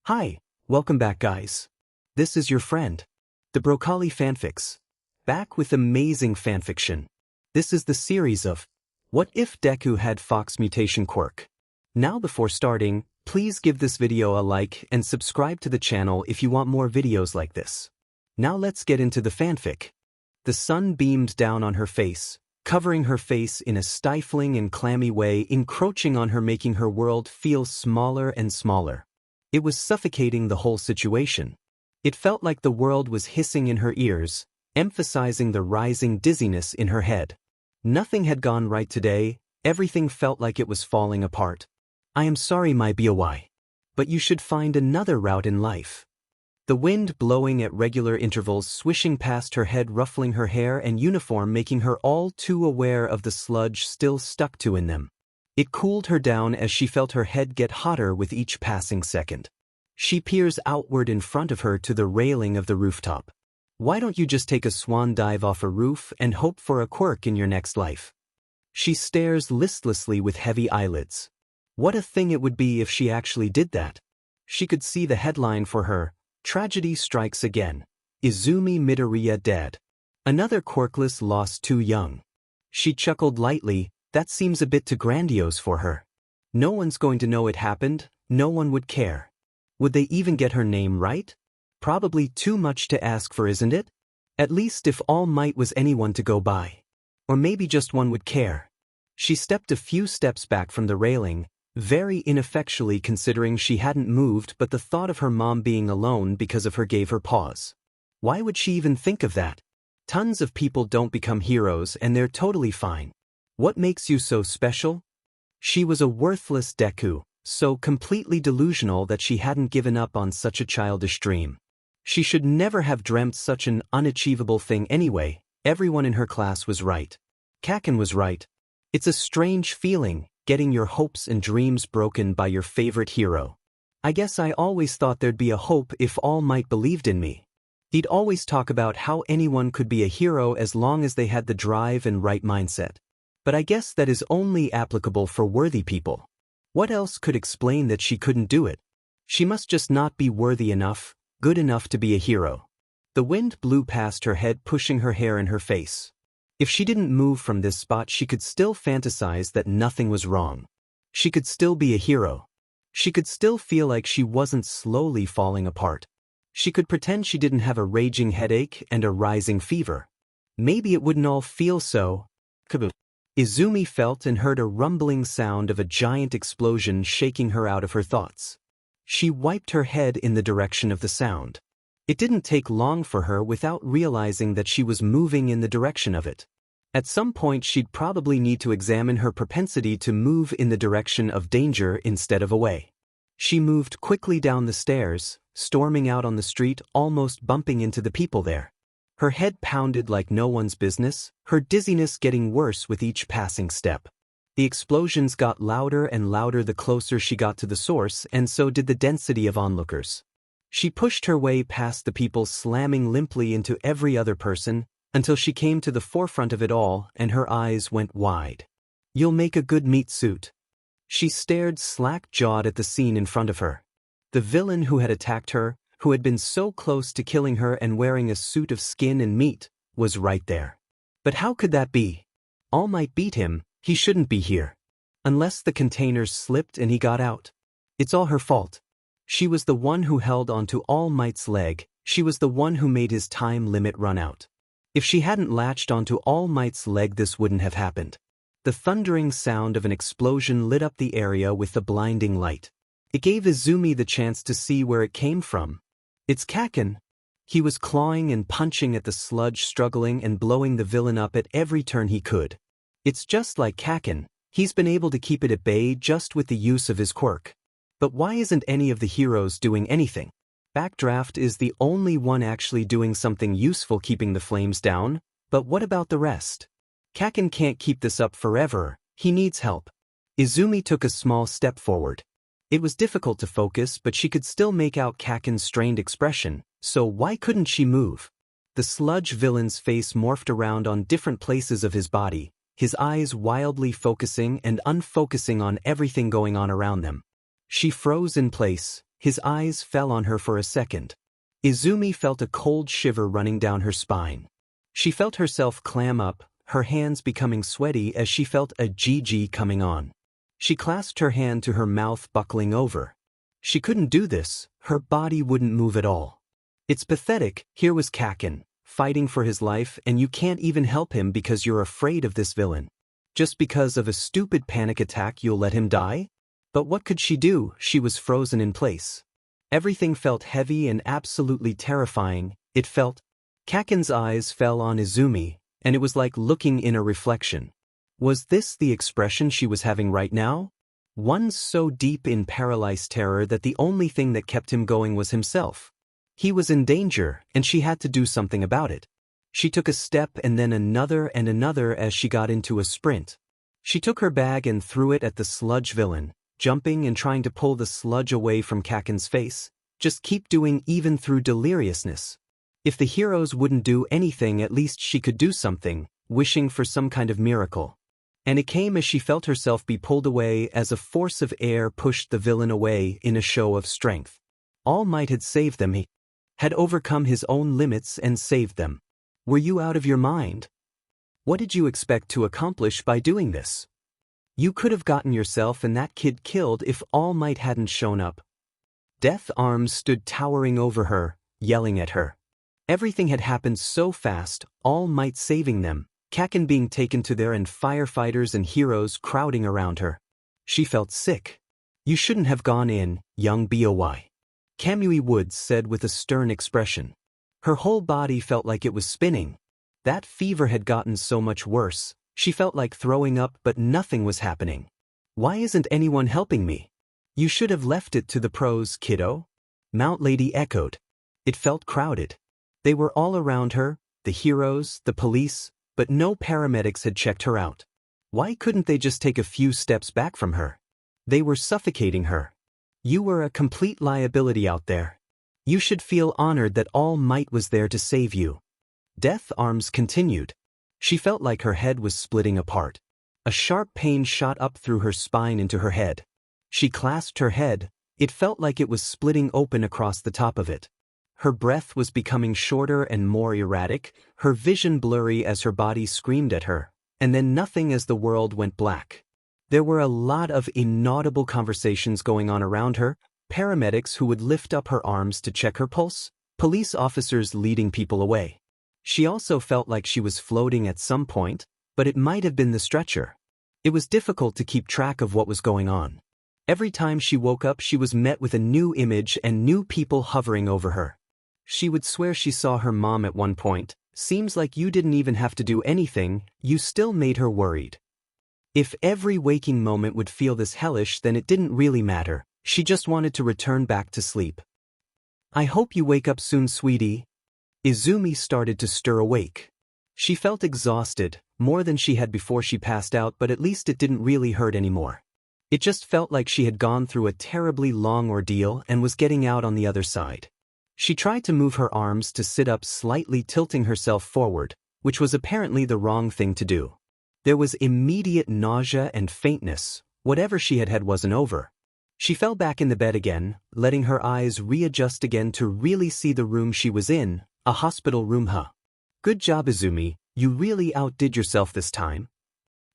Hi, welcome back guys. This is your friend, the Broccoli Fanfics, back with amazing fanfiction. This is the series of What If Deku Had Fox Mutation Quirk. Now before starting, please give this video a like and subscribe to the channel if you want more videos like this. Now let's get into the fanfic. The sun beamed down on her face, covering her face in a stifling and clammy way, encroaching on her, making her world feel smaller and smaller. It was suffocating the whole situation. It felt like the world was hissing in her ears, emphasizing the rising dizziness in her head. Nothing had gone right today, everything felt like it was falling apart. I am sorry, my boy. But you should find another route in life. The wind blowing at regular intervals, swishing past her head, ruffling her hair and uniform, making her all too aware of the sludge still stuck to in them. It cooled her down as she felt her head get hotter with each passing second. She peers outward in front of her to the railing of the rooftop. Why don't you just take a swan dive off a roof and hope for a quirk in your next life? She stares listlessly with heavy eyelids. What a thing it would be if she actually did that. She could see the headline for her, Tragedy Strikes Again. Izumi Midoriya Dead. Another quirkless lost too young. She chuckled lightly. That seems a bit too grandiose for her. No one's going to know it happened, no one would care. Would they even get her name right? Probably too much to ask for, isn't it? At least if All Might was anyone to go by. Or maybe just one would care. She stepped a few steps back from the railing, very ineffectually considering she hadn't moved, but the thought of her mom being alone because of her gave her pause. Why would she even think of that? Tons of people don't become heroes and they're totally fine. What makes you so special? She was a worthless Deku, so completely delusional that she hadn't given up on such a childish dream. She should never have dreamt such an unachievable thing anyway. Everyone in her class was right. Kaken was right. It's a strange feeling, getting your hopes and dreams broken by your favorite hero. I guess I always thought there'd be a hope if All Might believed in me. He'd always talk about how anyone could be a hero as long as they had the drive and right mindset. But I guess that is only applicable for worthy people. What else could explain that she couldn't do it? She must just not be worthy enough, good enough to be a hero. The wind blew past her head, pushing her hair in her face. If she didn't move from this spot, she could still fantasize that nothing was wrong. She could still be a hero. She could still feel like she wasn't slowly falling apart. She could pretend she didn't have a raging headache and a rising fever. Maybe it wouldn't all feel so. Kaboom. Izumi felt and heard a rumbling sound of a giant explosion shaking her out of her thoughts. She wiped her head in the direction of the sound. It didn't take long for her without realizing that she was moving in the direction of it. At some point she'd probably need to examine her propensity to move in the direction of danger instead of away. She moved quickly down the stairs, storming out on the street, almost bumping into the people there. Her head pounded like no one's business, her dizziness getting worse with each passing step. The explosions got louder and louder the closer she got to the source, and so did the density of onlookers. She pushed her way past the people, slamming limply into every other person, until she came to the forefront of it all and her eyes went wide. You'll make a good meat suit. She stared slack-jawed at the scene in front of her. The villain who had attacked her, who had been so close to killing her and wearing a suit of skin and meat, was right there. But how could that be? All Might beat him, he shouldn't be here. Unless the containers slipped and he got out. It's all her fault. She was the one who held onto All Might's leg, she was the one who made his time limit run out. If she hadn't latched onto All Might's leg, this wouldn't have happened. The thundering sound of an explosion lit up the area with the blinding light. It gave Izumi the chance to see where it came from. It's Kaken. He was clawing and punching at the sludge, struggling and blowing the villain up at every turn he could. It's just like Kaken, he's been able to keep it at bay just with the use of his quirk. But why isn't any of the heroes doing anything? Backdraft is the only one actually doing something useful, keeping the flames down, but what about the rest? Kaken can't keep this up forever, he needs help. Izumi took a small step forward. It was difficult to focus, but she could still make out Kaken's strained expression, so why couldn't she move? The sludge villain's face morphed around on different places of his body, his eyes wildly focusing and unfocusing on everything going on around them. She froze in place, His eyes fell on her for a second. Izumi felt a cold shiver running down her spine. She felt herself clam up, her hands becoming sweaty as she felt a GG coming on. She clasped her hand to her mouth, buckling over. She couldn't do this, her body wouldn't move at all. It's pathetic. Here was Kaken, fighting for his life, and you can't even help him because you're afraid of this villain. Just because of a stupid panic attack you'll let him die? But what could she do? She was frozen in place. Everything felt heavy and absolutely terrifying. It felt. Kaken's eyes fell on Izumi, and it was like looking in a reflection. Was this the expression she was having right now? One so deep in paralyzed terror that the only thing that kept him going was himself. He was in danger, and she had to do something about it. She took a step and then another and another as she got into a sprint. She took her bag and threw it at the sludge villain, jumping and trying to pull the sludge away from Kaken's face. Just keep doing even through deliriousness. If the heroes wouldn't do anything, at least she could do something, wishing for some kind of miracle. And it came as she felt herself be pulled away as a force of air pushed the villain away in a show of strength. All Might had saved them. He had overcome his own limits and saved them. Were you out of your mind? What did you expect to accomplish by doing this? You could have gotten yourself and that kid killed if All Might hadn't shown up. Death Arms stood towering over her, yelling at her. Everything had happened so fast, All Might saving them, Kaken being taken to there, and firefighters and heroes crowding around her. She felt sick. You shouldn't have gone in, young boy. Kamui Woods said with a stern expression. Her whole body felt like it was spinning. That fever had gotten so much worse, she felt like throwing up, but nothing was happening. Why isn't anyone helping me? You should have left it to the pros, kiddo. Mount Lady echoed. It felt crowded. They were all around her, the heroes, the police, but no paramedics had checked her out. Why couldn't they just take a few steps back from her? They were suffocating her. You were a complete liability out there. You should feel honored that All Might was there to save you. Death Arms continued. She felt like her head was splitting apart. A sharp pain shot up through her spine into her head. She clasped her head. It felt like it was splitting open across the top of it. Her breath was becoming shorter and more erratic, her vision blurry as her body screamed at her, and then nothing as the world went black. There were a lot of inaudible conversations going on around her, paramedics who would lift up her arms to check her pulse, police officers leading people away. She also felt like she was floating at some point, but it might have been the stretcher. It was difficult to keep track of what was going on. Every time she woke up, she was met with a new image and new people hovering over her. She would swear she saw her mom at one point. Seems like you didn't even have to do anything, you still made her worried. If every waking moment would feel this hellish, then it didn't really matter. She just wanted to return back to sleep. I hope you wake up soon, sweetie. Izumi started to stir awake. She felt exhausted, more than she had before she passed out, but at least it didn't really hurt anymore. It just felt like she had gone through a terribly long ordeal and was getting out on the other side. She tried to move her arms to sit up, slightly tilting herself forward, which was apparently the wrong thing to do. There was immediate nausea and faintness. Whatever she had had wasn't over. She fell back in the bed again, letting her eyes readjust again to really see the room she was in, a hospital room. Good job, Izumi, you really outdid yourself this time.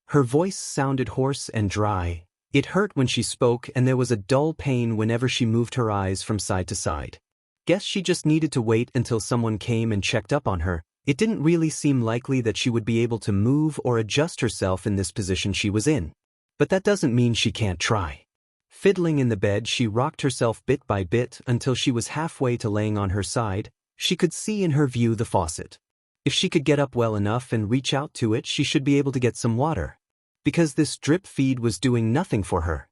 Her voice sounded hoarse and dry. It hurt when she spoke, and there was a dull pain whenever she moved her eyes from side to side. Guess she just needed to wait until someone came and checked up on her. It didn't really seem likely that she would be able to move or adjust herself in this position she was in. But that doesn't mean she can't try. Fiddling in the bed, she rocked herself bit by bit until she was halfway to laying on her side. She could see in her view the faucet. If she could get up well enough and reach out to it, she should be able to get some water. Because this drip feed was doing nothing for her.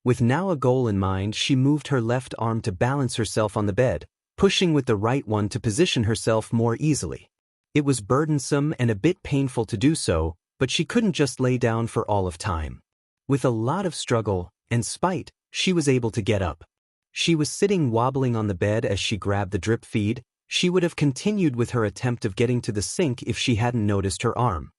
With now a goal in mind, she moved her left arm to balance herself on the bed, pushing with the right one to position herself more easily. It was burdensome and a bit painful to do so, but she couldn't just lay down for all of time. With a lot of struggle and spite, she was able to get up. She was sitting wobbling on the bed as she grabbed the drip feed. She would have continued with her attempt of getting to the sink if she hadn't noticed her arm.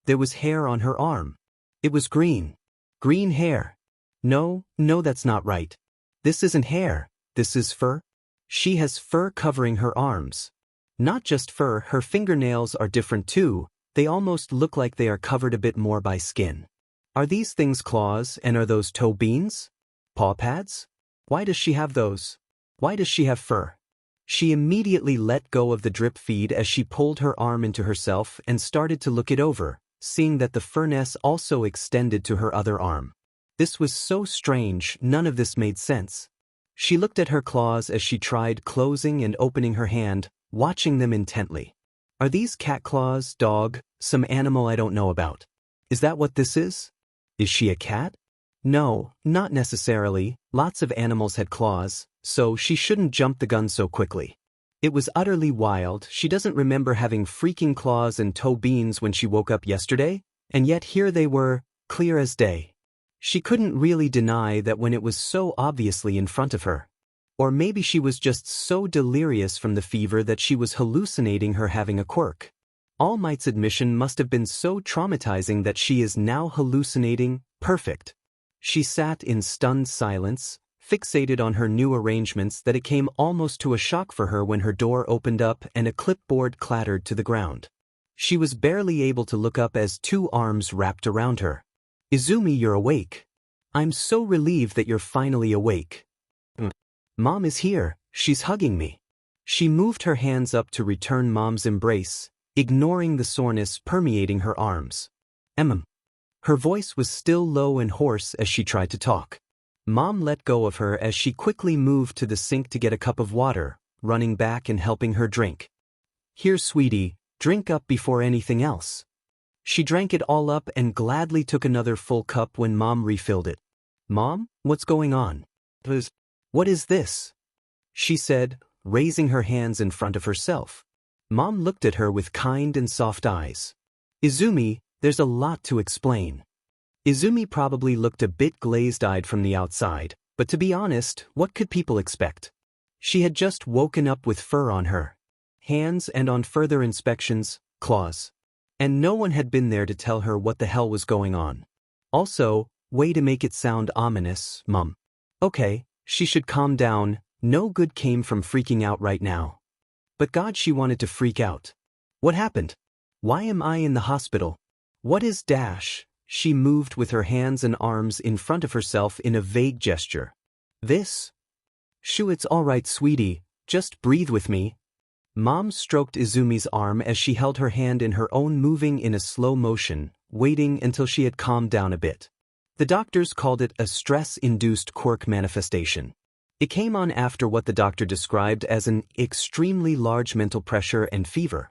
There was hair on her arm. It was green. Green hair. No, that's not right. This isn't hair, this is fur? She has fur covering her arms. Not just fur, her fingernails are different too, they almost look like they are covered a bit more by skin. Are these things claws, and are those toe beans? Paw pads? Why does she have those? Why does she have fur? She immediately let go of the drip feed as she pulled her arm into herself and started to look it over, seeing that the furness also extended to her other arm. This was so strange, none of this made sense. She looked at her claws as she tried closing and opening her hand, watching them intently. Are these cat claws, dog, some animal I don't know about? Is that what this is? Is she a cat? No, not necessarily, lots of animals had claws, so she shouldn't jump the gun so quickly. It was utterly wild, she doesn't remember having freaking claws and toe beans when she woke up yesterday, and yet here they were, clear as day. She couldn't really deny that when it was so obviously in front of her. Or maybe she was just so delirious from the fever that she was hallucinating her having a quirk. All Might's admission must have been so traumatizing that she is now hallucinating. Perfect. She sat in stunned silence, fixated on her new arrangements that it came almost to a shock for her when her door opened up and a clipboard clattered to the ground. She was barely able to look up as two arms wrapped around her. Izumi, you're awake. I'm so relieved that you're finally awake. Mom is here, she's hugging me. She moved her hands up to return Mom's embrace, ignoring the soreness permeating her arms. Her voice was still low and hoarse as she tried to talk. Mom let go of her as she quickly moved to the sink to get a cup of water, running back and helping her drink. Here, sweetie, drink up before anything else. She drank it all up and gladly took another full cup when Mom refilled it. Mom, what's going on? What is this? She said, raising her hands in front of herself. Mom looked at her with kind and soft eyes. Izumi, there's a lot to explain. Izumi probably looked a bit glazed-eyed from the outside, but to be honest, what could people expect? She had just woken up with fur on her hands and on further inspections, claws. And no one had been there to tell her what the hell was going on. Also, way to make it sound ominous, Mom. Okay, she should calm down, no good came from freaking out right now. But God, she wanted to freak out. What happened? Why am I in the hospital? What is dash? She moved with her hands and arms in front of herself in a vague gesture. This? Shoo, it's all right, sweetie, just breathe with me. Mom stroked Izumi's arm as she held her hand in her own, moving in a slow motion, waiting until she had calmed down a bit. The doctors called it a stress-induced quirk manifestation. It came on after what the doctor described as an extremely large mental pressure and fever.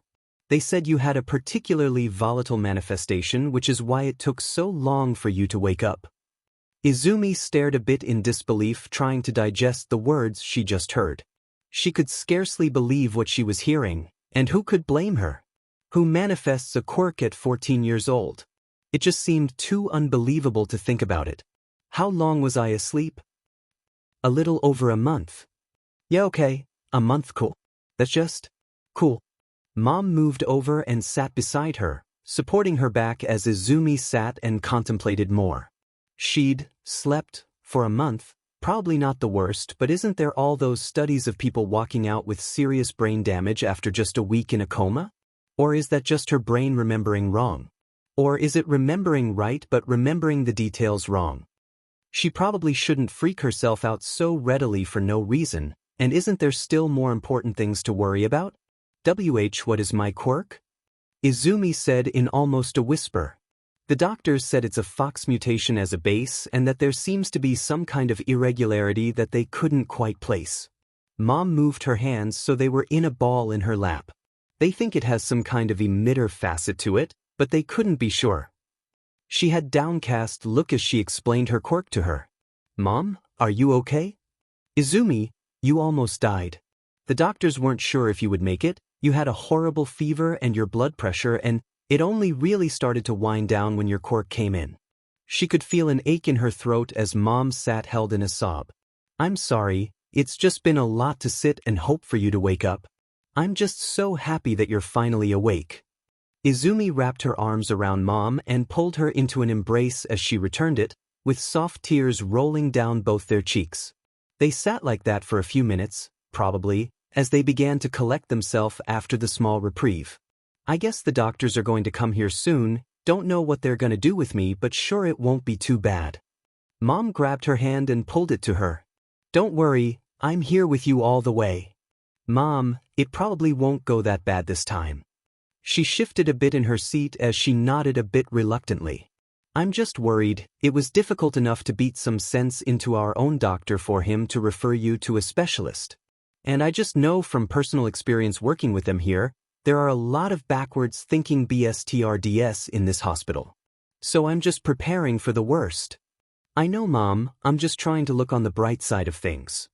They said you had a particularly volatile manifestation, which is why it took so long for you to wake up. Izumi stared a bit in disbelief, trying to digest the words she just heard. She could scarcely believe what she was hearing, and who could blame her? Who manifests a quirk at 14 years old? It just seemed too unbelievable to think about it. How long was I asleep? A little over a month. Yeah, okay, a month, cool. That's just cool. Mom moved over and sat beside her, supporting her back as Izumi sat and contemplated more. She'd slept for a month, probably not the worst, but isn't there all those studies of people walking out with serious brain damage after just a week in a coma? Or is that just her brain remembering wrong? Or is it remembering right but remembering the details wrong? She probably shouldn't freak herself out so readily for no reason, and isn't there still more important things to worry about? What is my quirk? Izumi said in almost a whisper. The doctors said it's a fox mutation as a base and that there seems to be some kind of irregularity that they couldn't quite place. Mom moved her hands so they were in a ball in her lap. They think it has some kind of emitter facet to it, but they couldn't be sure. She had downcast look as she explained her quirk to her. Mom, are you okay? Izumi, you almost died. The doctors weren't sure if you would make it. You had a horrible fever and your blood pressure, and it only really started to wind down when your quirk came in. She could feel an ache in her throat as Mom sat held in a sob. I'm sorry, it's just been a lot to sit and hope for you to wake up. I'm just so happy that you're finally awake. Izumi wrapped her arms around Mom and pulled her into an embrace as she returned it, with soft tears rolling down both their cheeks. They sat like that for a few minutes, probably, as they began to collect themselves after the small reprieve. I guess the doctors are going to come here soon, don't know what they're gonna do with me, but sure it won't be too bad. Mom grabbed her hand and pulled it to her. Don't worry, I'm here with you all the way. Mom, it probably won't go that bad this time. She shifted a bit in her seat as she nodded a bit reluctantly. I'm just worried, it was difficult enough to beat some sense into our own doctor for him to refer you to a specialist. And I just know from personal experience working with them here, there are a lot of backwards thinking BSTRDS in this hospital. So I'm just preparing for the worst. I know, Mom, I'm just trying to look on the bright side of things.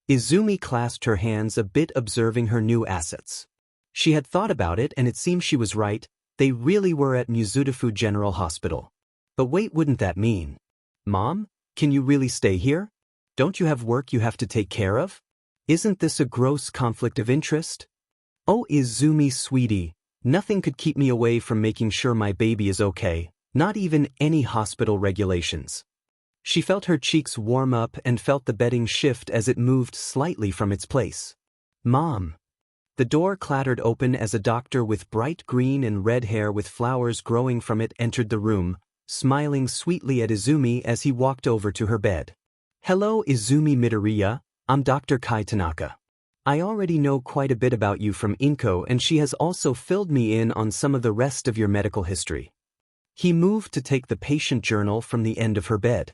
Izumi clasped her hands a bit, observing her new assets. She had thought about it and it seemed she was right, they really were at Mutation General Hospital. But wait, wouldn't that mean? Mom, can you really stay here? Don't you have work you have to take care of? Isn't this a gross conflict of interest? Oh, Izumi, sweetie, nothing could keep me away from making sure my baby is okay, not even any hospital regulations. She felt her cheeks warm up and felt the bedding shift as it moved slightly from its place. Mom. The door clattered open as a doctor with bright green and red hair with flowers growing from it entered the room, smiling sweetly at Izumi as he walked over to her bed. Hello, Izumi Midoriya, I'm Dr. Kai Tanaka. I already know quite a bit about you from Inko, and she has also filled me in on some of the rest of your medical history. He moved to take the patient journal from the end of her bed.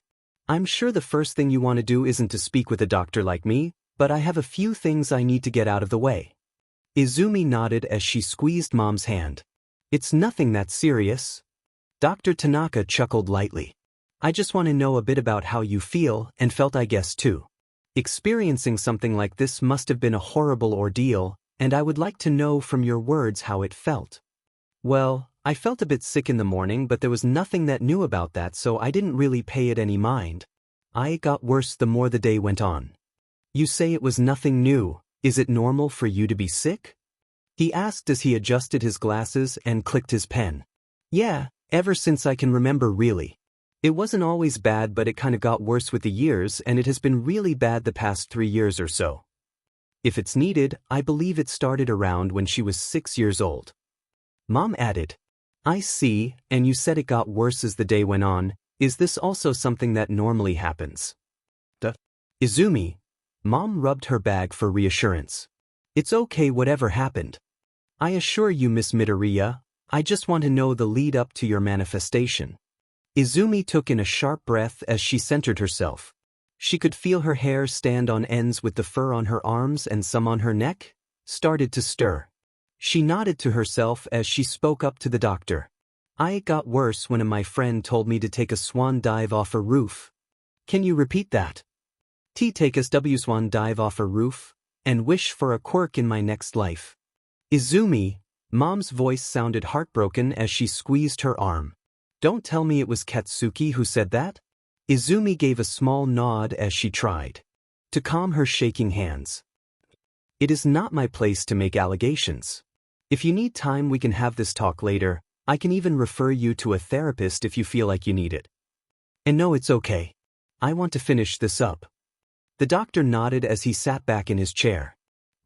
I'm sure the first thing you want to do isn't to speak with a doctor like me, but I have a few things I need to get out of the way. Izumi nodded as she squeezed Mom's hand. It's nothing that serious. Dr. Tanaka chuckled lightly. I just want to know a bit about how you feel and felt, I guess, too. Experiencing something like this must have been a horrible ordeal, and I would like to know from your words how it felt. Well, I felt a bit sick in the morning, but there was nothing that new about that, so I didn't really pay it any mind. It got worse the more the day went on. You say it was nothing new. Is it normal for you to be sick? He asked as he adjusted his glasses and clicked his pen. Yeah, ever since I can remember, really. It wasn't always bad, but it kinda got worse with the years, and it has been really bad the past 3 years or so. If it's needed, I believe it started around when she was 6 years old. Mom added, I see, and you said it got worse as the day went on. Is this also something that normally happens? Izumi. Mom rubbed her bag for reassurance. It's okay whatever happened. I assure you, Miss Midoriya, I just want to know the lead up to your manifestation. Izumi took in a sharp breath as she centered herself. She could feel her hair stand on ends with the fur on her arms and some on her neck, started to stir. She nodded to herself as she spoke up to the doctor. It got worse when my friend told me to take a swan dive off a roof. Can you repeat that? Take a swan dive off a roof, and wish for a quirk in my next life. Izumi, Mom's voice sounded heartbroken as she squeezed her arm. Don't tell me it was Katsuki who said that? Izumi gave a small nod as she tried to calm her shaking hands. It is not my place to make allegations. If you need time, we can have this talk later. I can even refer you to a therapist if you feel like you need it. And no, it's okay. I want to finish this up. The doctor nodded as he sat back in his chair.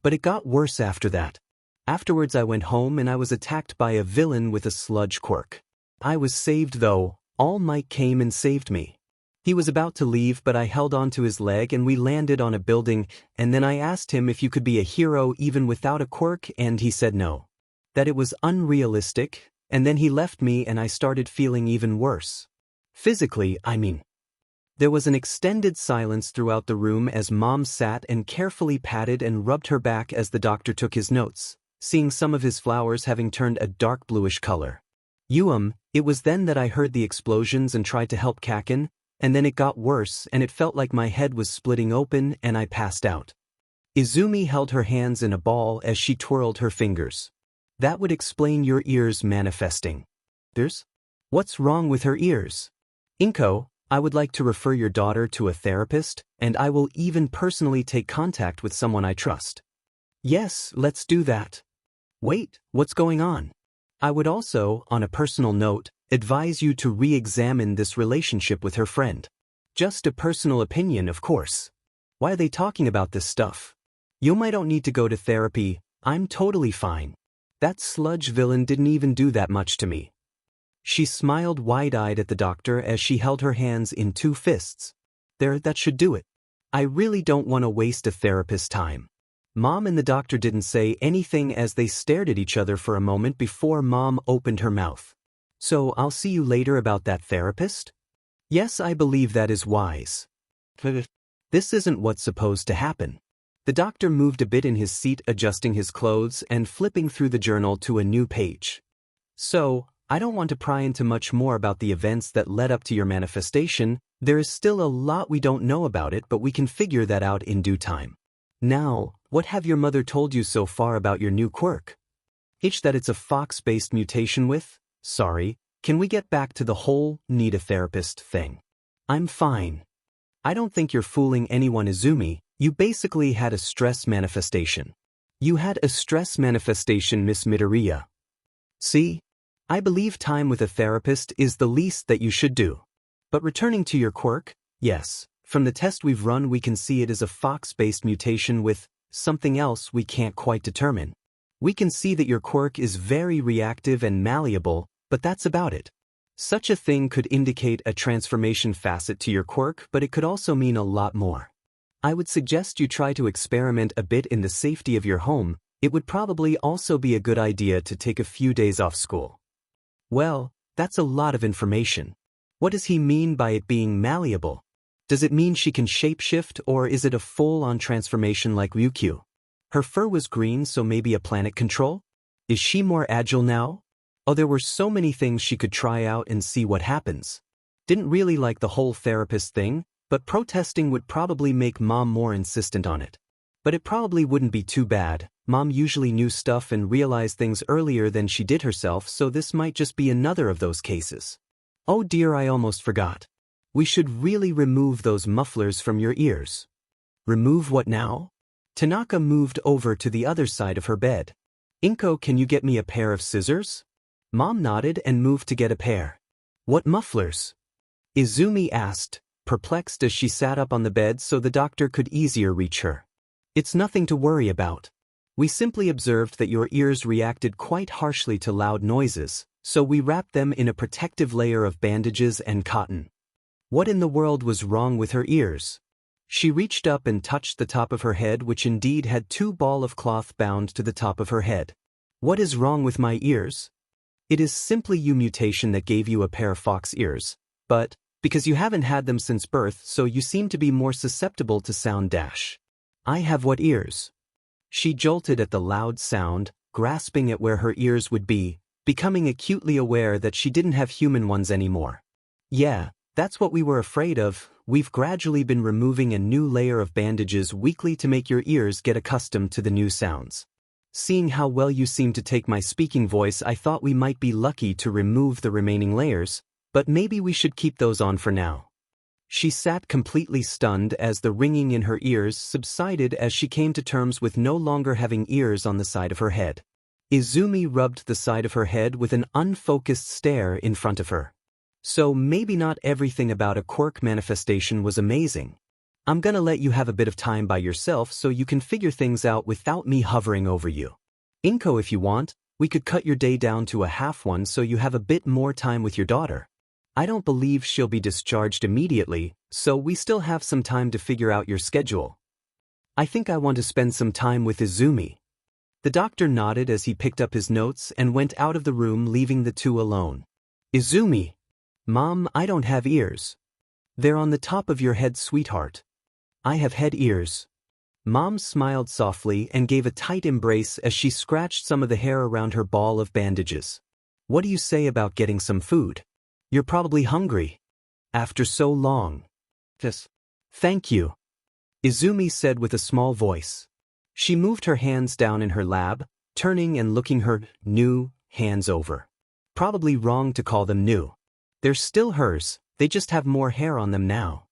But it got worse after that. Afterwards I went home and I was attacked by a villain with a sludge quirk. I was saved though. All Might came and saved me. He was about to leave, but I held onto his leg and we landed on a building, and then I asked him if you could be a hero even without a quirk, and he said no. That it was unrealistic, and then he left me and I started feeling even worse. Physically, I mean. There was an extended silence throughout the room as Mom sat and carefully patted and rubbed her back as the doctor took his notes, seeing some of his flowers having turned a dark bluish color. It was then that I heard the explosions and tried to help Kaken, and then it got worse and it felt like my head was splitting open and I passed out. Izumi held her hands in a ball as she twirled her fingers. That would explain your ears manifesting. What's wrong with her ears? Inko, I would like to refer your daughter to a therapist, and I will even personally take contact with someone I trust. Yes, let's do that. Wait, what's going on? I would also, on a personal note, advise you to re-examine this relationship with her friend. Just a personal opinion, of course. Why are they talking about this stuff? I don't need to go to therapy, I'm totally fine. That sludge villain didn't even do that much to me. She smiled wide-eyed at the doctor as she held her hands in 2 fists. There, that should do it. I really don't want to waste a therapist's time. Mom and the doctor didn't say anything as they stared at each other for a moment before Mom opened her mouth. So I'll see you later about that therapist? Yes, I believe that is wise. This isn't what's supposed to happen. The doctor moved a bit in his seat, adjusting his clothes and flipping through the journal to a new page. So, I don't want to pry into much more about the events that led up to your manifestation. There is still a lot we don't know about it, but we can figure that out in due time. Now, what have your mother told you so far about your new quirk? That it's a fox-based mutation with? Sorry, can we get back to the whole need a therapist thing? I'm fine. I don't think you're fooling anyone, Izumi. You basically had a stress manifestation. You had a stress manifestation, Miss Midoriya. See? I believe time with a therapist is the least that you should do. But returning to your quirk, yes, from the test we've run we can see it is a fox-based mutation with something else we can't quite determine. We can see that your quirk is very reactive and malleable, but that's about it. Such a thing could indicate a transformation facet to your quirk, but it could also mean a lot more. I would suggest you try to experiment a bit in the safety of your home. It would probably also be a good idea to take a few days off school. Well, that's a lot of information. What does he mean by it being malleable? Does it mean she can shapeshift, or is it a full-on transformation like Ryukyu? Her fur was green, so maybe a planet control? Is she more agile now? Oh, there were so many things she could try out and see what happens. Didn't really like the whole therapist thing, but protesting would probably make Mom more insistent on it. But it probably wouldn't be too bad. Mom usually knew stuff and realized things earlier than she did herself, so this might just be another of those cases. Oh dear, I almost forgot. We should really remove those mufflers from your ears. Remove what now? Tanaka moved over to the other side of her bed. Inko, can you get me a pair of scissors? Mom nodded and moved to get a pair. What mufflers? Izumi asked, perplexed as she sat up on the bed so the doctor could easier reach her. It's nothing to worry about. We simply observed that your ears reacted quite harshly to loud noises, so we wrapped them in a protective layer of bandages and cotton. What in the world was wrong with her ears? She reached up and touched the top of her head, which indeed had 2 balls of cloth bound to the top of her head. What is wrong with my ears? It is simply your mutation that gave you a pair of fox ears, but because you haven't had them since birth, so you seem to be more susceptible to sound dash. I have what ears? She jolted at the loud sound, grasping at where her ears would be, becoming acutely aware that she didn't have human ones anymore. Yeah, that's what we were afraid of. We've gradually been removing a new layer of bandages weekly to make your ears get accustomed to the new sounds. Seeing how well you seem to take my speaking voice, I thought we might be lucky to remove the remaining layers, but maybe we should keep those on for now. She sat completely stunned as the ringing in her ears subsided as she came to terms with no longer having ears on the side of her head. Izumi rubbed the side of her head with an unfocused stare in front of her. So maybe not everything about a quirk manifestation was amazing. I'm gonna let you have a bit of time by yourself so you can figure things out without me hovering over you. Inko, if you want, we could cut your day down to a half one so you have a bit more time with your daughter. I don't believe she'll be discharged immediately, so we still have some time to figure out your schedule. I think I want to spend some time with Izumi. The doctor nodded as he picked up his notes and went out of the room, leaving the two alone. Izumi. Mom, I don't have ears. They're on the top of your head, sweetheart. I have head ears. Mom smiled softly and gave a tight embrace as she scratched some of the hair around her ball of bandages. What do you say about getting some food? You're probably hungry. After so long. Yes. Thank you, Izumi said with a small voice. She moved her hands down in her lap, turning and looking her new hands over. Probably wrong to call them new. They're still hers, they just have more hair on them now.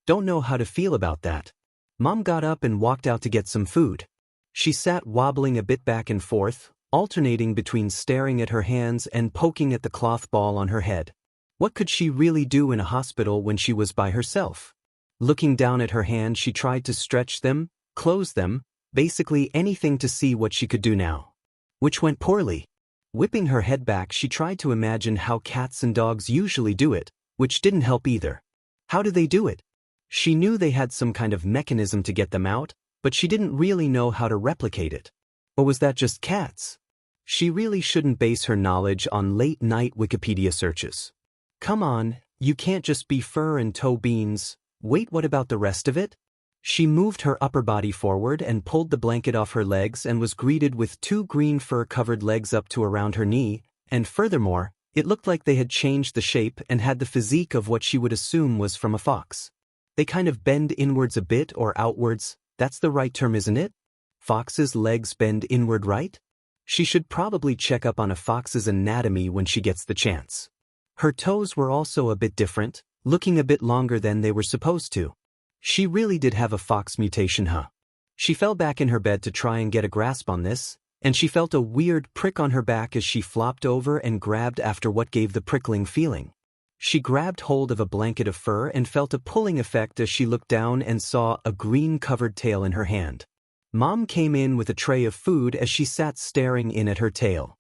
Don't know how to feel about that. Mom got up and walked out to get some food. She sat wobbling a bit back and forth, alternating between staring at her hands and poking at the cloth ball on her head. What could she really do in a hospital when she was by herself? Looking down at her hand, she tried to stretch them, close them, basically anything to see what she could do now. Which went poorly. Whipping her head back, she tried to imagine how cats and dogs usually do it, which didn't help either. How do they do it? She knew they had some kind of mechanism to get them out, but she didn't really know how to replicate it. Or was that just cats? She really shouldn't base her knowledge on late-night Wikipedia searches. Come on, you can't just be fur and toe beans. Wait, what about the rest of it? She moved her upper body forward and pulled the blanket off her legs and was greeted with two green fur-covered legs up to around her knee, and furthermore, it looked like they had changed the shape and had the physique of what she would assume was from a fox. They kind of bend inwards a bit or outwards, that's the right term, isn't it? Foxes' legs bend inward, right? She should probably check up on a fox's anatomy when she gets the chance. Her toes were also a bit different, looking a bit longer than they were supposed to. She really did have a fox mutation, huh? She fell back in her bed to try and get a grasp on this, and she felt a weird prick on her back as she flopped over and grabbed after what gave the prickling feeling. She grabbed hold of a blanket of fur and felt a pulling effect as she looked down and saw a green-covered tail in her hand. Mom came in with a tray of food as she sat staring in at her tail.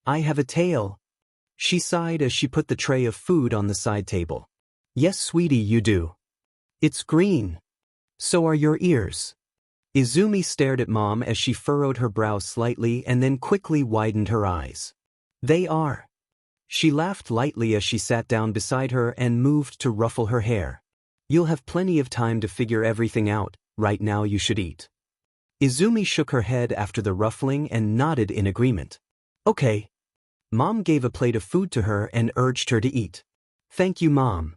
I have a tail. She sighed as she put the tray of food on the side table. Yes, sweetie, you do. It's green. So are your ears. Izumi stared at Mom as she furrowed her brow slightly and then quickly widened her eyes. They are. She laughed lightly as she sat down beside her and moved to ruffle her hair. You'll have plenty of time to figure everything out. Right now you should eat. Izumi shook her head after the ruffling and nodded in agreement. Okay. Mom gave a plate of food to her and urged her to eat. Thank you, Mom.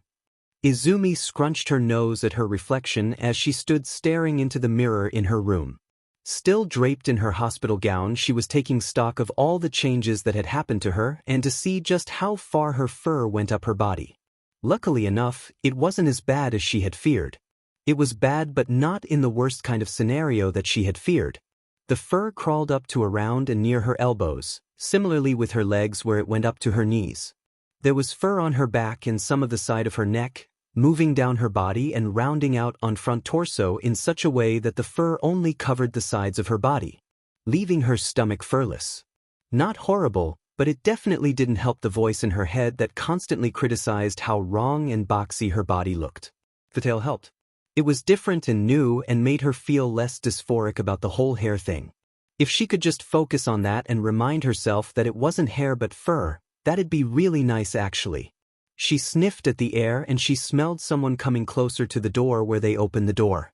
Izumi scrunched her nose at her reflection as she stood staring into the mirror in her room. Still draped in her hospital gown, she was taking stock of all the changes that had happened to her and to see just how far her fur went up her body. Luckily enough, it wasn't as bad as she had feared. It was bad, but not in the worst kind of scenario that she had feared. The fur crawled up to around and near her elbows, similarly with her legs where it went up to her knees. There was fur on her back and some of the side of her neck, moving down her body and rounding out on front torso in such a way that the fur only covered the sides of her body, leaving her stomach furless. Not horrible, but it definitely didn't help the voice in her head that constantly criticized how wrong and boxy her body looked. The tail helped. It was different and new and made her feel less dysphoric about the whole hair thing. If she could just focus on that and remind herself that it wasn't hair but fur, that'd be really nice actually. She sniffed at the air and she smelled someone coming closer to the door where they opened the door.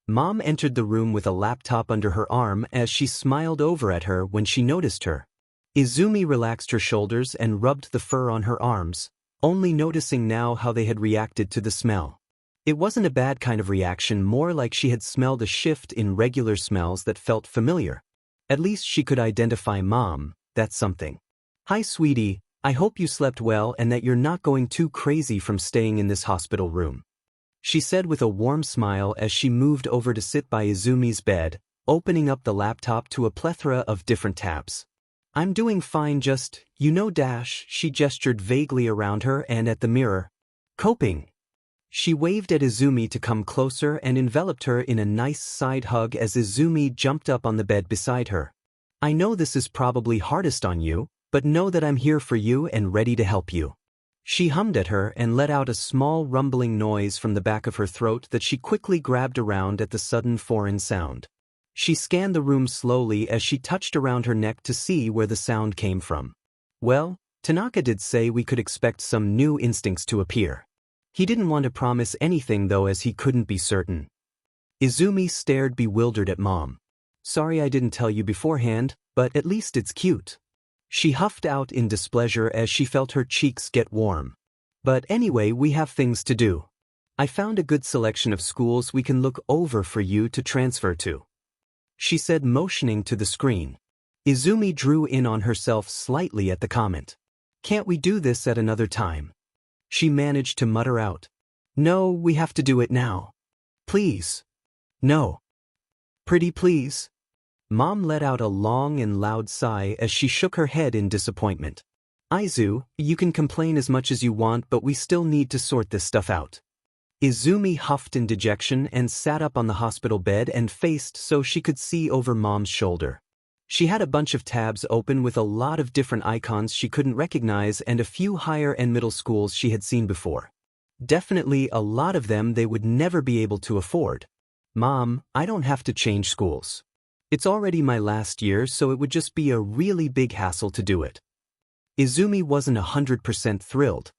Mom entered the room with a laptop under her arm as she smiled over at her when she noticed her. Izumi relaxed her shoulders and rubbed the fur on her arms, only noticing now how they had reacted to the smell. It wasn't a bad kind of reaction, more like she had smelled a shift in regular smells that felt familiar. At least she could identify Mom, that's something. Hi, sweetie. I hope you slept well and that you're not going too crazy from staying in this hospital room. She said with a warm smile as she moved over to sit by Izumi's bed, opening up the laptop to a plethora of different tabs. I'm doing fine, just, she gestured vaguely around her and at the mirror. Coping. She waved at Izumi to come closer and enveloped her in a nice side hug as Izumi jumped up on the bed beside her. I know this is probably hardest on you, but know that I'm here for you and ready to help you. She hummed at her and let out a small rumbling noise from the back of her throat that she quickly grabbed around at the sudden foreign sound. She scanned the room slowly as she touched around her neck to see where the sound came from. Well, Tanaka did say we could expect some new instincts to appear. He didn't want to promise anything though, as he couldn't be certain. Izumi stared bewildered at Mom. Sorry I didn't tell you beforehand, but at least it's cute. She huffed out in displeasure as she felt her cheeks get warm. But anyway, we have things to do. I found a good selection of schools we can look over for you to transfer to, she said, motioning to the screen. Izumi drew in on herself slightly at the comment. Can't we do this at another time? She managed to mutter out. No, we have to do it now. Please. No. Pretty please. Mom let out a long and loud sigh as she shook her head in disappointment. Izu, you can complain as much as you want, but we still need to sort this stuff out. Izumi huffed in dejection and sat up on the hospital bed and faced so she could see over Mom's shoulder. She had a bunch of tabs open with a lot of different icons she couldn't recognize and a few higher and middle schools she had seen before. Definitely a lot of them they would never be able to afford. Mom, I don't have to change schools. It's already my last year, so it would just be a really big hassle to do it. Izumi wasn't 100% thrilled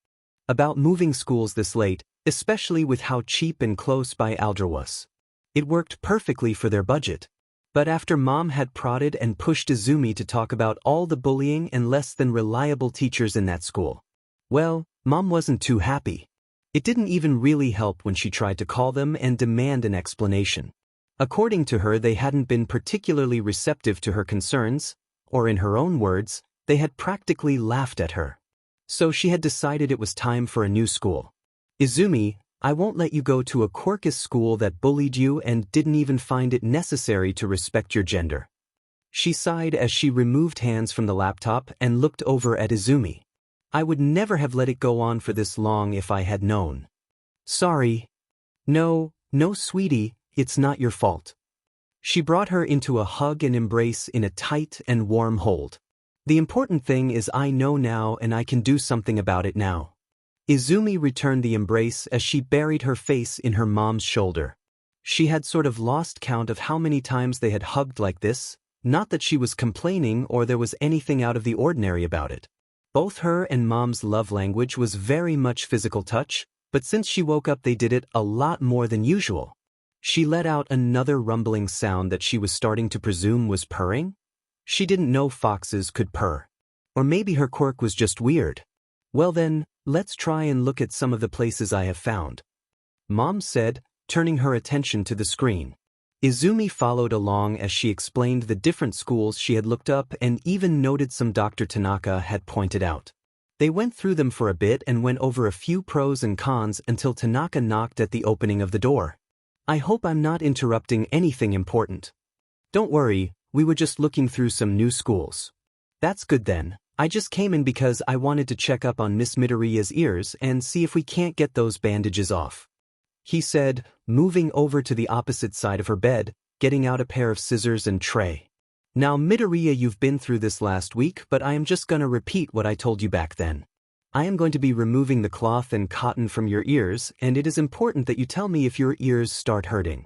about moving schools this late, especially with how cheap and close by Aldra was. It worked perfectly for their budget. But after Mom had prodded and pushed Izumi to talk about all the bullying and less than reliable teachers in that school, well, Mom wasn't too happy. It didn't even really help when she tried to call them and demand an explanation. According to her, they hadn't been particularly receptive to her concerns, or in her own words, they had practically laughed at her. So she had decided it was time for a new school. Izumi, I won't let you go to a quirkus school that bullied you and didn't even find it necessary to respect your gender. She sighed as she removed hands from the laptop and looked over at Izumi. I would never have let it go on for this long if I had known. Sorry. No, sweetie, it's not your fault. She brought her into a hug and embrace in a tight and warm hold. The important thing is I know now and I can do something about it now. Izumi returned the embrace as she buried her face in her mom's shoulder. She had sort of lost count of how many times they had hugged like this, not that she was complaining or there was anything out of the ordinary about it. Both her and Mom's love language was very much physical touch, but since she woke up they did it a lot more than usual. She let out another rumbling sound that she was starting to presume was purring. She didn't know foxes could purr. Or maybe her quirk was just weird. Well then, let's try and look at some of the places I have found. Mom said, turning her attention to the screen. Izumi followed along as she explained the different schools she had looked up and even noted some Dr. Tanaka had pointed out. They went through them for a bit and went over a few pros and cons until Tanaka knocked at the opening of the door. I hope I'm not interrupting anything important. Don't worry, we were just looking through some new schools. That's good then. I just came in because I wanted to check up on Miss Midoriya's ears and see if we can't get those bandages off. He said, moving over to the opposite side of her bed, getting out a pair of scissors and tray. Now Midoriya, you've been through this last week, but I am just gonna repeat what I told you back then. I am going to be removing the cloth and cotton from your ears, and it is important that you tell me if your ears start hurting.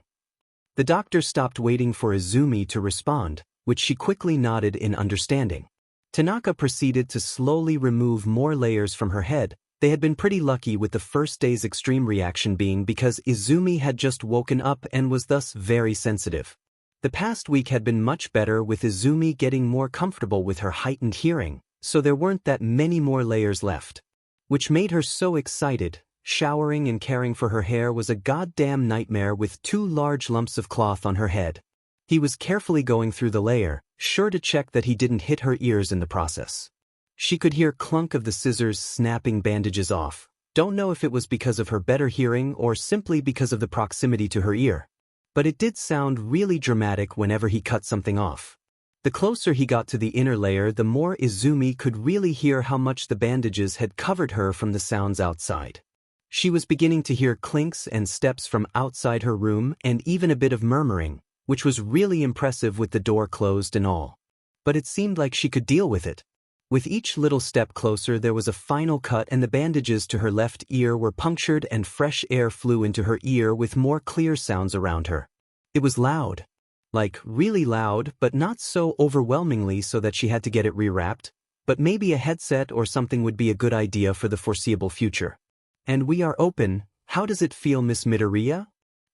The doctor stopped waiting for Izumi to respond, which she quickly nodded in understanding. Tanaka proceeded to slowly remove more layers from her head. They had been pretty lucky with the first day's extreme reaction being because Izumi had just woken up and was thus very sensitive. The past week had been much better with Izumi getting more comfortable with her heightened hearing, so there weren't that many more layers left. Which made her so excited. Showering and caring for her hair was a goddamn nightmare with 2 large lumps of cloth on her head. He was carefully going through the layer, sure to check that he didn't hit her ears in the process. She could hear clunk of the scissors snapping bandages off. Don't know if it was because of her better hearing or simply because of the proximity to her ear. But it did sound really dramatic whenever he cut something off. The closer he got to the inner layer, the more Izumi could really hear how much the bandages had covered her from the sounds outside. She was beginning to hear clinks and steps from outside her room and even a bit of murmuring, which was really impressive with the door closed and all. But it seemed like she could deal with it. With each little step closer there was a final cut and the bandages to her left ear were punctured and fresh air flew into her ear with more clear sounds around her. It was loud. Like, really loud, but not so overwhelmingly so that she had to get it rewrapped, but maybe a headset or something would be a good idea for the foreseeable future. And we are open. How does it feel, Miss Midoriya?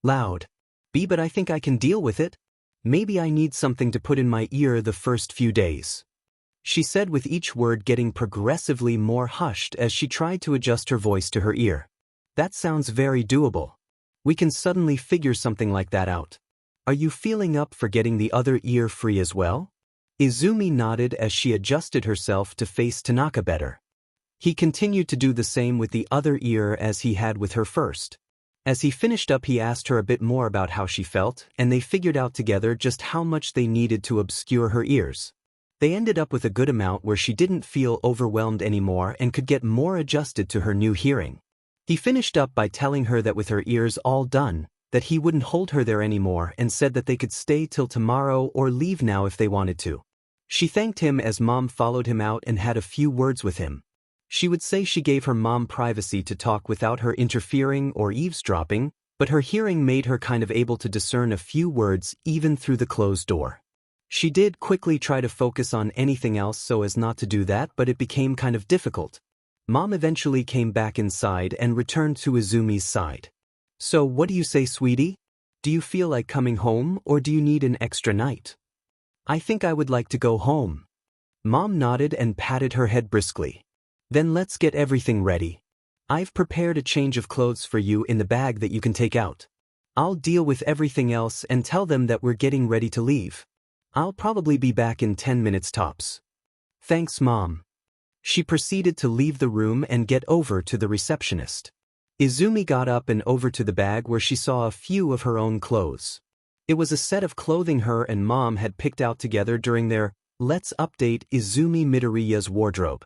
Loud. But I think I can deal with it. Maybe I need something to put in my ear the first few days. She said with each word getting progressively more hushed as she tried to adjust her voice to her ear. That sounds very doable. We can suddenly figure something like that out. Are you feeling up for getting the other ear free as well? Izumi nodded as she adjusted herself to face Tanaka better. He continued to do the same with the other ear as he had with her first. As he finished up, he asked her a bit more about how she felt, and they figured out together just how much they needed to obscure her ears. They ended up with a good amount where she didn't feel overwhelmed anymore and could get more adjusted to her new hearing. He finished up by telling her that with her ears all done, that he wouldn't hold her there anymore and said that they could stay till tomorrow or leave now if they wanted to. She thanked him as Mom followed him out and had a few words with him. She would say she gave her mom privacy to talk without her interfering or eavesdropping, but her hearing made her kind of able to discern a few words even through the closed door. She did quickly try to focus on anything else so as not to do that, but it became kind of difficult. Mom eventually came back inside and returned to Izumi's side. So what do you say, sweetie? Do you feel like coming home or do you need an extra night? I think I would like to go home. Mom nodded and patted her head briskly. Then let's get everything ready. I've prepared a change of clothes for you in the bag that you can take out. I'll deal with everything else and tell them that we're getting ready to leave. I'll probably be back in 10 minutes tops. Thanks, Mom. She proceeded to leave the room and get over to the receptionist. Izumi got up and over to the bag where she saw a few of her own clothes. It was a set of clothing her and Mom had picked out together during their Let's Update Izumi Midoriya's wardrobe.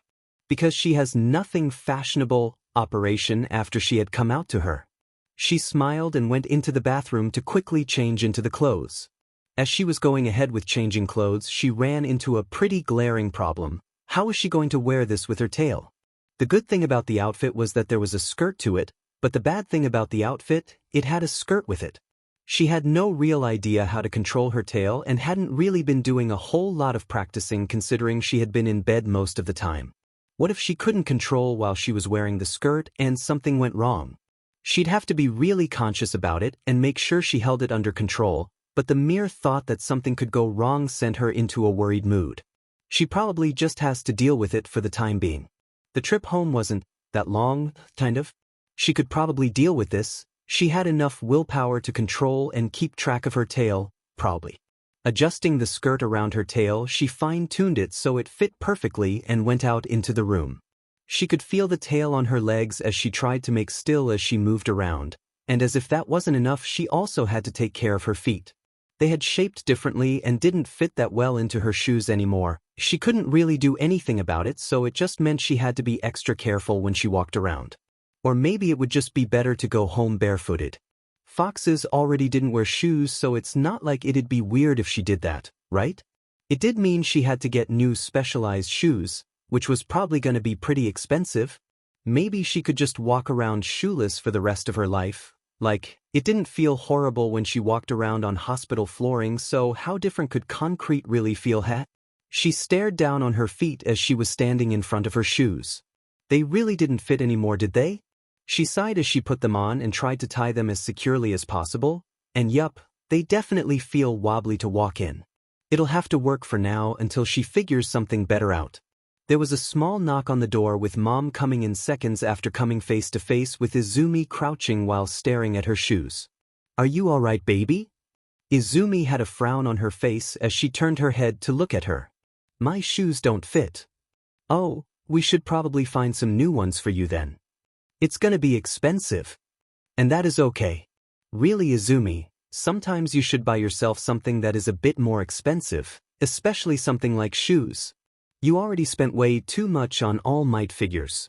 Because she has nothing fashionable operation after she had come out to her. She smiled and went into the bathroom to quickly change into the clothes. As she was going ahead with changing clothes, she ran into a pretty glaring problem. How was she going to wear this with her tail? The good thing about the outfit was that there was a skirt to it, but the bad thing about the outfit, it had a skirt with it. She had no real idea how to control her tail and hadn't really been doing a whole lot of practicing considering she had been in bed most of the time. What if she couldn't control while she was wearing the skirt and something went wrong? She'd have to be really conscious about it and make sure she held it under control, but the mere thought that something could go wrong sent her into a worried mood. She probably just has to deal with it for the time being. The trip home wasn't that long, kind of. She could probably deal with this. She had enough willpower to control and keep track of her tail, probably. Adjusting the skirt around her tail, she fine-tuned it so it fit perfectly and went out into the room. She could feel the tail on her legs as she tried to make still as she moved around, and as if that wasn't enough, she also had to take care of her feet. They had shaped differently and didn't fit that well into her shoes anymore. She couldn't really do anything about it, so it just meant she had to be extra careful when she walked around. Or maybe it would just be better to go home barefooted. Foxes already didn't wear shoes, so it's not like it'd be weird if she did that, right? It did mean she had to get new specialized shoes, which was probably going to be pretty expensive. Maybe she could just walk around shoeless for the rest of her life. Like, it didn't feel horrible when she walked around on hospital flooring, so how different could concrete really feel, huh? She stared down on her feet as she was standing in front of her shoes. They really didn't fit anymore, did they? She sighed as she put them on and tried to tie them as securely as possible, and yup, they definitely feel wobbly to walk in. It'll have to work for now until she figures something better out. There was a small knock on the door with Mom coming in seconds after coming face to face with Izumi crouching while staring at her shoes. Are you alright, baby? Izumi had a frown on her face as she turned her head to look at her. My shoes don't fit. Oh, we should probably find some new ones for you then. It's gonna be expensive. And that is okay. Really, Izumi, sometimes you should buy yourself something that is a bit more expensive, especially something like shoes. You already spent way too much on All Might figures.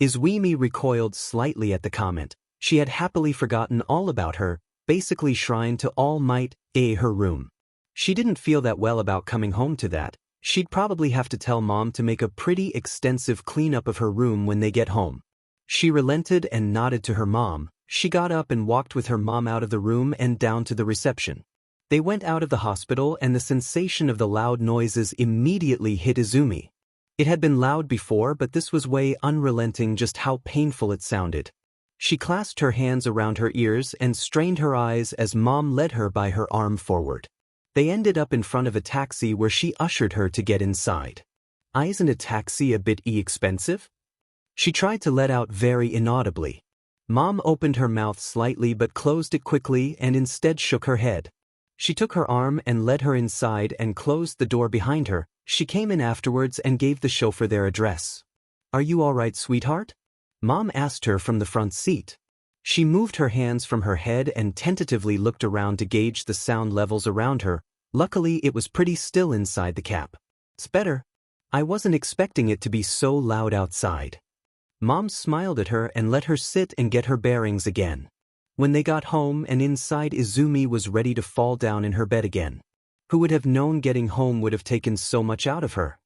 Izumi recoiled slightly at the comment. She had happily forgotten all about her, basically shrine to All Might, her room. She didn't feel that well about coming home to that. She'd probably have to tell Mom to make a pretty extensive cleanup of her room when they get home. She relented and nodded to her mom. She got up and walked with her mom out of the room and down to the reception. They went out of the hospital and the sensation of the loud noises immediately hit Izumi. It had been loud before, but this was way unrelenting just how painful it sounded. She clasped her hands around her ears and strained her eyes as Mom led her by her arm forward. They ended up in front of a taxi where she ushered her to get inside. Isn't a taxi a bit expensive? She tried to let out very inaudibly. Mom opened her mouth slightly but closed it quickly and instead shook her head. She took her arm and led her inside and closed the door behind her. She came in afterwards and gave the chauffeur their address. Are you all right, sweetheart? Mom asked her from the front seat. She moved her hands from her head and tentatively looked around to gauge the sound levels around her. Luckily, it was pretty still inside the cab. It's better. I wasn't expecting it to be so loud outside. Mom smiled at her and let her sit and get her bearings again. When they got home and inside, Izumi was ready to fall down in her bed again. Who would have known getting home would have taken so much out of her?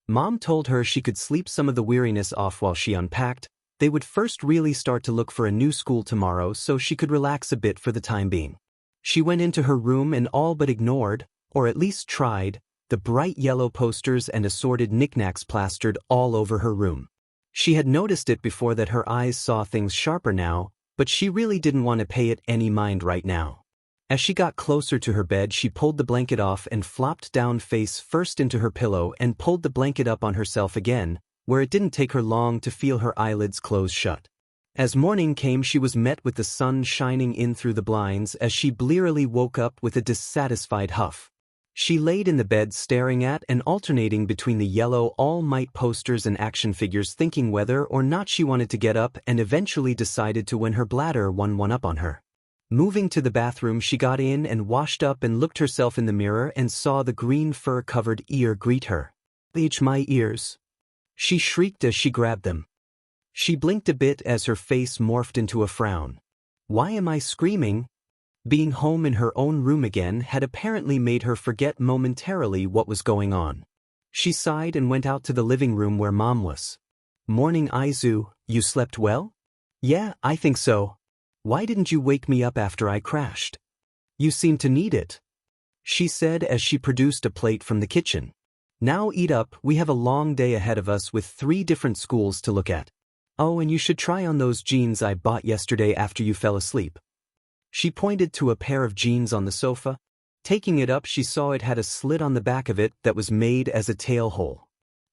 Mom told her she could sleep some of the weariness off while she unpacked. They would first really start to look for a new school tomorrow so she could relax a bit for the time being. She went into her room and all but ignored, or at least tried, the bright yellow posters and assorted knickknacks plastered all over her room. She had noticed it before that her eyes saw things sharper now, but she really didn't want to pay it any mind right now. As she got closer to her bed, she pulled the blanket off and flopped down face first into her pillow and pulled the blanket up on herself again, where it didn't take her long to feel her eyelids close shut. As morning came, she was met with the sun shining in through the blinds as she blearily woke up with a dissatisfied huff. She laid in the bed staring at and alternating between the yellow All Might posters and action figures, thinking whether or not she wanted to get up, and eventually decided to when her bladder won one up on her. Moving to the bathroom, she got in and washed up and looked herself in the mirror and saw the green fur-covered ear greet her. "Itch my ears," she shrieked as she grabbed them. She blinked a bit as her face morphed into a frown. Why am I screaming? Being home in her own room again had apparently made her forget momentarily what was going on. She sighed and went out to the living room where Mom was. "Morning, Izu, you slept well?" "Yeah, I think so. Why didn't you wake me up after I crashed?" "You seem to need it," she said as she produced a plate from the kitchen. "Now eat up, we have a long day ahead of us with 3 different schools to look at. Oh, and you should try on those jeans I bought yesterday after you fell asleep." She pointed to a pair of jeans on the sofa. Taking it up, she saw it had a slit on the back of it that was made as a tail hole.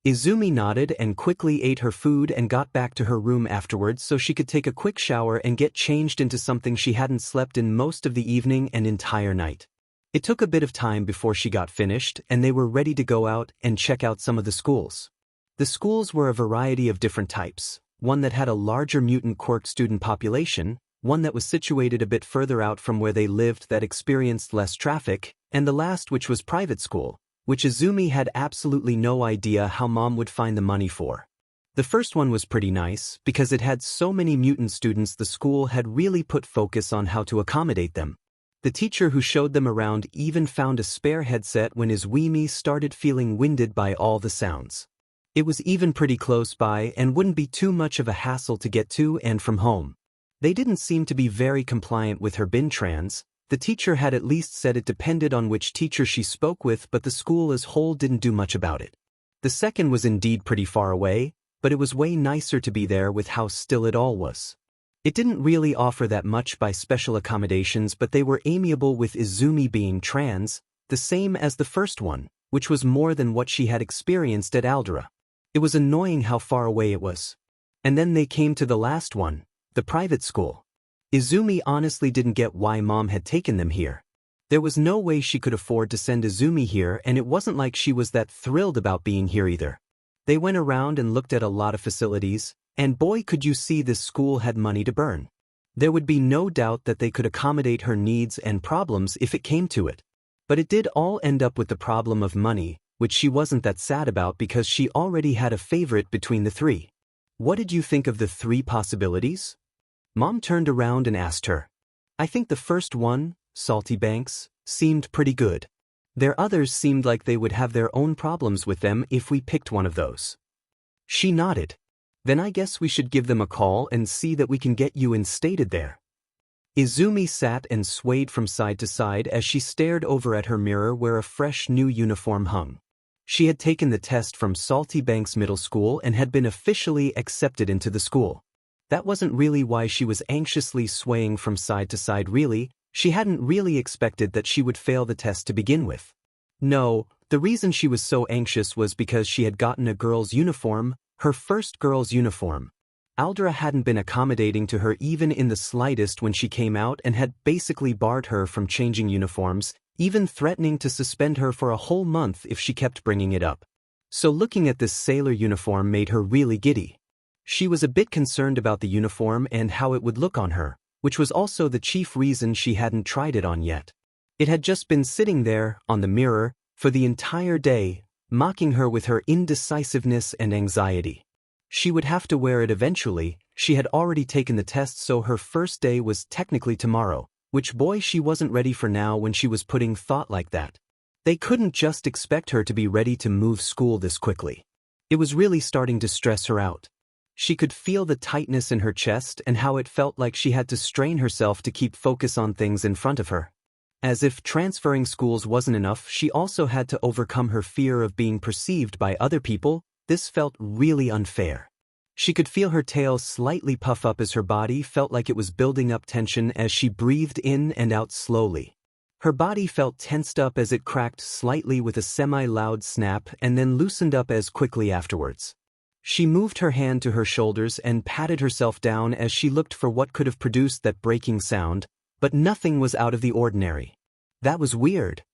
Izumi nodded and quickly ate her food and got back to her room afterwards so she could take a quick shower and get changed into something she hadn't slept in most of the evening and entire night. It took a bit of time before she got finished and they were ready to go out and check out some of the schools. The schools were a variety of different types, one that had a larger mutant quirk student population, one that was situated a bit further out from where they lived that experienced less traffic, and the last, which was private school, which Izumi had absolutely no idea how Mom would find the money for. The first one was pretty nice because it had so many mutant students. The school had really put focus on how to accommodate them. The teacher who showed them around even found a spare headset when Izumi started feeling winded by all the sounds. It was even pretty close by and wouldn't be too much of a hassle to get to and from home. They didn't seem to be very compliant with her bin trans. The teacher had at least said it depended on which teacher she spoke with, but the school as whole didn't do much about it. The second was indeed pretty far away, but it was way nicer to be there with how still it all was. It didn't really offer that much by special accommodations, but they were amiable with Izumi being trans, the same as the first one, which was more than what she had experienced at Aldera. It was annoying how far away it was. And then they came to the last one, the private school. Izumi honestly didn't get why Mom had taken them here. There was no way she could afford to send Izumi here, and it wasn't like she was that thrilled about being here either. They went around and looked at a lot of facilities, and boy could you see this school had money to burn. There would be no doubt that they could accommodate her needs and problems if it came to it. But it did all end up with the problem of money, which she wasn't that sad about because she already had a favorite between the 3. "What did you think of the 3 possibilities?" Mom turned around and asked her. "I think the first one, Salty Banks, seemed pretty good. Their others seemed like they would have their own problems with them if we picked one of those." She nodded. "Then I guess we should give them a call and see that we can get you instated there." Izumi sat and swayed from side to side as she stared over at her mirror where a fresh new uniform hung. She had taken the test from Salty Banks Middle School and had been officially accepted into the school. That wasn't really why she was anxiously swaying from side to side really. She hadn't really expected that she would fail the test to begin with. No, the reason she was so anxious was because she had gotten a girl's uniform, her first girl's uniform. Aldera hadn't been accommodating to her even in the slightest when she came out and had basically barred her from changing uniforms, even threatening to suspend her for a whole month if she kept bringing it up. So looking at this sailor uniform made her really giddy. She was a bit concerned about the uniform and how it would look on her, which was also the chief reason she hadn't tried it on yet. It had just been sitting there, on the mirror, for the entire day, mocking her with her indecisiveness and anxiety. She would have to wear it eventually. She had already taken the test, so her first day was technically tomorrow, which boy she wasn't ready for now when she was putting thought like that. They couldn't just expect her to be ready to move school this quickly. It was really starting to stress her out. She could feel the tightness in her chest and how it felt like she had to strain herself to keep focus on things in front of her. As if transferring schools wasn't enough, she also had to overcome her fear of being perceived by other people. This felt really unfair. She could feel her tail slightly puff up as her body felt like it was building up tension as she breathed in and out slowly. Her body felt tensed up as it cracked slightly with a semi-loud snap and then loosened up as quickly afterwards. She moved her hand to her shoulders and patted herself down as she looked for what could have produced that breaking sound, but nothing was out of the ordinary. That was weird.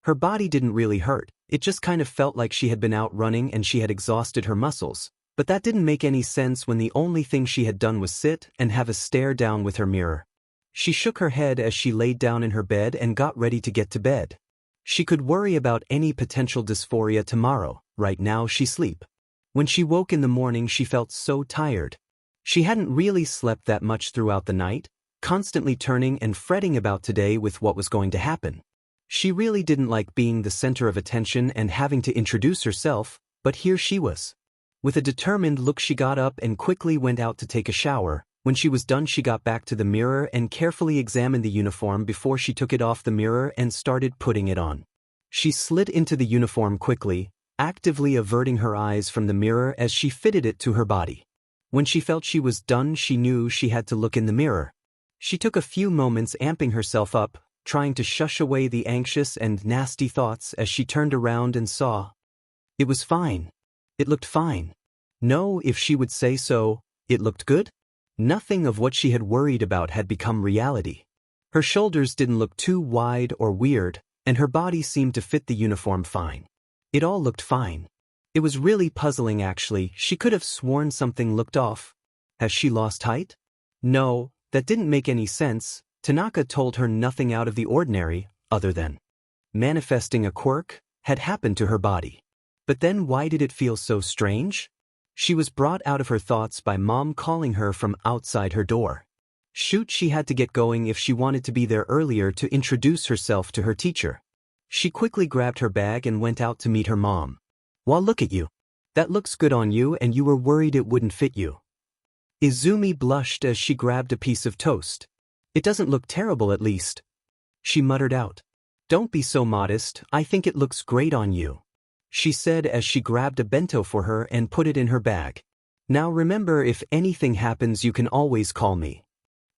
Her body didn't really hurt, it just kind of felt like she had been out running and she had exhausted her muscles, but that didn't make any sense when the only thing she had done was sit and have a stare down with her mirror. She shook her head as she laid down in her bed and got ready to get to bed. She could worry about any potential dysphoria tomorrow. Right now she sleep. When she woke in the morning she felt so tired. She hadn't really slept that much throughout the night, constantly turning and fretting about today with what was going to happen. She really didn't like being the center of attention and having to introduce herself, but here she was. With a determined look she got up and quickly went out to take a shower. When she was done she got back to the mirror and carefully examined the uniform before she took it off the mirror and started putting it on. She slid into the uniform quickly, actively averting her eyes from the mirror as she fitted it to her body. When she felt she was done she knew she had to look in the mirror. She took a few moments amping herself up, trying to shush away the anxious and nasty thoughts as she turned around and saw. It was fine. It looked fine. No, if she would say so, it looked good. Nothing of what she had worried about had become reality. Her shoulders didn't look too wide or weird, and her body seemed to fit the uniform fine. It all looked fine. It was really puzzling actually. She could have sworn something looked off. Has she lost height? No, that didn't make any sense. Tanaka told her nothing out of the ordinary, other than manifesting a quirk, had happened to her body. But then why did it feel so strange? She was brought out of her thoughts by Mom calling her from outside her door. Shoot, she had to get going if she wanted to be there earlier to introduce herself to her teacher. She quickly grabbed her bag and went out to meet her mom. Well, look at you. That looks good on you and you were worried it wouldn't fit you. Izumi blushed as she grabbed a piece of toast. It doesn't look terrible at least. She muttered out. Don't be so modest, I think it looks great on you, she said as she grabbed a bento for her and put it in her bag. Now remember, if anything happens you can always call me.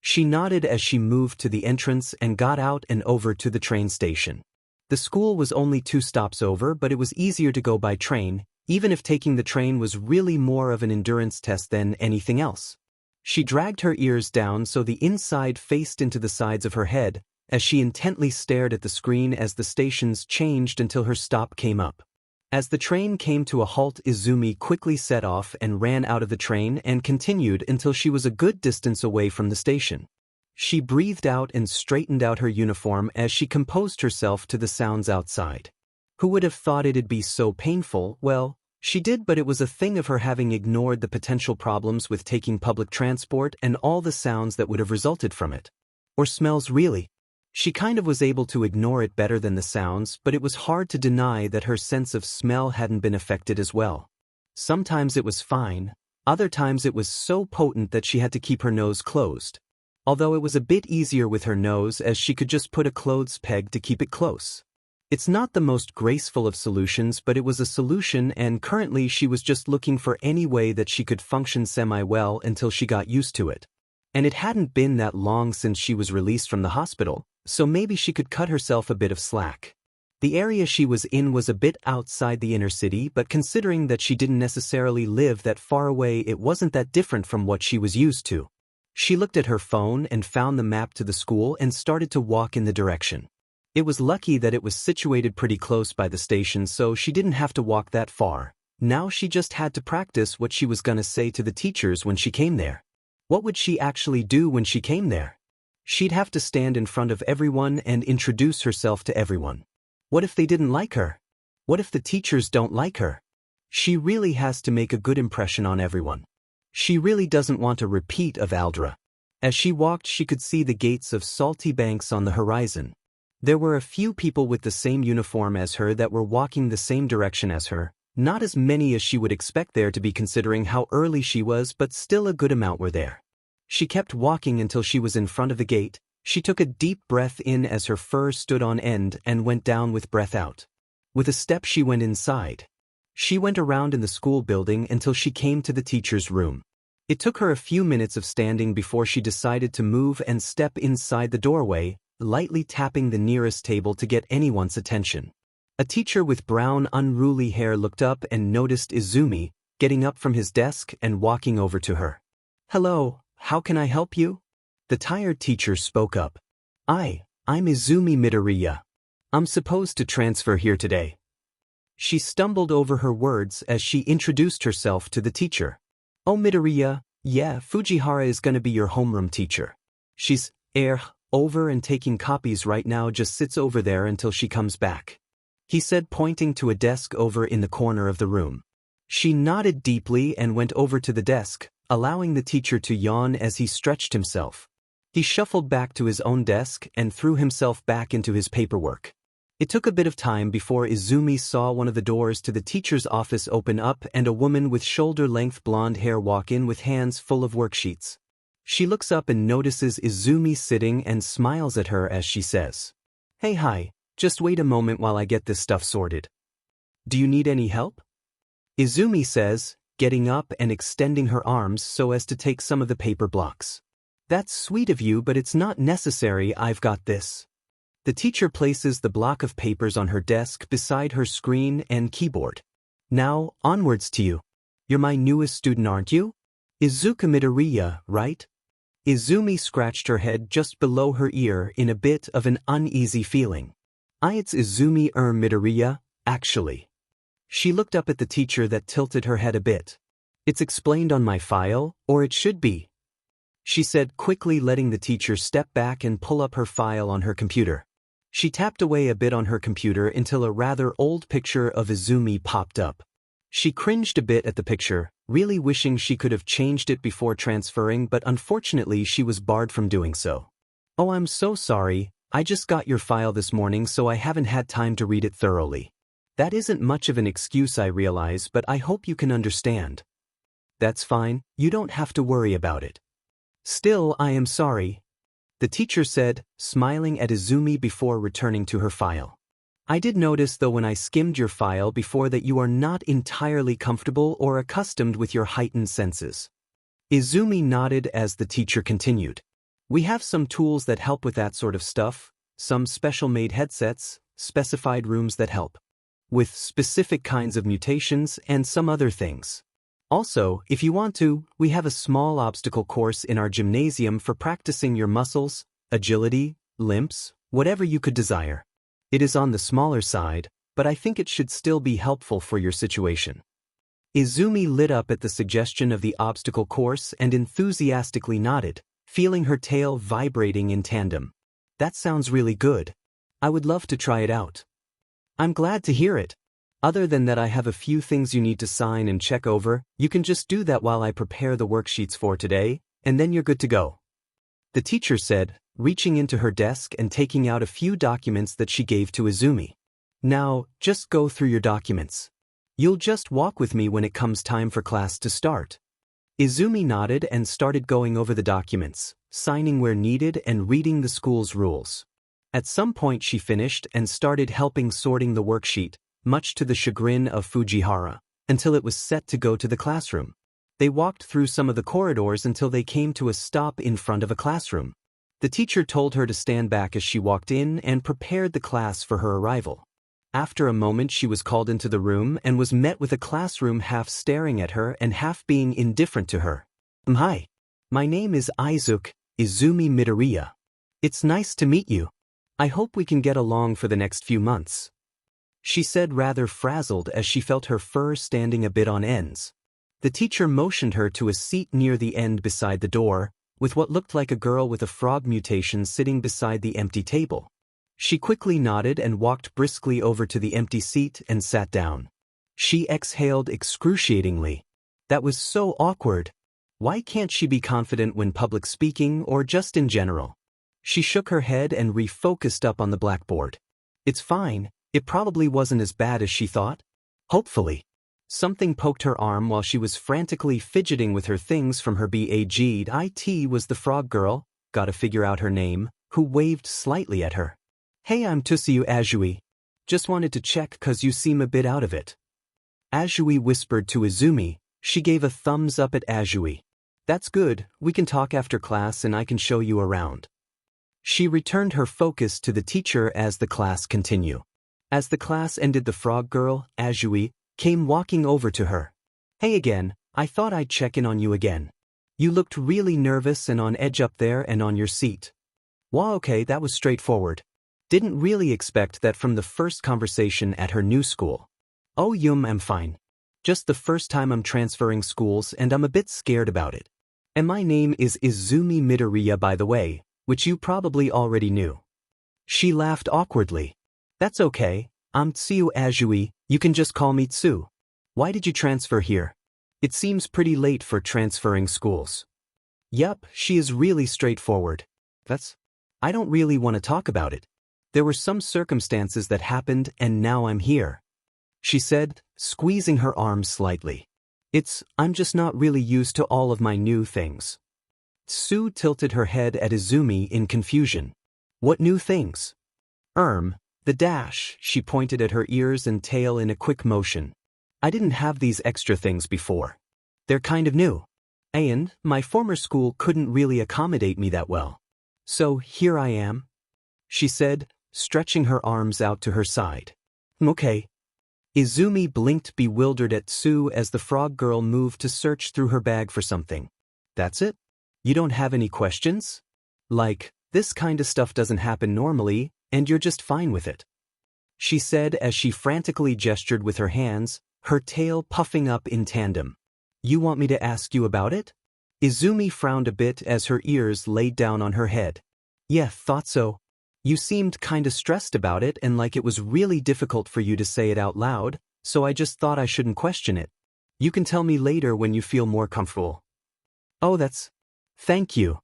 She nodded as she moved to the entrance and got out and over to the train station. The school was only 2 stops over, but it was easier to go by train, even if taking the train was really more of an endurance test than anything else. She dragged her ears down so the inside faced into the sides of her head, as she intently stared at the screen as the stations changed until her stop came up. As the train came to a halt, Izumi quickly set off and ran out of the train and continued until she was a good distance away from the station. She breathed out and straightened out her uniform as she composed herself to the sounds outside. Who would have thought it'd be so painful? Well, she did, but it was a thing of her having ignored the potential problems with taking public transport and all the sounds that would have resulted from it. Or smells, really. She kind of was able to ignore it better than the sounds, but it was hard to deny that her sense of smell hadn't been affected as well. Sometimes it was fine, other times it was so potent that she had to keep her nose closed. Although it was a bit easier with her nose as she could just put a clothes peg to keep it close. It's not the most graceful of solutions, but it was a solution, and currently she was just looking for any way that she could function semi-well until she got used to it. And it hadn't been that long since she was released from the hospital, so maybe she could cut herself a bit of slack. The area she was in was a bit outside the inner city, but considering that she didn't necessarily live that far away, it wasn't that different from what she was used to. She looked at her phone and found the map to the school and started to walk in the direction. It was lucky that it was situated pretty close by the station, so she didn't have to walk that far. Now she just had to practice what she was gonna say to the teachers when she came there. What would she actually do when she came there? She'd have to stand in front of everyone and introduce herself to everyone. What if they didn't like her? What if the teachers don't like her? She really has to make a good impression on everyone. She really doesn't want a repeat of Aldra. As she walked, she could see the gates of Salty Banks on the horizon. There were a few people with the same uniform as her that were walking the same direction as her, not as many as she would expect there to be considering how early she was, but still a good amount were there. She kept walking until she was in front of the gate. She took a deep breath in as her fur stood on end and went down with breath out. With a step she went inside. She went around in the school building until she came to the teacher's room. It took her a few minutes of standing before she decided to move and step inside the doorway, lightly tapping the nearest table to get anyone's attention. A teacher with brown, unruly hair looked up and noticed Izumi, getting up from his desk and walking over to her. "Hello, how can I help you?" The tired teacher spoke up. I'm Izumi Midoriya. I'm supposed to transfer here today." She stumbled over her words as she introduced herself to the teacher. "Oh, Midoriya, yeah, Fujihara is gonna be your homeroom teacher. She's over and taking copies right now, just sits over there until she comes back," he said, pointing to a desk over in the corner of the room. She nodded deeply and went over to the desk, allowing the teacher to yawn as he stretched himself. He shuffled back to his own desk and threw himself back into his paperwork. It took a bit of time before Izumi saw one of the doors to the teacher's office open up and a woman with shoulder-length blonde hair walk in with hands full of worksheets. She looks up and notices Izumi sitting and smiles at her as she says, "Hey, hi, just wait a moment while I get this stuff sorted. Do you need any help?" Izumi says, getting up and extending her arms so as to take some of the paper blocks. "That's sweet of you, but it's not necessary, I've got this." The teacher places the block of papers on her desk beside her screen and keyboard. "Now, onwards to you. You're my newest student, aren't you? Izuka Midoriya, right?" Izumi scratched her head just below her ear in a bit of an uneasy feeling. It's Izumi Midoriya, actually." She looked up at the teacher that tilted her head a bit. "It's explained on my file, or it should be," she said, quickly letting the teacher step back and pull up her file on her computer. She tapped away a bit on her computer until a rather old picture of Izumi popped up. She cringed a bit at the picture, really wishing she could have changed it before transferring, but unfortunately she was barred from doing so. "Oh, I'm so sorry, I just got your file this morning so I haven't had time to read it thoroughly. That isn't much of an excuse, I realize, but I hope you can understand." "That's fine, you don't have to worry about it." "Still, I am sorry," the teacher said, smiling at Izumi before returning to her file. "I did notice though when I skimmed your file before that you are not entirely comfortable or accustomed with your heightened senses." Izumi nodded as the teacher continued. "We have some tools that help with that sort of stuff, some special-made headsets, specified rooms that help with specific kinds of mutations, and some other things. Also, if you want to, we have a small obstacle course in our gymnasium for practicing your muscles, agility, limps, whatever you could desire. It is on the smaller side, but I think it should still be helpful for your situation." Izumi lit up at the suggestion of the obstacle course and enthusiastically nodded, feeling her tail vibrating in tandem. "That sounds really good. I would love to try it out." "I'm glad to hear it. Other than that, I have a few things you need to sign and check over. You can just do that while I prepare the worksheets for today, and then you're good to go," the teacher said, reaching into her desk and taking out a few documents that she gave to Izumi. "Now, just go through your documents. You'll just walk with me when it comes time for class to start." Izumi nodded and started going over the documents, signing where needed and reading the school's rules. At some point she finished and started helping sorting the worksheet, much to the chagrin of Fujihara, until it was set to go to the classroom. They walked through some of the corridors until they came to a stop in front of a classroom. The teacher told her to stand back as she walked in and prepared the class for her arrival. After a moment she was called into the room and was met with a classroom half staring at her and half being indifferent to her. "Hi. My name is Izumi Midoriya. It's nice to meet you. I hope we can get along for the next few months," she said, rather frazzled as she felt her fur standing a bit on ends. The teacher motioned her to a seat near the end beside the door, with what looked like a girl with a frog mutation sitting beside the empty table. She quickly nodded and walked briskly over to the empty seat and sat down. She exhaled excruciatingly. That was so awkward. Why can't she be confident when public speaking or just in general? She shook her head and refocused up on the blackboard. It's fine, it probably wasn't as bad as she thought. Hopefully. Something poked her arm while she was frantically fidgeting with her things from her bag. It was the frog girl, gotta figure out her name, who waved slightly at her. Hey, I'm Tusiu Azui. Just wanted to check 'cause you seem a bit out of it. Azui whispered to Izumi. She gave a thumbs up at Azui. That's good, we can talk after class and I can show you around. She returned her focus to the teacher as the class continued. As the class ended, the frog girl, Azui, came walking over to her. Hey again, I thought I'd check in on you again. You looked really nervous and on edge up there and on your seat. Wow, okay, that was straightforward. Didn't really expect that from the first conversation at her new school. Oh I'm fine. Just the first time I'm transferring schools and I'm a bit scared about it. And my name is Izumi Midoriya, by the way, which you probably already knew. She laughed awkwardly. That's okay, I'm Tsuyu Azui, you can just call me Tsu. Why did you transfer here? It seems pretty late for transferring schools. Yup, she is really straightforward. I don't really want to talk about it. There were some circumstances that happened and now I'm here. She said, squeezing her arms slightly. I'm just not really used to all of my new things. Tsu tilted her head at Izumi in confusion. What new things? The dash, she pointed at her ears and tail in a quick motion. I didn't have these extra things before. They're kind of new. And my former school couldn't really accommodate me that well. So here I am, she said, stretching her arms out to her side. Okay. Izumi blinked bewildered at Tsu as the frog girl moved to search through her bag for something. That's it? You don't have any questions? Like, this kind of stuff doesn't happen normally, and you're just fine with it. She said as she frantically gestured with her hands, her tail puffing up in tandem. You want me to ask you about it? Izumi frowned a bit as her ears laid down on her head. Yeah, thought so. You seemed kinda stressed about it and like it was really difficult for you to say it out loud, so I just thought I shouldn't question it. You can tell me later when you feel more comfortable. Oh, thank you.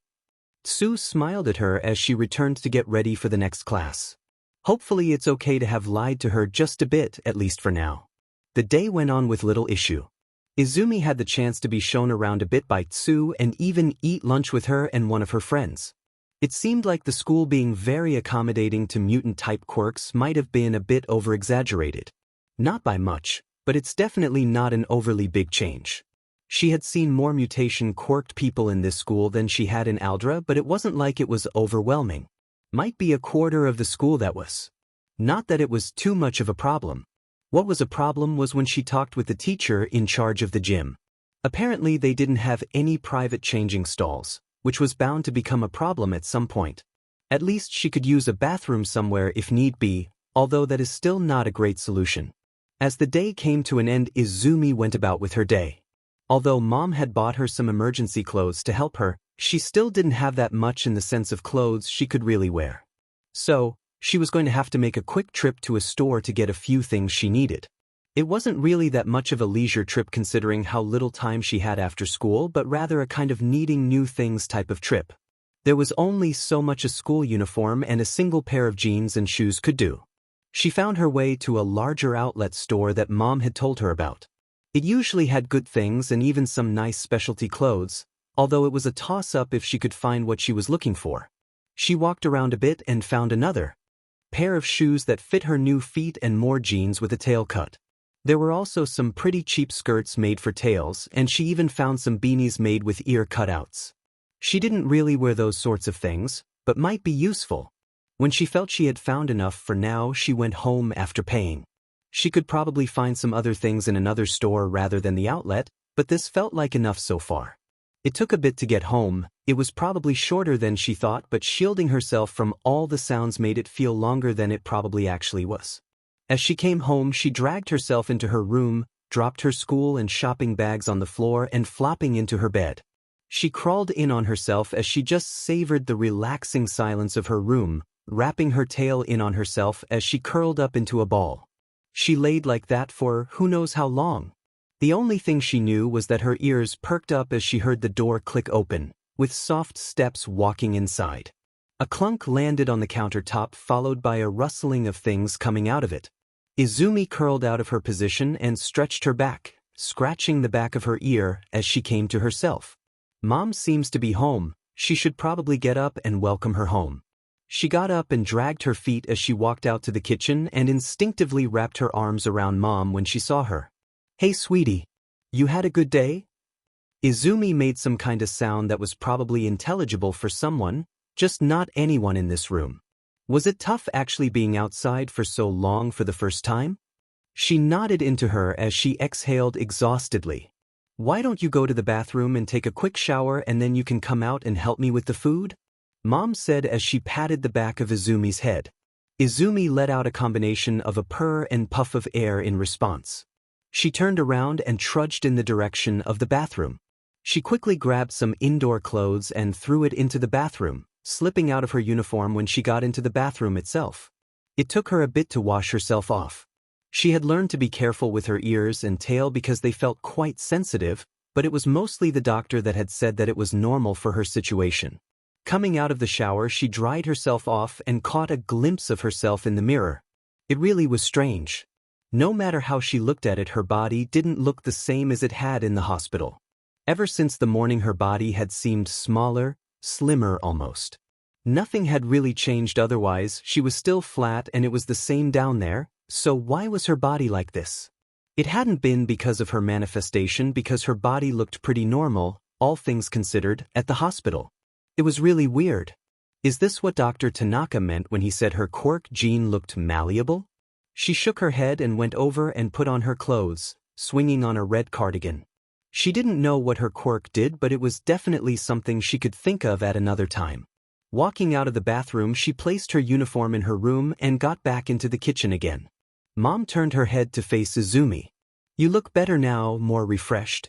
Tsu smiled at her as she returned to get ready for the next class. Hopefully it's okay to have lied to her just a bit, at least for now. The day went on with little issue. Izumi had the chance to be shown around a bit by Tsu and even eat lunch with her and one of her friends. It seemed like the school being very accommodating to mutant-type quirks might have been a bit over-exaggerated. Not by much, but it's definitely not an overly big change. She had seen more mutation quirked people in this school than she had in Aldra, but it wasn't like it was overwhelming. Might be a quarter of the school that was. Not that it was too much of a problem. What was a problem was when she talked with the teacher in charge of the gym. Apparently they didn't have any private changing stalls, which was bound to become a problem at some point. At least she could use a bathroom somewhere if need be, although that is still not a great solution. As the day came to an end, Izumi went about with her day. Although Mom had bought her some emergency clothes to help her, she still didn't have that much in the sense of clothes she could really wear. So, she was going to have to make a quick trip to a store to get a few things she needed. It wasn't really that much of a leisure trip considering how little time she had after school, but rather a kind of needing new things type of trip. There was only so much a school uniform and a single pair of jeans and shoes could do. She found her way to a larger outlet store that Mom had told her about. It usually had good things and even some nice specialty clothes, although it was a toss-up if she could find what she was looking for. She walked around a bit and found another pair of shoes that fit her new feet and more jeans with a tail cut. There were also some pretty cheap skirts made for tails, and she even found some beanies made with ear cutouts. She didn't really wear those sorts of things, but might be useful. When she felt she had found enough for now, she went home after paying. She could probably find some other things in another store rather than the outlet, but this felt like enough so far. It took a bit to get home. It was probably shorter than she thought, but shielding herself from all the sounds made it feel longer than it probably actually was. As she came home, she dragged herself into her room, dropped her school and shopping bags on the floor and flopping into her bed. She crawled in on herself as she just savored the relaxing silence of her room, wrapping her tail in on herself as she curled up into a ball. She laid like that for who knows how long. The only thing she knew was that her ears perked up as she heard the door click open, with soft steps walking inside. A clunk landed on the countertop, followed by a rustling of things coming out of it. Izumi curled out of her position and stretched her back, scratching the back of her ear as she came to herself. Mom seems to be home. She should probably get up and welcome her home. She got up and dragged her feet as she walked out to the kitchen and instinctively wrapped her arms around Mom when she saw her. "Hey sweetie, you had a good day?" Izumi made some kind of sound that was probably intelligible for someone, just not anyone in this room. Was it tough actually being outside for so long for the first time? She nodded into her as she exhaled exhaustedly. "Why don't you go to the bathroom and take a quick shower and then you can come out and help me with the food?" Mom said as she patted the back of Izumi's head. Izumi let out a combination of a purr and puff of air in response. She turned around and trudged in the direction of the bathroom. She quickly grabbed some indoor clothes and threw it into the bathroom, slipping out of her uniform when she got into the bathroom itself. It took her a bit to wash herself off. She had learned to be careful with her ears and tail because they felt quite sensitive, but it was mostly the doctor that had said that it was normal for her situation. Coming out of the shower, she dried herself off and caught a glimpse of herself in the mirror. It really was strange. No matter how she looked at it, her body didn't look the same as it had in the hospital. Ever since the morning, her body had seemed smaller, slimmer almost. Nothing had really changed otherwise. She was still flat and it was the same down there, so why was her body like this? It hadn't been because of her manifestation, because her body looked pretty normal, all things considered, at the hospital. It was really weird. Is this what Dr. Tanaka meant when he said her quirk gene looked malleable? She shook her head and went over and put on her clothes, swinging on a red cardigan. She didn't know what her quirk did, but it was definitely something she could think of at another time. Walking out of the bathroom, she placed her uniform in her room and got back into the kitchen again. Mom turned her head to face Izumi. "You look better now, more refreshed."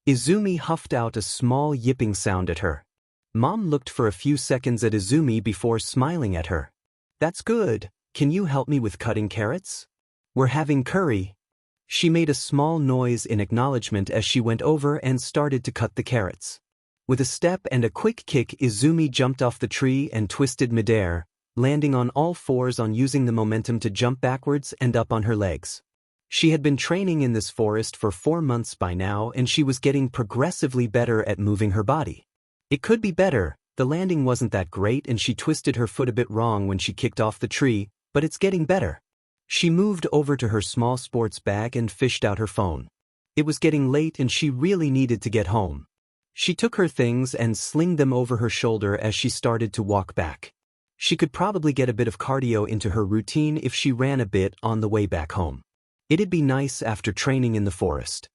Izumi huffed out a small yipping sound at her. Mom looked for a few seconds at Izumi before smiling at her. "That's good. Can you help me with cutting carrots? We're having curry." She made a small noise in acknowledgement as she went over and started to cut the carrots. With a step and a quick kick, Izumi jumped off the tree and twisted midair, landing on all fours on using the momentum to jump backwards and up on her legs. She had been training in this forest for 4 months by now, and she was getting progressively better at moving her body. It could be better. The landing wasn't that great and she twisted her foot a bit wrong when she kicked off the tree, but it's getting better. She moved over to her small sports bag and fished out her phone. It was getting late and she really needed to get home. She took her things and slinged them over her shoulder as she started to walk back. She could probably get a bit of cardio into her routine if she ran a bit on the way back home. It'd be nice after training in the forest.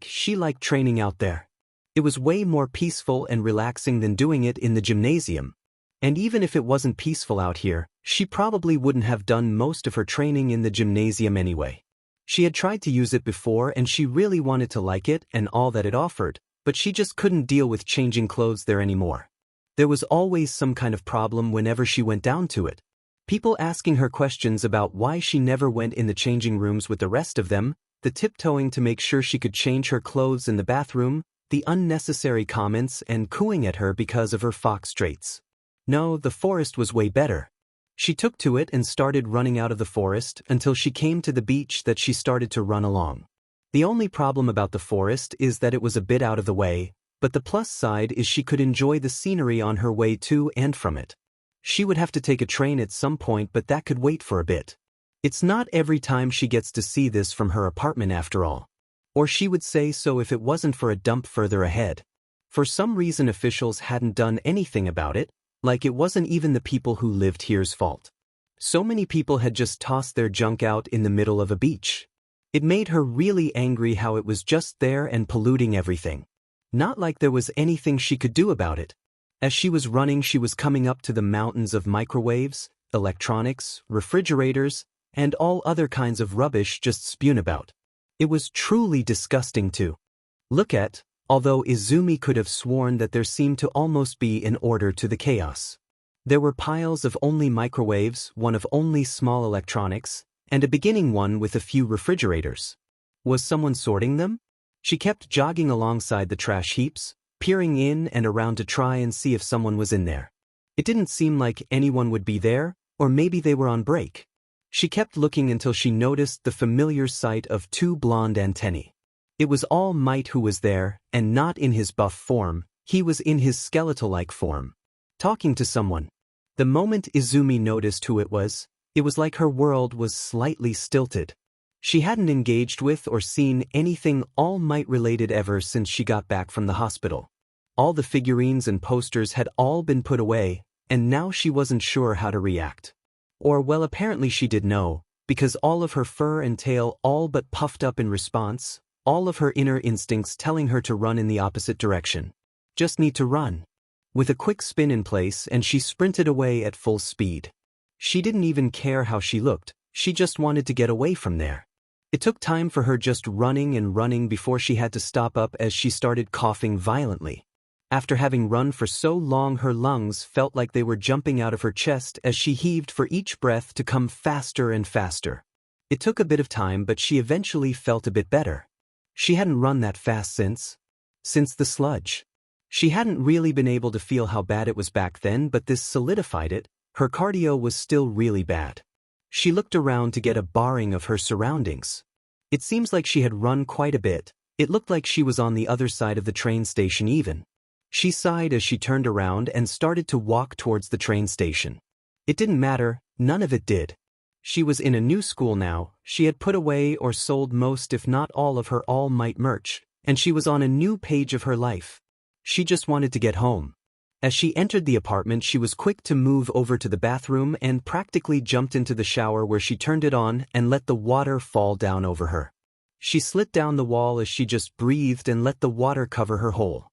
She liked training out there. It was way more peaceful and relaxing than doing it in the gymnasium. And even if it wasn't peaceful out here, she probably wouldn't have done most of her training in the gymnasium anyway. She had tried to use it before and she really wanted to like it and all that it offered, but she just couldn't deal with changing clothes there anymore. There was always some kind of problem whenever she went down to it. People asking her questions about why she never went in the changing rooms with the rest of them, the tiptoeing to make sure she could change her clothes in the bathroom, the unnecessary comments and cooing at her because of her fox traits. No, the forest was way better. She took to it and started running out of the forest until she came to the beach that she started to run along. The only problem about the forest is that it was a bit out of the way, but the plus side is she could enjoy the scenery on her way to and from it. She would have to take a train at some point, but that could wait for a bit. It's not every time she gets to see this from her apartment after all. Or she would say so if it wasn't for a dump further ahead. For some reason officials hadn't done anything about it, like it wasn't even the people who lived here's fault. So many people had just tossed their junk out in the middle of a beach. It made her really angry how it was just there and polluting everything. Not like there was anything she could do about it. As she was running, she was coming up to the mountains of microwaves, electronics, refrigerators, and all other kinds of rubbish just spewed about. It was truly disgusting to look at, although Izumi could have sworn that there seemed to almost be an order to the chaos. There were piles of only microwaves, one of only small electronics, and a beginning one with a few refrigerators. Was someone sorting them? She kept jogging alongside the trash heaps, peering in and around to try and see if someone was in there. It didn't seem like anyone would be there, or maybe they were on break. She kept looking until she noticed the familiar sight of two blonde antennae. It was All Might who was there, and not in his buff form, he was in his skeletal-like form. Talking to someone. The moment Izumi noticed who it was like her world was slightly stilted. She hadn't engaged with or seen anything All Might related ever since she got back from the hospital. All the figurines and posters had all been put away, and now she wasn't sure how to react. Or well, apparently she did know, because all of her fur and tail all but puffed up in response, all of her inner instincts telling her to run in the opposite direction. Just need to run. With a quick spin in place, and she sprinted away at full speed. She didn't even care how she looked, she just wanted to get away from there. It took time for her just running and running before she had to stop up as she started coughing violently. After having run for so long, her lungs felt like they were jumping out of her chest as she heaved for each breath to come faster and faster. It took a bit of time, but she eventually felt a bit better. She hadn't run that fast since the sludge. She hadn't really been able to feel how bad it was back then, but this solidified it. Her cardio was still really bad. She looked around to get a bearing of her surroundings. It seems like she had run quite a bit. It looked like she was on the other side of the train station even. She sighed as she turned around and started to walk towards the train station. It didn't matter, none of it did. She was in a new school now, she had put away or sold most if not all of her All Might merch, and she was on a new page of her life. She just wanted to get home. As she entered the apartment, she was quick to move over to the bathroom and practically jumped into the shower, where she turned it on and let the water fall down over her. She slid down the wall as she just breathed and let the water cover her whole.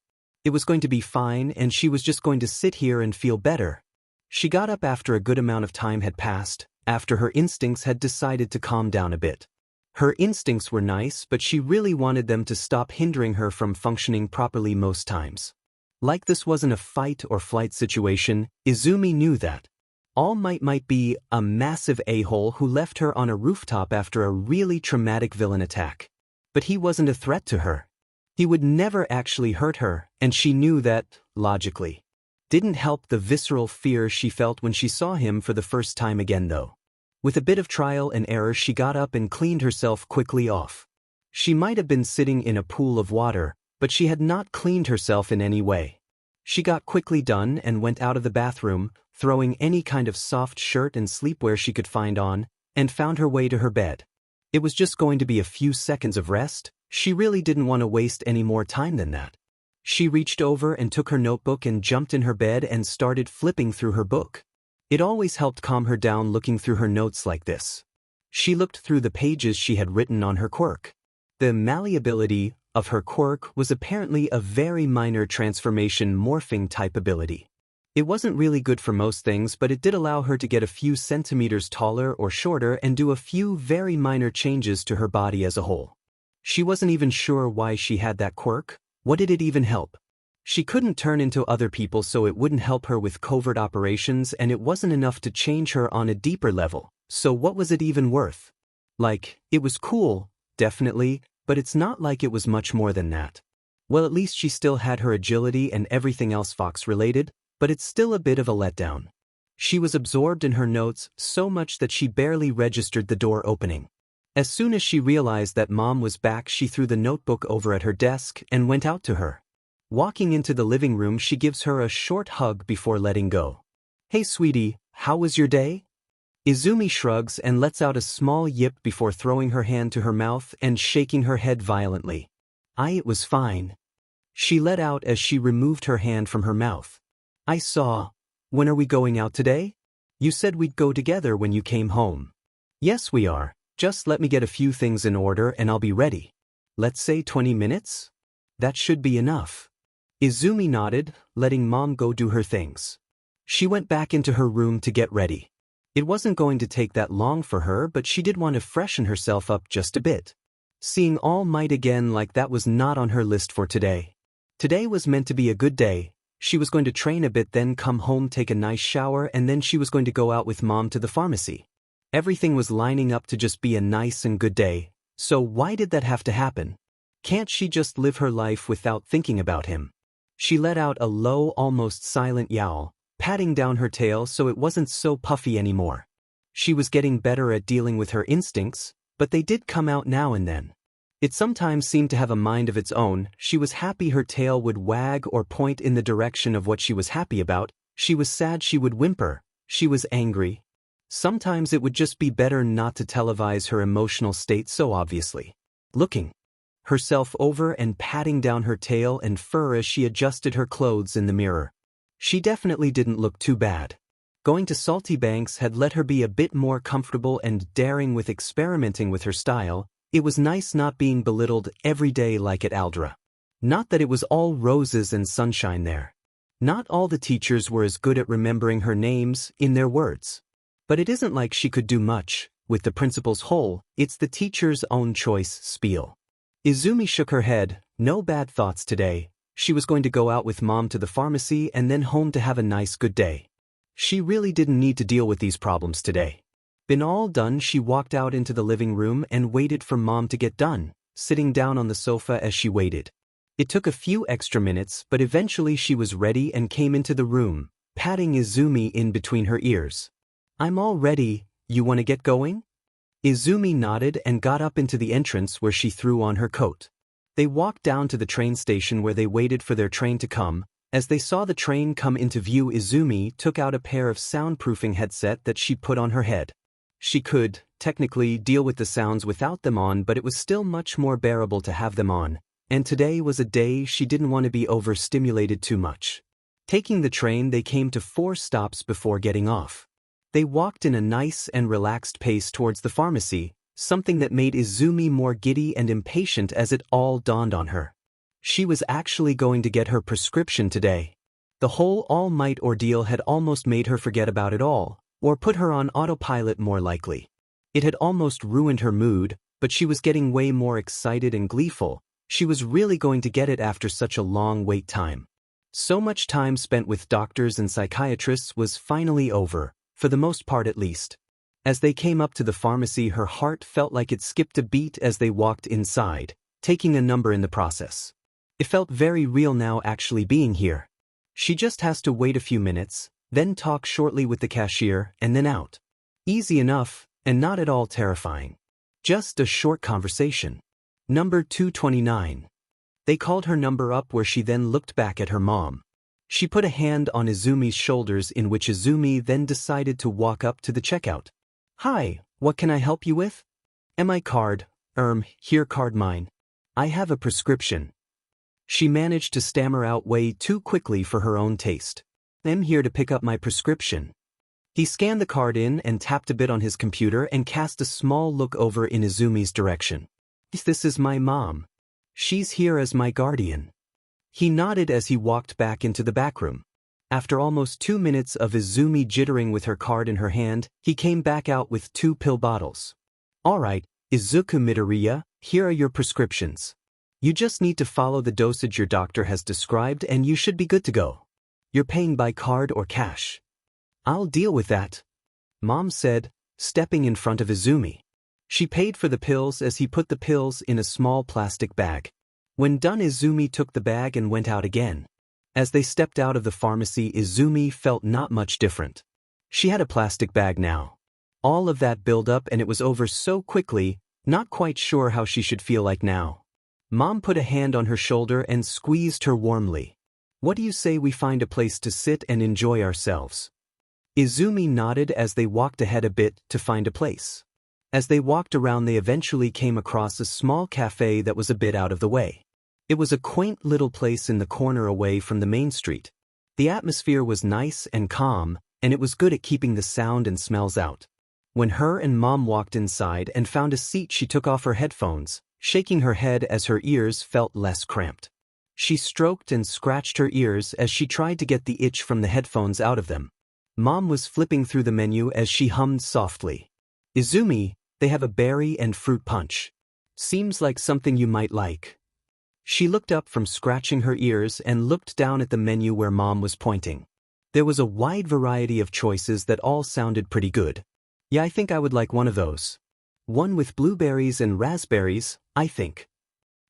It was going to be fine, and she was just going to sit here and feel better. She got up after a good amount of time had passed, after her instincts had decided to calm down a bit. Her instincts were nice, but she really wanted them to stop hindering her from functioning properly most times. Like this wasn't a fight or flight situation, Izumi knew that. All might be a massive a-hole who left her on a rooftop after a really traumatic villain attack. But he wasn't a threat to her. He would never actually hurt her, and she knew that, logically. Didn't help the visceral fear she felt when she saw him for the first time again though. With a bit of trial and error, she got up and cleaned herself quickly off. She might have been sitting in a pool of water, but she had not cleaned herself in any way. She got quickly done and went out of the bathroom, throwing any kind of soft shirt and sleepwear she could find on, and found her way to her bed. It was just going to be a few seconds of rest. She really didn't want to waste any more time than that. She reached over and took her notebook and jumped in her bed and started flipping through her book. It always helped calm her down looking through her notes like this. She looked through the pages she had written on her quirk. The malleability of her quirk was apparently a very minor transformation morphing type ability. It wasn't really good for most things, but it did allow her to get a few centimeters taller or shorter and do a few very minor changes to her body as a whole. She wasn't even sure why she had that quirk. What did it even help? She couldn't turn into other people, so it wouldn't help her with covert operations, and it wasn't enough to change her on a deeper level, so what was it even worth? Like, it was cool, definitely, but it's not like it was much more than that. Well, at least she still had her agility and everything else Fox-related, but it's still a bit of a letdown. She was absorbed in her notes so much that she barely registered the door opening. As soon as she realized that Mom was back, she threw the notebook over at her desk and went out to her. Walking into the living room, she gives her a short hug before letting go. "Hey sweetie, how was your day?" Izumi shrugs and lets out a small yip before throwing her hand to her mouth and shaking her head violently. It was fine," she let out as she removed her hand from her mouth. "I saw. When are we going out today? You said we'd go together when you came home." "Yes, we are. Just let me get a few things in order and I'll be ready." "Let's say 20 minutes? That should be enough." Izumi nodded, letting Mom go do her things. She went back into her room to get ready. It wasn't going to take that long for her, but she did want to freshen herself up just a bit. Seeing All Might again like that was not on her list for today. Today was meant to be a good day. She was going to train a bit, then come home, take a nice shower, and then she was going to go out with Mom to the pharmacy. Everything was lining up to just be a nice and good day, so why did that have to happen? Can't she just live her life without thinking about him? She let out a low, almost silent yowl, patting down her tail so it wasn't so puffy anymore. She was getting better at dealing with her instincts, but they did come out now and then. It sometimes seemed to have a mind of its own. She was happy her tail would wag or point in the direction of what she was happy about. She was sad she would whimper. She was angry. Sometimes it would just be better not to televise her emotional state so obviously. Looking herself over and patting down her tail and fur as she adjusted her clothes in the mirror. She definitely didn't look too bad. Going to Salty Banks had let her be a bit more comfortable and daring with experimenting with her style. It was nice not being belittled every day like at Aldra. Not that it was all roses and sunshine there. Not all the teachers were as good at remembering her names, in their words. But it isn't like she could do much. With the principal's whole, it's the teacher's own choice spiel. Izumi shook her head. No bad thoughts today. She was going to go out with Mom to the pharmacy and then home to have a nice good day. She really didn't need to deal with these problems today. Been all done, she walked out into the living room and waited for Mom to get done, sitting down on the sofa as she waited. It took a few extra minutes, but eventually she was ready and came into the room, patting Izumi in between her ears. "I'm all ready, you want to get going?" Izumi nodded and got up into the entrance where she threw on her coat. They walked down to the train station where they waited for their train to come. As they saw the train come into view, Izumi took out a pair of soundproofing headset that she put on her head. She could, technically, deal with the sounds without them on, but it was still much more bearable to have them on, and today was a day she didn't want to be overstimulated too much. Taking the train, they came to 4 stops before getting off. They walked in a nice and relaxed pace towards the pharmacy, something that made Izumi more giddy and impatient as it all dawned on her. She was actually going to get her prescription today. The whole All Might ordeal had almost made her forget about it all, or put her on autopilot more likely. It had almost ruined her mood, but she was getting way more excited and gleeful. She was really going to get it after such a long wait time. So much time spent with doctors and psychiatrists was finally over, for the most part at least. As they came up to the pharmacy, her heart felt like it skipped a beat as they walked inside, taking a number in the process. It felt very real now actually being here. She just has to wait a few minutes, then talk shortly with the cashier, and then out. Easy enough, and not at all terrifying. Just a short conversation. Number 229. They called her number up where she then looked back at her mom. She put a hand on Izumi's shoulders, in which Izumi then decided to walk up to the checkout. "Hi, what can I help you with?" "My card, here card mine. I have a prescription." She managed to stammer out way too quickly for her own taste. "I'm here to pick up my prescription." He scanned the card in and tapped a bit on his computer and cast a small look over in Izumi's direction. "This is my mom. She's here as my guardian." He nodded as he walked back into the back room. After almost 2 minutes of Izumi jittering with her card in her hand, he came back out with 2 pill bottles. "All right, Izuku Midoriya, here are your prescriptions. You just need to follow the dosage your doctor has described and you should be good to go. You're paying by card or cash?" "I'll deal with that," Mom said, stepping in front of Izumi. She paid for the pills as he put the pills in a small plastic bag. When done, Izumi took the bag and went out again. As they stepped out of the pharmacy, Izumi felt not much different. She had a plastic bag now. All of that build up and it was over so quickly, not quite sure how she should feel like now. Mom put a hand on her shoulder and squeezed her warmly. "What do you say we find a place to sit and enjoy ourselves?" Izumi nodded as they walked ahead a bit to find a place. As they walked around, they eventually came across a small cafe that was a bit out of the way. It was a quaint little place in the corner away from the main street. The atmosphere was nice and calm, and it was good at keeping the sound and smells out. When her and Mom walked inside and found a seat, she took off her headphones, shaking her head as her ears felt less cramped. She stroked and scratched her ears as she tried to get the itch from the headphones out of them. Mom was flipping through the menu as she hummed softly. "Izumi, they have a berry and fruit punch. Seems like something you might like." She looked up from scratching her ears and looked down at the menu where Mom was pointing. There was a wide variety of choices that all sounded pretty good. Yeah, I think I would like one of those. One with blueberries and raspberries, I think.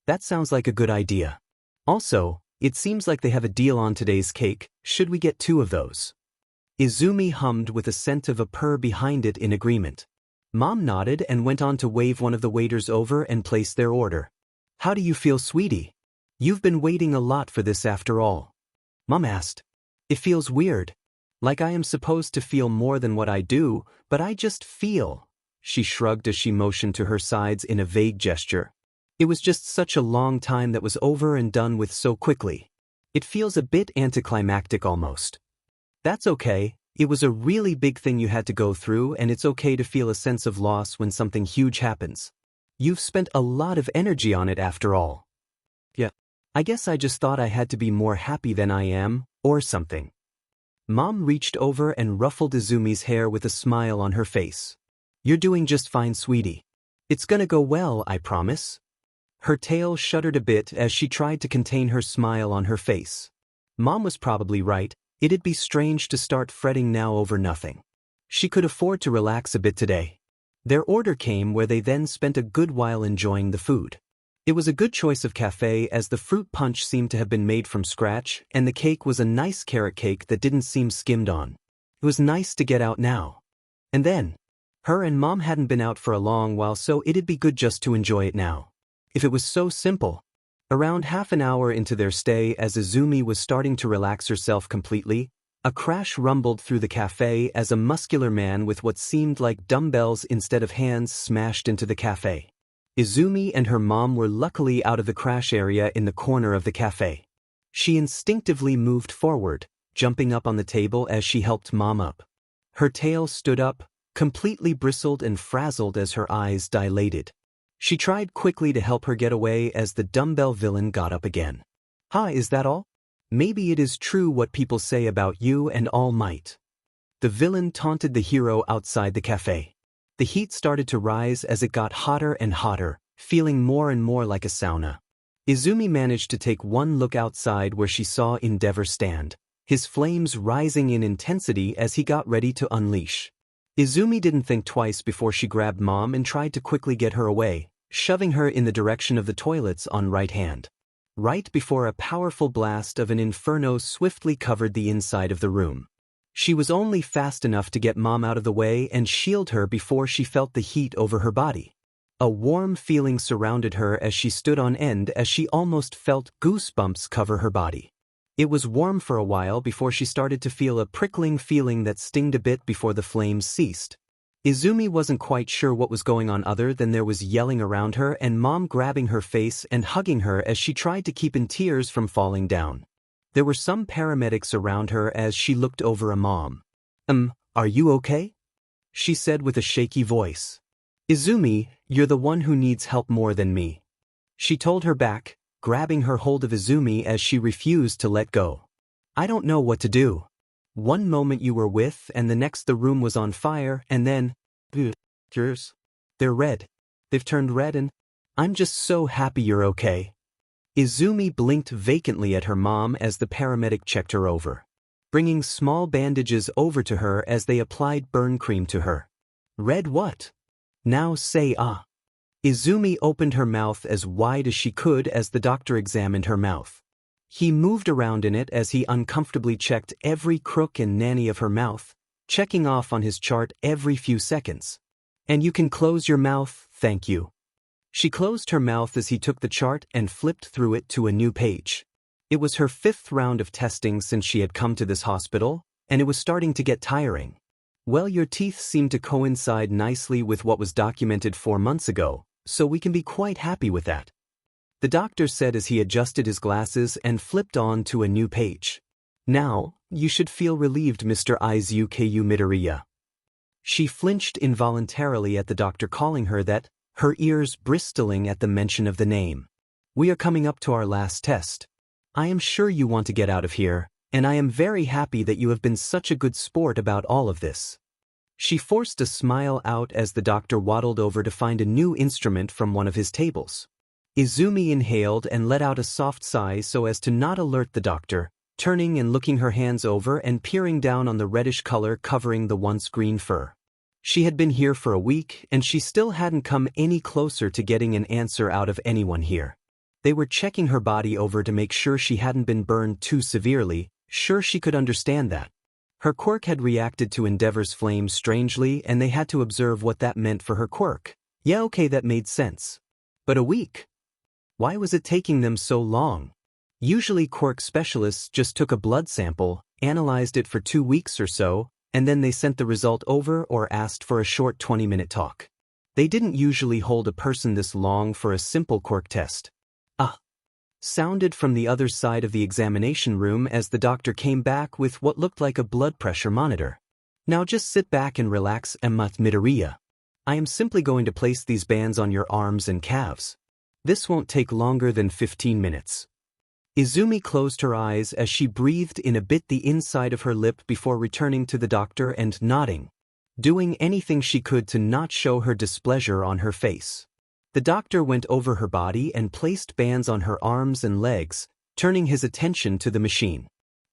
That sounds like a good idea. Also, it seems like they have a deal on today's cake. Should we get 2 of those? Izumi hummed with a scent of a purr behind it in agreement. Mom nodded and went on to wave one of the waiters over and place their order. How do you feel, sweetie? You've been waiting a lot for this after all. Mom asked. It feels weird. Like I am supposed to feel more than what I do, but I just feel. She shrugged as she motioned to her sides in a vague gesture. It was just such a long time that was over and done with so quickly. It feels a bit anticlimactic almost. That's okay, it was a really big thing you had to go through, and it's okay to feel a sense of loss when something huge happens. You've spent a lot of energy on it after all. Yeah, I guess I just thought I had to be more happy than I am, or something. Mom reached over and ruffled Izumi's hair with a smile on her face. You're doing just fine, sweetie. It's gonna go well, I promise. Her tail shuddered a bit as she tried to contain her smile on her face. Mom was probably right, it'd be strange to start fretting now over nothing. She could afford to relax a bit today. Their order came where they then spent a good while enjoying the food. It was a good choice of cafe as the fruit punch seemed to have been made from scratch and the cake was a nice carrot cake that didn't seem skimmed on. It was nice to get out now. And then, her and Mom hadn't been out for a long while, so it'd be good just to enjoy it now. If it was so simple. Around half an hour into their stay, as Izumi was starting to relax herself completely, a crash rumbled through the cafe as a muscular man with what seemed like dumbbells instead of hands smashed into the cafe. Izumi and her mom were luckily out of the crash area in the corner of the cafe. She instinctively moved forward, jumping up on the table as she helped Mom up. Her tail stood up, completely bristled and frazzled as her eyes dilated. She tried quickly to help her get away as the dumbbell villain got up again. "Ha, is that all? Maybe it is true what people say about you and All Might." The villain taunted the hero outside the cafe. The heat started to rise as it got hotter and hotter, feeling more and more like a sauna. Izumi managed to take one look outside where she saw Endeavor stand, his flames rising in intensity as he got ready to unleash. Izumi didn't think twice before she grabbed Mom and tried to quickly get her away, shoving her in the direction of the toilets on right hand. Right before a powerful blast of an inferno swiftly covered the inside of the room. She was only fast enough to get Mom out of the way and shield her before she felt the heat over her body. A warm feeling surrounded her as she stood on end as she almost felt goosebumps cover her body. It was warm for a while before she started to feel a prickling feeling that stinged a bit before the flames ceased. Izumi wasn't quite sure what was going on other than there was yelling around her and Mom grabbing her face and hugging her as she tried to keep in tears from falling down. There were some paramedics around her as she looked over at Mom. Are you okay?" she said with a shaky voice. "Izumi, you're the one who needs help more than me," she told her back, grabbing her hold of Izumi as she refused to let go. "I don't know what to do. One moment you were with and the next the room was on fire and then, tears. They're red. They've turned red and I'm just so happy you're okay." Izumi blinked vacantly at her mom as the paramedic checked her over, bringing small bandages over to her as they applied burn cream to her. "Red what? Now say ah." Izumi opened her mouth as wide as she could as the doctor examined her mouth. He moved around in it as he uncomfortably checked every crook and nanny of her mouth, checking off on his chart every few seconds. "And you can close your mouth, thank you." She closed her mouth as he took the chart and flipped through it to a new page. It was her 5th round of testing since she had come to this hospital, and it was starting to get tiring. "Well, your teeth seem to coincide nicely with what was documented 4 months ago, so we can be quite happy with that," the doctor said as he adjusted his glasses and flipped on to a new page. "Now, you should feel relieved, Mr. Izuku Midoriya." She flinched involuntarily at the doctor calling her that, her ears bristling at the mention of the name. "We are coming up to our last test. I am sure you want to get out of here, and I am very happy that you have been such a good sport about all of this." She forced a smile out as the doctor waddled over to find a new instrument from one of his tables. Izumi inhaled and let out a soft sigh so as to not alert the doctor, turning and looking her hands over and peering down on the reddish color covering the once green fur. She had been here for a week and she still hadn't come any closer to getting an answer out of anyone here. They were checking her body over to make sure she hadn't been burned too severely, sure she could understand that. Her quirk had reacted to Endeavor's flame strangely and they had to observe what that meant for her quirk. Yeah, okay, that made sense. But a week? Why was it taking them so long? Usually quirk specialists just took a blood sample, analyzed it for 2 weeks or so, and then they sent the result over or asked for a short 20-minute talk. They didn't usually hold a person this long for a simple quirk test. Sounded from the other side of the examination room as the doctor came back with what looked like a blood pressure monitor. Now just sit back and relax, Midoriya. I am simply going to place these bands on your arms and calves. This won't take longer than 15 minutes. Izumi closed her eyes as she breathed in a bit the inside of her lip before returning to the doctor and nodding, doing anything she could to not show her displeasure on her face. The doctor went over her body and placed bands on her arms and legs, turning his attention to the machine.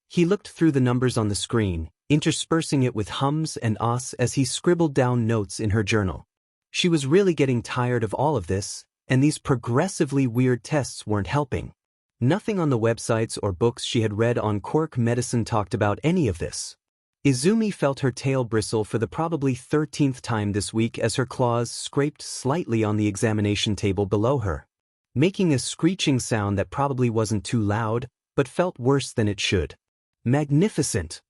He looked through the numbers on the screen, interspersing it with hums and ahs as he scribbled down notes in her journal. She was really getting tired of all of this, and these progressively weird tests weren't helping. Nothing on the websites or books she had read on quirk medicine talked about any of this. Izumi felt her tail bristle for the probably 13th time this week as her claws scraped slightly on the examination table below her, making a screeching sound that probably wasn't too loud, but felt worse than it should. Magnificent!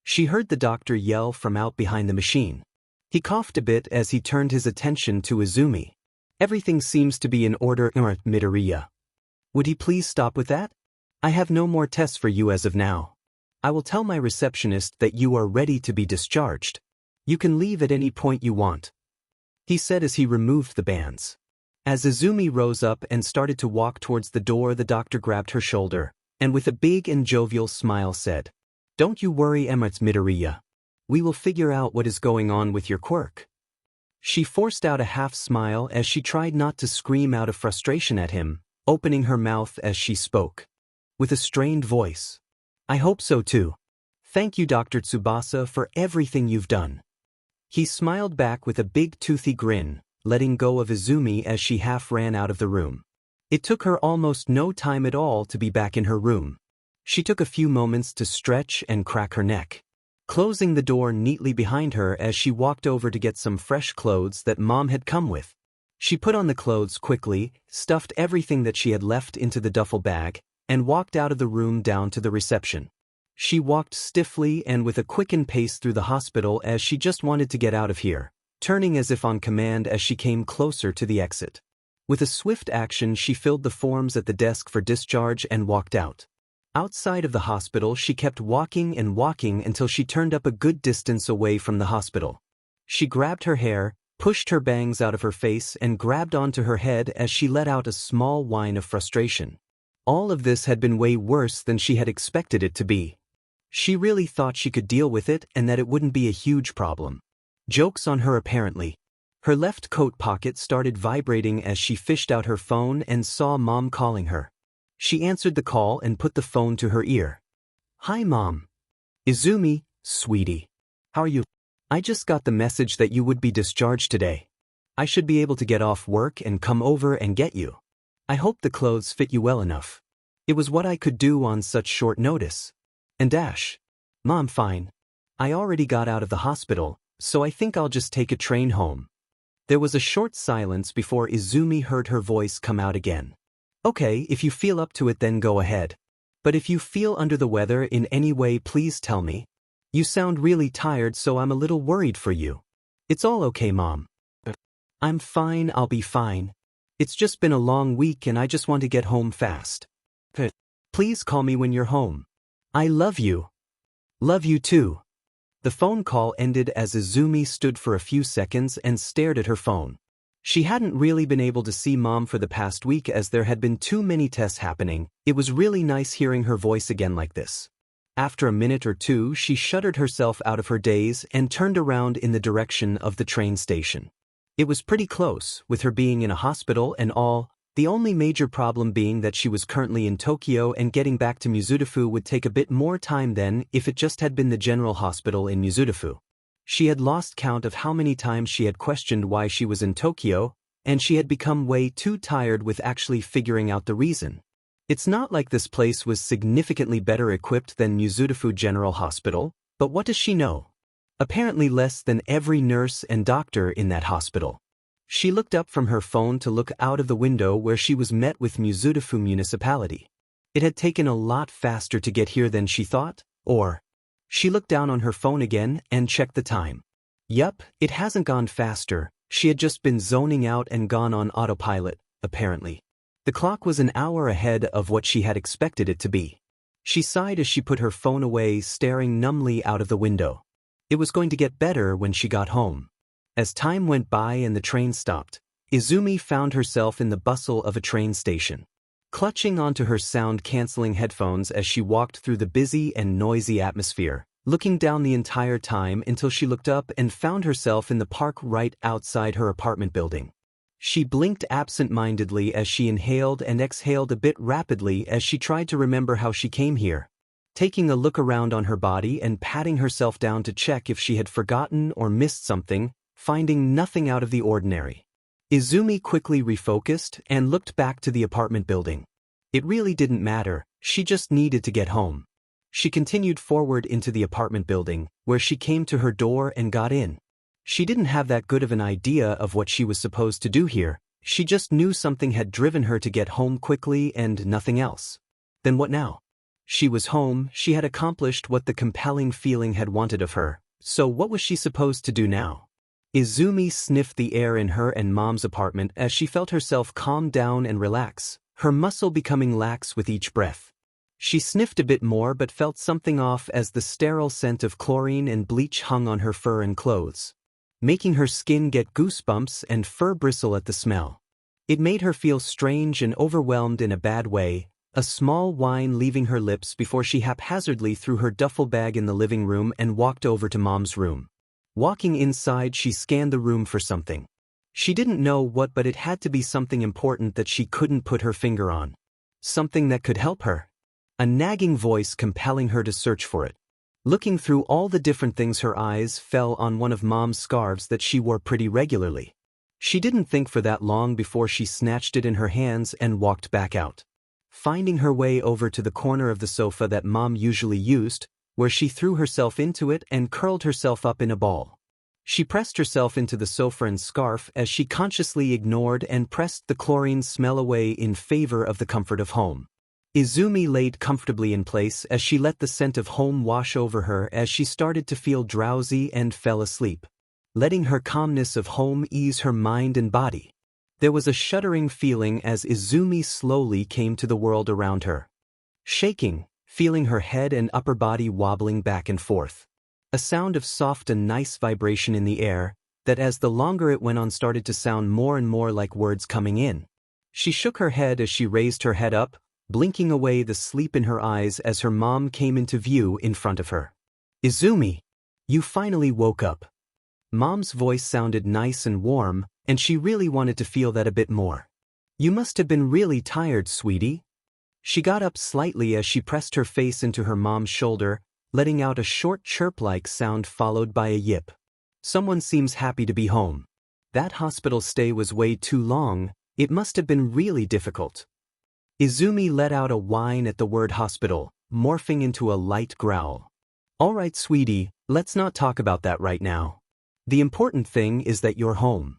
She heard the doctor yell from out behind the machine. He coughed a bit as he turned his attention to Izumi. Everything seems to be in order, Midoriya. Would he please stop with that? I have no more tests for you as of now. I will tell my receptionist that you are ready to be discharged. You can leave at any point you want, he said as he removed the bands. As Izumi rose up and started to walk towards the door, the doctor grabbed her shoulder, and with a big and jovial smile said, "Don't you worry, Midoriya. We will figure out what is going on with your quirk." She forced out a half smile as she tried not to scream out of frustration at him, opening her mouth as she spoke. With a strained voice, "I hope so too. Thank you, Dr. Tsubasa, for everything you've done." He smiled back with a big toothy grin, letting go of Izumi as she half ran out of the room. It took her almost no time at all to be back in her room. She took a few moments to stretch and crack her neck, closing the door neatly behind her as she walked over to get some fresh clothes that Mom had come with. She put on the clothes quickly, stuffed everything that she had left into the duffel bag, and walked out of the room down to the reception. She walked stiffly and with a quickened pace through the hospital as she just wanted to get out of here, turning as if on command as she came closer to the exit. With a swift action, she filled the forms at the desk for discharge and walked out. Outside of the hospital, she kept walking and walking until she turned up a good distance away from the hospital. She grabbed her hair, pushed her bangs out of her face, and grabbed onto her head as she let out a small whine of frustration. All of this had been way worse than she had expected it to be. She really thought she could deal with it and that it wouldn't be a huge problem. Joke's on her apparently. Her left coat pocket started vibrating as she fished out her phone and saw Mom calling her. She answered the call and put the phone to her ear. "Hi, Mom." "Izumi, sweetie. How are you?" "I just got the message that you would be discharged today. I should be able to get off work and come over and get you. I hope the clothes fit you well enough. It was what I could do on such short notice." And "Mom, fine. I already got out of the hospital, so I think I'll just take a train home." There was a short silence before Izumi heard her voice come out again. "Okay, if you feel up to it then go ahead. But if you feel under the weather in any way, please tell me. You sound really tired, so I'm a little worried for you." "It's all okay, Mom. I'm fine, I'll be fine. It's just been a long week and I just want to get home fast. Please call me when you're home. I love you." "Love you too." The phone call ended as Izumi stood for a few seconds and stared at her phone. She hadn't really been able to see Mom for the past week as there had been too many tests happening. It was really nice hearing her voice again like this. After a minute or two, she shuddered herself out of her daze and turned around in the direction of the train station. It was pretty close, with her being in a hospital and all, the only major problem being that she was currently in Tokyo and getting back to Mizutofu would take a bit more time than if it just had been the general hospital in Mizutofu. She had lost count of how many times she had questioned why she was in Tokyo, and she had become way too tired with actually figuring out the reason. It's not like this place was significantly better equipped than Mizutofu General Hospital, but what does she know? Apparently less than every nurse and doctor in that hospital. She looked up from her phone to look out of the window where she was met with Mizutofu Municipality. It had taken a lot faster to get here than she thought, or... She looked down on her phone again and checked the time. Yup, it hasn't gone faster. She had just been zoning out and gone on autopilot, apparently. The clock was an hour ahead of what she had expected it to be. She sighed as she put her phone away, staring numbly out of the window. It was going to get better when she got home. As time went by and the train stopped, Izumi found herself in the bustle of a train station. Clutching onto her sound-canceling headphones as she walked through the busy and noisy atmosphere, looking down the entire time until she looked up and found herself in the park right outside her apartment building. She blinked absent-mindedly as she inhaled and exhaled a bit rapidly as she tried to remember how she came here. Taking a look around on her body and patting herself down to check if she had forgotten or missed something, finding nothing out of the ordinary. Izumi quickly refocused and looked back to the apartment building. It really didn't matter, she just needed to get home. She continued forward into the apartment building, where she came to her door and got in. She didn't have that good of an idea of what she was supposed to do here, she just knew something had driven her to get home quickly and nothing else. Then what now? She was home, she had accomplished what the compelling feeling had wanted of her, so what was she supposed to do now? Izumi sniffed the air in her and Mom's apartment as she felt herself calm down and relax, her muscle becoming lax with each breath. She sniffed a bit more but felt something off as the sterile scent of chlorine and bleach hung on her fur and clothes, making her skin get goosebumps and fur bristle at the smell. It made her feel strange and overwhelmed in a bad way, a small whine leaving her lips before she haphazardly threw her duffel bag in the living room and walked over to Mom's room. Walking inside, she scanned the room for something. She didn't know what, but it had to be something important that she couldn't put her finger on. Something that could help her. A nagging voice compelling her to search for it. Looking through all the different things, her eyes fell on one of Mom's scarves that she wore pretty regularly. She didn't think for that long before she snatched it in her hands and walked back out. Finding her way over to the corner of the sofa that Mom usually used, where she threw herself into it and curled herself up in a ball. She pressed herself into the sofa and scarf as she consciously ignored and pressed the chlorine smell away in favor of the comfort of home. Izumi laid comfortably in place as she let the scent of home wash over her as she started to feel drowsy and fell asleep, letting her calmness of home ease her mind and body. There was a shuddering feeling as Izumi slowly came to the world around her. Shaking, feeling her head and upper body wobbling back and forth. A sound of soft and nice vibration in the air, that as the longer it went on started to sound more and more like words coming in. She shook her head as she raised her head up, blinking away the sleep in her eyes as her mom came into view in front of her. Izumi, you finally woke up. Mom's voice sounded nice and warm, and she really wanted to feel that a bit more. You must have been really tired, sweetie. She got up slightly as she pressed her face into her mom's shoulder, letting out a short chirp-like sound followed by a yip. Someone seems happy to be home. That hospital stay was way too long, it must have been really difficult. Izumi let out a whine at the word hospital, morphing into a light growl. All right, sweetie, let's not talk about that right now. The important thing is that you're home.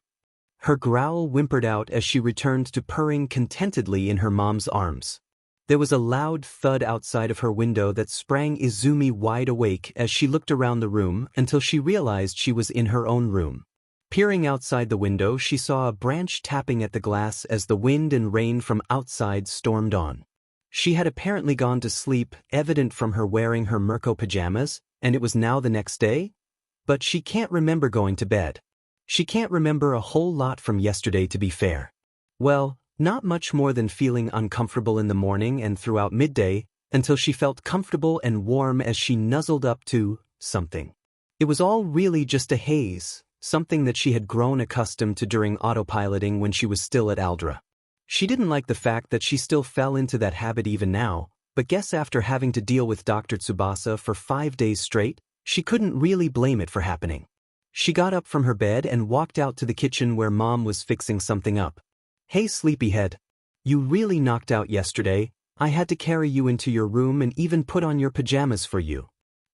Her growl whimpered out as she returned to purring contentedly in her mom's arms. There was a loud thud outside of her window that sprang Izumi wide awake as she looked around the room until she realized she was in her own room. Peering outside the window, she saw a branch tapping at the glass as the wind and rain from outside stormed on. She had apparently gone to sleep, evident from her wearing her Mirko pajamas, and it was now the next day? But she can't remember going to bed. She can't remember a whole lot from yesterday, to be fair. Well, not much more than feeling uncomfortable in the morning and throughout midday, until she felt comfortable and warm as she nuzzled up to something. It was all really just a haze, something that she had grown accustomed to during autopiloting when she was still at Aldra. She didn't like the fact that she still fell into that habit even now, but guess after having to deal with Dr. Tsubasa for 5 days straight, she couldn't really blame it for happening. She got up from her bed and walked out to the kitchen where Mom was fixing something up. Hey sleepyhead. You really knocked out yesterday. I had to carry you into your room and even put on your pajamas for you.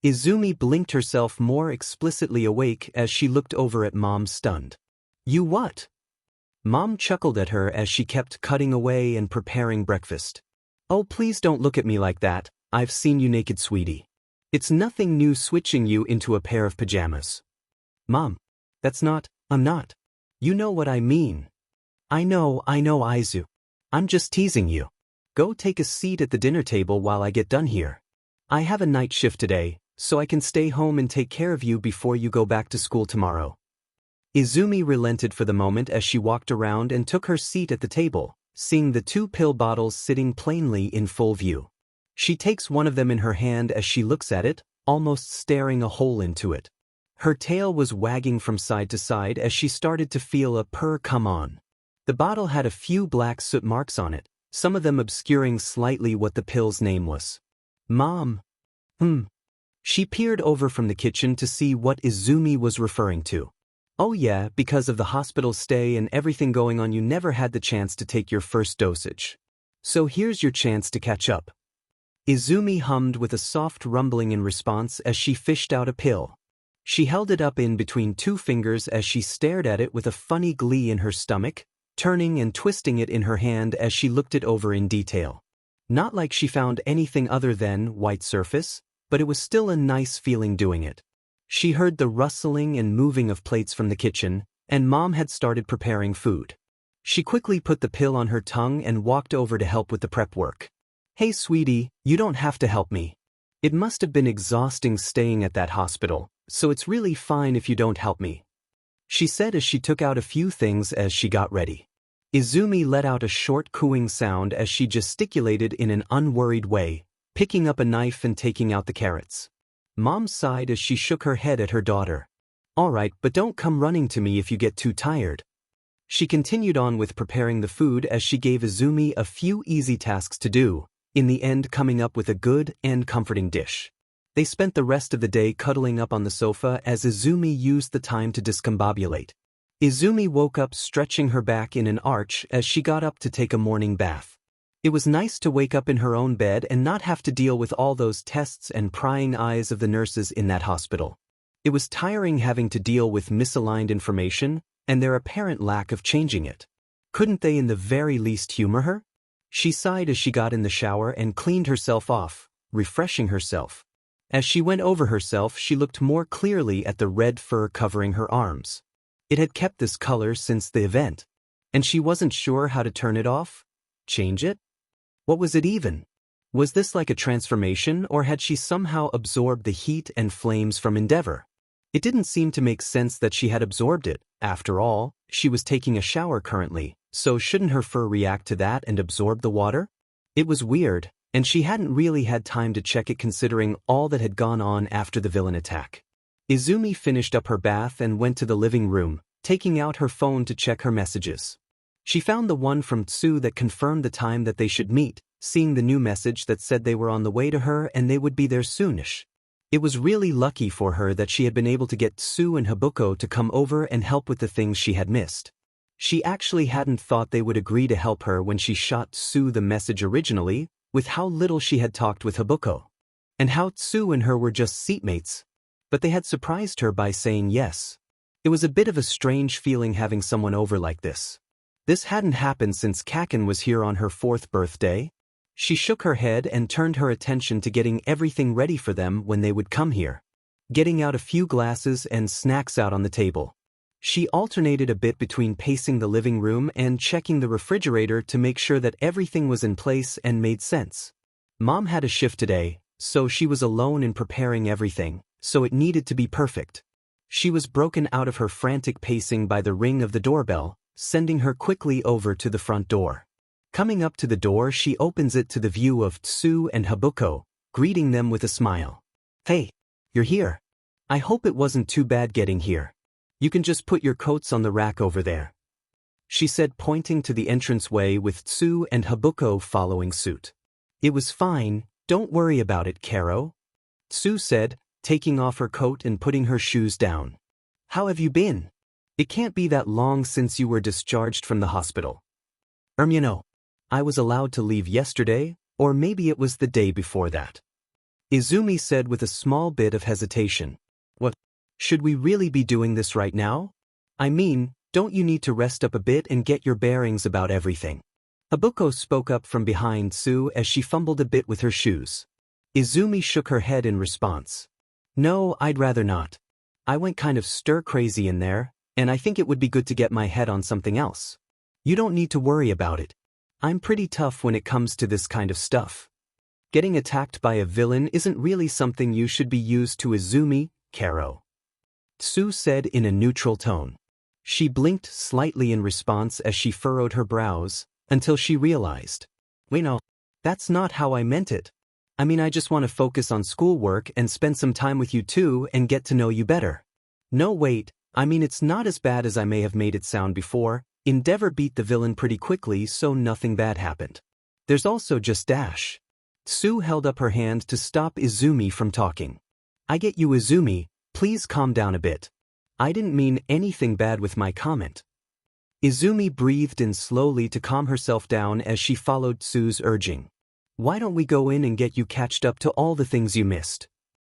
Izumi blinked herself more explicitly awake as she looked over at Mom stunned. You what? Mom chuckled at her as she kept cutting away and preparing breakfast. Oh please don't look at me like that, I've seen you naked sweetie. It's nothing new switching you into a pair of pajamas. Mom, I'm not. You know what I mean. I know Izu. I'm just teasing you. Go take a seat at the dinner table while I get done here. I have a night shift today, so I can stay home and take care of you before you go back to school tomorrow. Izumi relented for the moment as she walked around and took her seat at the table, seeing the 2 pill bottles sitting plainly in full view. She takes one of them in her hand as she looks at it, almost staring a hole into it. Her tail was wagging from side to side as she started to feel a purr come on. The bottle had a few black soot marks on it, some of them obscuring slightly what the pill's name was. Mom. She peered over from the kitchen to see what Izumi was referring to. Oh yeah, because of the hospital stay and everything going on you never had the chance to take your first dosage. So here's your chance to catch up. Izumi hummed with a soft rumbling in response as she fished out a pill. She held it up in between 2 fingers as she stared at it with a funny glee in her stomach, turning and twisting it in her hand as she looked it over in detail. Not like she found anything other than white surface, but it was still a nice feeling doing it. She heard the rustling and moving of plates from the kitchen, and Mom had started preparing food. She quickly put the pill on her tongue and walked over to help with the prep work. Hey sweetie, you don't have to help me. It must have been exhausting staying at that hospital, so it's really fine if you don't help me, she said as she took out a few things as she got ready. Izumi let out a short cooing sound as she gesticulated in an unworried way, picking up a knife and taking out the carrots. Mom sighed as she shook her head at her daughter. Alright, but don't come running to me if you get too tired. She continued on with preparing the food as she gave Izumi a few easy tasks to do, in the end coming up with a good and comforting dish. They spent the rest of the day cuddling up on the sofa as Izumi used the time to discombobulate. Izumi woke up stretching her back in an arch as she got up to take a morning bath. It was nice to wake up in her own bed and not have to deal with all those tests and prying eyes of the nurses in that hospital. It was tiring having to deal with misaligned information and their apparent lack of changing it. Couldn't they in the very least humor her? She sighed as she got in the shower and cleaned herself off, refreshing herself. As she went over herself, she looked more clearly at the red fur covering her arms. It had kept this color since the event, and she wasn't sure how to turn it off, change it. What was it even? Was this like a transformation, or had she somehow absorbed the heat and flames from Endeavor? It didn't seem to make sense that she had absorbed it. After all, she was taking a shower currently, so shouldn't her fur react to that and absorb the water? It was weird, and she hadn't really had time to check it considering all that had gone on after the villain attack. Izumi finished up her bath and went to the living room, taking out her phone to check her messages. She found the one from Tsu that confirmed the time that they should meet, seeing the new message that said they were on the way to her and they would be there soonish. It was really lucky for her that she had been able to get Tsu and Habuko to come over and help with the things she had missed. She actually hadn't thought they would agree to help her when she shot Tsu the message originally, with how little she had talked with Habuko. And how Tsu and her were just seatmates. But they had surprised her by saying yes. It was a bit of a strange feeling having someone over like this. This hadn't happened since Kaken was here on her 4th birthday. She shook her head and turned her attention to getting everything ready for them when they would come here. Getting out a few glasses and snacks out on the table. She alternated a bit between pacing the living room and checking the refrigerator to make sure that everything was in place and made sense. Mom had a shift today, so she was alone in preparing everything, so it needed to be perfect. She was broken out of her frantic pacing by the ring of the doorbell, sending her quickly over to the front door. Coming up to the door, she opens it to the view of Tsu and Habuko, greeting them with a smile. Hey, you're here. I hope it wasn't too bad getting here. You can just put your coats on the rack over there, she said, pointing to the entranceway with Tsu and Habuko following suit. It was fine, don't worry about it, Karo, Tsu said, taking off her coat and putting her shoes down. How have you been? It can't be that long since you were discharged from the hospital. You know, I was allowed to leave yesterday, or maybe it was the day before that. Izumi said with a small bit of hesitation. What? Should we really be doing this right now? I mean, don't you need to rest up a bit and get your bearings about everything? Habuko spoke up from behind Sue as she fumbled a bit with her shoes. Izumi shook her head in response. No, I'd rather not. I went kind of stir-crazy in there, and I think it would be good to get my head on something else. You don't need to worry about it. I'm pretty tough when it comes to this kind of stuff. Getting attacked by a villain isn't really something you should be used to, Izumi, Karo. Sue said in a neutral tone. She blinked slightly in response as she furrowed her brows, until she realized. Wait, no, that's not how I meant it. I mean, I just want to focus on schoolwork and spend some time with you too and get to know you better. No, wait, I mean it's not as bad as I may have made it sound before. Endeavor beat the villain pretty quickly, so nothing bad happened. There's also just Dash. Sue held up her hand to stop Izumi from talking. I get you, Izumi, please calm down a bit. I didn't mean anything bad with my comment. Izumi breathed in slowly to calm herself down as she followed Sue's urging. Why don't we go in and get you catched up to all the things you missed?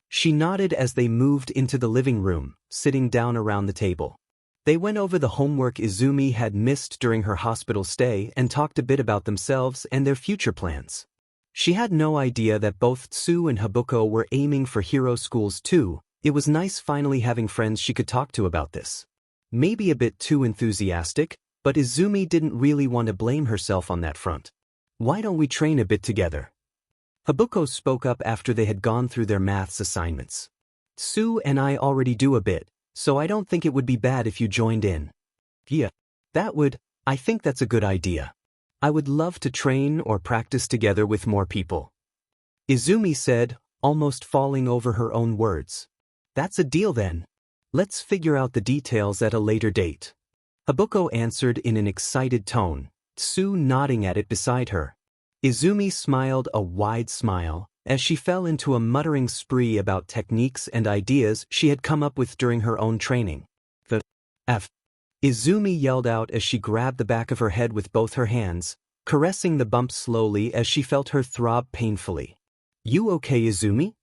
She nodded as they moved into the living room, sitting down around the table. They went over the homework Izumi had missed during her hospital stay and talked a bit about themselves and their future plans. She had no idea that both Sue and Habuko were aiming for hero schools too. It was nice finally having friends she could talk to about this. Maybe a bit too enthusiastic, but Izumi didn't really want to blame herself on that front. Why don't we train a bit together? Habuko spoke up after they had gone through their maths assignments. Sue and I already do a bit, so I don't think it would be bad if you joined in. Yeah, I think that's a good idea. I would love to train or practice together with more people. Izumi said, almost falling over her own words. That's a deal then. Let's figure out the details at a later date. Habuko answered in an excited tone, Sue nodding at it beside her. Izumi smiled a wide smile, as she fell into a muttering spree about techniques and ideas she had come up with during her own training. The F. Izumi yelled out as she grabbed the back of her head with both her hands, caressing the bump slowly as she felt her throb painfully. You okay, Izumi?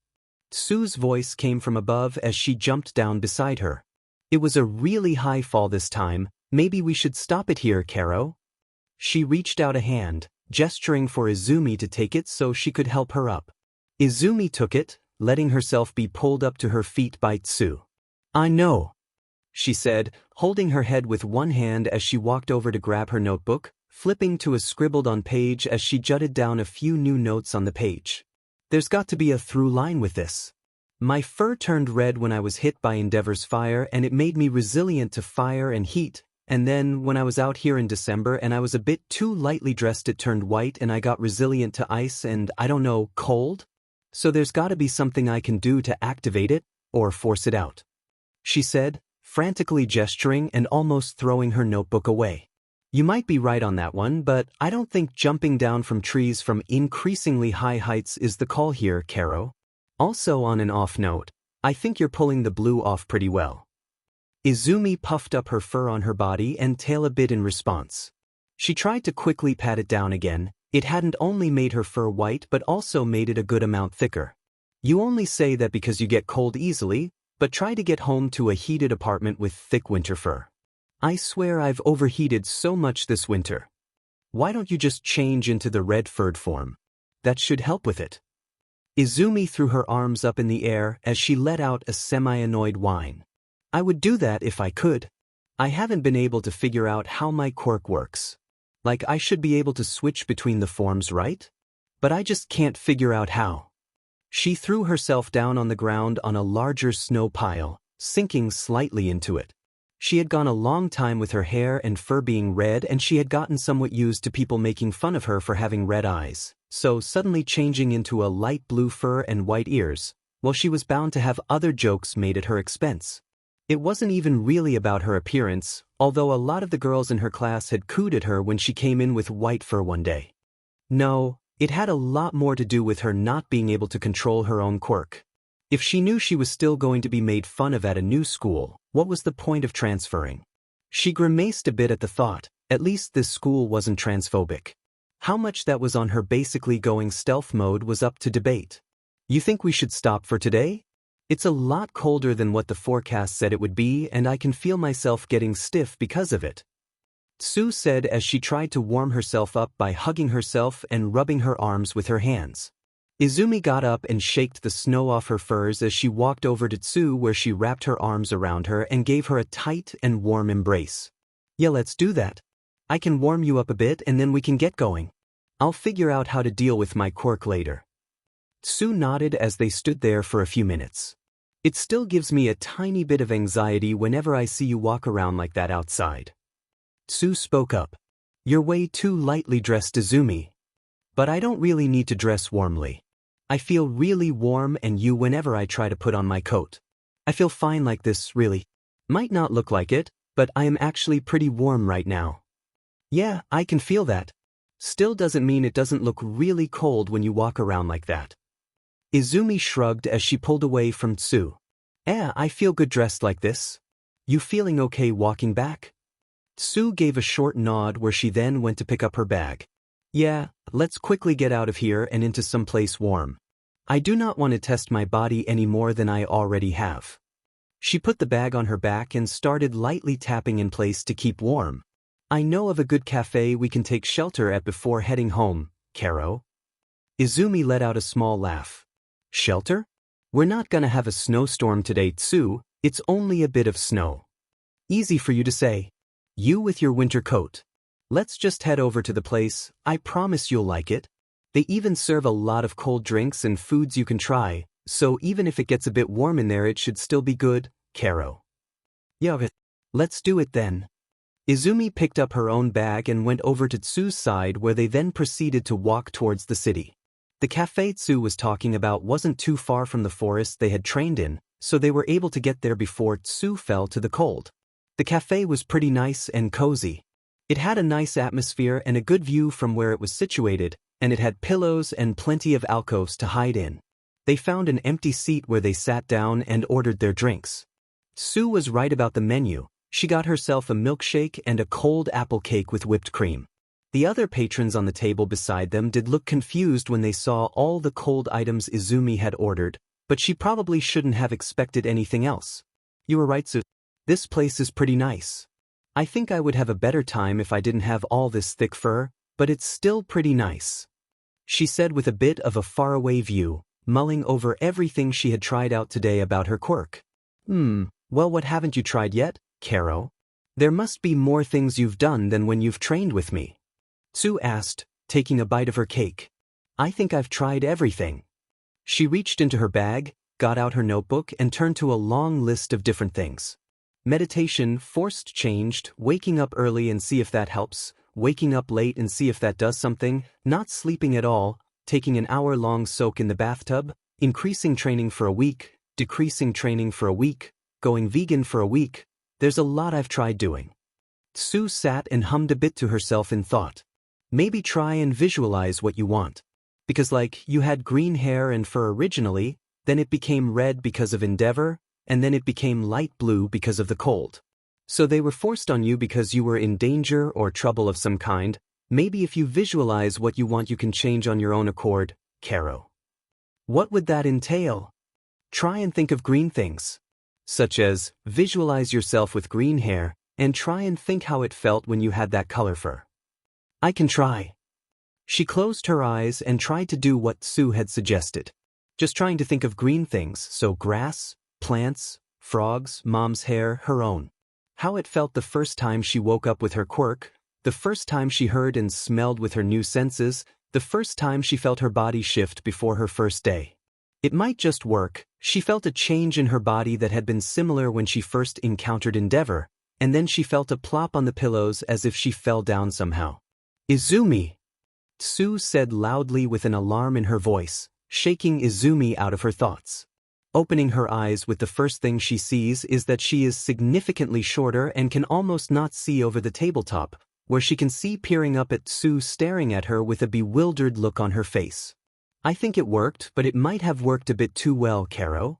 Sue's voice came from above as she jumped down beside her. It was a really high fall this time. Maybe we should stop it here, Karo? She reached out a hand, gesturing for Izumi to take it so she could help her up. Izumi took it, letting herself be pulled up to her feet by Sue. I know, she said, holding her head with one hand as she walked over to grab her notebook, flipping to a scribbled-on page as she jotted down a few new notes on the page. There's got to be a through line with this. My fur turned red when I was hit by Endeavor's fire and it made me resilient to fire and heat, and then when I was out here in December and I was a bit too lightly dressed it turned white and I got resilient to ice and, I don't know, cold? So there's gotta be something I can do to activate it, or force it out. She said, frantically gesturing and almost throwing her notebook away. You might be right on that one, but I don't think jumping down from trees from increasingly high heights is the call here, Karo. Also on an off note, I think you're pulling the blue off pretty well. Izumi puffed up her fur on her body and tail a bit in response. She tried to quickly pat it down again. It hadn't only made her fur white but also made it a good amount thicker. You only say that because you get cold easily, but try to get home to a heated apartment with thick winter fur. I swear I've overheated so much this winter. Why don't you just change into the red furred form? That should help with it. Izumi threw her arms up in the air as she let out a semi-annoyed whine. I would do that if I could. I haven't been able to figure out how my quirk works. Like I should be able to switch between the forms, right? But I just can't figure out how. She threw herself down on the ground on a larger snow pile, sinking slightly into it. She had gone a long time with her hair and fur being red and she had gotten somewhat used to people making fun of her for having red eyes, so suddenly changing into a light blue fur and white ears, well, she was bound to have other jokes made at her expense. It wasn't even really about her appearance, although a lot of the girls in her class had cooed at her when she came in with white fur one day. No, it had a lot more to do with her not being able to control her own quirk. If she knew she was still going to be made fun of at a new school, what was the point of transferring? She grimaced a bit at the thought. At least this school wasn't transphobic. How much that was on her basically going stealth mode was up to debate. You think we should stop for today? It's a lot colder than what the forecast said it would be, and I can feel myself getting stiff because of it. Sue said as she tried to warm herself up by hugging herself and rubbing her arms with her hands. Izumi got up and shaked the snow off her furs as she walked over to Sue, where she wrapped her arms around her and gave her a tight and warm embrace. Yeah, let's do that. I can warm you up a bit and then we can get going. I'll figure out how to deal with my quirk later. Sue nodded as they stood there for a few minutes. It still gives me a tiny bit of anxiety whenever I see you walk around like that outside. Sue spoke up. You're way too lightly dressed, Izumi. But I don't really need to dress warmly. I feel really warm and you whenever I try to put on my coat. I feel fine like this, really. Might not look like it, but I am actually pretty warm right now. Yeah, I can feel that. Still doesn't mean it doesn't look really cold when you walk around like that. Izumi shrugged as she pulled away from Sue. I feel good dressed like this. You feeling okay walking back? Sue gave a short nod where she then went to pick up her bag. Yeah, let's quickly get out of here and into some place warm. I do not want to test my body any more than I already have. She put the bag on her back and started lightly tapping in place to keep warm. I know of a good cafe we can take shelter at before heading home, Karo. Izumi let out a small laugh. Shelter? We're not gonna have a snowstorm today, Tsu, it's only a bit of snow. Easy for you to say. You with your winter coat. Let's just head over to the place, I promise you'll like it. They even serve a lot of cold drinks and foods you can try, so even if it gets a bit warm in there it should still be good, Karo. Yeah, let's do it then. Izumi picked up her own bag and went over to Tsu's side, where they then proceeded to walk towards the city. The cafe Tsu was talking about wasn't too far from the forest they had trained in, so they were able to get there before Tsu fell to the cold. The cafe was pretty nice and cozy. It had a nice atmosphere and a good view from where it was situated, and it had pillows and plenty of alcoves to hide in. They found an empty seat where they sat down and ordered their drinks. Tsu was right about the menu. She got herself a milkshake and a cold apple cake with whipped cream. The other patrons on the table beside them did look confused when they saw all the cold items Izumi had ordered, but she probably shouldn't have expected anything else. You were right, Tsu. This place is pretty nice. I think I would have a better time if I didn't have all this thick fur, but it's still pretty nice. She said with a bit of a faraway view, mulling over everything she had tried out today about her quirk. Well, what haven't you tried yet, Karo? There must be more things you've done than when you've trained with me. Tsu asked, taking a bite of her cake. I think I've tried everything. She reached into her bag, got out her notebook and turned to a long list of different things. Meditation, forced changed, waking up early and see if that helps, waking up late and see if that does something, not sleeping at all, taking an hour-long soak in the bathtub, increasing training for a week, decreasing training for a week, going vegan for a week. There's a lot I've tried doing. Tsu sat and hummed a bit to herself in thought. Maybe try and visualize what you want. Because you had green hair and fur originally, then it became red because of endeavor, and then it became light blue because of the cold. So they were forced on you because you were in danger or trouble of some kind. Maybe if you visualize what you want you can change on your own accord, Karo. What would that entail? Try and think of green things. Such as, visualize yourself with green hair, and try and think how it felt when you had that color fur. I can try. She closed her eyes and tried to do what Tsu had suggested. Just trying to think of green things, so grass, plants, frogs, mom's hair, her own. How it felt the first time she woke up with her quirk, the first time she heard and smelled with her new senses, the first time she felt her body shift before her first day. It might just work. She felt a change in her body that had been similar when she first encountered endeavor, and then she felt a plop on the pillows as if she fell down somehow. Izumi! Tsu said loudly with an alarm in her voice, shaking Izumi out of her thoughts. Opening her eyes with the first thing she sees is that she is significantly shorter and can almost not see over the tabletop, where she can see peering up at Tsu staring at her with a bewildered look on her face. I think it worked, but it might have worked a bit too well, Karo.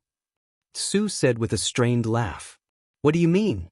Tsu said with a strained laugh. What do you mean?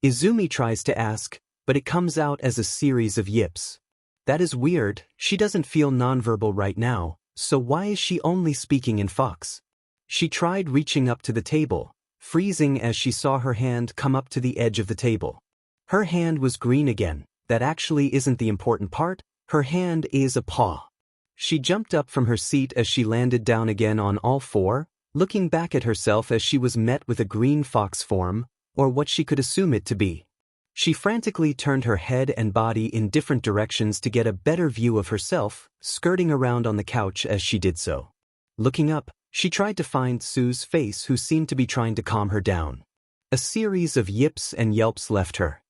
Izumi tries to ask, but it comes out as a series of yips. That is weird, she doesn't feel nonverbal right now, so why is she only speaking in fox? She tried reaching up to the table, freezing as she saw her hand come up to the edge of the table. Her hand was green again. That actually isn't the important part, her hand is a paw. She jumped up from her seat as she landed down again on all four, looking back at herself as she was met with a green fox form, or what she could assume it to be. She frantically turned her head and body in different directions to get a better view of herself, skirting around on the couch as she did so. Looking up, she tried to find Tsu's face, who seemed to be trying to calm her down. A series of yips and yelps left her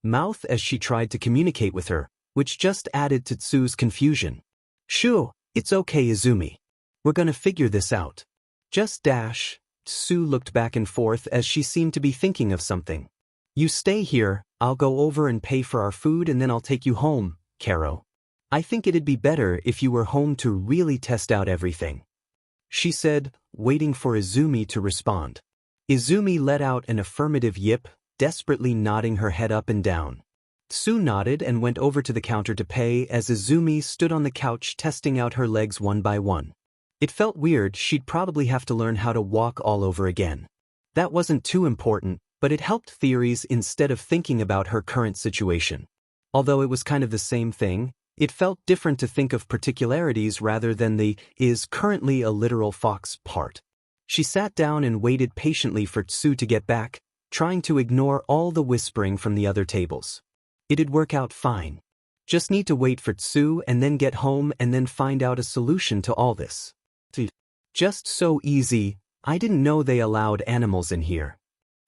mouth as she tried to communicate with her, which just added to Tsu's confusion. Shoo, it's okay Izumi. We're gonna figure this out. Just dash. Tsu looked back and forth as she seemed to be thinking of something. You stay here, I'll go over and pay for our food and then I'll take you home, Karo. I think it'd be better if you were home to really test out everything, she said, waiting for Izumi to respond. Izumi let out an affirmative yip, desperately nodding her head up and down. Tsu nodded and went over to the counter to pay as Izumi stood on the couch testing out her legs one by one. It felt weird, she'd probably have to learn how to walk all over again. That wasn't too important, but it helped theories instead of thinking about her current situation. Although it was kind of the same thing, it felt different to think of particularities rather than the is currently a literal fox part. She sat down and waited patiently for Tsu to get back, trying to ignore all the whispering from the other tables. It'd work out fine. Just need to wait for Tsu and then get home and then find out a solution to all this. Just so easy, I didn't know they allowed animals in here.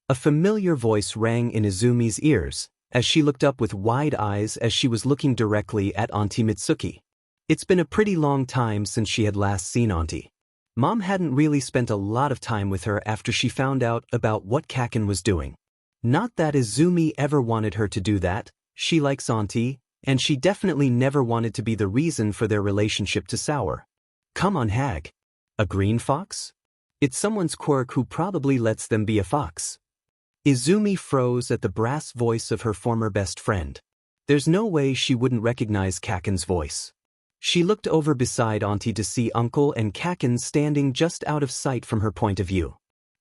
A familiar voice rang in Izumi's ears, as she looked up with wide eyes as she was looking directly at Auntie Mitsuki. It's been a pretty long time since she had last seen Auntie. Mom hadn't really spent a lot of time with her after she found out about what Kaken was doing. Not that Izumi ever wanted her to do that, she likes Auntie, and she definitely never wanted to be the reason for their relationship to sour. Come on hag. A green fox? It's someone's quirk who probably lets them be a fox. Izumi froze at the brass voice of her former best friend. There's no way she wouldn't recognize Kaken's voice. She looked over beside Auntie to see Uncle and Kaken standing just out of sight from her point of view.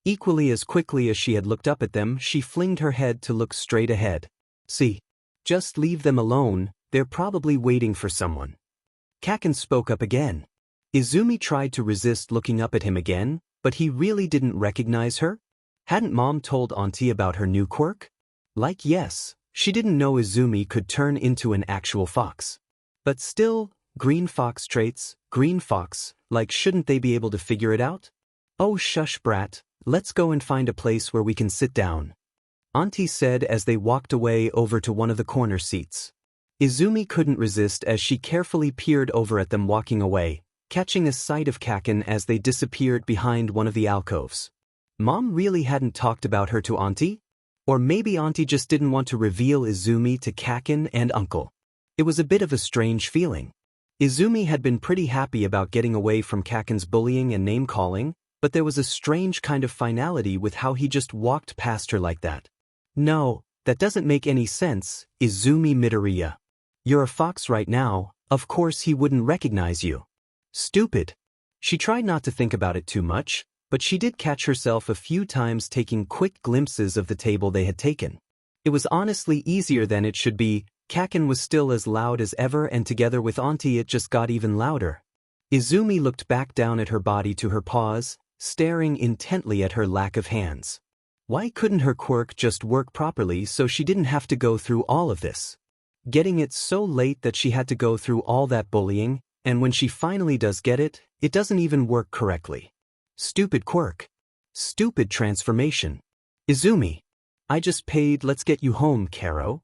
Equally as quickly as she had looked up at them, she flinged her head to look straight ahead. See? Just leave them alone, they're probably waiting for someone. Kaken spoke up again. Izumi tried to resist looking up at him again, but he really didn't recognize her? Hadn't Mom told Auntie about her new quirk? Like yes, she didn't know Izumi could turn into an actual fox. But still, green fox traits, green fox, like shouldn't they be able to figure it out? Oh shush brat, let's go and find a place where we can sit down, Auntie said as they walked away over to one of the corner seats. Izumi couldn't resist as she carefully peered over at them walking away, catching a sight of Kaken as they disappeared behind one of the alcoves. Mom really hadn't talked about her to Auntie? Or maybe Auntie just didn't want to reveal Izumi to Kaken and Uncle. It was a bit of a strange feeling. Izumi had been pretty happy about getting away from Kaken's bullying and name-calling, but there was a strange kind of finality with how he just walked past her like that. No, that doesn't make any sense, Izumi Midoriya. You're a fox right now, of course he wouldn't recognize you. Stupid. She tried not to think about it too much, but she did catch herself a few times taking quick glimpses of the table they had taken. It was honestly easier than it should be. Kaken was still as loud as ever, and together with Auntie it just got even louder. Izumi looked back down at her body to her paws, staring intently at her lack of hands. Why couldn't her quirk just work properly so she didn't have to go through all of this? Getting it so late that she had to go through all that bullying, and when she finally does get it, it doesn't even work correctly. Stupid quirk. Stupid transformation. Izumi. I just paid, let's get you home, Karo.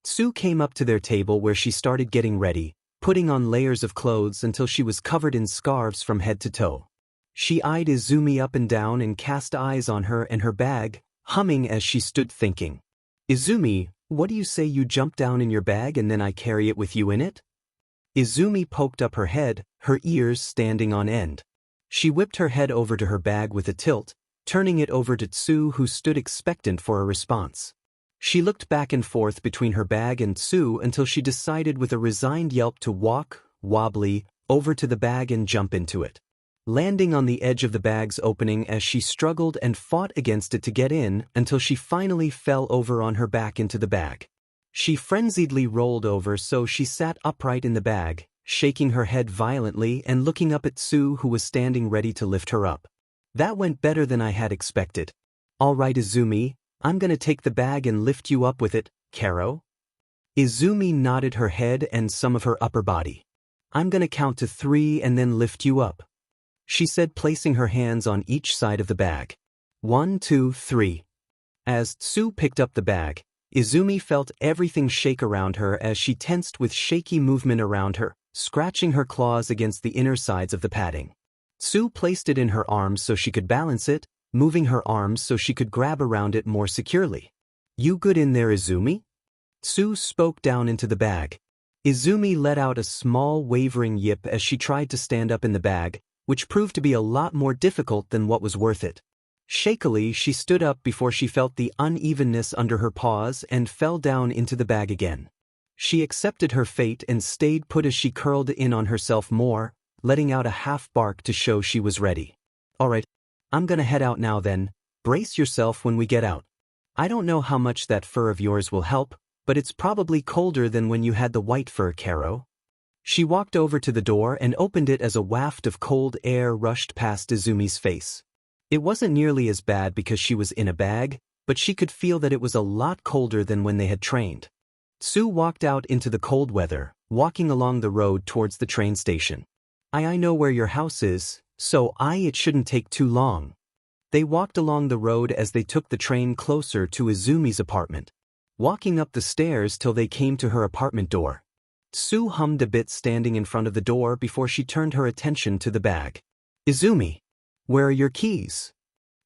Tsu came up to their table where she started getting ready, putting on layers of clothes until she was covered in scarves from head to toe. She eyed Izumi up and down and cast eyes on her and her bag, humming as she stood thinking. Izumi, what do you say you jump down in your bag and then I carry it with you in it? Izumi poked up her head, her ears standing on end. She whipped her head over to her bag with a tilt, turning it over to Tsu, who stood expectant for a response. She looked back and forth between her bag and Tsu until she decided with a resigned yelp to walk, wobbly, over to the bag and jump into it. Landing on the edge of the bag's opening as she struggled and fought against it to get in until she finally fell over on her back into the bag. She frenziedly rolled over so she sat upright in the bag, shaking her head violently and looking up at Tsu, who was standing ready to lift her up. That went better than I had expected. All right, Izumi, I'm gonna take the bag and lift you up with it, Karo. Izumi nodded her head and some of her upper body. I'm gonna count to 3 and then lift you up, she said, placing her hands on each side of the bag. 1, 2, 3. As Tsu picked up the bag, Izumi felt everything shake around her as she tensed with shaky movement around her, scratching her claws against the inner sides of the padding. Tsu placed it in her arms so she could balance it, moving her arms so she could grab around it more securely. You good in there, Izumi? Tsu spoke down into the bag. Izumi let out a small wavering yip as she tried to stand up in the bag, which proved to be a lot more difficult than what was worth it. Shakily, she stood up before she felt the unevenness under her paws and fell down into the bag again. She accepted her fate and stayed put as she curled in on herself more, letting out a half bark to show she was ready. Alright, I'm gonna head out now then. Brace yourself when we get out. I don't know how much that fur of yours will help, but it's probably colder than when you had the white fur, Karo. She walked over to the door and opened it as a waft of cold air rushed past Izumi's face. It wasn't nearly as bad because she was in a bag, but she could feel that it was a lot colder than when they had trained. Tsu walked out into the cold weather, walking along the road towards the train station. I know where your house is, so it shouldn't take too long. They walked along the road as they took the train closer to Izumi's apartment, walking up the stairs till they came to her apartment door. Tsu hummed a bit standing in front of the door before she turned her attention to the bag. Izumi, where are your keys?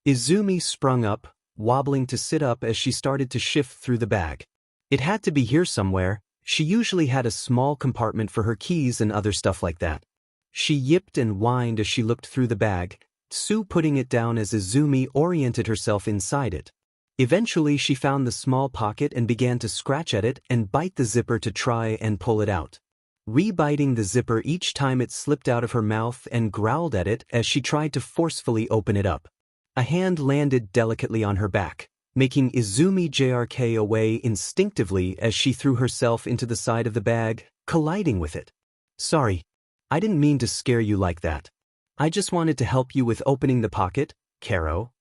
Izumi sprung up, wobbling to sit up as she started to shift through the bag. It had to be here somewhere. She usually had a small compartment for her keys and other stuff like that. She yipped and whined as she looked through the bag, Tsu putting it down as Izumi oriented herself inside it. Eventually she found the small pocket and began to scratch at it and bite the zipper to try and pull it out. Re-biting the zipper each time it slipped out of her mouth and growled at it as she tried to forcefully open it up. A hand landed delicately on her back, making Izumi jerk away instinctively as she threw herself into the side of the bag, colliding with it. Sorry, I didn't mean to scare you like that. I just wanted to help you with opening the pocket, Karo.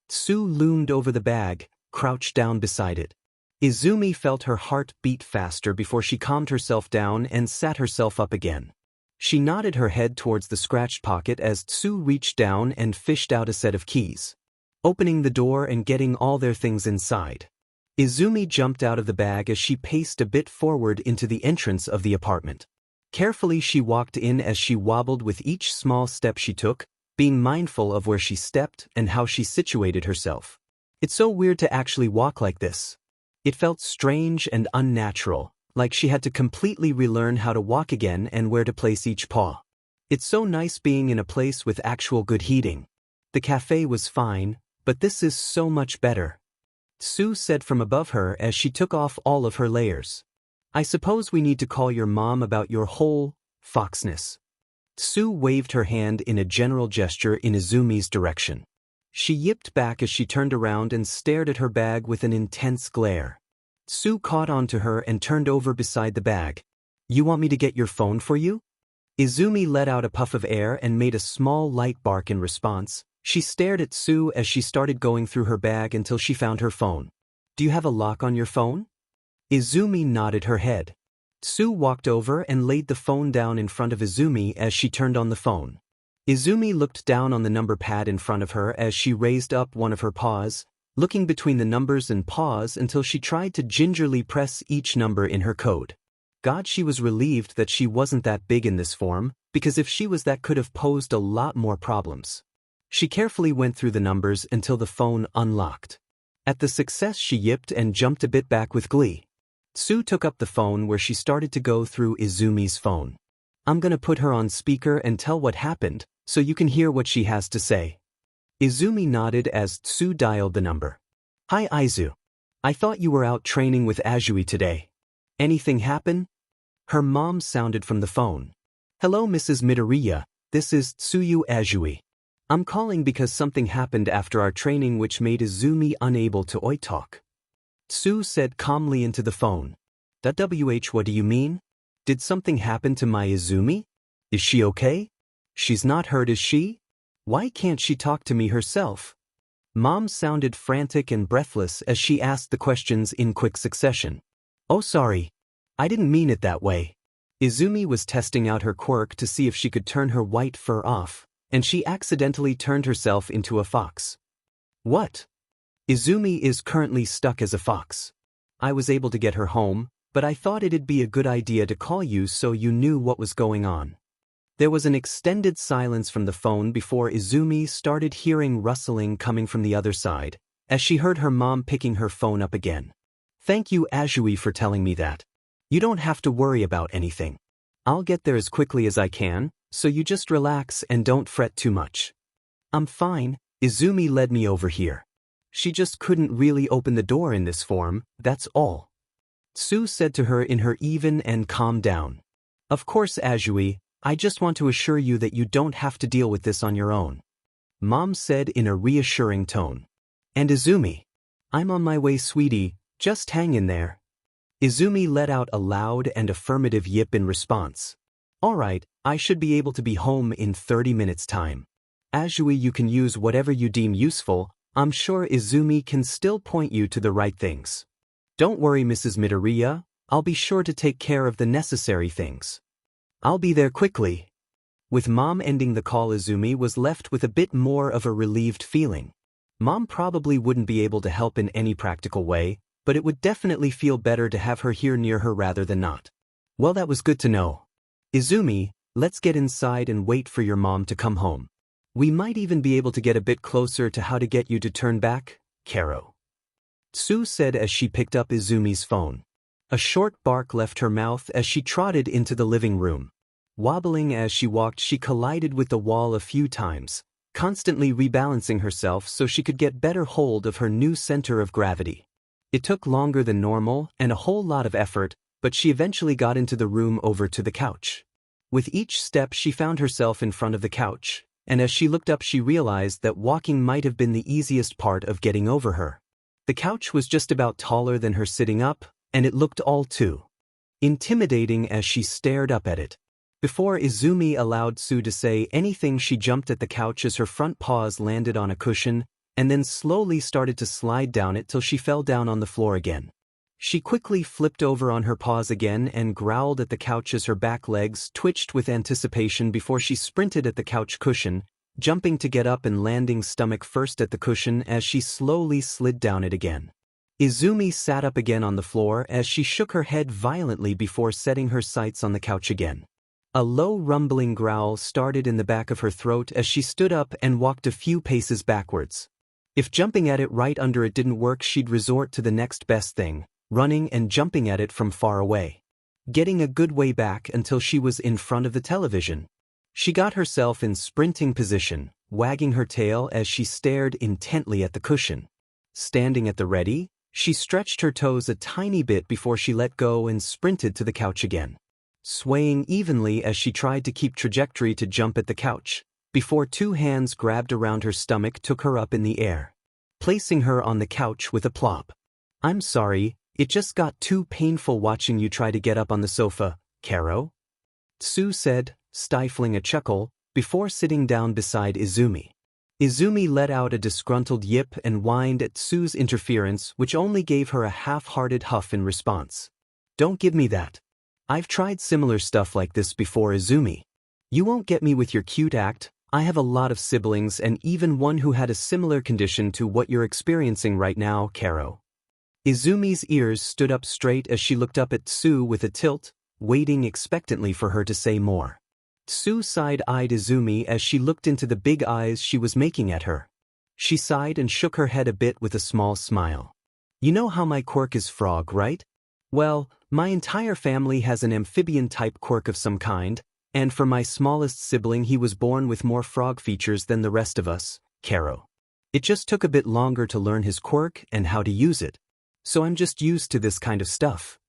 Tsu loomed over the bag, crouched down beside it. Izumi felt her heart beat faster before she calmed herself down and sat herself up again. She nodded her head towards the scratched pocket as Tsu reached down and fished out a set of keys, opening the door and getting all their things inside. Izumi jumped out of the bag as she paced a bit forward into the entrance of the apartment. Carefully she walked in as she wobbled with each small step she took, being mindful of where she stepped and how she situated herself. It's so weird to actually walk like this. It felt strange and unnatural, like she had to completely relearn how to walk again and where to place each paw. It's so nice being in a place with actual good heating. The cafe was fine, but this is so much better, Tsu said from above her as she took off all of her layers. I suppose we need to call your mom about your whole foxness. Tsu waved her hand in a general gesture in Izumi's direction. She yipped back as she turned around and stared at her bag with an intense glare. Tsu caught on to her and turned over beside the bag. You want me to get your phone for you? Izumi let out a puff of air and made a small light bark in response. She stared at Tsu as she started going through her bag until she found her phone. Do you have a lock on your phone? Izumi nodded her head. Tsu walked over and laid the phone down in front of Izumi as she turned on the phone. Izumi looked down on the number pad in front of her as she raised up one of her paws, looking between the numbers and paws until she tried to gingerly press each number in her code. God, she was relieved that she wasn't that big in this form, because if she was that could have posed a lot more problems. She carefully went through the numbers until the phone unlocked. At the success she yipped and jumped a bit back with glee. Tsu took up the phone where she started to go through Izumi's phone. I'm gonna put her on speaker and tell what happened, so you can hear what she has to say. Izumi nodded as Tsu dialed the number. Hi Izu. I thought you were out training with Azui today. Anything happen? Her mom sounded from the phone. Hello Mrs. Midoriya, this is Tsuyu Azui. I'm calling because something happened after our training which made Izumi unable to talk. Tsu said calmly into the phone. What do you mean? Did something happen to my Izumi? Is she okay? She's not hurt, is she? Why can't she talk to me herself? Mom sounded frantic and breathless as she asked the questions in quick succession. Oh sorry. I didn't mean it that way. Izumi was testing out her quirk to see if she could turn her white fur off, and she accidentally turned herself into a fox. What? Izumi is currently stuck as a fox. I was able to get her home, but I thought it'd be a good idea to call you so you knew what was going on. There was an extended silence from the phone before Izumi started hearing rustling coming from the other side, as she heard her mom picking her phone up again. Thank you Azui for telling me that. You don't have to worry about anything. I'll get there as quickly as I can, so you just relax and don't fret too much. I'm fine, Izumi led me over here. She just couldn't really open the door in this form, that's all. Tsu said to her in her even and calm down. Of course Azui, I just want to assure you that you don't have to deal with this on your own. Mom said in a reassuring tone. And Izumi. I'm on my way sweetie, just hang in there. Izumi let out a loud and affirmative yip in response. Alright, I should be able to be home in 30 minutes time. Azui, you can use whatever you deem useful, I'm sure Izumi can still point you to the right things. Don't worry Mrs. Midoriya, I'll be sure to take care of the necessary things. I'll be there quickly. With Mom ending the call, Izumi was left with a bit more of a relieved feeling. Mom probably wouldn't be able to help in any practical way, but it would definitely feel better to have her here near her rather than not. Well, that was good to know. Izumi, let's get inside and wait for your mom to come home. We might even be able to get a bit closer to how to get you to turn back, Karo. Tsu said as she picked up Izumi's phone. A short bark left her mouth as she trotted into the living room. Wobbling as she walked, she collided with the wall a few times, constantly rebalancing herself so she could get better hold of her new center of gravity. It took longer than normal and a whole lot of effort, but she eventually got into the room over to the couch. With each step she found herself in front of the couch, and as she looked up she realized that walking might have been the easiest part of getting over her. The couch was just about taller than her sitting up, and it looked all too intimidating as she stared up at it. Before Izumi allowed Tsu to say anything, she jumped at the couch as her front paws landed on a cushion, and then slowly started to slide down it till she fell down on the floor again. She quickly flipped over on her paws again and growled at the couch as her back legs twitched with anticipation before she sprinted at the couch cushion, jumping to get up and landing stomach first at the cushion as she slowly slid down it again. Izumi sat up again on the floor as she shook her head violently before setting her sights on the couch again. A low rumbling growl started in the back of her throat as she stood up and walked a few paces backwards. If jumping at it right under it didn't work, she'd resort to the next best thing, running and jumping at it from far away. Getting a good way back until she was in front of the television. She got herself in sprinting position, wagging her tail as she stared intently at the cushion. Standing at the ready, she stretched her toes a tiny bit before she let go and sprinted to the couch again. Swaying evenly as she tried to keep trajectory to jump at the couch, before two hands grabbed around her stomach took her up in the air, placing her on the couch with a plop. I'm sorry, it just got too painful watching you try to get up on the sofa, Karo? Tsu said, stifling a chuckle, before sitting down beside Izumi. Izumi let out a disgruntled yip and whined at Tsu's interference, which only gave her a half-hearted huff in response. Don't give me that. I've tried similar stuff like this before, Izumi. You won't get me with your cute act. I have a lot of siblings and even one who had a similar condition to what you're experiencing right now, Karo. Izumi's ears stood up straight as she looked up at Tsu with a tilt, waiting expectantly for her to say more. Tsu side-eyed Izumi as she looked into the big eyes she was making at her. She sighed and shook her head a bit with a small smile. You know how my quirk is frog, right? Well, my entire family has an amphibian-type quirk of some kind, and for my smallest sibling he was born with more frog features than the rest of us, Karo. It just took a bit longer to learn his quirk and how to use it. So I'm just used to this kind of stuff.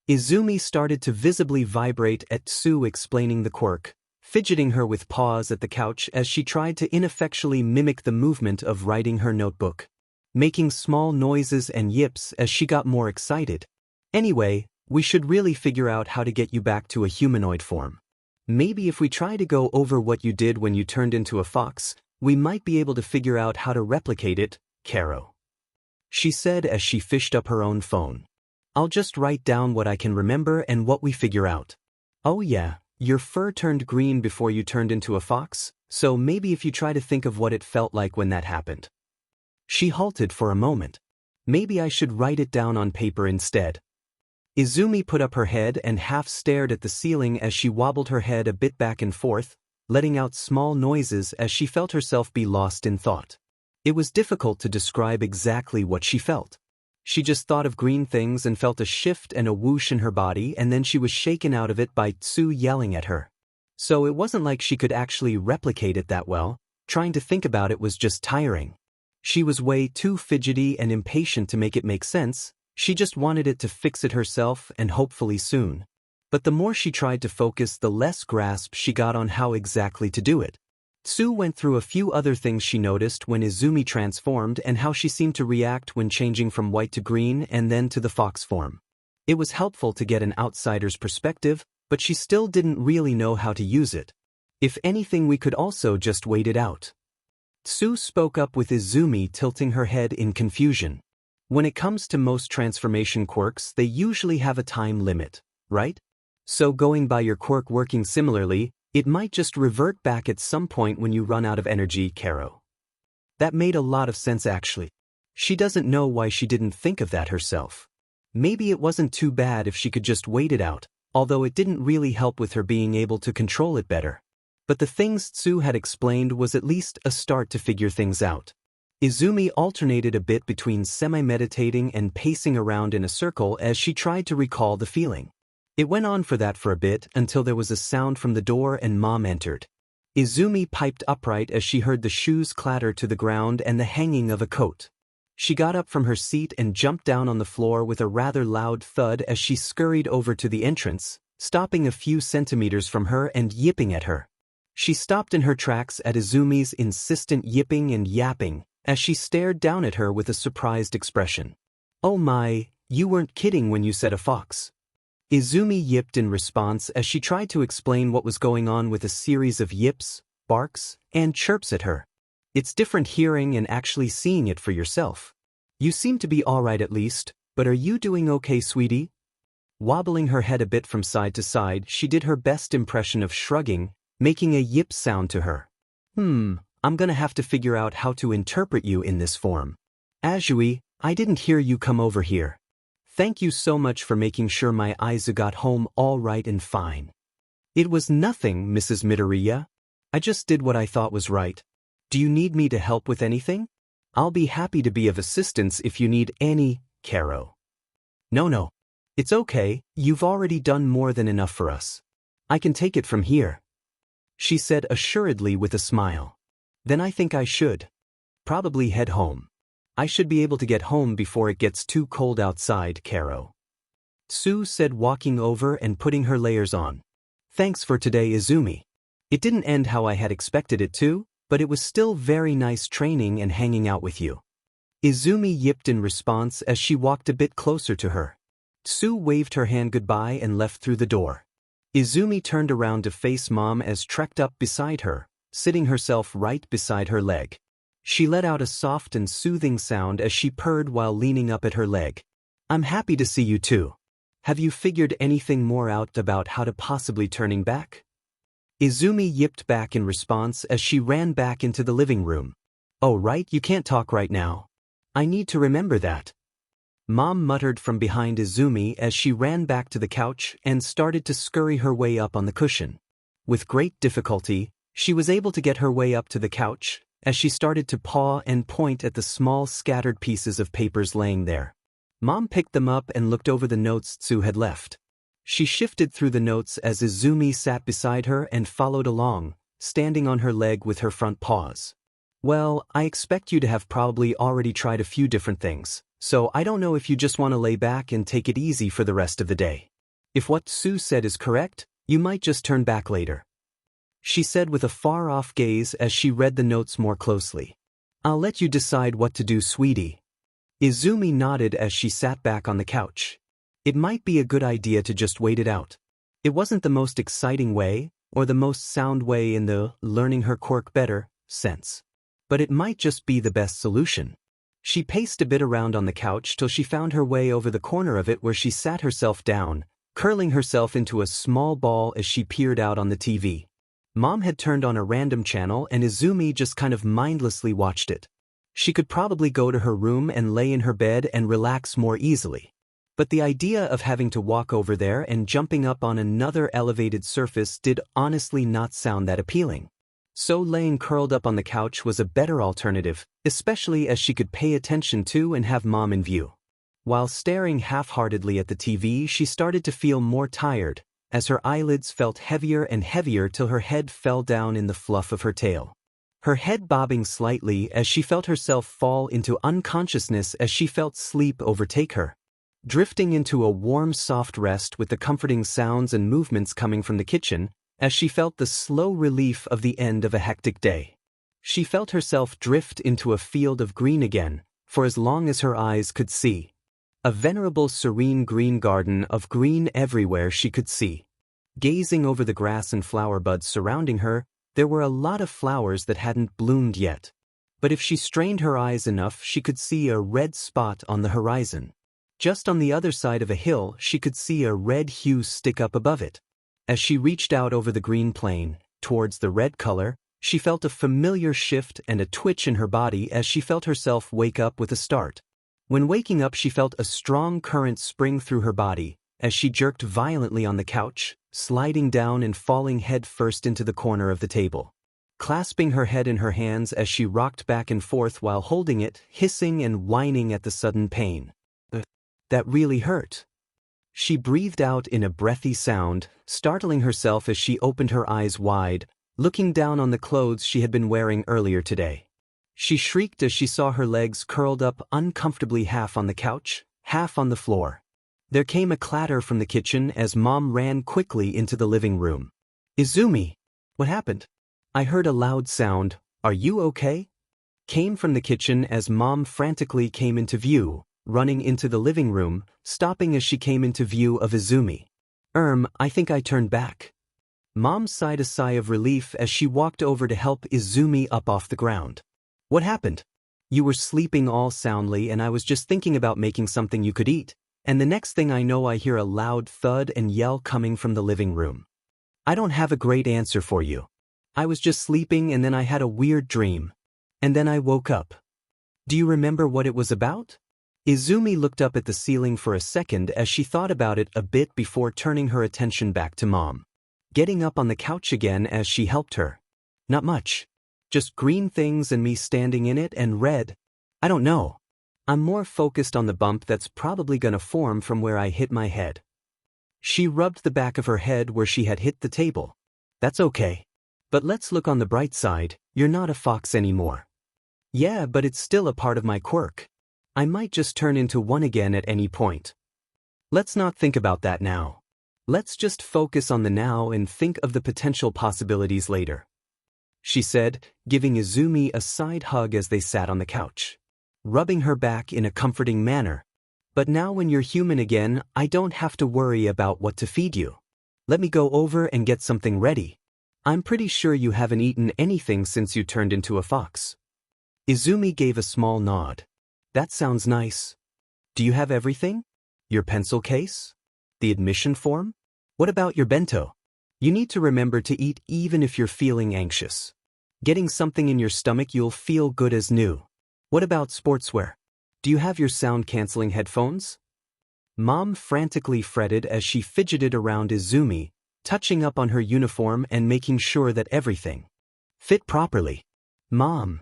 Izumi started to visibly vibrate at Tsu explaining the quirk, fidgeting her with paws at the couch as she tried to ineffectually mimic the movement of writing her notebook, making small noises and yips as she got more excited. Anyway, we should really figure out how to get you back to a humanoid form. Maybe if we try to go over what you did when you turned into a fox, we might be able to figure out how to replicate it, Karo. She said as she fished up her own phone. I'll just write down what I can remember and what we figure out. Oh yeah, your fur turned green before you turned into a fox, so maybe if you try to think of what it felt like when that happened. She halted for a moment. Maybe I should write it down on paper instead. Izumi put up her head and half stared at the ceiling as she wobbled her head a bit back and forth, letting out small noises as she felt herself be lost in thought. It was difficult to describe exactly what she felt. She just thought of green things and felt a shift and a whoosh in her body, and then she was shaken out of it by Tsu yelling at her. So it wasn't like she could actually replicate it that well. Trying to think about it was just tiring. She was way too fidgety and impatient to make it make sense. She just wanted it to fix it herself and hopefully soon. But the more she tried to focus, the less grasp she got on how exactly to do it. Tsu went through a few other things she noticed when Izumi transformed and how she seemed to react when changing from white to green and then to the fox form. It was helpful to get an outsider's perspective, but she still didn't really know how to use it. If anything, we could also just wait it out. Tsu spoke up with Izumi tilting her head in confusion. When it comes to most transformation quirks, they usually have a time limit, right? So going by your quirk working similarly, it might just revert back at some point when you run out of energy, Karo. That made a lot of sense actually. She doesn't know why she didn't think of that herself. Maybe it wasn't too bad if she could just wait it out, although it didn't really help with her being able to control it better. But the things Tsu had explained was at least a start to figure things out. Izumi alternated a bit between semi-meditating and pacing around in a circle as she tried to recall the feeling. It went on for a bit until there was a sound from the door and Mom entered. Izumi piped upright as she heard the shoes clatter to the ground and the hanging of a coat. She got up from her seat and jumped down on the floor with a rather loud thud as she scurried over to the entrance, stopping a few centimeters from her and yipping at her. She stopped in her tracks at Izumi's insistent yipping and yapping as she stared down at her with a surprised expression. Oh my, you weren't kidding when you said a fox. Izumi yipped in response as she tried to explain what was going on with a series of yips, barks, and chirps at her. It's different hearing and actually seeing it for yourself. You seem to be alright at least, but are you doing okay, sweetie? Wobbling her head a bit from side to side, she did her best impression of shrugging, making a yip sound to her. I'm gonna have to figure out how to interpret you in this form. Azui, I didn't hear you come over here. Thank you so much for making sure my Aizu got home all right and fine. It was nothing, Mrs. Midoriya. I just did what I thought was right. Do you need me to help with anything? I'll be happy to be of assistance if you need any, Karo. No. It's okay, you've already done more than enough for us. I can take it from here. She said assuredly with a smile. Then I think I should. Probably head home. I should be able to get home before it gets too cold outside, Karo. Tsu said, walking over and putting her layers on. Thanks for today, Izumi. It didn't end how I had expected it to, but it was still very nice training and hanging out with you. Izumi yipped in response as she walked a bit closer to her. Tsu waved her hand goodbye and left through the door. Izumi turned around to face Mom as trekked up beside her, sitting herself right beside her leg. She let out a soft and soothing sound as she purred while leaning up at her leg. I'm happy to see you too. Have you figured anything more out about how to possibly turning back? Izumi yipped back in response as she ran back into the living room. Oh right, you can't talk right now. I need to remember that. Mom muttered from behind Izumi as she ran back to the couch and started to scurry her way up on the cushion. With great difficulty, she was able to get her way up to the couch as she started to paw and point at the small scattered pieces of papers laying there. Mom picked them up and looked over the notes Tsu had left. She shifted through the notes as Izumi sat beside her and followed along, standing on her leg with her front paws. Well, I expect you to have probably already tried a few different things, so I don't know if you just want to lay back and take it easy for the rest of the day. If what Sue said is correct, you might just turn back later. She said with a far-off gaze as she read the notes more closely. I'll let you decide what to do, sweetie. Izumi nodded as she sat back on the couch. It might be a good idea to just wait it out. It wasn't the most exciting way, or the most sound way in the learning her quirk better sense. But it might just be the best solution. She paced a bit around on the couch till she found her way over the corner of it where she sat herself down, curling herself into a small ball as she peered out on the TV. Mom had turned on a random channel and Izumi just kind of mindlessly watched it. She could probably go to her room and lay in her bed and relax more easily. But the idea of having to walk over there and jumping up on another elevated surface did honestly not sound that appealing. So laying curled up on the couch was a better alternative, especially as she could pay attention to and have Mom in view. While staring half-heartedly at the TV, she started to feel more tired, as her eyelids felt heavier and heavier till her head fell down in the fluff of her tail. Her head bobbing slightly as she felt herself fall into unconsciousness as she felt sleep overtake her. Drifting into a warm, soft rest with the comforting sounds and movements coming from the kitchen, as she felt the slow relief of the end of a hectic day. She felt herself drift into a field of green again, for as long as her eyes could see. A venerable serene green garden of green everywhere she could see. Gazing over the grass and flower buds surrounding her, there were a lot of flowers that hadn't bloomed yet. But if she strained her eyes enough, she could see a red spot on the horizon. Just on the other side of a hill, she could see a red hue stick up above it. As she reached out over the green plain, towards the red color, she felt a familiar shift and a twitch in her body as she felt herself wake up with a start. When waking up, she felt a strong current spring through her body, as she jerked violently on the couch, sliding down and falling head first into the corner of the table. Clasping her head in her hands as she rocked back and forth while holding it, hissing and whining at the sudden pain. That really hurt. She breathed out in a breathy sound, startling herself as she opened her eyes wide, looking down on the clothes she had been wearing earlier today. She shrieked as she saw her legs curled up uncomfortably, half on the couch, half on the floor. There came a clatter from the kitchen as Mom ran quickly into the living room. Izumi! What happened? I heard a loud sound. Are you okay? Came from the kitchen as Mom frantically came into view, running into the living room, stopping as she came into view of Izumi. I think I turned back. Mom sighed a sigh of relief as she walked over to help Izumi up off the ground. What happened? You were sleeping all soundly and I was just thinking about making something you could eat, and the next thing I know I hear a loud thud and yell coming from the living room. I don't have a great answer for you. I was just sleeping and then I had a weird dream. And then I woke up. Do you remember what it was about? Izumi looked up at the ceiling for a second as she thought about it a bit before turning her attention back to Mom. Getting up on the couch again as she helped her. Not much. Just green things and me standing in it and red. I don't know. I'm more focused on the bump that's probably gonna form from where I hit my head. She rubbed the back of her head where she had hit the table. That's okay. But let's look on the bright side, you're not a fox anymore. Yeah, but it's still a part of my quirk. I might just turn into one again at any point. Let's not think about that now. Let's just focus on the now and think of the potential possibilities later. She said, giving Izumi a side hug as they sat on the couch. Rubbing her back in a comforting manner. But now when you're human again, I don't have to worry about what to feed you. Let me go over and get something ready. I'm pretty sure you haven't eaten anything since you turned into a fox. Izumi gave a small nod. That sounds nice. Do you have everything? Your pencil case? The admission form? What about your bento? You need to remember to eat even if you're feeling anxious. Getting something in your stomach you'll feel good as new. What about sportswear? Do you have your sound-canceling headphones? Mom frantically fretted as she fidgeted around Izumi, touching up on her uniform and making sure that everything fit properly. Mom,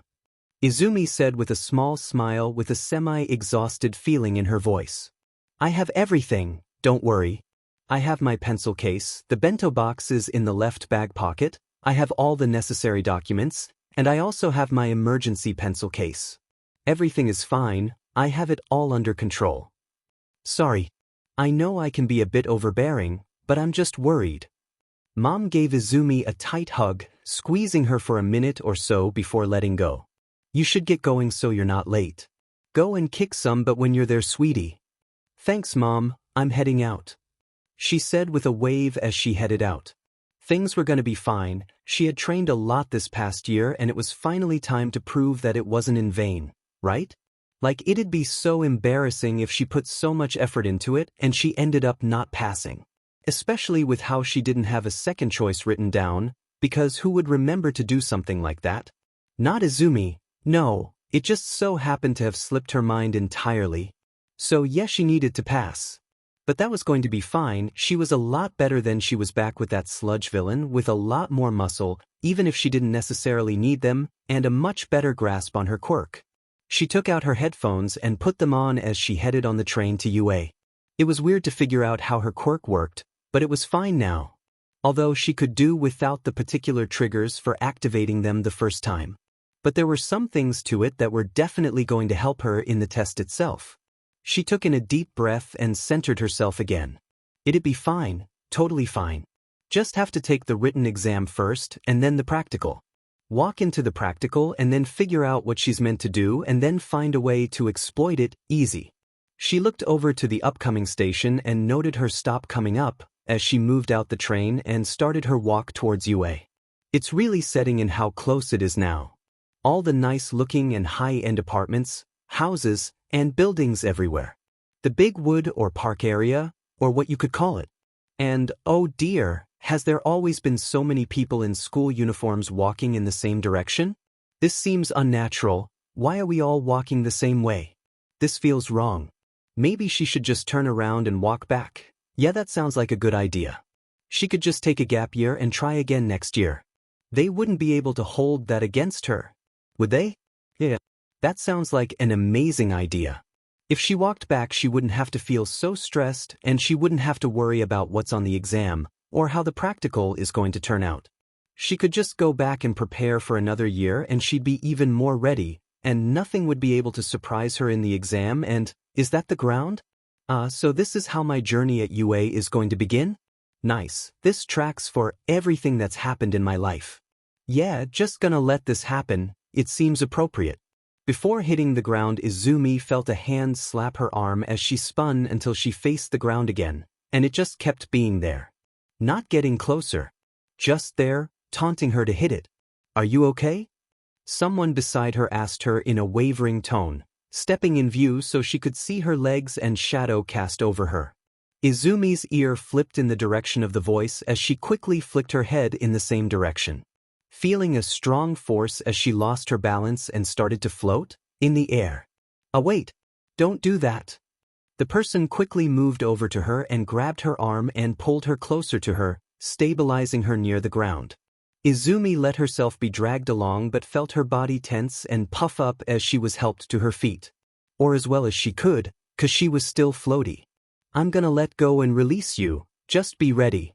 Izumi said with a small smile with a semi-exhausted feeling in her voice. I have everything, don't worry. I have my pencil case, the bento box is in the left bag pocket, I have all the necessary documents, And I also have my emergency pencil case. Everything is fine, I have it all under control. Sorry. I know I can be a bit overbearing, but I'm just worried. Mom gave Izumi a tight hug, squeezing her for a minute or so before letting go. You should get going so you're not late. Go and kick some butt when you're there, sweetie. Thanks, Mom, I'm heading out. She said with a wave as she headed out. Things were gonna be fine, she had trained a lot this past year and it was finally time to prove that it wasn't in vain, right? Like it'd be so embarrassing if she put so much effort into it and she ended up not passing. Especially with how she didn't have a second choice written down, because who would remember to do something like that? Not Izumi, no, it just so happened to have slipped her mind entirely. So yes, she needed to pass. But that was going to be fine, she was a lot better than she was back with that sludge villain with a lot more muscle, even if she didn't necessarily need them, and a much better grasp on her quirk. She took out her headphones and put them on as she headed on the train to UA. It was weird to figure out how her quirk worked, but it was fine now. Although she could do without the particular triggers for activating them the first time. But there were some things to it that were definitely going to help her in the test itself. She took in a deep breath and centered herself again. It'd be fine, totally fine. Just have to take the written exam first and then the practical. Walk into the practical and then figure out what she's meant to do and then find a way to exploit it, easy. She looked over to the upcoming station and noted her stop coming up as she moved out the train and started her walk towards UA. It's really setting in how close it is now. All the nice-looking and high-end apartments, houses, and buildings everywhere. The big wood or park area, or what you could call it. And, oh dear, has there always been so many people in school uniforms walking in the same direction? This seems unnatural. Why are we all walking the same way? This feels wrong. Maybe she should just turn around and walk back. Yeah, that sounds like a good idea. She could just take a gap year and try again next year. They wouldn't be able to hold that against her. Would they? Yeah. That sounds like an amazing idea. If she walked back, she wouldn't have to feel so stressed and she wouldn't have to worry about what's on the exam or how the practical is going to turn out. She could just go back and prepare for another year and she'd be even more ready, and nothing would be able to surprise her in the exam. And, is that the ground? So this is how my journey at UA is going to begin? Nice, this tracks for everything that's happened in my life. Yeah, just gonna let this happen, it seems appropriate. Before hitting the ground, Izumi felt a hand slap her arm as she spun until she faced the ground again, and it just kept being there. Not getting closer. Just there, taunting her to hit it. Are you okay? Someone beside her asked her in a wavering tone, stepping in view so she could see her legs and shadow cast over her. Izumi's ear flipped in the direction of the voice as she quickly flicked her head in the same direction. Feeling a strong force as she lost her balance and started to float in the air. Oh wait, don't do that. The person quickly moved over to her and grabbed her arm and pulled her closer to her, stabilizing her near the ground. Izumi let herself be dragged along but felt her body tense and puff up as she was helped to her feet. Or as well as she could, 'cause she was still floaty. I'm gonna let go and release you, just be ready.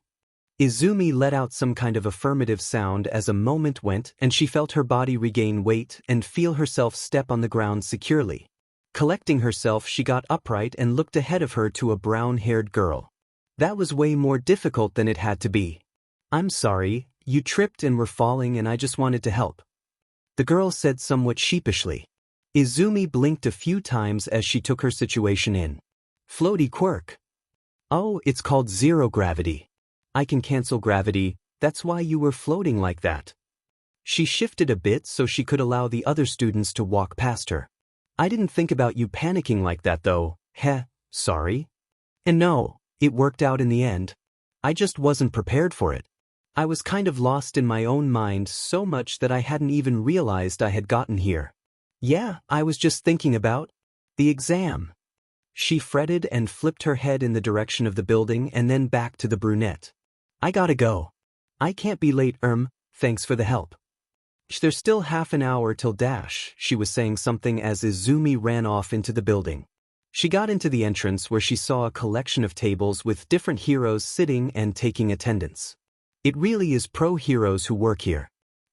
Izumi let out some kind of affirmative sound as a moment went and she felt her body regain weight and feel herself step on the ground securely. Collecting herself, she got upright and looked ahead of her to a brown-haired girl. That was way more difficult than it had to be. I'm sorry, you tripped and were falling and I just wanted to help. The girl said somewhat sheepishly. Izumi blinked a few times as she took her situation in. Floaty quirk. Oh, it's called zero gravity. I can cancel gravity, that's why you were floating like that. She shifted a bit so she could allow the other students to walk past her. I didn't think about you panicking like that though, sorry. And no, it worked out in the end. I just wasn't prepared for it. I was kind of lost in my own mind so much that I hadn't even realized I had gotten here. Yeah, I was just thinking about the exam. She fretted and flipped her head in the direction of the building and then back to the brunette. I gotta go. I can't be late, thanks for the help. There's still half an hour till dash, she was saying something as Izumi ran off into the building. She got into the entrance where she saw a collection of tables with different heroes sitting and taking attendance. It really is pro heroes who work here.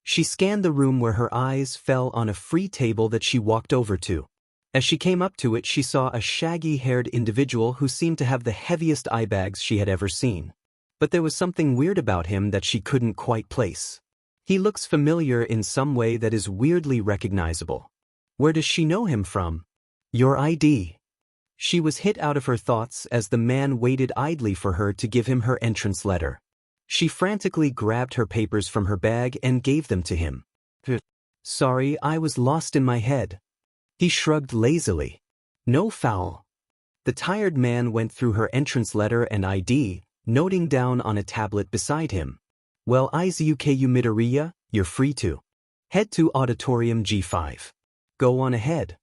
She scanned the room where her eyes fell on a free table that she walked over to. As she came up to it, she saw a shaggy-haired individual who seemed to have the heaviest eye bags she had ever seen. But there was something weird about him that she couldn't quite place. He looks familiar in some way that is weirdly recognizable. Where does she know him from? Your ID. She was hit out of her thoughts as the man waited idly for her to give him her entrance letter. She frantically grabbed her papers from her bag and gave them to him. Sorry, I was lost in my head. He shrugged lazily. No foul. The tired man went through her entrance letter and ID, noting down on a tablet beside him. Well, Izuku Midoriya, you're free to head to Auditorium G5. Go on ahead.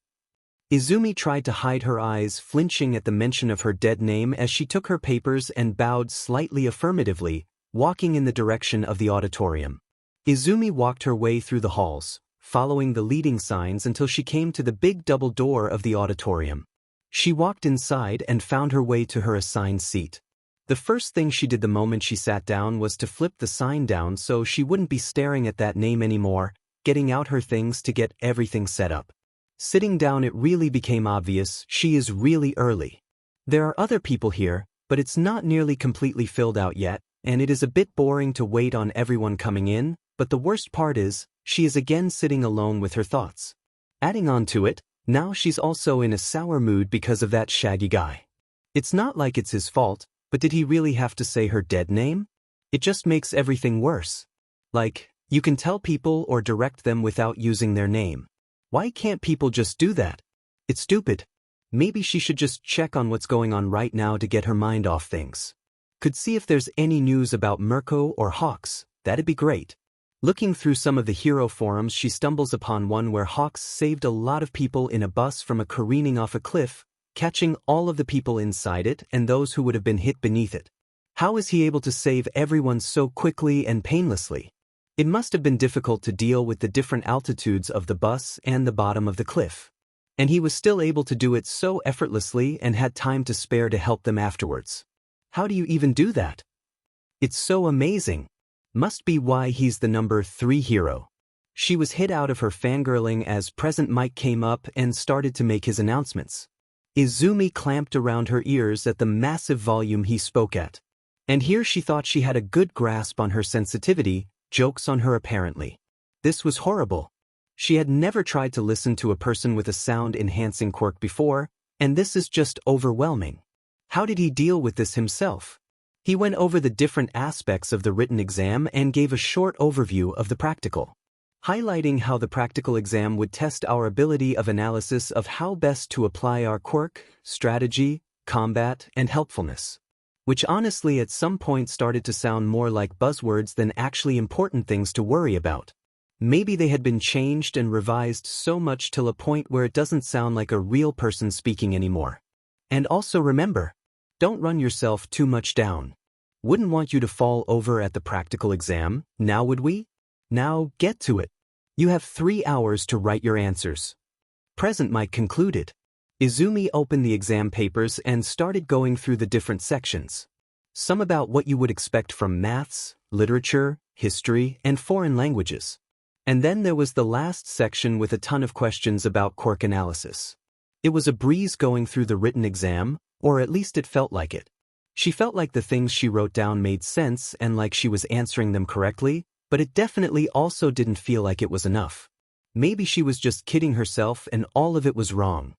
Izumi tried to hide her eyes, flinching at the mention of her dead name as she took her papers and bowed slightly affirmatively, walking in the direction of the auditorium. Izumi walked her way through the halls, following the leading signs until she came to the big double door of the auditorium. She walked inside and found her way to her assigned seat. The first thing she did the moment she sat down was to flip the sign down so she wouldn't be staring at that name anymore, getting out her things to get everything set up. Sitting down, it really became obvious she is really early. There are other people here, but it's not nearly completely filled out yet, and it is a bit boring to wait on everyone coming in, but the worst part is, she is again sitting alone with her thoughts. Adding on to it, now she's also in a sour mood because of that shaggy guy. It's not like it's his fault, but did he really have to say her dead name? It just makes everything worse. Like, you can tell people or direct them without using their name. Why can't people just do that? It's stupid. Maybe she should just check on what's going on right now to get her mind off things. Could see if there's any news about Mirko or Hawks, that'd be great. Looking through some of the hero forums, she stumbles upon one where Hawks saved a lot of people in a bus from a careening off a cliff, catching all of the people inside it and those who would have been hit beneath it. How is he able to save everyone so quickly and painlessly? It must have been difficult to deal with the different altitudes of the bus and the bottom of the cliff. And he was still able to do it so effortlessly and had time to spare to help them afterwards. How do you even do that? It's so amazing. Must be why he's the number 3 hero. She was hit out of her fangirling as Present Mike came up and started to make his announcements. Izumi clamped around her ears at the massive volume he spoke at. And here she thought she had a good grasp on her sensitivity, jokes on her apparently. This was horrible. She had never tried to listen to a person with a sound-enhancing quirk before, and this is just overwhelming. How did he deal with this himself? He went over the different aspects of the written exam and gave a short overview of the practical, highlighting how the practical exam would test our ability of analysis of how best to apply our quirk, strategy, combat, and helpfulness. Which honestly at some point started to sound more like buzzwords than actually important things to worry about. Maybe they had been changed and revised so much till a point where it doesn't sound like a real person speaking anymore. And also remember, don't run yourself too much down. Wouldn't want you to fall over at the practical exam, now would we? Now get to it. You have 3 hours to write your answers. Present Mike concluded. Izumi opened the exam papers and started going through the different sections. Some about what you would expect from maths, literature, history, and foreign languages. And then there was the last section with a ton of questions about quirk analysis. It was a breeze going through the written exam, or at least it felt like it. She felt like the things she wrote down made sense and like she was answering them correctly, but it definitely also didn't feel like it was enough. Maybe she was just kidding herself and all of it was wrong.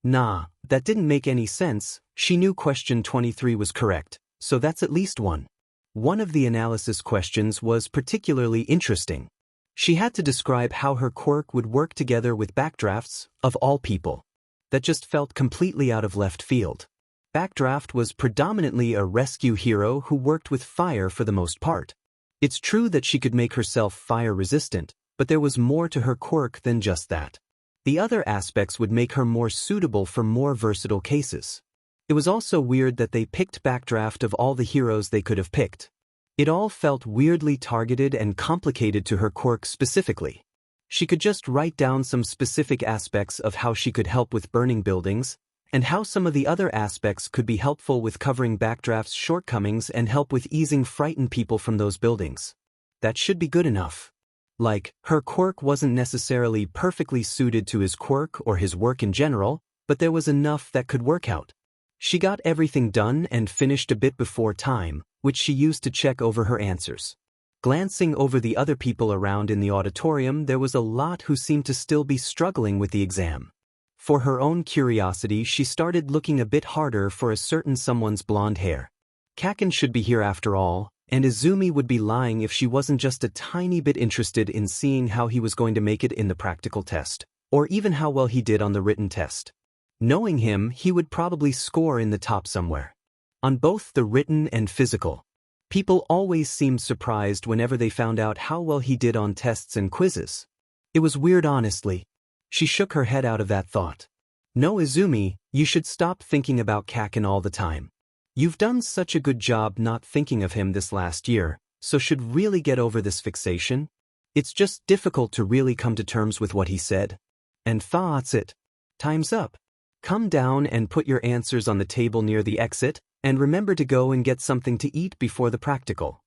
Nah, that didn't make any sense. She knew question 23 was correct, so that's at least one. One of the analysis questions was particularly interesting. She had to describe how her quirk would work together with backdrafts, of all people. That just felt completely out of left field. Backdraft was predominantly a rescue hero who worked with fire for the most part. It's true that she could make herself fire resistant, but there was more to her quirk than just that. The other aspects would make her more suitable for more versatile cases. It was also weird that they picked Backdraft of all the heroes they could have picked. It all felt weirdly targeted and complicated to her quirk specifically. She could just write down some specific aspects of how she could help with burning buildings, and how some of the other aspects could be helpful with covering Backdraft's shortcomings and help with easing frightened people from those buildings. That should be good enough. Like, her quirk wasn't necessarily perfectly suited to his quirk or his work in general, but there was enough that could work out. She got everything done and finished a bit before time, which she used to check over her answers. Glancing over the other people around in the auditorium, there was a lot who seemed to still be struggling with the exam. For her own curiosity, she started looking a bit harder for a certain someone's blonde hair. Kaken should be here after all, and Izumi would be lying if she wasn't just a tiny bit interested in seeing how he was going to make it in the practical test, or even how well he did on the written test. Knowing him, he would probably score in the top somewhere. On both the written and physical. People always seemed surprised whenever they found out how well he did on tests and quizzes. It was weird, honestly. She shook her head out of that thought. No, Izumi, you should stop thinking about Kaken all the time. You've done such a good job not thinking of him this last year, so should really get over this fixation. It's just difficult to really come to terms with what he said. And that's it. Time's up. Come down and put your answers on the table near the exit, and remember to go and get something to eat before the practical.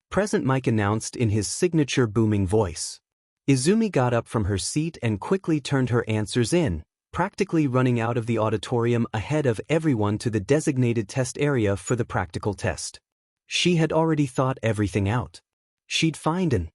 Present Mike announced in his signature booming voice. Izumi got up from her seat and quickly turned her answers in, practically running out of the auditorium ahead of everyone to the designated test area for the practical test. She had already thought everything out. She'd find an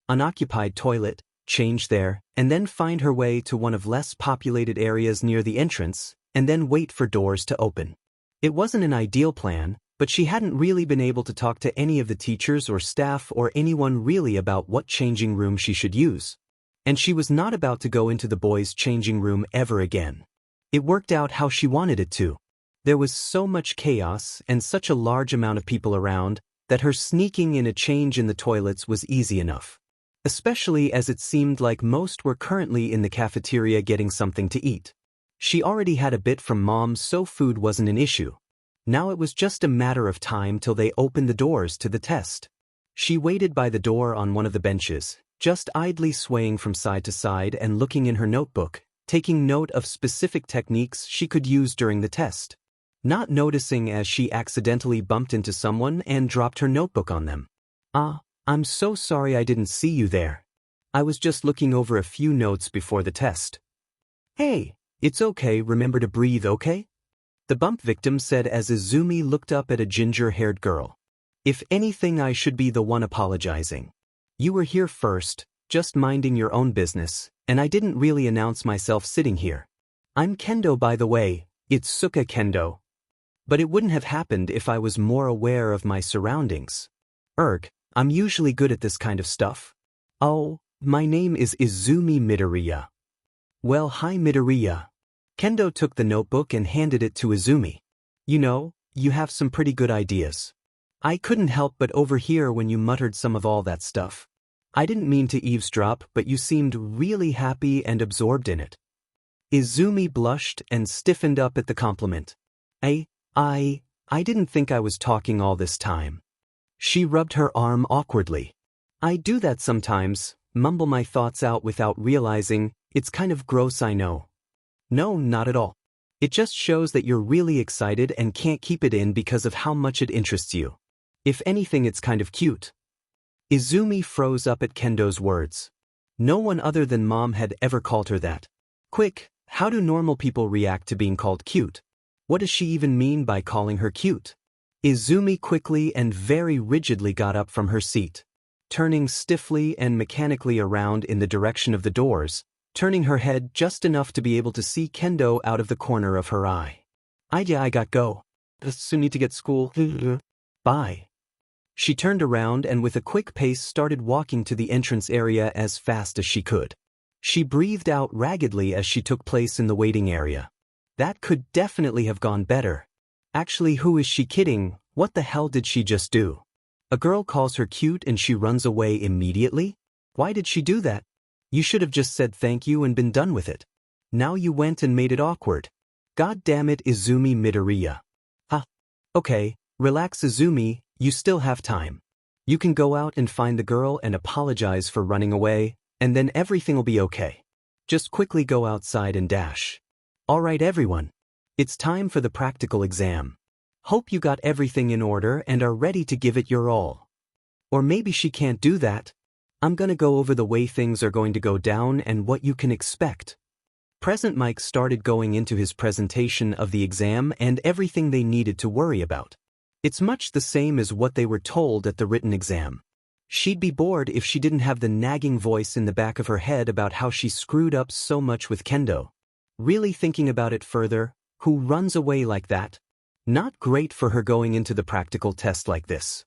unoccupied toilet, change there, and then find her way to one of less populated areas near the entrance, and then wait for doors to open. It wasn't an ideal plan, but she hadn't really been able to talk to any of the teachers or staff or anyone really about what changing room she should use. And she was not about to go into the boys' changing room ever again. It worked out how she wanted it to. There was so much chaos and such a large amount of people around that her sneaking in a change in the toilets was easy enough. Especially as it seemed like most were currently in the cafeteria getting something to eat. She already had a bit from Mom, so food wasn't an issue. Now it was just a matter of time till they opened the doors to the test. She waited by the door on one of the benches, just idly swaying from side to side and looking in her notebook, taking note of specific techniques she could use during the test. Not noticing as she accidentally bumped into someone and dropped her notebook on them. I'm so sorry I didn't see you there. I was just looking over a few notes before the test. Hey, it's okay, remember to breathe, okay? The bump victim said as Izumi looked up at a ginger-haired girl. If anything, I should be the one apologizing. You were here first, just minding your own business, and I didn't really announce myself sitting here. I'm Kendo, by the way, it's Suka Kendo. But it wouldn't have happened if I was more aware of my surroundings. I'm usually good at this kind of stuff. Oh, my name is Izumi Midoriya. Well, hi Midoriya. Kendo took the notebook and handed it to Izumi. You know, you have some pretty good ideas. I couldn't help but overhear when you muttered some of all that stuff. I didn't mean to eavesdrop, but you seemed really happy and absorbed in it. Izumi blushed and stiffened up at the compliment. I didn't think I was talking all this time. She rubbed her arm awkwardly. I do that sometimes, mumble my thoughts out without realizing. It's kind of gross, I know. No, not at all. It just shows that you're really excited and can't keep it in because of how much it interests you. If anything, it's kind of cute. Izumi froze up at Kendo's words. No one other than Mom had ever called her that. Quick, how do normal people react to being called cute? What does she even mean by calling her cute? Izumi quickly and very rigidly got up from her seat, turning stiffly and mechanically around in the direction of the doors, turning her head just enough to be able to see Kendo out of the corner of her eye. I got go. Soon need to get school. Bye. She turned around and with a quick pace started walking to the entrance area as fast as she could. She breathed out raggedly as she took place in the waiting area. That could definitely have gone better. Actually, who is she kidding? What the hell did she just do? A girl calls her cute and she runs away immediately? Why did she do that? You should have just said thank you and been done with it. Now you went and made it awkward. God damn it, Izumi Midoriya. Okay, relax Izumi, you still have time. You can go out and find the girl and apologize for running away, and then everything will be okay. Just quickly go outside and dash. Alright everyone. It's time for the practical exam. Hope you got everything in order and are ready to give it your all. Or maybe she can't do that. I'm gonna go over the way things are going to go down and what you can expect. Present Mike started going into his presentation of the exam and everything they needed to worry about. It's much the same as what they were told at the written exam. She'd be bored if she didn't have the nagging voice in the back of her head about how she screwed up so much with kendo. Really thinking about it further, who runs away like that? Not great for her going into the practical test like this.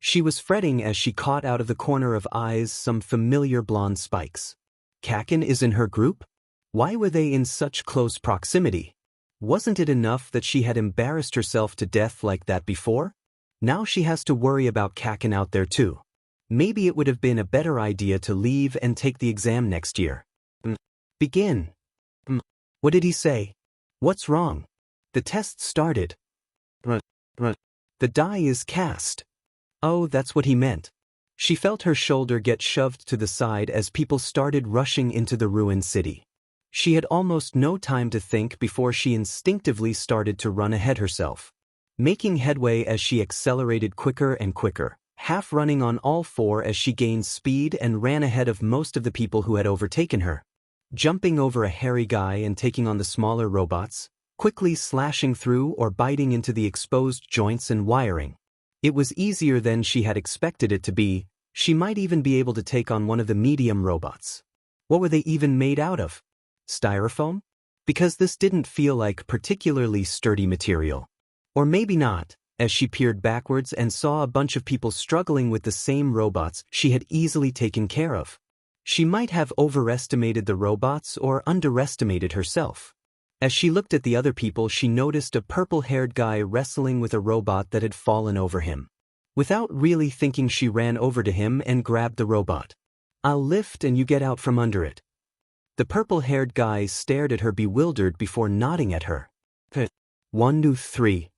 She was fretting as she caught out of the corner of eyes some familiar blonde spikes. Kakin is in her group? Why were they in such close proximity? Wasn't it enough that she had embarrassed herself to death like that before? Now she has to worry about Kakin out there too. Maybe it would have been a better idea to leave and take the exam next year. Begin. What did he say? What's wrong? The test started. The die is cast. Oh, that's what he meant. She felt her shoulder get shoved to the side as people started rushing into the ruined city. She had almost no time to think before she instinctively started to run ahead herself. Making headway as she accelerated quicker and quicker, half running on all four as she gained speed and ran ahead of most of the people who had overtaken her. Jumping over a hairy guy and taking on the smaller robots, quickly slashing through or biting into the exposed joints and wiring. It was easier than she had expected it to be. She might even be able to take on one of the medium robots. What were they even made out of? Styrofoam? Because this didn't feel like particularly sturdy material. Or maybe not, as she peered backwards and saw a bunch of people struggling with the same robots she had easily taken care of. She might have overestimated the robots or underestimated herself. As she looked at the other people, she noticed a purple-haired guy wrestling with a robot that had fallen over him. Without really thinking, she ran over to him and grabbed the robot. I'll lift and you get out from under it. The purple-haired guy stared at her bewildered before nodding at her. 1, 2, 3.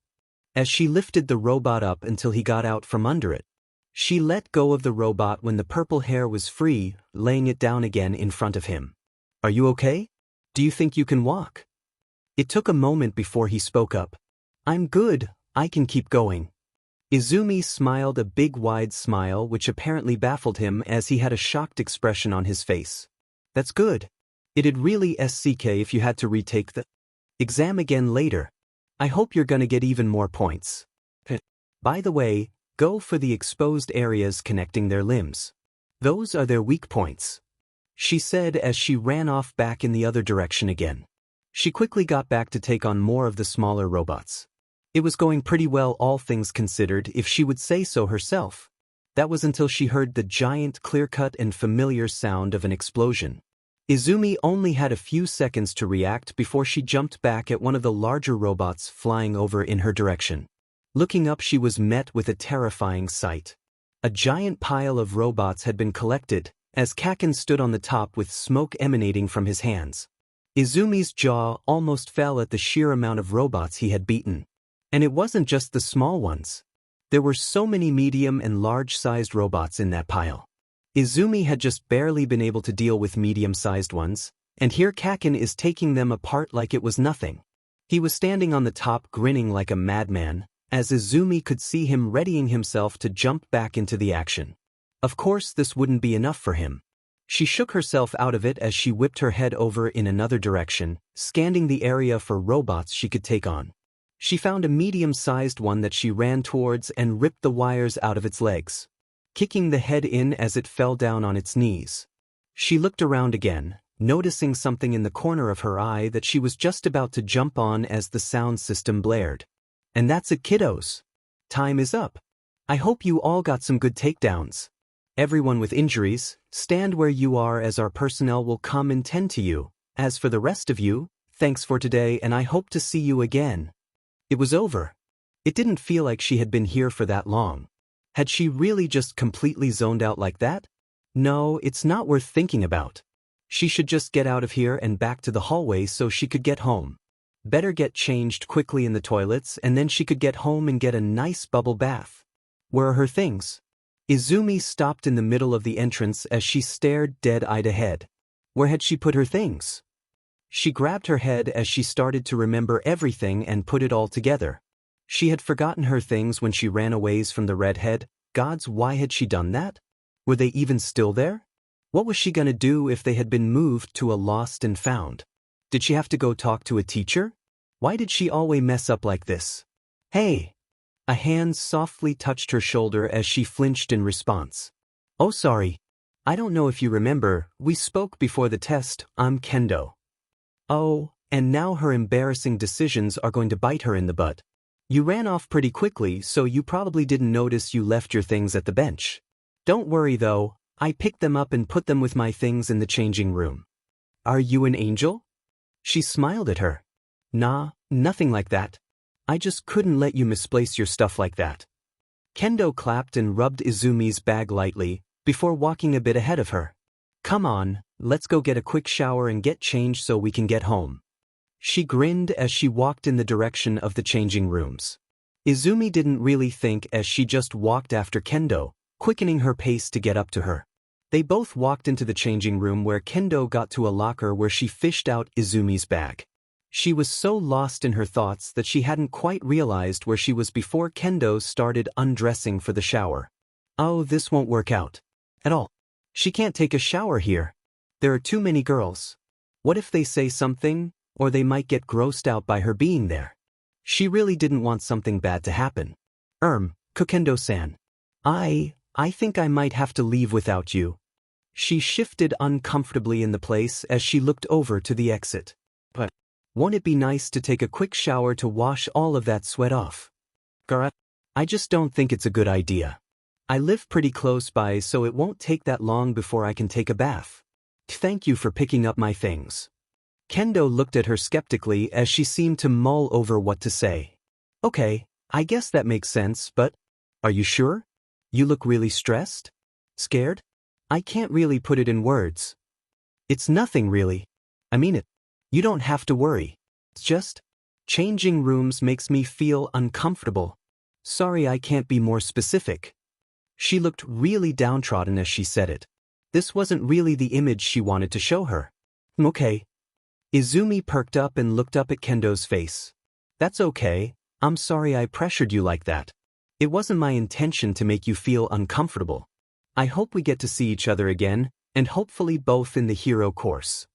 As she lifted the robot up until he got out from under it. She let go of the robot when the purple hair was free, laying it down again in front of him. Are you okay? Do you think you can walk? It took a moment before he spoke up. I'm good, I can keep going. Izumi smiled a big wide smile which apparently baffled him as he had a shocked expression on his face. That's good. It'd really suck if you had to retake the exam again later. I hope you're gonna get even more points. By the way, go for the exposed areas connecting their limbs. Those are their weak points. She said as she ran off back in the other direction again. She quickly got back to take on more of the smaller robots. It was going pretty well, all things considered, if she would say so herself. That was until she heard the giant, clear-cut and familiar sound of an explosion. Izumi only had a few seconds to react before she jumped back at one of the larger robots flying over in her direction. Looking up, she was met with a terrifying sight. A giant pile of robots had been collected, as Kakin stood on the top with smoke emanating from his hands. Izumi's jaw almost fell at the sheer amount of robots he had beaten. And it wasn't just the small ones. There were so many medium and large-sized robots in that pile. Izumi had just barely been able to deal with medium-sized ones, and here Kakin is taking them apart like it was nothing. He was standing on the top grinning like a madman, as Izumi could see him readying himself to jump back into the action. Of course, this wouldn't be enough for him. She shook herself out of it as she whipped her head over in another direction, scanning the area for robots she could take on. She found a medium-sized one that she ran towards and ripped the wires out of its legs, kicking the head in as it fell down on its knees. She looked around again, noticing something in the corner of her eye that she was just about to jump on as the sound system blared. And that's it, kiddos. Time is up. I hope you all got some good takedowns. Everyone with injuries, stand where you are as our personnel will come and tend to you. As for the rest of you, thanks for today and I hope to see you again. It was over. It didn't feel like she had been here for that long. Had she really just completely zoned out like that? No, it's not worth thinking about. She should just get out of here and back to the hallway so she could get home. Better get changed quickly in the toilets and then she could get home and get a nice bubble bath. Where are her things? Izumi stopped in the middle of the entrance as she stared dead-eyed ahead. Where had she put her things? She grabbed her head as she started to remember everything and put it all together. She had forgotten her things when she ran away from the redhead. Gods, why had she done that? Were they even still there? What was she gonna do if they had been moved to a lost and found? Did she have to go talk to a teacher? Why did she always mess up like this? Hey! A hand softly touched her shoulder as she flinched in response. Oh, sorry. I don't know if you remember, we spoke before the test. I'm Kendo. Oh, and now her embarrassing decisions are going to bite her in the butt. You ran off pretty quickly, so you probably didn't notice you left your things at the bench. Don't worry though, I picked them up and put them with my things in the changing room. Are you an angel? She smiled at her. Nah, nothing like that. I just couldn't let you misplace your stuff like that. Kendo clapped and rubbed Izumi's bag lightly, before walking a bit ahead of her. Come on, let's go get a quick shower and get changed so we can get home. She grinned as she walked in the direction of the changing rooms. Izumi didn't really think as she just walked after Kendo, quickening her pace to get up to her. They both walked into the changing room where Kendo got to a locker where she fished out Izumi's bag. She was so lost in her thoughts that she hadn't quite realized where she was before Kendo started undressing for the shower. Oh, this won't work out. At all. She can't take a shower here. There are too many girls. What if they say something, or they might get grossed out by her being there? She really didn't want something bad to happen. Kokendo-san. I think I might have to leave without you. She shifted uncomfortably in the place as she looked over to the exit. But won't it be nice to take a quick shower to wash all of that sweat off? Gara, I just don't think it's a good idea. I live pretty close by, so it won't take that long before I can take a bath. Thank you for picking up my things. Kendo looked at her skeptically as she seemed to mull over what to say. Okay, I guess that makes sense, but are you sure? You look really stressed? Scared? I can't really put it in words. It's nothing really. I mean it. You don't have to worry. It's just, changing rooms makes me feel uncomfortable. Sorry, I can't be more specific. She looked really downtrodden as she said it. This wasn't really the image she wanted to show her. Okay. Izumi perked up and looked up at Kendo's face. That's okay, I'm sorry I pressured you like that. It wasn't my intention to make you feel uncomfortable. I hope we get to see each other again, and hopefully both in the hero course.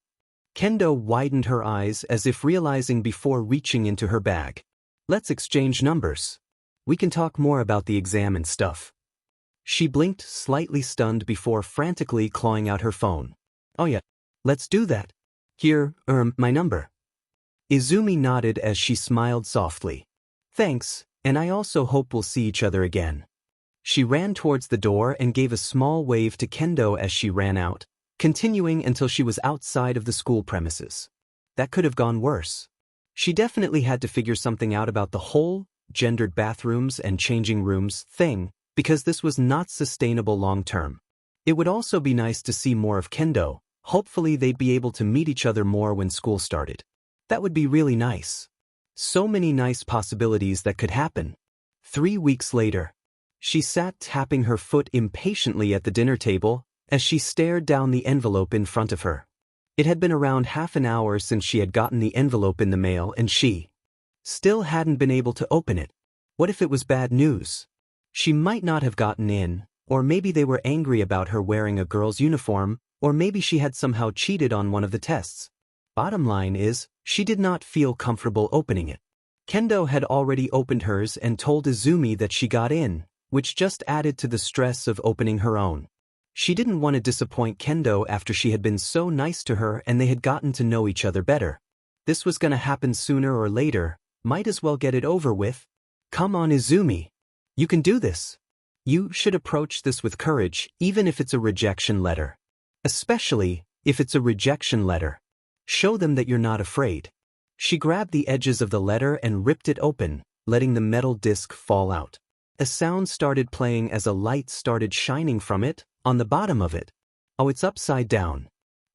Kendo widened her eyes as if realizing before reaching into her bag. Let's exchange numbers. We can talk more about the exam and stuff. She blinked, slightly stunned before frantically clawing out her phone. Oh yeah, let's do that. Here, my number. Izumi nodded as she smiled softly. Thanks, and I also hope we'll see each other again. She ran towards the door and gave a small wave to Kendo as she ran out, continuing until she was outside of the school premises. That could have gone worse. She definitely had to figure something out about the whole gendered bathrooms and changing rooms thing, because this was not sustainable long term. It would also be nice to see more of Kendo. Hopefully they'd be able to meet each other more when school started. That would be really nice. So many nice possibilities that could happen. 3 weeks later. She sat tapping her foot impatiently at the dinner table as she stared down the envelope in front of her. It had been around half an hour since she had gotten the envelope in the mail and she still hadn't been able to open it. What if it was bad news? She might not have gotten in, or maybe they were angry about her wearing a girl's uniform, or maybe she had somehow cheated on one of the tests. Bottom line is, she did not feel comfortable opening it. Kendo had already opened hers and told Izumi that she got in, which just added to the stress of opening her own. She didn't want to disappoint Kendo after she had been so nice to her and they had gotten to know each other better. This was gonna happen sooner or later, might as well get it over with. Come on, Izumi. You can do this. You should approach this with courage, even if it's a rejection letter. Especially if it's a rejection letter. Show them that you're not afraid. She grabbed the edges of the letter and ripped it open, letting the metal disc fall out. A sound started playing as a light started shining from it, on the bottom of it. Oh, it's upside down.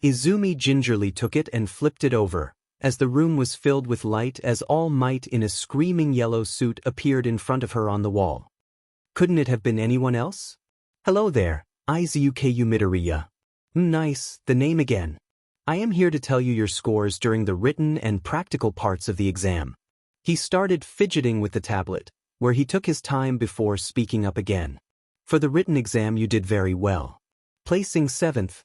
Izumi gingerly took it and flipped it over, as the room was filled with light as All Might in a screaming yellow suit appeared in front of her on the wall. Couldn't it have been anyone else? Hello there, Izuku Midoriya. Nice, the name again. I am here to tell you your scores during the written and practical parts of the exam. He started fidgeting with the tablet, where he took his time before speaking up again. For the written exam you did very well. Placing 7th.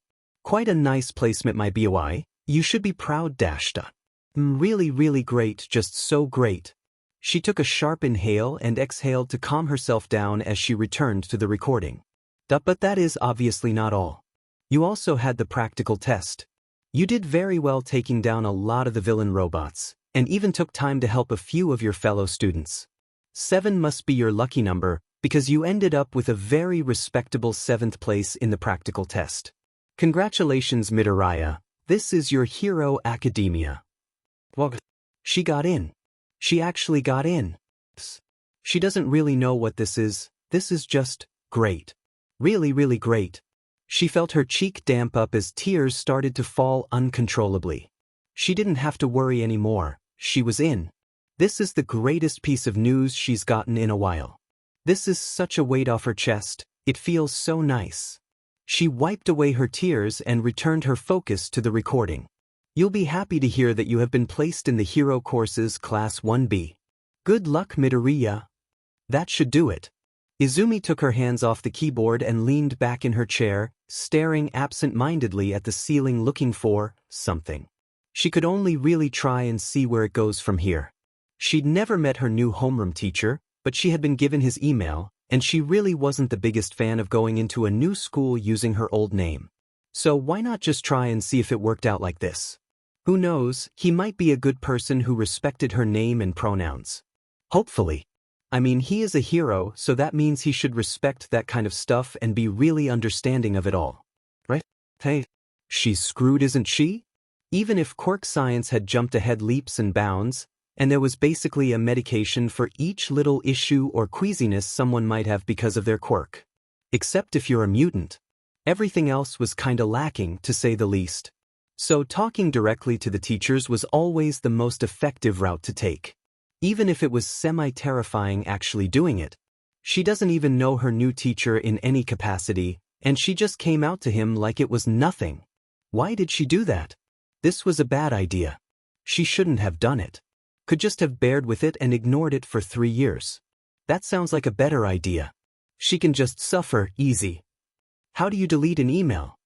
Quite a nice placement, my boy. You should be proud, Dashta. Really, really great, just so great. She took a sharp inhale and exhaled to calm herself down as she returned to the recording. But that is obviously not all. You also had the practical test. You did very well taking down a lot of the villain robots, and even took time to help a few of your fellow students. 7 must be your lucky number, because you ended up with a very respectable 7th place in the practical test. Congratulations, Midoriya. This is your Hero Academia. Well, she got in. She actually got in. She doesn't really know what this is just great. Really, really great. She felt her cheek damp up as tears started to fall uncontrollably. She didn't have to worry anymore, she was in. This is the greatest piece of news she's gotten in a while. This is such a weight off her chest, it feels so nice. She wiped away her tears and returned her focus to the recording. You'll be happy to hear that you have been placed in the Hero Courses Class 1B. Good luck, Midoriya. That should do it. Izumi took her hands off the keyboard and leaned back in her chair, staring absent-mindedly at the ceiling looking for something. She could only really try and see where it goes from here. She'd never met her new homeroom teacher, but she had been given his email, and she really wasn't the biggest fan of going into a new school using her old name. So why not just try and see if it worked out like this? Who knows, he might be a good person who respected her name and pronouns. Hopefully. I mean, he is a hero, so that means he should respect that kind of stuff and be really understanding of it all. Right? Hey, she's screwed, isn't she? Even if quirk science had jumped ahead leaps and bounds, and there was basically a medication for each little issue or queasiness someone might have because of their quirk. Except if you're a mutant. Everything else was kinda lacking, to say the least. So talking directly to the teachers was always the most effective route to take. Even if it was semi-terrifying actually doing it. She doesn't even know her new teacher in any capacity, and she just came out to him like it was nothing. Why did she do that? This was a bad idea. She shouldn't have done it. Could just have bared with it and ignored it for 3 years. That sounds like a better idea. She can just suffer, easy. How do you delete an email?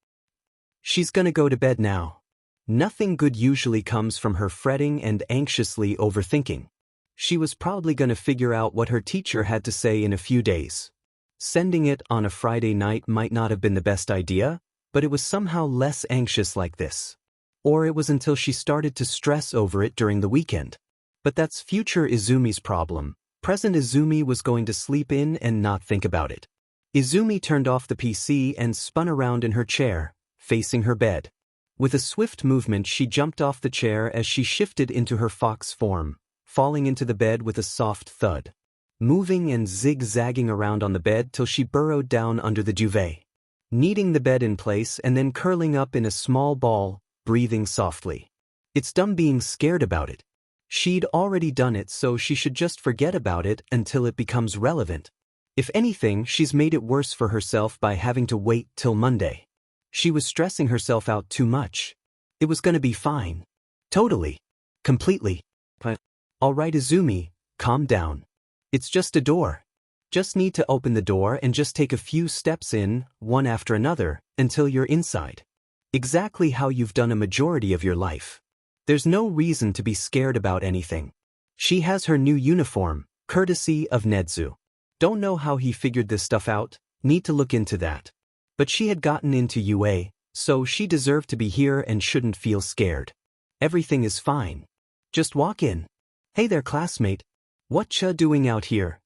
She's gonna go to bed now. Nothing good usually comes from her fretting and anxiously overthinking. She was probably gonna figure out what her teacher had to say in a few days. Sending it on a Friday night might not have been the best idea, but it was somehow less anxious like this. Or it was until she started to stress over it during the weekend. But that's future Izumi's problem. Present Izumi was going to sleep in and not think about it. Izumi turned off the PC and spun around in her chair, facing her bed. With a swift movement, she jumped off the chair as she shifted into her fox form, falling into the bed with a soft thud. Moving and zigzagging around on the bed till she burrowed down under the duvet. Kneading the bed in place and then curling up in a small ball, breathing softly. It's dumb being scared about it. She'd already done it, so she should just forget about it until it becomes relevant. If anything, she's made it worse for herself by having to wait till Monday. She was stressing herself out too much. It was gonna be fine. Totally. Completely. But, alright Izumi, calm down. It's just a door. Just need to open the door and just take a few steps in, one after another, until you're inside. Exactly how you've done a majority of your life. There's no reason to be scared about anything. She has her new uniform, courtesy of Nedzu. Don't know how he figured this stuff out, need to look into that. But she had gotten into UA, so she deserved to be here and shouldn't feel scared. Everything is fine. Just walk in. Hey there, classmate. Whatcha doing out here?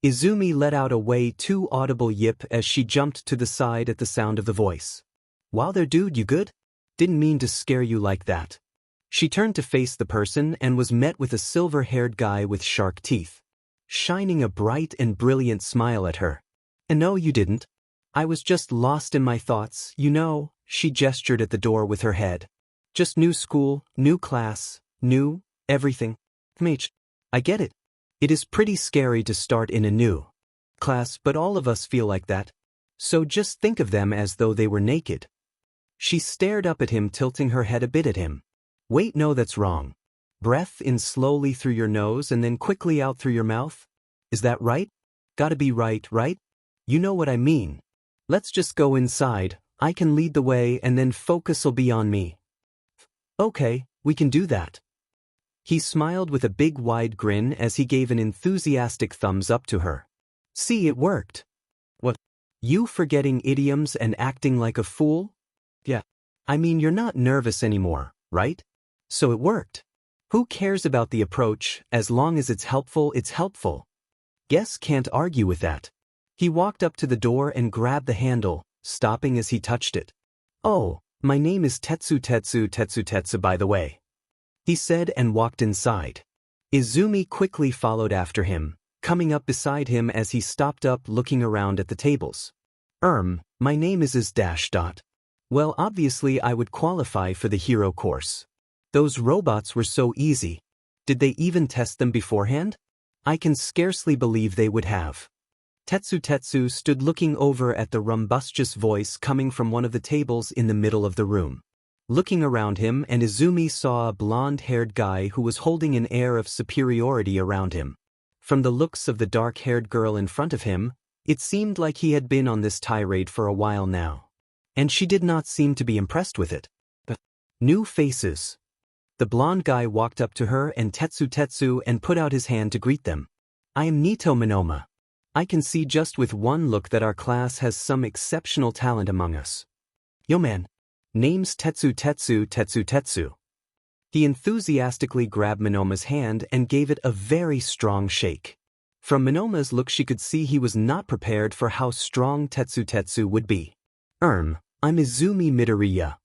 Izumi let out a way too audible yip as she jumped to the side at the sound of the voice. Wow there, dude, you good? Didn't mean to scare you like that. She turned to face the person and was met with a silver-haired guy with shark teeth, shining a bright and brilliant smile at her. And no, you didn't. I was just lost in my thoughts, you know, she gestured at the door with her head. Just new school, new class, new, everything. Mate, I get it. It is pretty scary to start in a new class, but all of us feel like that. So just think of them as though they were naked. She stared up at him, tilting her head a bit at him. Wait, no, that's wrong. Breath in slowly through your nose and then quickly out through your mouth. Is that right? Gotta be right, right? You know what I mean. Let's just go inside. I can lead the way and then focus'll be on me. Okay, we can do that. He smiled with a big wide grin as he gave an enthusiastic thumbs up to her. See, it worked. What? You forgetting idioms and acting like a fool? Yeah. I mean, you're not nervous anymore, right? So it worked. Who cares about the approach? As long as it's helpful, it's helpful. Guess can't argue with that. He walked up to the door and grabbed the handle, stopping as he touched it. Oh, my name is Tetsu by the way. He said and walked inside. Izumi quickly followed after him, coming up beside him as he stopped up looking around at the tables. My name is Iz. Well, obviously I would qualify for the hero course. Those robots were so easy. Did they even test them beforehand? I can scarcely believe they would have. Tetsu stood looking over at the rumbustious voice coming from one of the tables in the middle of the room. Looking around him, and Izumi saw a blonde-haired guy who was holding an air of superiority around him. From the looks of the dark-haired girl in front of him, it seemed like he had been on this tirade for a while now. And she did not seem to be impressed with it. But new faces. The blonde guy walked up to her and Tetsu and put out his hand to greet them. I am Nito Monoma. I can see just with one look that our class has some exceptional talent among us. Yo man. Name's Tetsu. He enthusiastically grabbed Monoma's hand and gave it a very strong shake. From Monoma's look she could see he was not prepared for how strong Tetsu would be. I'm Izumi Midoriya.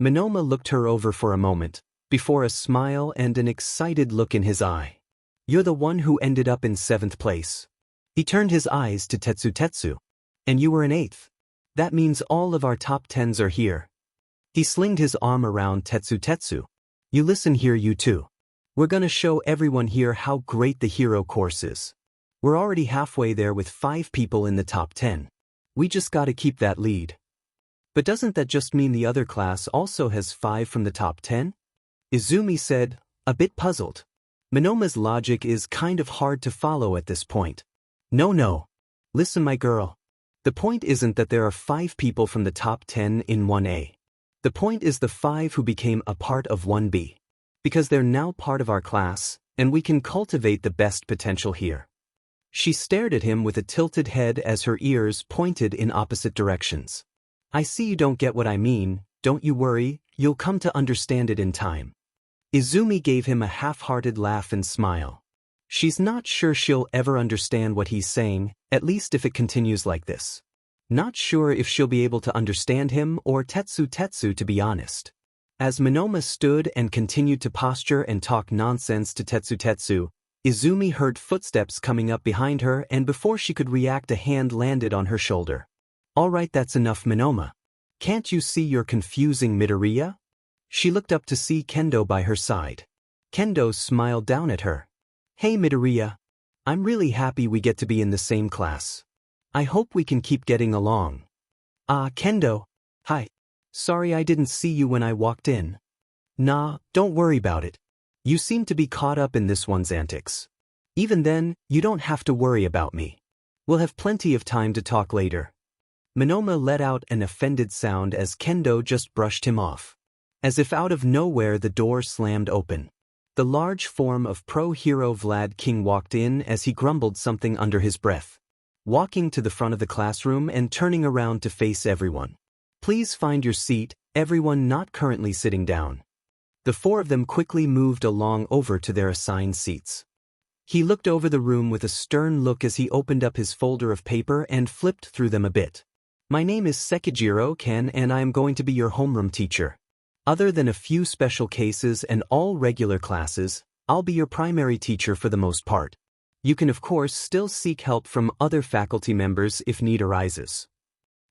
Monoma looked her over for a moment, before a smile and an excited look in his eye. You're the one who ended up in 7th place. He turned his eyes to Tetsu. And you were in 8th. That means all of our top 10s are here. He slinged his arm around Tetsu. You listen here, you two. We're gonna show everyone here how great the hero course is. We're already halfway there with 5 people in the top 10. We just gotta keep that lead. But doesn't that just mean the other class also has 5 from the top 10? Izumi said, a bit puzzled. Monoma's logic is kind of hard to follow at this point. No. Listen, my girl. The point isn't that there are 5 people from the top 10 in 1A. The point is the 5 who became a part of 1B. Because they're now part of our class, and we can cultivate the best potential here. She stared at him with a tilted head as her ears pointed in opposite directions. I see you don't get what I mean, don't you worry, you'll come to understand it in time. Izumi gave him a half-hearted laugh and smile. She's not sure she'll ever understand what he's saying, at least if it continues like this. Not sure if she'll be able to understand him or Tetsu to be honest. As Monoma stood and continued to posture and talk nonsense to Tetsu, Izumi heard footsteps coming up behind her, and before she could react a hand landed on her shoulder. Alright, that's enough, Monoma. Can't you see you're confusing Midoriya? She looked up to see Kendo by her side. Kendo smiled down at her. Hey Midoriya. I'm really happy we get to be in the same class. I hope we can keep getting along. Kendo. Hi. Sorry I didn't see you when I walked in. Nah, don't worry about it. You seem to be caught up in this one's antics. Even then, you don't have to worry about me. We'll have plenty of time to talk later. Monoma let out an offended sound as Kendo just brushed him off. As if out of nowhere the door slammed open. The large form of pro-hero Vlad King walked in as he grumbled something under his breath. Walking to the front of the classroom and turning around to face everyone. Please find your seat, everyone not currently sitting down. The 4 of them quickly moved along over to their assigned seats. He looked over the room with a stern look as he opened up his folder of paper and flipped through them a bit. My name is Sekijiro Ken and I am going to be your homeroom teacher. Other than a few special cases and all regular classes, I'll be your primary teacher for the most part. You can of course still seek help from other faculty members if need arises.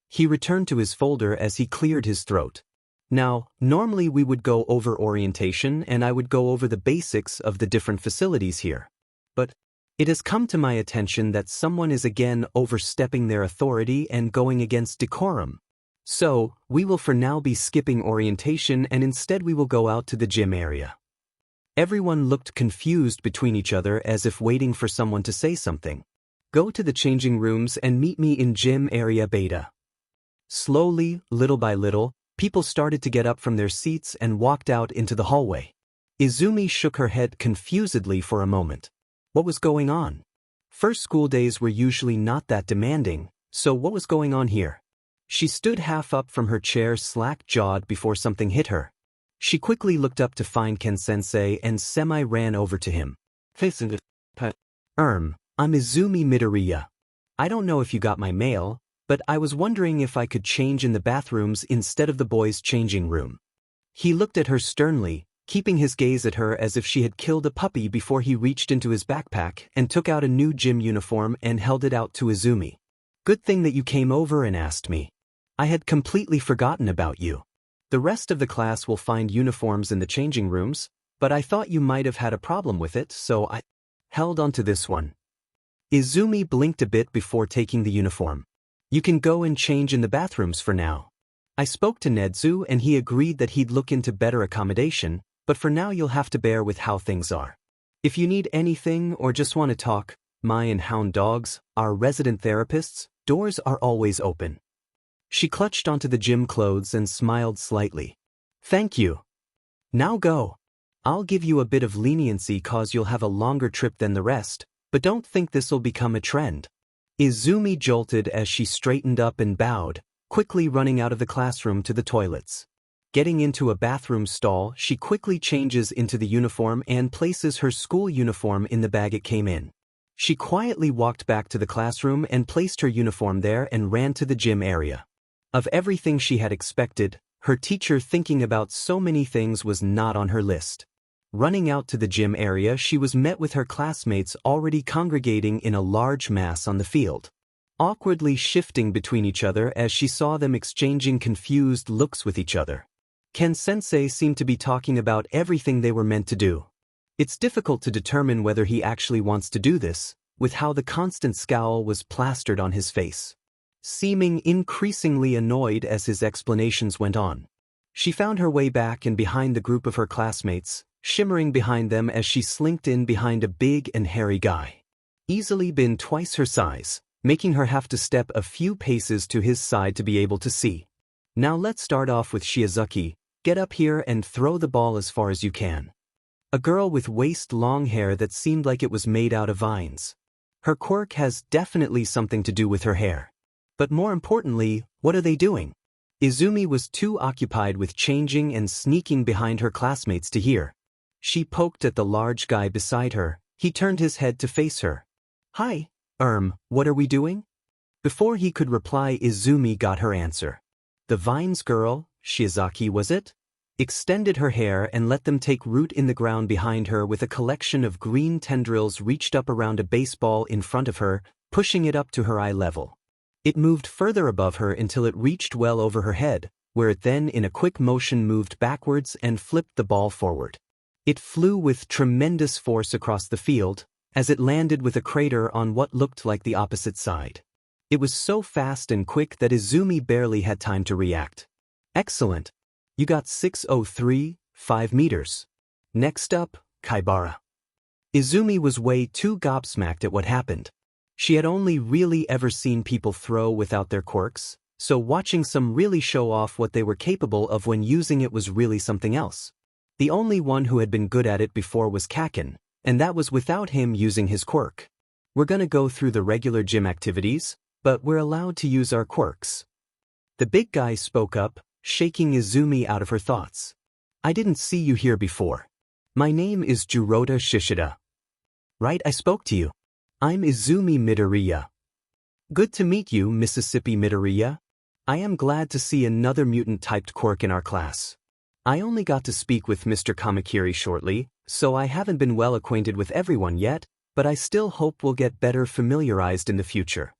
He returned to his folder as he cleared his throat. Now, normally we would go over orientation and I would go over the basics of the different facilities here. But it has come to my attention that someone is again overstepping their authority and going against decorum. So, we will for now be skipping orientation and instead we will go out to the gym area. Everyone looked confused between each other as if waiting for someone to say something. Go to the changing rooms and meet me in gym area beta. Slowly, little by little, people started to get up from their seats and walked out into the hallway. Izumi shook her head confusedly for a moment. What was going on? First school days were usually not that demanding, so what was going on here? She stood half up from her chair, slack-jawed before something hit her. She quickly looked up to find Ken-sensei and ran over to him. I'm Izumi Midoriya. I don't know if you got my mail, but I was wondering if I could change in the bathrooms instead of the boys' changing room. He looked at her sternly, keeping his gaze at her as if she had killed a puppy before he reached into his backpack and took out a new gym uniform and held it out to Izumi. Good thing that you came over and asked me. I had completely forgotten about you. The rest of the class will find uniforms in the changing rooms, but I thought you might have had a problem with it, so I held onto this one. Izumi blinked a bit before taking the uniform. You can go and change in the bathrooms for now. I spoke to Nedzu and he agreed that he'd look into better accommodation, but for now you'll have to bear with how things are. If you need anything or just want to talk, Mai and Hound Dogs, our resident therapists, doors are always open. She clutched onto the gym clothes and smiled slightly. Thank you. Now go. I'll give you a bit of leniency cause you'll have a longer trip than the rest, but don't think this'll become a trend. Izumi jolted as she straightened up and bowed, quickly running out of the classroom to the toilets. Getting into a bathroom stall, she quickly changes into the uniform and places her school uniform in the bag it came in. She quietly walked back to the classroom and placed her uniform there and ran to the gym area. Of everything she had expected, her teacher thinking about so many things was not on her list. Running out to the gym area, she was met with her classmates already congregating in a large mass on the field. Awkwardly shifting between each other as she saw them exchanging confused looks with each other. Ken-sensei seemed to be talking about everything they were meant to do. It's difficult to determine whether he actually wants to do this, with how the constant scowl was plastered on his face. Seeming increasingly annoyed as his explanations went on. She found her way back and behind the group of her classmates, shimmering behind them as she slinked in behind a big and hairy guy. Easily been twice her size, making her have to step a few paces to his side to be able to see. Now let's start off with Shizuki. Get up here and throw the ball as far as you can. A girl with waist-long hair that seemed like it was made out of vines. Her quirk has definitely something to do with her hair. But more importantly, what are they doing? Izumi was too occupied with changing and sneaking behind her classmates to hear. She poked at the large guy beside her. He turned his head to face her. Hi, what are we doing? Before he could reply, Izumi got her answer. The vines girl, Shizuki was it? Extended her hair and let them take root in the ground behind her with a collection of green tendrils reached up around a baseball in front of her, pushing it up to her eye level. It moved further above her until it reached well over her head, where it then in a quick motion moved backwards and flipped the ball forward. It flew with tremendous force across the field, as it landed with a crater on what looked like the opposite side. It was so fast and quick that Izumi barely had time to react. Excellent. You got 603, 5 meters. Next up, Kaibara. Izumi was way too gobsmacked at what happened. She had only really ever seen people throw without their quirks, so watching some really show off what they were capable of when using it was really something else. The only one who had been good at it before was Kaken, and that was without him using his quirk. We're gonna go through the regular gym activities, but we're allowed to use our quirks. The big guy spoke up, shaking Izumi out of her thoughts. I didn't see you here before. My name is Juroda Shishida. Right, I spoke to you. I'm Izumi Midoriya. Good to meet you, Mississippi Midoriya. I am glad to see another mutant-typed quirk in our class. I only got to speak with Mr. Kamakiri shortly, so I haven't been well acquainted with everyone yet, but I still hope we'll get better familiarized in the future.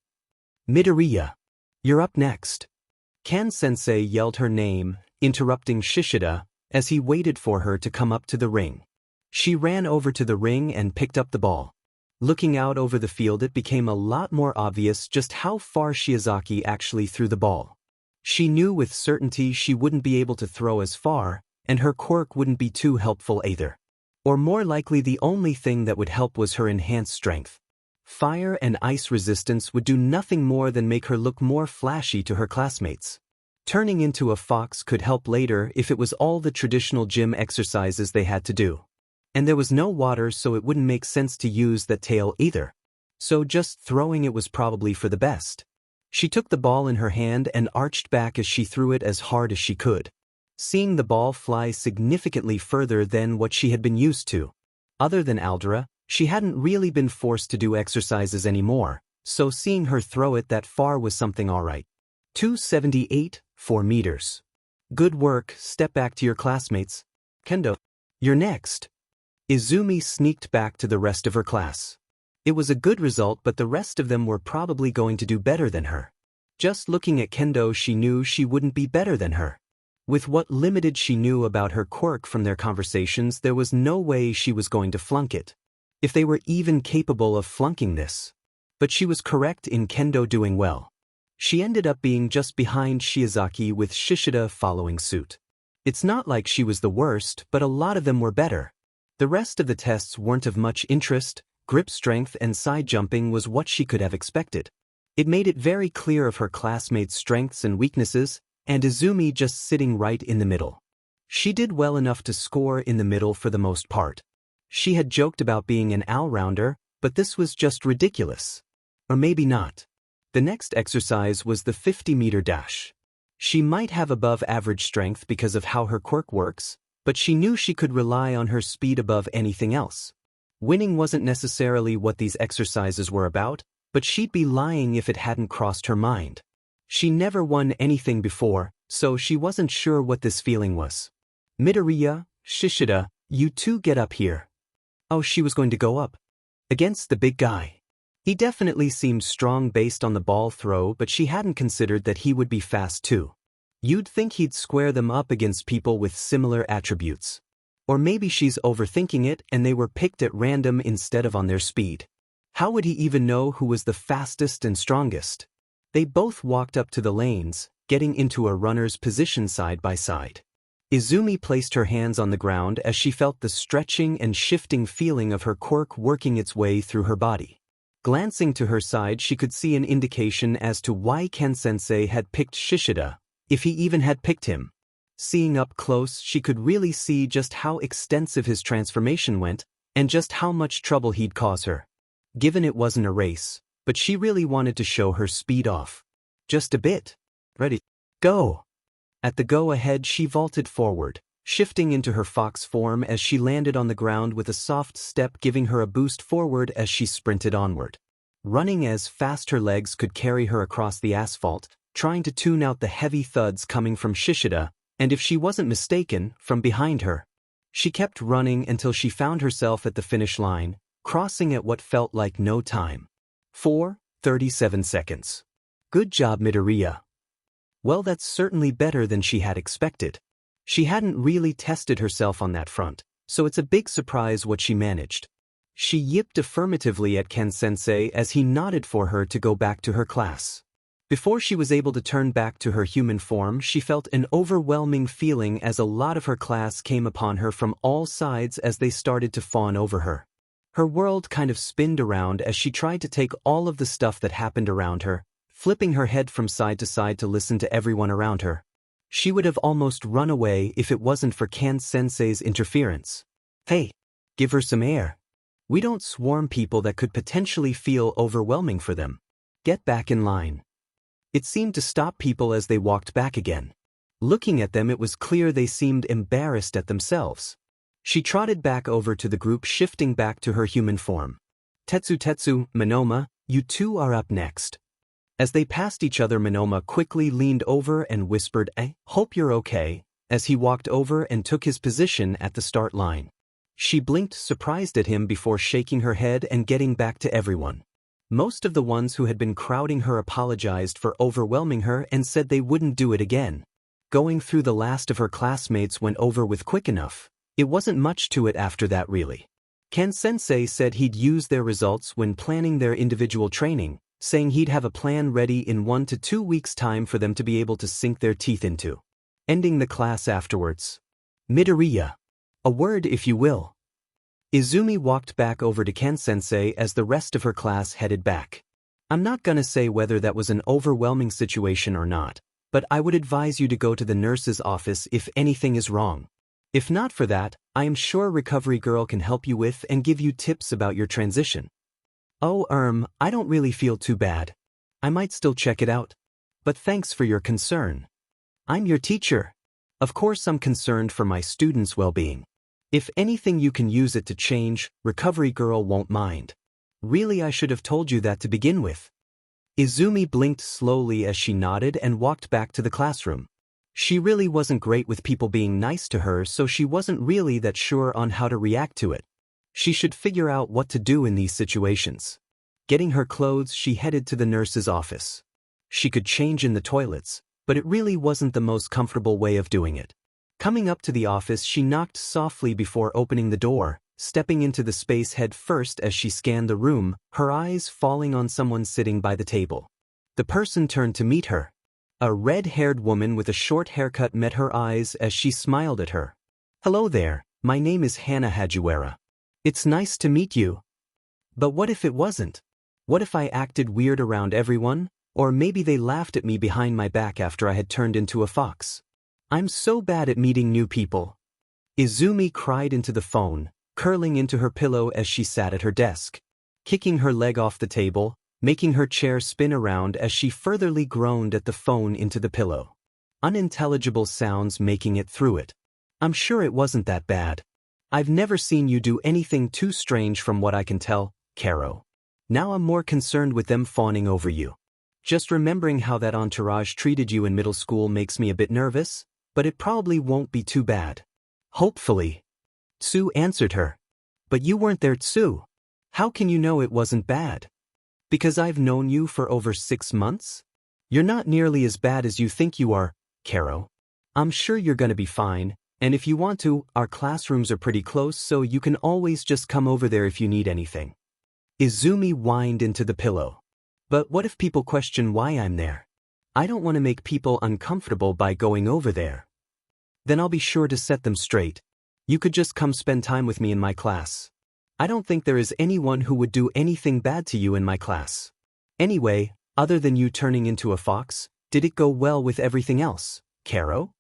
Midoriya, you're up next. Ken-sensei yelled her name, interrupting Shishida, as he waited for her to come up to the ring. She ran over to the ring and picked up the ball. Looking out over the field, it became a lot more obvious just how far Shizuki actually threw the ball. She knew with certainty she wouldn't be able to throw as far, and her quirk wouldn't be too helpful either. Or more likely the only thing that would help was her enhanced strength. Fire and ice resistance would do nothing more than make her look more flashy to her classmates. Turning into a fox could help later if it was all the traditional gym exercises they had to do. And there was no water, so it wouldn't make sense to use that tail either. So just throwing it was probably for the best. She took the ball in her hand and arched back as she threw it as hard as she could. Seeing the ball fly significantly further than what she had been used to. Other than Aldera, she hadn't really been forced to do exercises anymore, so seeing her throw it that far was something alright. 278, 4 meters. Good work, step back to your classmates. Kendo, you're next. Izumi sneaked back to the rest of her class. It was a good result, but the rest of them were probably going to do better than her. Just looking at Kendo, she knew she wouldn't be better than her. With what limited she knew about her quirk from their conversations, there was no way she was going to flunk it. If they were even capable of flunking this. But she was correct in Kendo doing well. She ended up being just behind Shiozaki, with Shishida following suit. It's not like she was the worst, but a lot of them were better. The rest of the tests weren't of much interest. Grip strength and side jumping was what she could have expected. It made it very clear of her classmates' strengths and weaknesses, and Izumi just sitting right in the middle. She did well enough to score in the middle for the most part. She had joked about being an all-rounder, but this was just ridiculous. Or maybe not. The next exercise was the 50-meter dash. She might have above-average strength because of how her quirk works, but she knew she could rely on her speed above anything else. Winning wasn't necessarily what these exercises were about, but she'd be lying if it hadn't crossed her mind. She never won anything before, so she wasn't sure what this feeling was. Midoriya, Shishida, you two get up here. Oh, she was going to go up against the big guy. He definitely seemed strong based on the ball throw, but she hadn't considered that he would be fast too. You'd think he'd square them up against people with similar attributes. Or maybe she's overthinking it and they were picked at random instead of on their speed. How would he even know who was the fastest and strongest? They both walked up to the lanes, getting into a runner's position side by side. Izumi placed her hands on the ground as she felt the stretching and shifting feeling of her quirk working its way through her body. Glancing to her side, she could see an indication as to why Ken-sensei had picked Shishida, if he even had picked him. Seeing up close, she could really see just how extensive his transformation went, and just how much trouble he'd cause her. Given it wasn't a race, but she really wanted to show her speed off. Just a bit. Ready? Go! At the go-ahead, she vaulted forward, shifting into her fox form as she landed on the ground with a soft step, giving her a boost forward as she sprinted onward. Running as fast her legs could carry her across the asphalt, trying to tune out the heavy thuds coming from Shishida, and if she wasn't mistaken, from behind her. She kept running until she found herself at the finish line, crossing at what felt like no time. 4:37 seconds. Good job, Midoriya. Well, that's certainly better than she had expected. She hadn't really tested herself on that front, so it's a big surprise what she managed. She yipped affirmatively at Ken-sensei as he nodded for her to go back to her class. Before she was able to turn back to her human form, she felt an overwhelming feeling as a lot of her class came upon her from all sides as they started to fawn over her. Her world kind of spinned around as she tried to take all of the stuff that happened around her, flipping her head from side to side to listen to everyone around her. She would have almost run away if it wasn't for Ken-sensei's interference. Hey, give her some air. We don't swarm people that could potentially feel overwhelming for them. Get back in line. It seemed to stop people as they walked back again. Looking at them, it was clear they seemed embarrassed at themselves. She trotted back over to the group, shifting back to her human form. Tetsu, Monoma, you two are up next. As they passed each other, Monoma quickly leaned over and whispered, hope you're okay, as he walked over and took his position at the start line. She blinked, surprised at him, before shaking her head and getting back to everyone. Most of the ones who had been crowding her apologized for overwhelming her and said they wouldn't do it again. Going through the last of her classmates went over with quick enough. It wasn't much to it after that, really. Ken-sensei said he'd use their results when planning their individual training, saying he'd have a plan ready in 1 to 2 weeks' time for them to be able to sink their teeth into. Ending the class afterwards. Midoriya. A word, if you will. Izumi walked back over to Ken-sensei as the rest of her class headed back. I'm not gonna say whether that was an overwhelming situation or not, but I would advise you to go to the nurse's office if anything is wrong. If not for that, I am sure Recovery Girl can help you with and give you tips about your transition. Oh, I don't really feel too bad. I might still check it out. But thanks for your concern. I'm your teacher. Of course I'm concerned for my students' well-being. If anything you can use it to change, Recovery Girl won't mind. Really, I should have told you that to begin with. Izumi blinked slowly as she nodded and walked back to the classroom. She really wasn't great with people being nice to her, so she wasn't really that sure on how to react to it. She should figure out what to do in these situations. Getting her clothes, she headed to the nurse's office. She could change in the toilets, but it really wasn't the most comfortable way of doing it. Coming up to the office, she knocked softly before opening the door, stepping into the space head first as she scanned the room, her eyes falling on someone sitting by the table. The person turned to meet her. A red-haired woman with a short haircut met her eyes as she smiled at her. Hello there, my name is Hana Hajiwara. It's nice to meet you. But what if it wasn't? What if I acted weird around everyone? Or maybe they laughed at me behind my back after I had turned into a fox. I'm so bad at meeting new people. Izumi cried into the phone, curling into her pillow as she sat at her desk. Kicking her leg off the table, making her chair spin around as she furtherly groaned at the phone into the pillow. Unintelligible sounds making it through it. I'm sure it wasn't that bad. I've never seen you do anything too strange from what I can tell, Caro. Now I'm more concerned with them fawning over you. Just remembering how that entourage treated you in middle school makes me a bit nervous, but it probably won't be too bad. Hopefully. Tsu answered her. But you weren't there, Tsu. How can you know it wasn't bad? Because I've known you for over 6 months? You're not nearly as bad as you think you are, Caro. I'm sure you're gonna be fine, and if you want to, our classrooms are pretty close, so you can always just come over there if you need anything. Izumi whined into the pillow. But what if people question why I'm there? I don't want to make people uncomfortable by going over there. Then I'll be sure to set them straight. You could just come spend time with me in my class. I don't think there is anyone who would do anything bad to you in my class. Anyway, other than you turning into a fox, did it go well with everything else, Caro?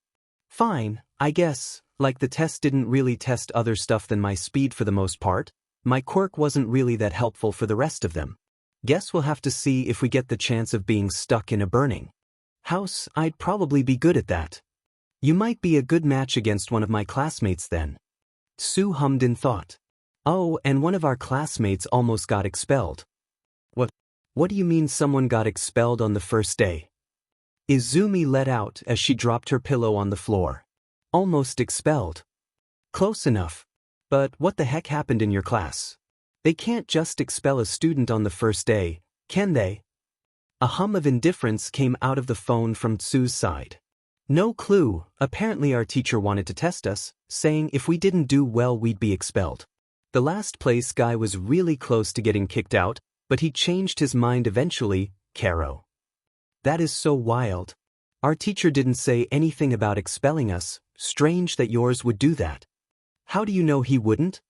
Fine, I guess, like the test didn't really test other stuff than my speed for the most part. My quirk wasn't really that helpful for the rest of them. Guess we'll have to see if we get the chance of being stuck in a burning house. I'd probably be good at that. You might be a good match against one of my classmates then. Tsu hummed in thought. Oh, and one of our classmates almost got expelled. What do you mean someone got expelled on the first day? Izumi let out as she dropped her pillow on the floor. Almost expelled. Close enough. But what the heck happened in your class? They can't just expel a student on the first day, can they? A hum of indifference came out of the phone from Tsu's side. No clue, apparently our teacher wanted to test us, saying if we didn't do well we'd be expelled. The last place guy was really close to getting kicked out, but he changed his mind eventually, Caro. That is so wild. Our teacher didn't say anything about expelling us, strange that yours would do that. How do you know he wouldn't?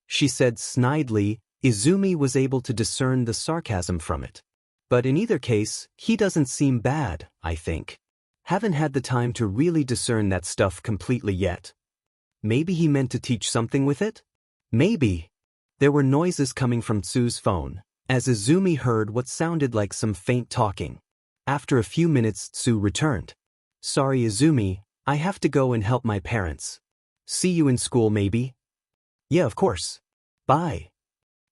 She said snidely. Izumi was able to discern the sarcasm from it. But in either case, he doesn't seem bad, I think. Haven't had the time to really discern that stuff completely yet. Maybe he meant to teach something with it? Maybe. There were noises coming from Tsu's phone, as Izumi heard what sounded like some faint talking. After a few minutes, Tsu returned. Sorry, Izumi, I have to go and help my parents. See you in school maybe? Yeah, of course. Bye.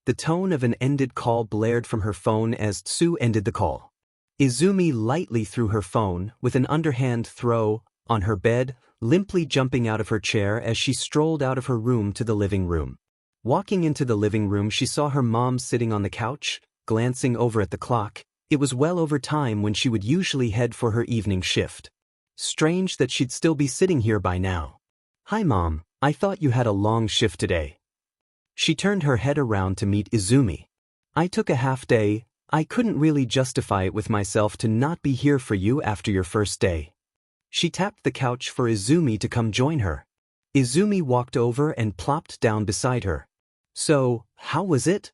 The tone of an ended call blared from her phone as Tsu ended the call. Izumi lightly threw her phone, with an underhand throw, on her bed, limply jumping out of her chair as she strolled out of her room to the living room. Walking into the living room, she saw her mom sitting on the couch, glancing over at the clock. It was well over time when she would usually head for her evening shift. Strange that she'd still be sitting here by now. Hi Mom, I thought you had a long shift today. She turned her head around to meet Izumi. I took a half day. I couldn't really justify it with myself to not be here for you after your first day. She tapped the couch for Izumi to come join her. Izumi walked over and plopped down beside her. So, how was it?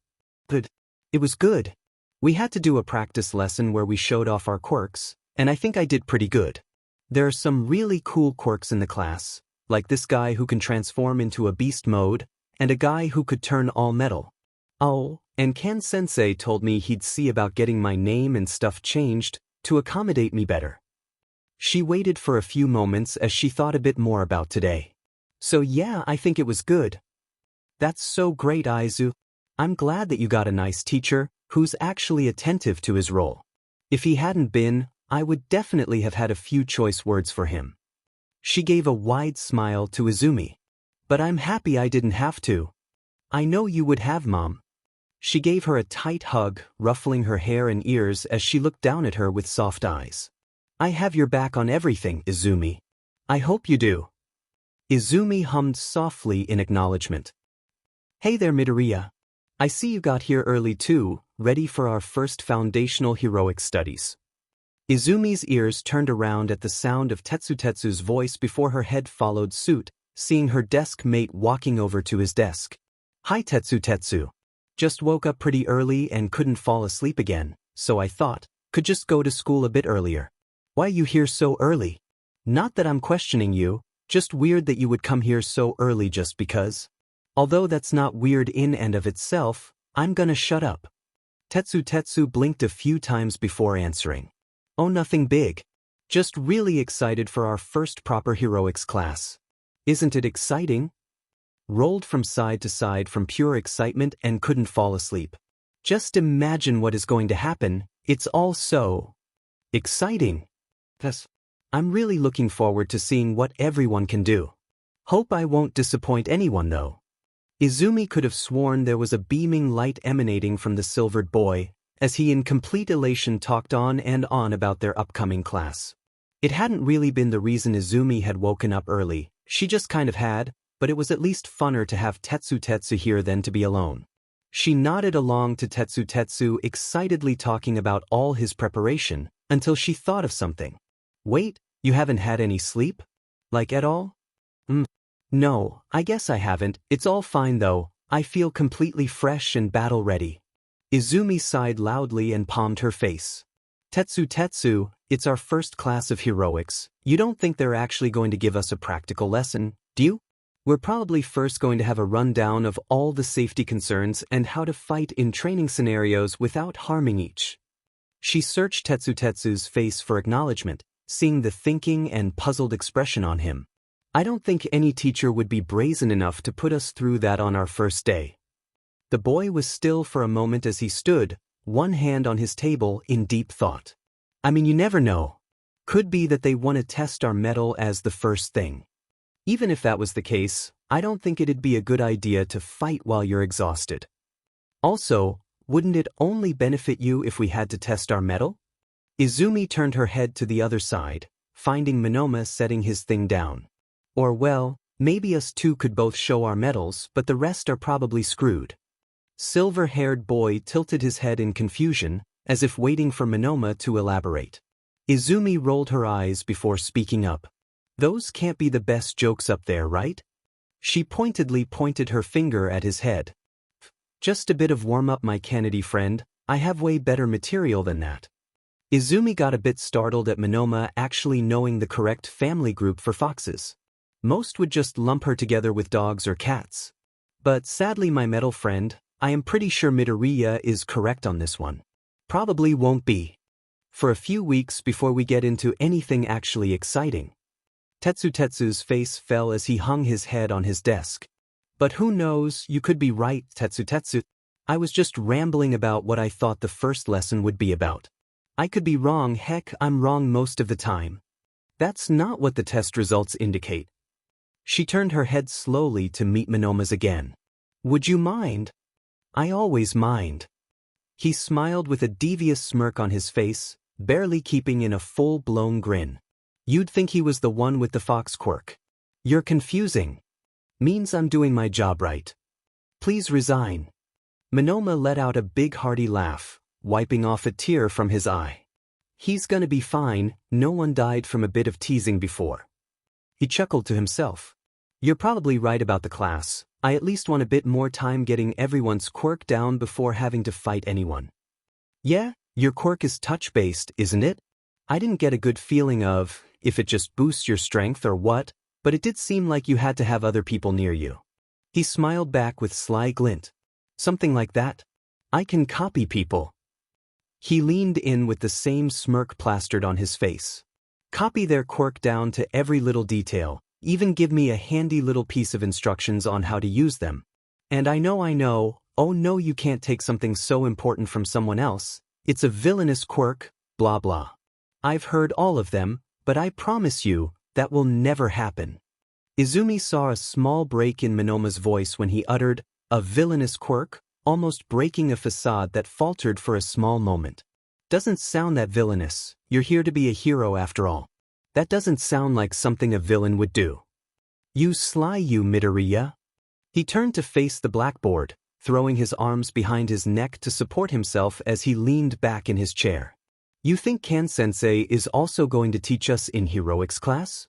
Good. It was good. We had to do a practice lesson where we showed off our quirks, and I think I did pretty good. There are some really cool quirks in the class, like this guy who can transform into a beast mode, and a guy who could turn all metal. Oh, and Ken-sensei told me he'd see about getting my name and stuff changed to accommodate me better. She waited for a few moments as she thought a bit more about today. So yeah, I think it was good. That's so great, Aizu. I'm glad that you got a nice teacher who's actually attentive to his role. If he hadn't been, I would definitely have had a few choice words for him. She gave a wide smile to Izumi. But I'm happy I didn't have to. I know you would have, Mom. She gave her a tight hug, ruffling her hair and ears as she looked down at her with soft eyes. I have your back on everything, Izumi. I hope you do. Izumi hummed softly in acknowledgement. Hey there, Midoriya. I see you got here early too, ready for our first foundational heroic studies. Izumi's ears turned around at the sound of Tetsutetsu's voice before her head followed suit, seeing her desk mate walking over to his desk. Hi Tetsu. Just woke up pretty early and couldn't fall asleep again, so I thought, could just go to school a bit earlier. Why you here so early? Not that I'm questioning you, just weird that you would come here so early just because. Although that's not weird in and of itself, I'm gonna shut up. Tetsu blinked a few times before answering. Oh, nothing big. Just really excited for our first proper heroics class. Isn't it exciting? Rolled from side to side from pure excitement and couldn't fall asleep. Just imagine what is going to happen, it's all so exciting. Thus, I'm really looking forward to seeing what everyone can do. Hope I won't disappoint anyone though. Izumi could have sworn there was a beaming light emanating from the silvered boy, as he in complete elation talked on and on about their upcoming class. It hadn't really been the reason Izumi had woken up early, she just kind of had, but it was at least funner to have Tetsu here than to be alone. She nodded along to Tetsu excitedly talking about all his preparation, until she thought of something. Wait, you haven't had any sleep? Like at all? No, I guess I haven't, it's all fine though, I feel completely fresh and battle ready. Izumi sighed loudly and palmed her face. Tetsu, it's our first class of heroics, you don't think they're actually going to give us a practical lesson, do you? We're probably first going to have a rundown of all the safety concerns and how to fight in training scenarios without harming each. She searched Tetsu's face for acknowledgement, seeing the thinking and puzzled expression on him. I don't think any teacher would be brazen enough to put us through that on our first day. The boy was still for a moment as he stood, one hand on his table in deep thought. I mean, you never know. Could be that they want to test our mettle as the first thing. Even if that was the case, I don't think it'd be a good idea to fight while you're exhausted. Also, wouldn't it only benefit you if we had to test our mettle? Izumi turned her head to the other side, finding Monoma setting his thing down. Or well, maybe us two could both show our medals, but the rest are probably screwed. Silver-haired boy tilted his head in confusion, as if waiting for Monoma to elaborate. Izumi rolled her eyes before speaking up. Those can't be the best jokes up there, right? She pointedly pointed her finger at his head. Just a bit of warm-up, my Kennedy friend, I have way better material than that. Izumi got a bit startled at Monoma actually knowing the correct family group for foxes. Most would just lump her together with dogs or cats. But sadly, my metal friend, I am pretty sure Midoriya is correct on this one. Probably won't be. For a few weeks before we get into anything actually exciting. Tetsu's face fell as he hung his head on his desk. But who knows, you could be right, Tetsu. I was just rambling about what I thought the first lesson would be about. I could be wrong, heck, I'm wrong most of the time. That's not what the test results indicate. She turned her head slowly to meet Monoma's again. Would you mind? I always mind. He smiled with a devious smirk on his face, barely keeping in a full-blown grin. You'd think he was the one with the fox quirk. You're confusing. Means I'm doing my job right. Please resign. Monoma let out a big hearty laugh, wiping off a tear from his eye. He's gonna be fine, no one died from a bit of teasing before. He chuckled to himself. You're probably right about the class, I at least want a bit more time getting everyone's quirk down before having to fight anyone. Yeah, your quirk is touch-based, isn't it? I didn't get a good feeling of if it just boosts your strength or what, but it did seem like you had to have other people near you. He smiled back with sly glint. Something like that. I can copy people. He leaned in with the same smirk plastered on his face. Copy their quirk down to every little detail, even give me a handy little piece of instructions on how to use them. And I know, oh no, you can't take something so important from someone else. It's a villainous quirk, blah blah. I've heard all of them, but I promise you, that will never happen. Izumi saw a small break in Monoma's voice when he uttered, a villainous quirk, almost breaking a facade that faltered for a small moment. Doesn't sound that villainous, you're here to be a hero after all. That doesn't sound like something a villain would do. You sly you, Midoriya. He turned to face the blackboard, throwing his arms behind his neck to support himself as he leaned back in his chair. You think Kan-sensei is also going to teach us in heroics class?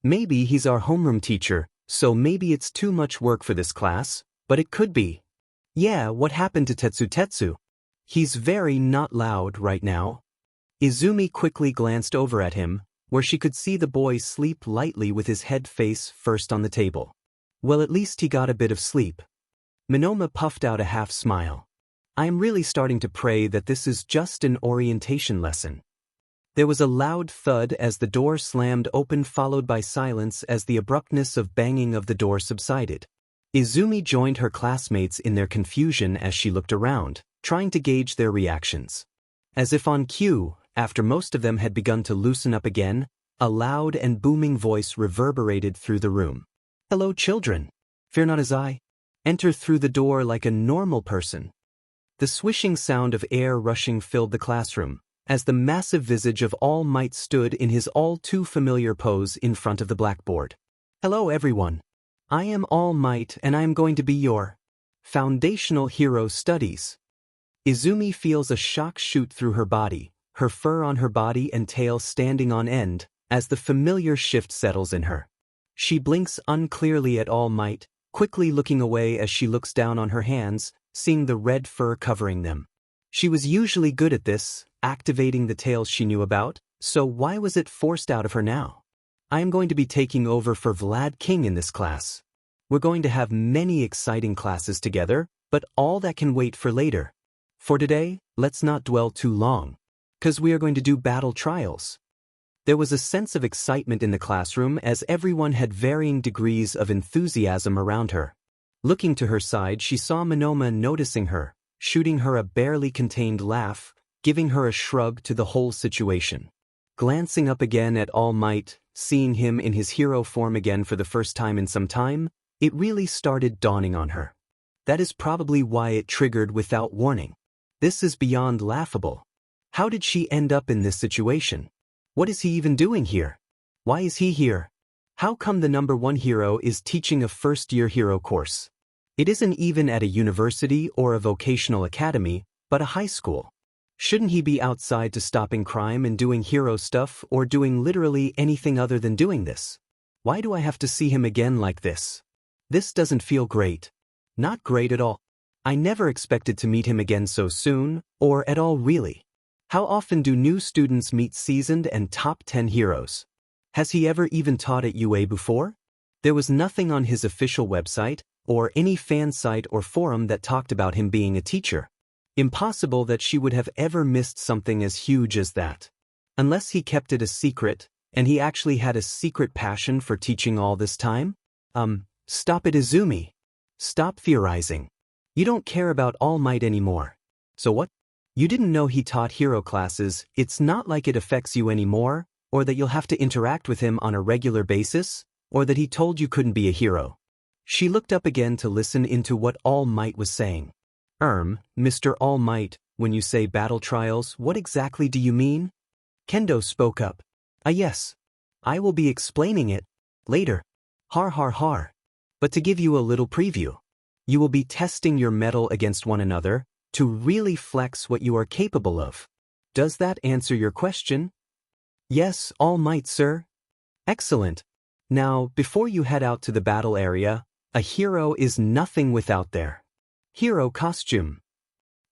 Maybe he's our homeroom teacher, so maybe it's too much work for this class, but it could be. Yeah, what happened to Tetsu? He's very not loud right now. Izumi quickly glanced over at him, where she could see the boy sleep lightly with his head face first on the table. Well, at least he got a bit of sleep. Monoma puffed out a half smile. I am really starting to pray that this is just an orientation lesson. There was a loud thud as the door slammed open, followed by silence as the abruptness of banging of the door subsided. Izumi joined her classmates in their confusion as she looked around, trying to gauge their reactions. As if on cue, after most of them had begun to loosen up again, a loud and booming voice reverberated through the room. Hello, children. Fear not as I. Enter through the door like a normal person. The swishing sound of air rushing filled the classroom, as the massive visage of All Might stood in his all-too-familiar pose in front of the blackboard. Hello, everyone. I am All Might and I am going to be your foundational hero studies. Izumi feels a shock shoot through her body, her fur on her body and tail standing on end, as the familiar shift settles in her. She blinks unclearly at All Might, quickly looking away as she looks down on her hands, seeing the red fur covering them. She was usually good at this, activating the tails she knew about, so why was it forced out of her now? I am going to be taking over for Vlad King in this class. We're going to have many exciting classes together, but all that can wait for later. For today, let's not dwell too long, 'cause we are going to do battle trials. There was a sense of excitement in the classroom as everyone had varying degrees of enthusiasm around her. Looking to her side, she saw Monoma noticing her, shooting her a barely contained laugh, giving her a shrug to the whole situation. Glancing up again at All Might, seeing him in his hero form again for the first time in some time, it really started dawning on her. That is probably why it triggered without warning. This is beyond laughable. How did she end up in this situation? What is he even doing here? Why is he here? How come the #1 hero is teaching a first-year hero course? It isn't even at a university or a vocational academy, but a high school. Shouldn't he be outside to stopping crime and doing hero stuff or doing literally anything other than doing this? Why do I have to see him again like this? This doesn't feel great. Not great at all. I never expected to meet him again so soon, or at all really. How often do new students meet seasoned and top 10 heroes? Has he ever even taught at UA before? There was nothing on his official website, or any fan site or forum that talked about him being a teacher. Impossible that she would have ever missed something as huge as that. Unless he kept it a secret, and he actually had a secret passion for teaching all this time? Stop it, Izumi. Stop theorizing. You don't care about All Might anymore. So what? You didn't know he taught hero classes. It's not like it affects you anymore, or that you'll have to interact with him on a regular basis, or that he told you couldn't be a hero. She looked up again to listen into what All Might was saying. Mr. All Might, when you say battle trials, what exactly do you mean? Kendo spoke up. Yes. I will be explaining it later. Har har har. But to give you a little preview, you will be testing your mettle against one another to really flex what you are capable of. Does that answer your question? Yes, All Might, sir. Excellent. Now, before you head out to the battle area, A hero is nothing without their hero costume.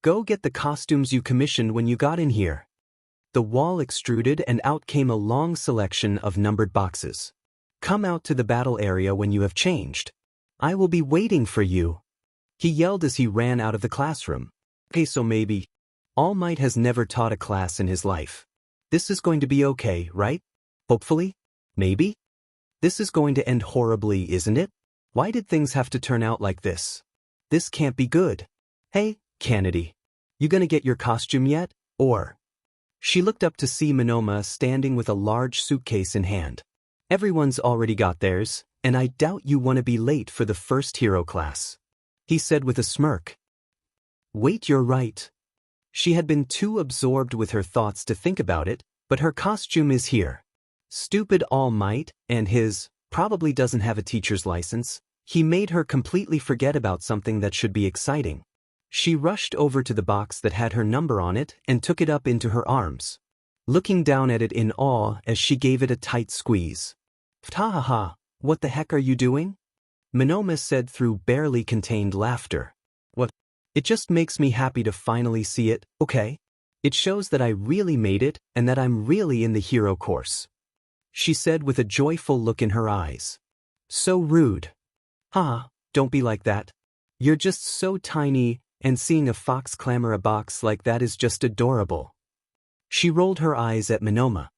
Go get the costumes you commissioned when you got in here. The wall extruded and out came a long selection of numbered boxes. Come out to the battle area when you have changed. I will be waiting for you. He yelled as he ran out of the classroom. Okay, so maybe All Might has never taught a class in his life. This is going to be okay, right? Hopefully? Maybe? This is going to end horribly, isn't it? Why did things have to turn out like this? This can't be good. Hey, Kennedy. You gonna get your costume yet, or? She looked up to see Monoma standing with a large suitcase in hand. Everyone's already got theirs, and I doubt you want to be late for the first hero class. He said with a smirk. Wait, you're right. She had been too absorbed with her thoughts to think about it, but her costume is here. Stupid All Might, and his, probably doesn't have a teacher's license. He made her completely forget about something that should be exciting. She rushed over to the box that had her number on it and took it up into her arms, looking down at it in awe as she gave it a tight squeeze. Ha ha ha, what the heck are you doing? Monoma said through barely contained laughter. What? It just makes me happy to finally see it, okay? It shows that I really made it and that I'm really in the hero course. She said with a joyful look in her eyes. So rude. Ha, don't be like that. You're just so tiny, and seeing a fox clamor a box like that is just adorable. She rolled her eyes at Monoma.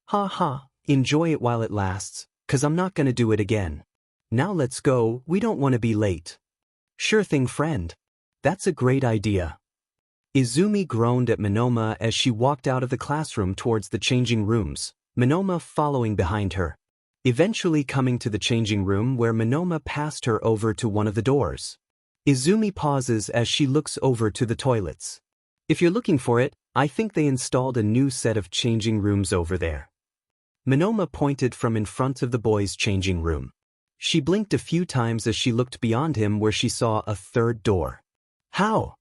Ha ha, enjoy it while it lasts, 'cause I'm not gonna do it again. Now let's go, we don't want to be late. Sure thing, friend. That's a great idea. Izumi groaned at Monoma as she walked out of the classroom towards the changing rooms, Monoma following behind her. Eventually coming to the changing room where Monoma passed her over to one of the doors. Izumi pauses as she looks over to the toilets. If you're looking for it, I think they installed a new set of changing rooms over there. Monoma pointed from in front of the boys' changing room. She blinked a few times as she looked beyond him where she saw a third door. How?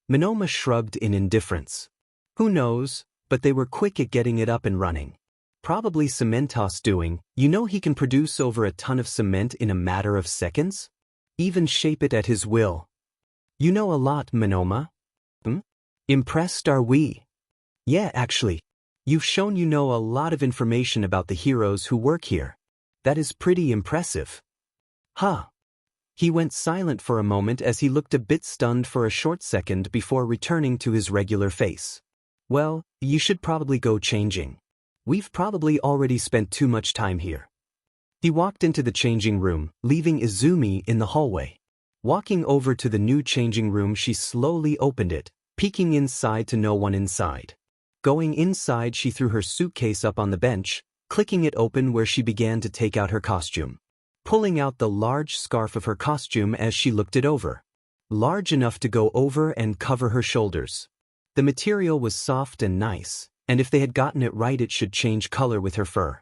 Monoma shrugged in indifference. Who knows, but they were quick at getting it up and running. Probably Cementos doing, you know he can produce over a ton of cement in a matter of seconds? Even shape it at his will. You know a lot, Monoma. Impressed are we? Yeah, actually. You've shown you know a lot of information about the heroes who work here. That is pretty impressive. Huh. He went silent for a moment as he looked a bit stunned for a short second before returning to his regular face. Well, you should probably go changing. We've probably already spent too much time here. He walked into the changing room, leaving Izumi in the hallway. Walking over to the new changing room, she slowly opened it, peeking inside to no one inside. Going inside, she threw her suitcase up on the bench, clicking it open where she began to take out her costume. Pulling out the large scarf of her costume as she looked it over. Large enough to go over and cover her shoulders. The material was soft and nice, and if they had gotten it right it should change color with her fur.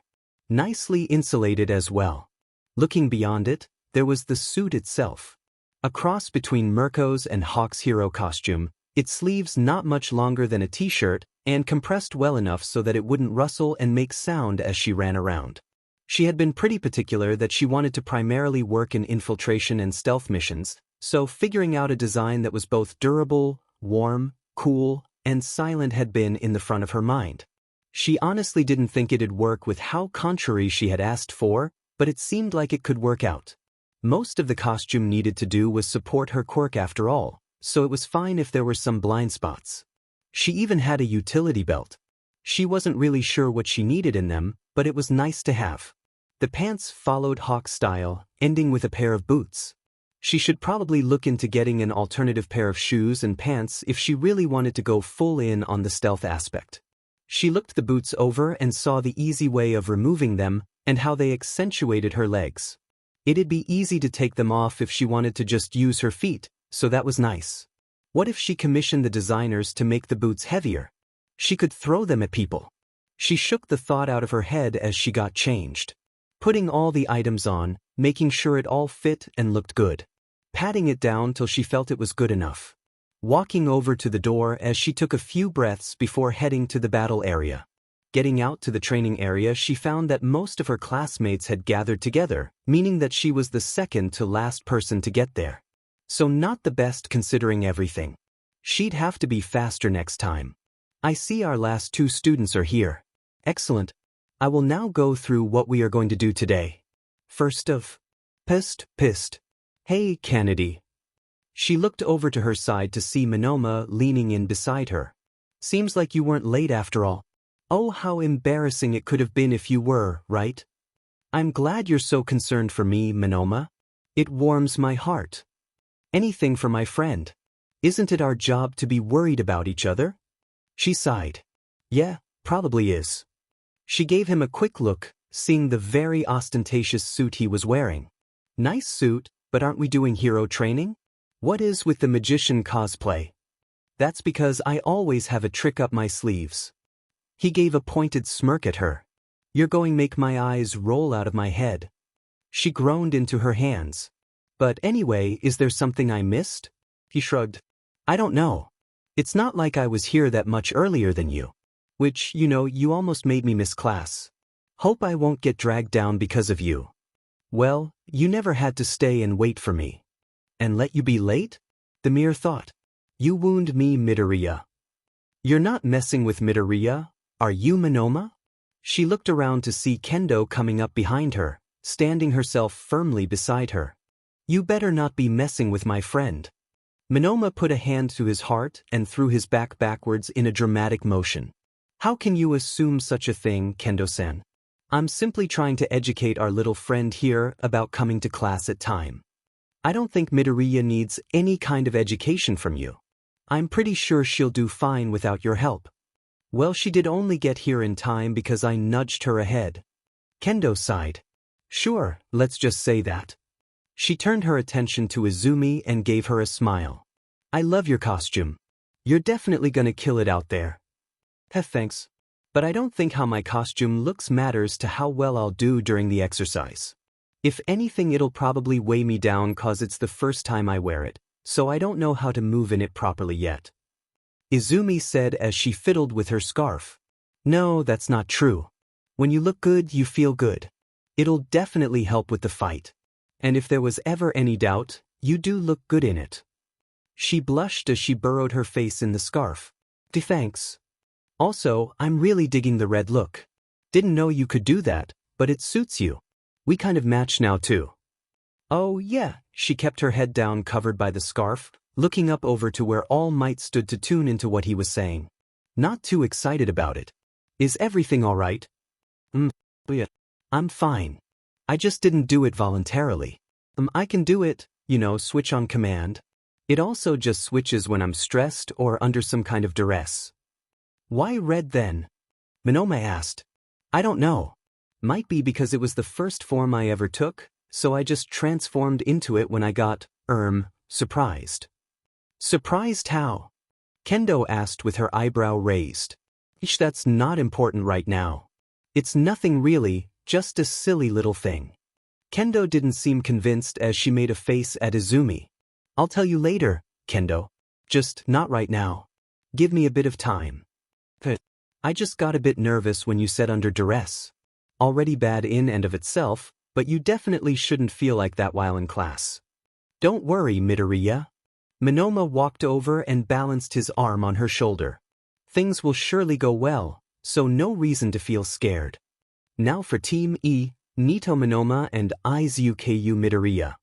Nicely insulated as well. Looking beyond it, there was the suit itself. A cross between Mirko's and Hawk's hero costume, its sleeves not much longer than a t-shirt, and compressed well enough so that it wouldn't rustle and make sound as she ran around. She had been pretty particular that she wanted to primarily work in infiltration and stealth missions, so figuring out a design that was both durable, warm, cool, and silent had been in the front of her mind. She honestly didn't think it'd work with how contrary she had asked for, but it seemed like it could work out. Most of the costume needed to do was support her quirk after all, so it was fine if there were some blind spots. She even had a utility belt. She wasn't really sure what she needed in them, but it was nice to have. The pants followed Hawk's style, ending with a pair of boots. She should probably look into getting an alternative pair of shoes and pants if she really wanted to go full in on the stealth aspect. She looked the boots over and saw the easy way of removing them and how they accentuated her legs. It'd be easy to take them off if she wanted to just use her feet, so that was nice. What if she commissioned the designers to make the boots heavier? She could throw them at people. She shook the thought out of her head as she got changed. Putting all the items on, making sure it all fit and looked good. Patting it down till she felt it was good enough. Walking over to the door as she took a few breaths before heading to the battle area. Getting out to the training area, she found that most of her classmates had gathered together, meaning that she was the second to last person to get there. So not the best considering everything. She'd have to be faster next time. I see our last 2 students are here. Excellent. I will now go through what we are going to do today. First of, pissed. Hey, Kennedy. She looked over to her side to see Monoma leaning in beside her. Seems like you weren't late after all. Oh, how embarrassing it could have been if you were, right? I'm glad you're so concerned for me, Monoma. It warms my heart. Anything for my friend. Isn't it our job to be worried about each other? She sighed. Yeah, probably is. She gave him a quick look, seeing the very ostentatious suit he was wearing. Nice suit, but aren't we doing hero training? What is with the magician cosplay? That's because I always have a trick up my sleeves. He gave a pointed smirk at her. You're going to make my eyes roll out of my head. She groaned into her hands. But anyway, is there something I missed? He shrugged. I don't know. It's not like I was here that much earlier than you. Which, you almost made me miss class. Hope I won't get dragged down because of you. Well, you never had to stay and wait for me. And let you be late? The mere thought. You wound me, Midoriya. You're not messing with Midoriya, are you, Monoma? She looked around to see Kendo coming up behind her, standing herself firmly beside her. You better not be messing with my friend. Monoma put a hand to his heart and threw his back backwards in a dramatic motion. How can you assume such a thing, Kendo-san? I'm simply trying to educate our little friend here about coming to class at time. I don't think Midoriya needs any kind of education from you. I'm pretty sure she'll do fine without your help. Well, she did only get here in time because I nudged her ahead. Kendo sighed. Sure, let's just say that. She turned her attention to Izumi and gave her a smile. I love your costume. You're definitely gonna kill it out there. Thanks. But I don't think how my costume looks matters to how well I'll do during the exercise. If anything, it'll probably weigh me down cause it's the first time I wear it, so I don't know how to move in it properly yet. Izumi said as she fiddled with her scarf. No, that's not true. When you look good, you feel good. It'll definitely help with the fight. And if there was ever any doubt, you do look good in it. She blushed as she burrowed her face in the scarf. Thanks. Also, I'm really digging the red look. Didn't know you could do that, but it suits you. We kind of match now too. Oh yeah, she kept her head down covered by the scarf, looking up over to where All Might stood to tune into what he was saying. Not too excited about it. Is everything all right? Yeah. I'm fine. I just didn't do it voluntarily. I can do it, switch on command. It also just switches when I'm stressed or under some kind of duress. Why red then? Monoma asked. I don't know. Might be because it was the first form I ever took, so I just transformed into it when I got, surprised. Surprised how? Kendo asked with her eyebrow raised. That's not important right now. It's nothing really, just a silly little thing. Kendo didn't seem convinced as she made a face at Izumi. I'll tell you later, Kendo. Just not right now. Give me a bit of time. I just got a bit nervous when you said under duress. Already bad in and of itself, but you definitely shouldn't feel like that while in class. Don't worry, Midoriya. Monoma walked over and balanced his arm on her shoulder. Things will surely go well, so no reason to feel scared. Now for Team E, Nito Monoma and Izuku Midoriya.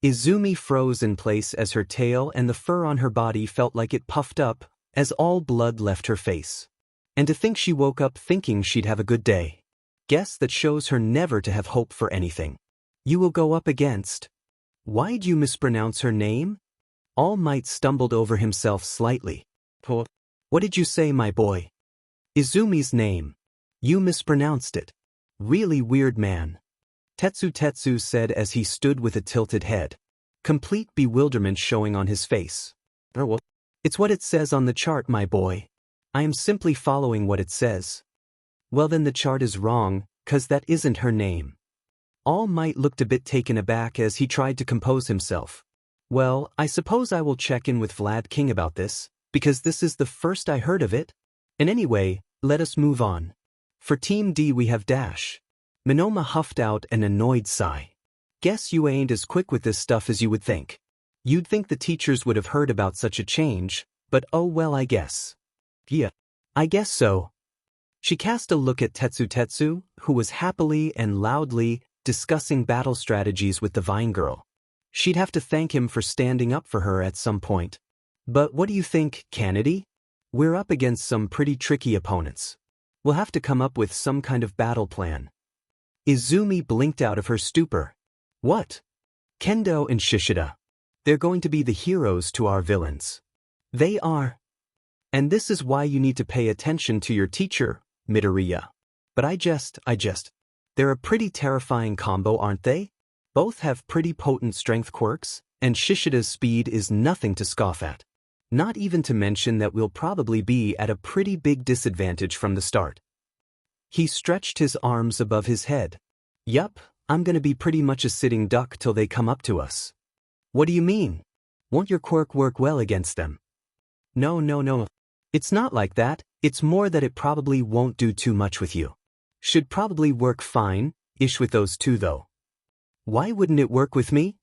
Izumi froze in place as her tail and the fur on her body felt like it puffed up, as all blood left her face. And to think she woke up thinking she'd have a good day. Guess that shows her never to have hope for anything. You will go up against. Why'd you mispronounce her name? All Might stumbled over himself slightly. What did you say, my boy? Izumi's name. You mispronounced it. Really weird, man. Tetsu said as he stood with a tilted head. Complete bewilderment showing on his face. It's what it says on the chart, my boy. I am simply following what it says. Well then the chart is wrong, 'cause that isn't her name. All Might looked a bit taken aback as he tried to compose himself. Well, I suppose I will check in with Vlad King about this, because this is the first I heard of it. And anyway, let us move on. For Team D we have Dash. Monoma huffed out an annoyed sigh. Guess you ain't as quick with this stuff as you would think. You'd think the teachers would have heard about such a change, but oh well I guess. Yeah, I guess so. She cast a look at Tetsu, who was happily and loudly discussing battle strategies with the Vine Girl. She'd have to thank him for standing up for her at some point. But what do you think, Kennedy? We're up against some pretty tricky opponents. We'll have to come up with some kind of battle plan. Izumi blinked out of her stupor. What? Kendo and Shishida. They're going to be the heroes to our villains. They are. And this is why you need to pay attention to your teacher, Midoriya. But I jest. They're a pretty terrifying combo, aren't they? Both have pretty potent strength quirks, and Shishida's speed is nothing to scoff at. Not even to mention that we'll probably be at a pretty big disadvantage from the start. He stretched his arms above his head. Yup, I'm gonna be pretty much a sitting duck till they come up to us. What do you mean? Won't your quirk work well against them? No. It's not like that, it's more that it probably won't do too much with you. Should probably work fine-ish with those two though. Why wouldn't it work with me?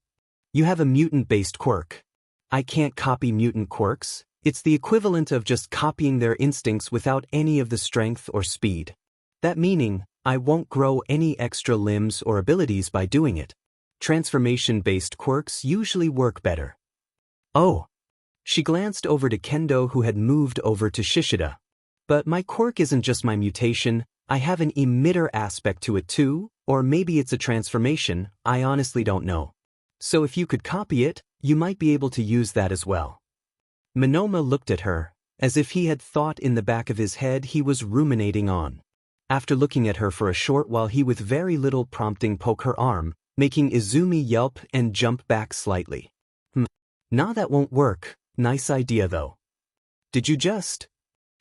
You have a mutant-based quirk. I can't copy mutant quirks. It's the equivalent of just copying their instincts without any of the strength or speed. That meaning, I won't grow any extra limbs or abilities by doing it. Transformation-based quirks usually work better. Oh. She glanced over to Kendo, who had moved over to Shishida. But my quirk isn't just my mutation, I have an emitter aspect to it too, or maybe it's a transformation, I honestly don't know. So if you could copy it, you might be able to use that as well. Monoma looked at her, as if he had thought in the back of his head he was ruminating on. After looking at her for a short while, he with very little prompting poked her arm, making Izumi yelp and jump back slightly. Nah, that won't work. Nice idea though. Did you just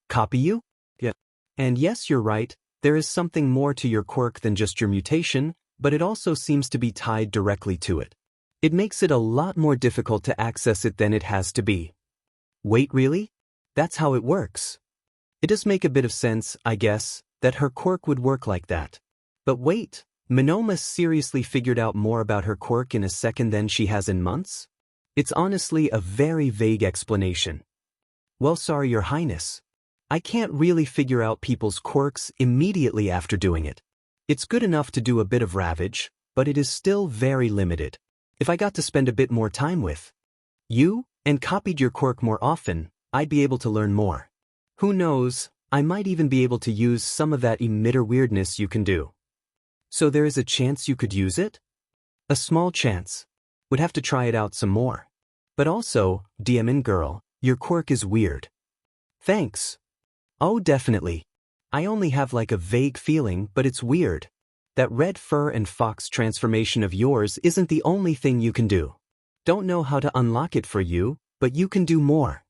copy you? Yeah. And yes, you're right, there is something more to your quirk than just your mutation, but it also seems to be tied directly to it. It makes it a lot more difficult to access it than it has to be. Wait, really? That's how it works. It does make a bit of sense, I guess, that her quirk would work like that. But wait, Monoma seriously figured out more about her quirk in a second than she has in months? It's honestly a very vague explanation. Well, sorry, Your Highness. I can't really figure out people's quirks immediately after doing it. It's good enough to do a bit of ravage, but it is still very limited. If I got to spend a bit more time with you, and copied your quirk more often, I'd be able to learn more. Who knows, I might even be able to use some of that emitter weirdness you can do. So there is a chance you could use it? A small chance. Would have to try it out some more. But also, DMN girl, your quirk is weird. Thanks. Oh, definitely. I only have like a vague feeling, but it's weird. That red fur and fox transformation of yours isn't the only thing you can do. Don't know how to unlock it for you, but you can do more.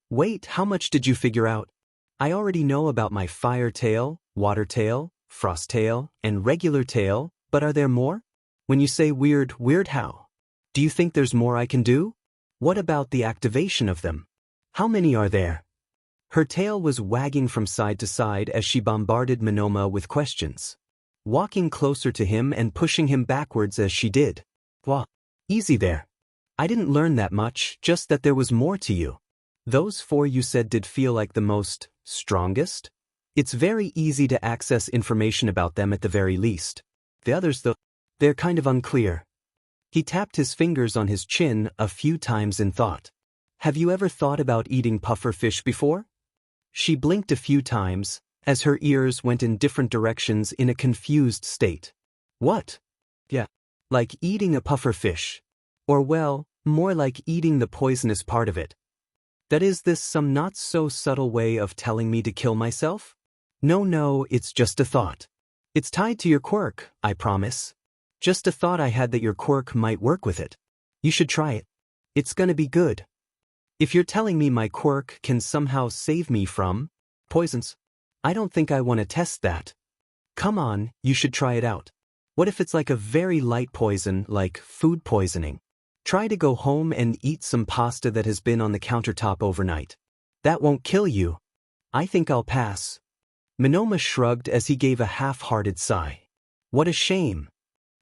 Wait, how much did you figure out? I already know about my fire tail, water tail, frost tail, and regular tail, but are there more? When you say weird how? Do you think there's more I can do? What about the activation of them? How many are there? Her tail was wagging from side to side as she bombarded Monoma with questions. Walking closer to him and pushing him backwards as she did. Wah, easy there. I didn't learn that much, just that there was more to you. Those 4 you said did feel like the most strongest? It's very easy to access information about them at the very least. The others though, they're kind of unclear. He tapped his fingers on his chin a few times in thought. Have you ever thought about eating puffer fish before? She blinked a few times, as her ears went in different directions in a confused state. What? Yeah. Like eating a puffer fish. Or well, more like eating the poisonous part of it. That is this some not so subtle way of telling me to kill myself? No, it's just a thought. It's tied to your quirk, I promise. Just a thought I had that your quirk might work with it. You should try it. It's gonna be good. If you're telling me my quirk can somehow save me from poisons, I don't think I want to test that. Come on, you should try it out. What if it's like a very light poison, like food poisoning? Try to go home and eat some pasta that has been on the countertop overnight. That won't kill you. I think I'll pass. Monoma shrugged as he gave a half-hearted sigh. What a shame.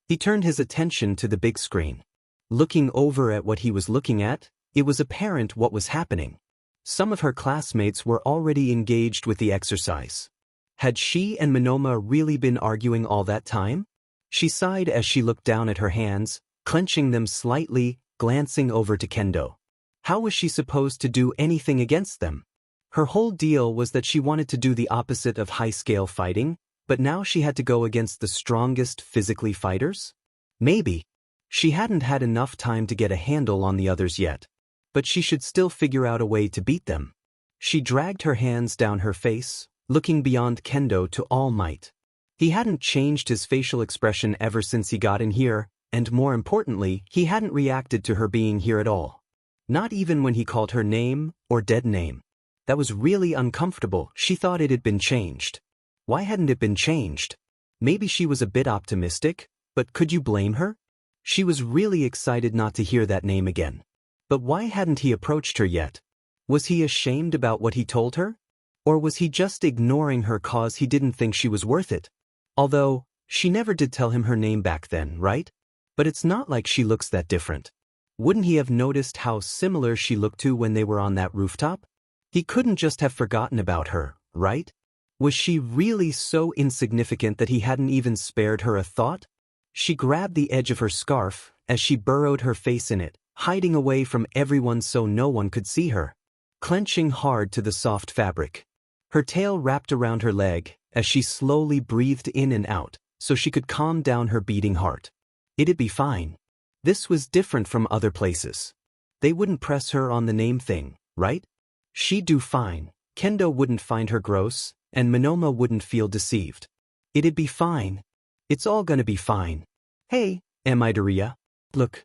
He turned his attention to the big screen. Looking over at what he was looking at, it was apparent what was happening. Some of her classmates were already engaged with the exercise. Had she and Monoma really been arguing all that time? She sighed as she looked down at her hands, clenching them slightly, glancing over to Kendo. How was she supposed to do anything against them? Her whole deal was that she wanted to do the opposite of high-scale fighting, but now she had to go against the strongest physically fighters? Maybe. She hadn't had enough time to get a handle on the others yet. But she should still figure out a way to beat them. She dragged her hands down her face, looking beyond Kendo to All Might. He hadn't changed his facial expression ever since he got in here, and more importantly, he hadn't reacted to her being here at all. Not even when he called her name or dead name. That was really uncomfortable. She thought it had been changed. Why hadn't it been changed? Maybe she was a bit optimistic, but could you blame her? She was really excited not to hear that name again. But why hadn't he approached her yet? Was he ashamed about what he told her? Or was he just ignoring her cause he didn't think she was worth it? Although, she never did tell him her name back then, right? But it's not like she looks that different. Wouldn't he have noticed how similar she looked to when they were on that rooftop? He couldn't just have forgotten about her, right? Was she really so insignificant that he hadn't even spared her a thought? She grabbed the edge of her scarf as she burrowed her face in it, hiding away from everyone so no one could see her, clenching hard to the soft fabric. Her tail wrapped around her leg as she slowly breathed in and out so she could calm down her beating heart. It'd be fine. This was different from other places. They wouldn't press her on the name thing, right? She'd do fine. Kendo wouldn't find her gross, and Monoma wouldn't feel deceived. It'd be fine. It's all gonna be fine. Hey, Midoriya. Look.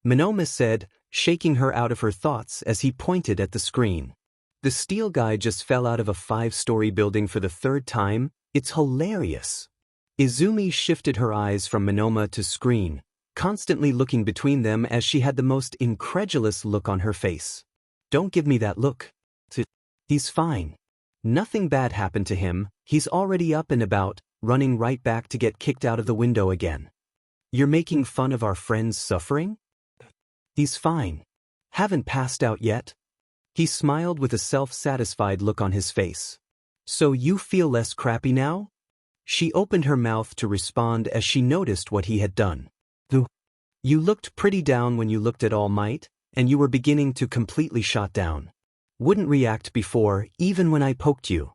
Monoma said, shaking her out of her thoughts as he pointed at the screen. The steel guy just fell out of a 5-story building for the 3rd time. It's hilarious. Izumi shifted her eyes from Monoma to screen, constantly looking between them as she had the most incredulous look on her face. Don't give me that look. He's fine. Nothing bad happened to him. He's already up and about, running right back to get kicked out of the window again. You're making fun of our friend's suffering? He's fine. Haven't passed out yet? He smiled with a self-satisfied look on his face. So you feel less crappy now? She opened her mouth to respond as she noticed what he had done. You looked pretty down when you looked at All Might, and you were beginning to completely shut down. Wouldn't react before, even when I poked you.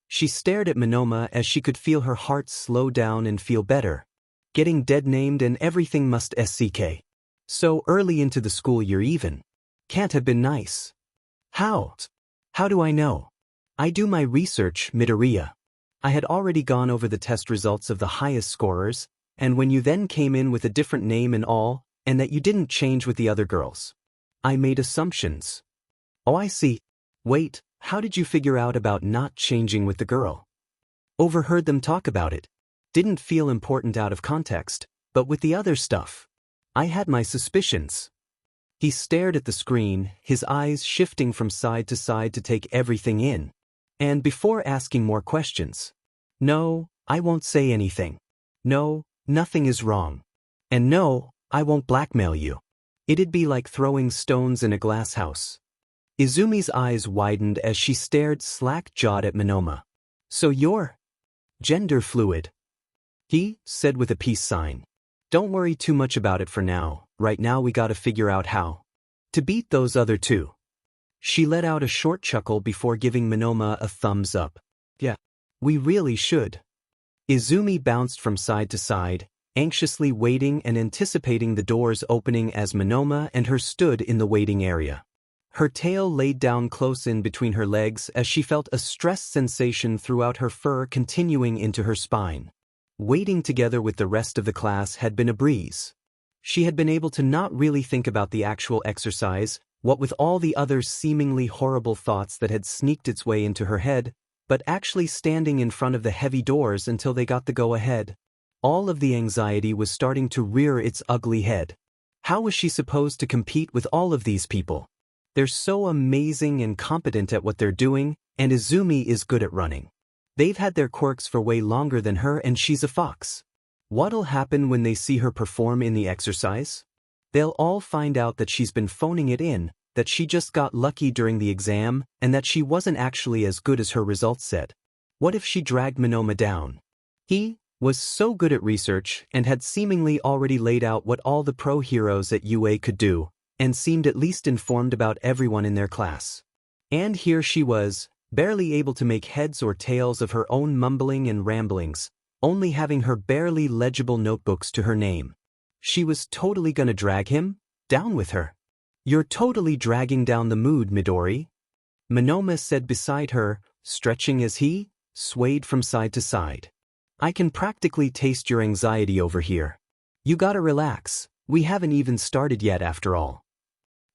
She stared at Monoma as she could feel her heart slow down and feel better. Getting dead-named and everything must SCK. So early into the school year even. Can't have been nice. How? How do I know? I do my research, Midoriya. I had already gone over the test results of the highest scorers, and when you then came in with a different name and all, and that you didn't change with the other girls. I made assumptions. Oh, I see. Wait, how did you figure out about not changing with the girl? Overheard them talk about it. Didn't feel important out of context, but with the other stuff. I had my suspicions. He stared at the screen, his eyes shifting from side to take everything in. And before asking more questions. No, I won't say anything. No, nothing is wrong. And no, I won't blackmail you. It'd be like throwing stones in a glass house. Izumi's eyes widened as she stared slack-jawed at Monoma. So you're gender fluid? He said with a peace sign. Don't worry too much about it for now. Right now we gotta figure out how to beat those other two. She let out a short chuckle before giving Monoma a thumbs up. Yeah, we really should. Izumi bounced from side to side, anxiously waiting and anticipating the doors opening as Monoma and her stood in the waiting area. Her tail laid down close in between her legs as she felt a stress sensation throughout her fur continuing into her spine. Waiting together with the rest of the class had been a breeze. She had been able to not really think about the actual exercise, what with all the other seemingly horrible thoughts that had sneaked its way into her head, but actually standing in front of the heavy doors until they got the go-ahead. All of the anxiety was starting to rear its ugly head. How was she supposed to compete with all of these people? They're so amazing and competent at what they're doing, and Izumi is good at running. They've had their quirks for way longer than her and she's a fox. What'll happen when they see her perform in the exercise? They'll all find out that she's been phoning it in, that she just got lucky during the exam, and that she wasn't actually as good as her results said. What if she dragged Monoma down? He was so good at research and had seemingly already laid out what all the pro heroes at UA could do, and seemed at least informed about everyone in their class. And here she was, barely able to make heads or tails of her own mumbling and ramblings, only having her barely legible notebooks to her name. She was totally gonna drag him down with her. You're totally dragging down the mood, Midori. Monoma said beside her, stretching as he swayed from side to side. I can practically taste your anxiety over here. You gotta relax, we haven't even started yet after all.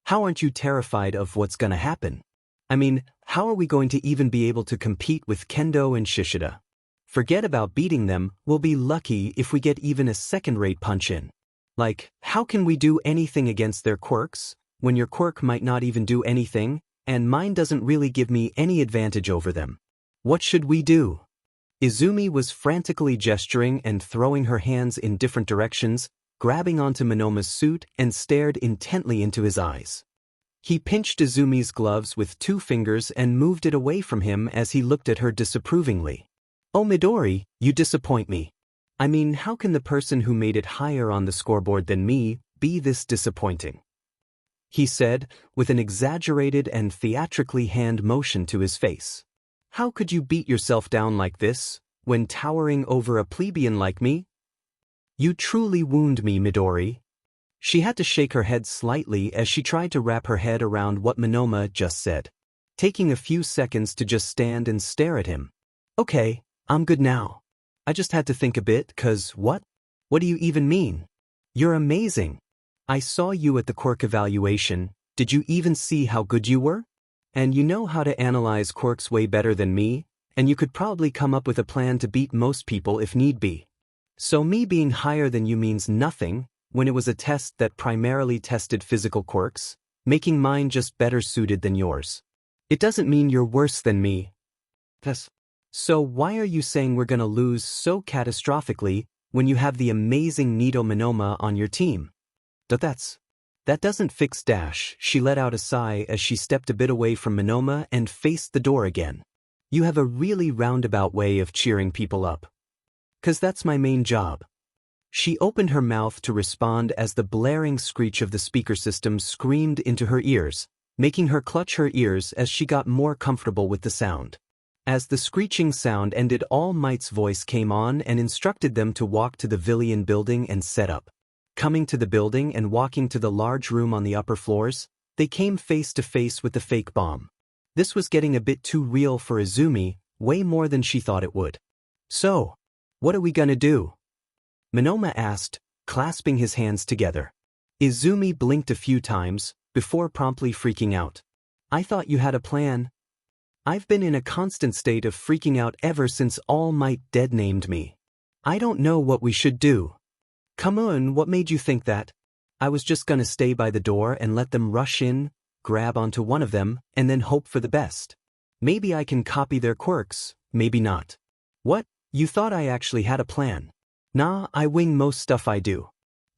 How aren't you terrified of what's gonna happen? I mean, how are we going to even be able to compete with Kendo and Shishida? Forget about beating them, we'll be lucky if we get even a second-rate punch in. Like, how can we do anything against their quirks, when your quirk might not even do anything, and mine doesn't really give me any advantage over them? What should we do? Izumi was frantically gesturing and throwing her hands in different directions, grabbing onto Monoma's suit and stared intently into his eyes. He pinched Izumi's gloves with 2 fingers and moved it away from him as he looked at her disapprovingly. Oh Midori, you disappoint me. I mean, how can the person who made it higher on the scoreboard than me be this disappointing? He said, with an exaggerated and theatrically hand motion to his face. How could you beat yourself down like this, when towering over a plebeian like me? You truly wound me, Midori. She had to shake her head slightly as she tried to wrap her head around what Monoma just said, taking a few seconds to just stand and stare at him. Okay, I'm good now. I just had to think a bit, 'cause what? What do you even mean? You're amazing. I saw you at the quirk evaluation, did you even see how good you were? And you know how to analyze quirks way better than me, and you could probably come up with a plan to beat most people if need be. So me being higher than you means nothing, when it was a test that primarily tested physical quirks, making mine just better suited than yours. It doesn't mean you're worse than me. So why are you saying we're gonna lose so catastrophically when you have the amazing Nido Monoma on your team? That doesn't fix dash. She let out a sigh as she stepped a bit away from Monoma and faced the door again. You have a really roundabout way of cheering people up. 'Cause that's my main job. She opened her mouth to respond as the blaring screech of the speaker system screamed into her ears, making her clutch her ears as she got more comfortable with the sound. As the screeching sound ended, All Might's voice came on and instructed them to walk to the Villian building and set up. Coming to the building and walking to the large room on the upper floors, they came face to face with the fake bomb. This was getting a bit too real for Izumi, way more than she thought it would. So, what are we gonna do? Monoma asked, clasping his hands together. Izumi blinked a few times, before promptly freaking out. I thought you had a plan. I've been in a constant state of freaking out ever since All Might dead named me. I don't know what we should do. Come on, what made you think that? I was just gonna stay by the door and let them rush in, grab onto one of them, and then hope for the best. Maybe I can copy their quirks, maybe not. What? You thought I actually had a plan? Nah, I wing most stuff I do.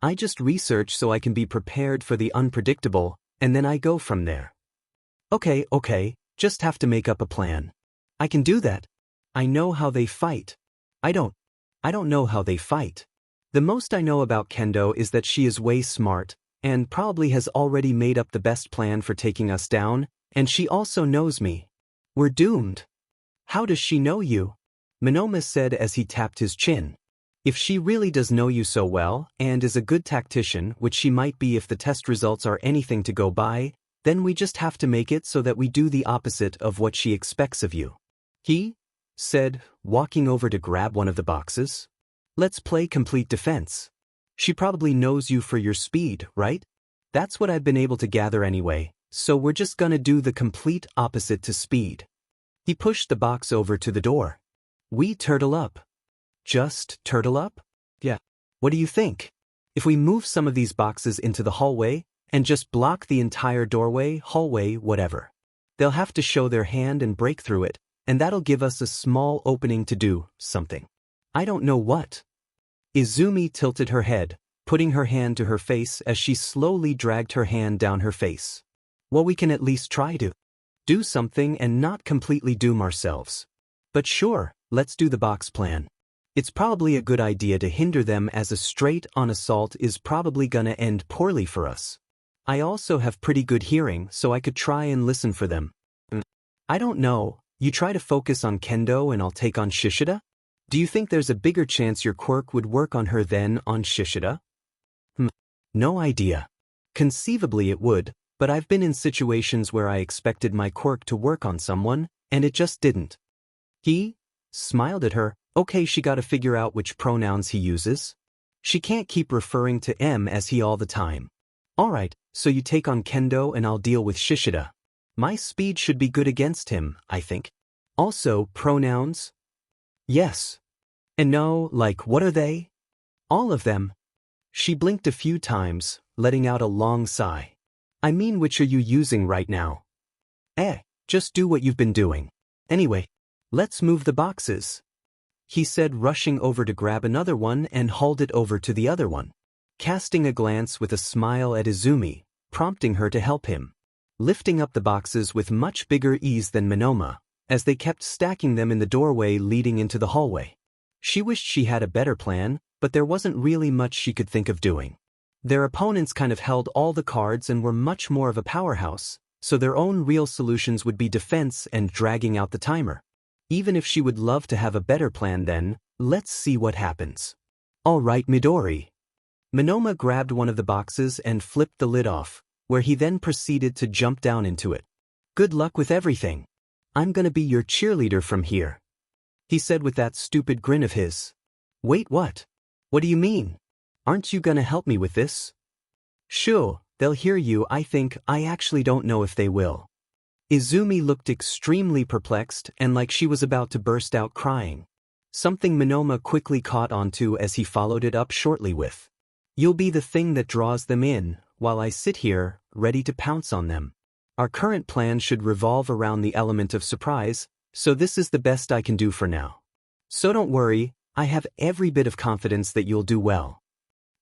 I just research so I can be prepared for the unpredictable, and then I go from there. Okay, just have to make up a plan. I can do that. I know how they fight. I don't know how they fight. The most I know about Kendo is that she is way smart, and probably has already made up the best plan for taking us down, and she also knows me. We're doomed. How does she know you? Monoma said as he tapped his chin. If she really does know you so well, and is a good tactician, which she might be if the test results are anything to go by, then we just have to make it so that we do the opposite of what she expects of you. He said, walking over to grab one of the boxes. Let's play complete defense. She probably knows you for your speed, right? That's what I've been able to gather anyway, so we're just gonna do the complete opposite to speed. He pushed the box over to the door. We turtle up. Just turtle up? Yeah. What do you think? If we move some of these boxes into the hallway, and just block the entire doorway, hallway, whatever. They'll have to show their hand and break through it, and that'll give us a small opening to do something. I don't know what. Izumi tilted her head, putting her hand to her face as she slowly dragged her hand down her face. Well, we can at least try to do something and not completely doom ourselves. But sure, let's do the box plan. It's probably a good idea to hinder them, as a straight-on assault is probably gonna end poorly for us. I also have pretty good hearing, so I could try and listen for them. I don't know, you try to focus on Kendo and I'll take on Shishida? Do you think there's a bigger chance your quirk would work on her than on Shishida? No idea. Conceivably it would, but I've been in situations where I expected my quirk to work on someone, and it just didn't. He smiled at her. Okay, she gotta figure out which pronouns he uses. She can't keep referring to M as he all the time. Alright, so you take on Kendo and I'll deal with Shishida. My speed should be good against him, I think. Also, pronouns? Yes. And no, like, what are they? All of them. She blinked a few times, letting out a long sigh. I mean, which are you using right now? Just do what you've been doing. Anyway, let's move the boxes, he said, rushing over to grab another one and hauled it over to the other one, casting a glance with a smile at Izumi, prompting her to help him, lifting up the boxes with much bigger ease than Monoma, as they kept stacking them in the doorway leading into the hallway. She wished she had a better plan, but there wasn't really much she could think of doing. Their opponents kind of held all the cards and were much more of a powerhouse, so their own real solutions would be defense and dragging out the timer. Even if she would love to have a better plan, then, let's see what happens. All right, Midori. Monoma grabbed one of the boxes and flipped the lid off, where he then proceeded to jump down into it. Good luck with everything. I'm gonna be your cheerleader from here, he said with that stupid grin of his. Wait, what? What do you mean? Aren't you gonna help me with this? Sure, they'll hear you. I actually don't know if they will. Izumi looked extremely perplexed and like she was about to burst out crying. Something Monoma quickly caught onto as he followed it up shortly with. You'll be the thing that draws them in, while I sit here, ready to pounce on them. Our current plan should revolve around the element of surprise, so this is the best I can do for now. So don't worry, I have every bit of confidence that you'll do well.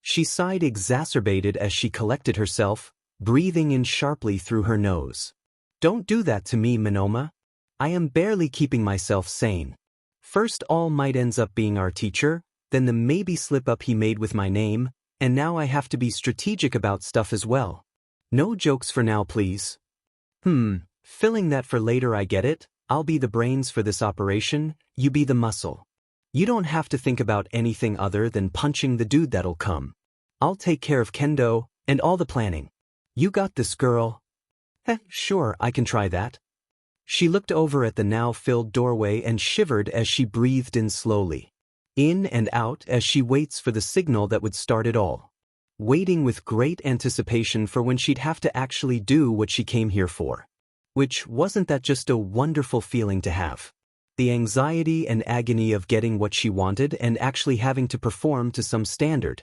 She sighed, exacerbated as she collected herself, breathing in sharply through her nose. Don't do that to me, Monoma. I am barely keeping myself sane. First, All Might ends up being our teacher, then the maybe slip-up he made with my name, and now I have to be strategic about stuff as well. No jokes for now, please. Filling that for later, I get it. I'll be the brains for this operation, you be the muscle. You don't have to think about anything other than punching the dude that'll come. I'll take care of Kendo, and all the planning. You got this, girl. Sure, I can try that. She looked over at the now filled doorway and shivered as she breathed in slowly, in and out as she waits for the signal that would start it all. Waiting with great anticipation for when she'd have to actually do what she came here for. Which, wasn't that just a wonderful feeling to have? The anxiety and agony of getting what she wanted and actually having to perform to some standard.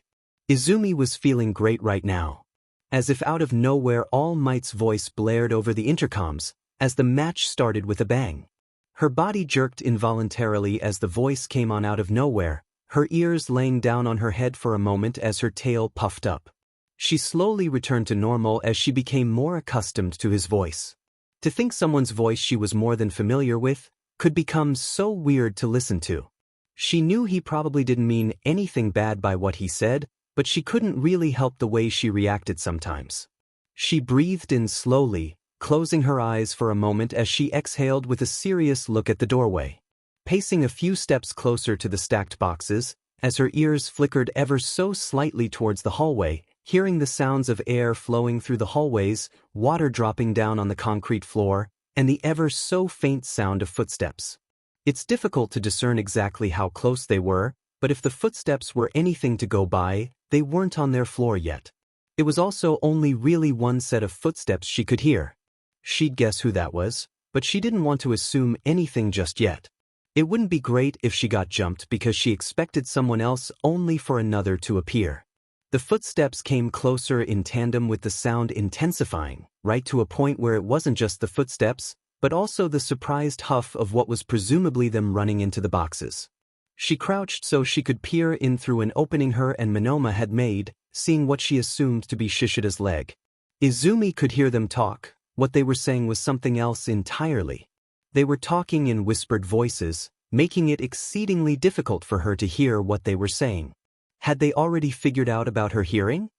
Izumi was feeling great right now. As if out of nowhere, All Might's voice blared over the intercoms, as the match started with a bang. Her body jerked involuntarily as the voice came on out of nowhere, her ears laying down on her head for a moment as her tail puffed up. She slowly returned to normal as she became more accustomed to his voice. To think someone's voice she was more than familiar with could become so weird to listen to. She knew he probably didn't mean anything bad by what he said, but she couldn't really help the way she reacted sometimes. She breathed in slowly, closing her eyes for a moment as she exhaled with a serious look at the doorway. Pacing a few steps closer to the stacked boxes, as her ears flickered ever so slightly towards the hallway, hearing the sounds of air flowing through the hallways, water dropping down on the concrete floor, and the ever so faint sound of footsteps. It's difficult to discern exactly how close they were, but if the footsteps were anything to go by, they weren't on their floor yet. It was also only really one set of footsteps she could hear. She'd guess who that was, but she didn't want to assume anything just yet. It wouldn't be great if she got jumped because she expected someone else only for another to appear. The footsteps came closer in tandem with the sound intensifying, right to a point where it wasn't just the footsteps, but also the surprised huff of what was presumably them running into the boxes. She crouched so she could peer in through an opening her and Monoma had made, seeing what she assumed to be Shishida's leg. Izumi could hear them talk. What they were saying was something else entirely. They were talking in whispered voices, making it exceedingly difficult for her to hear what they were saying. Had they already figured out about her hearing?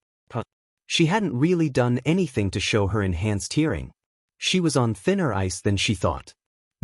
She hadn't really done anything to show her enhanced hearing. She was on thinner ice than she thought.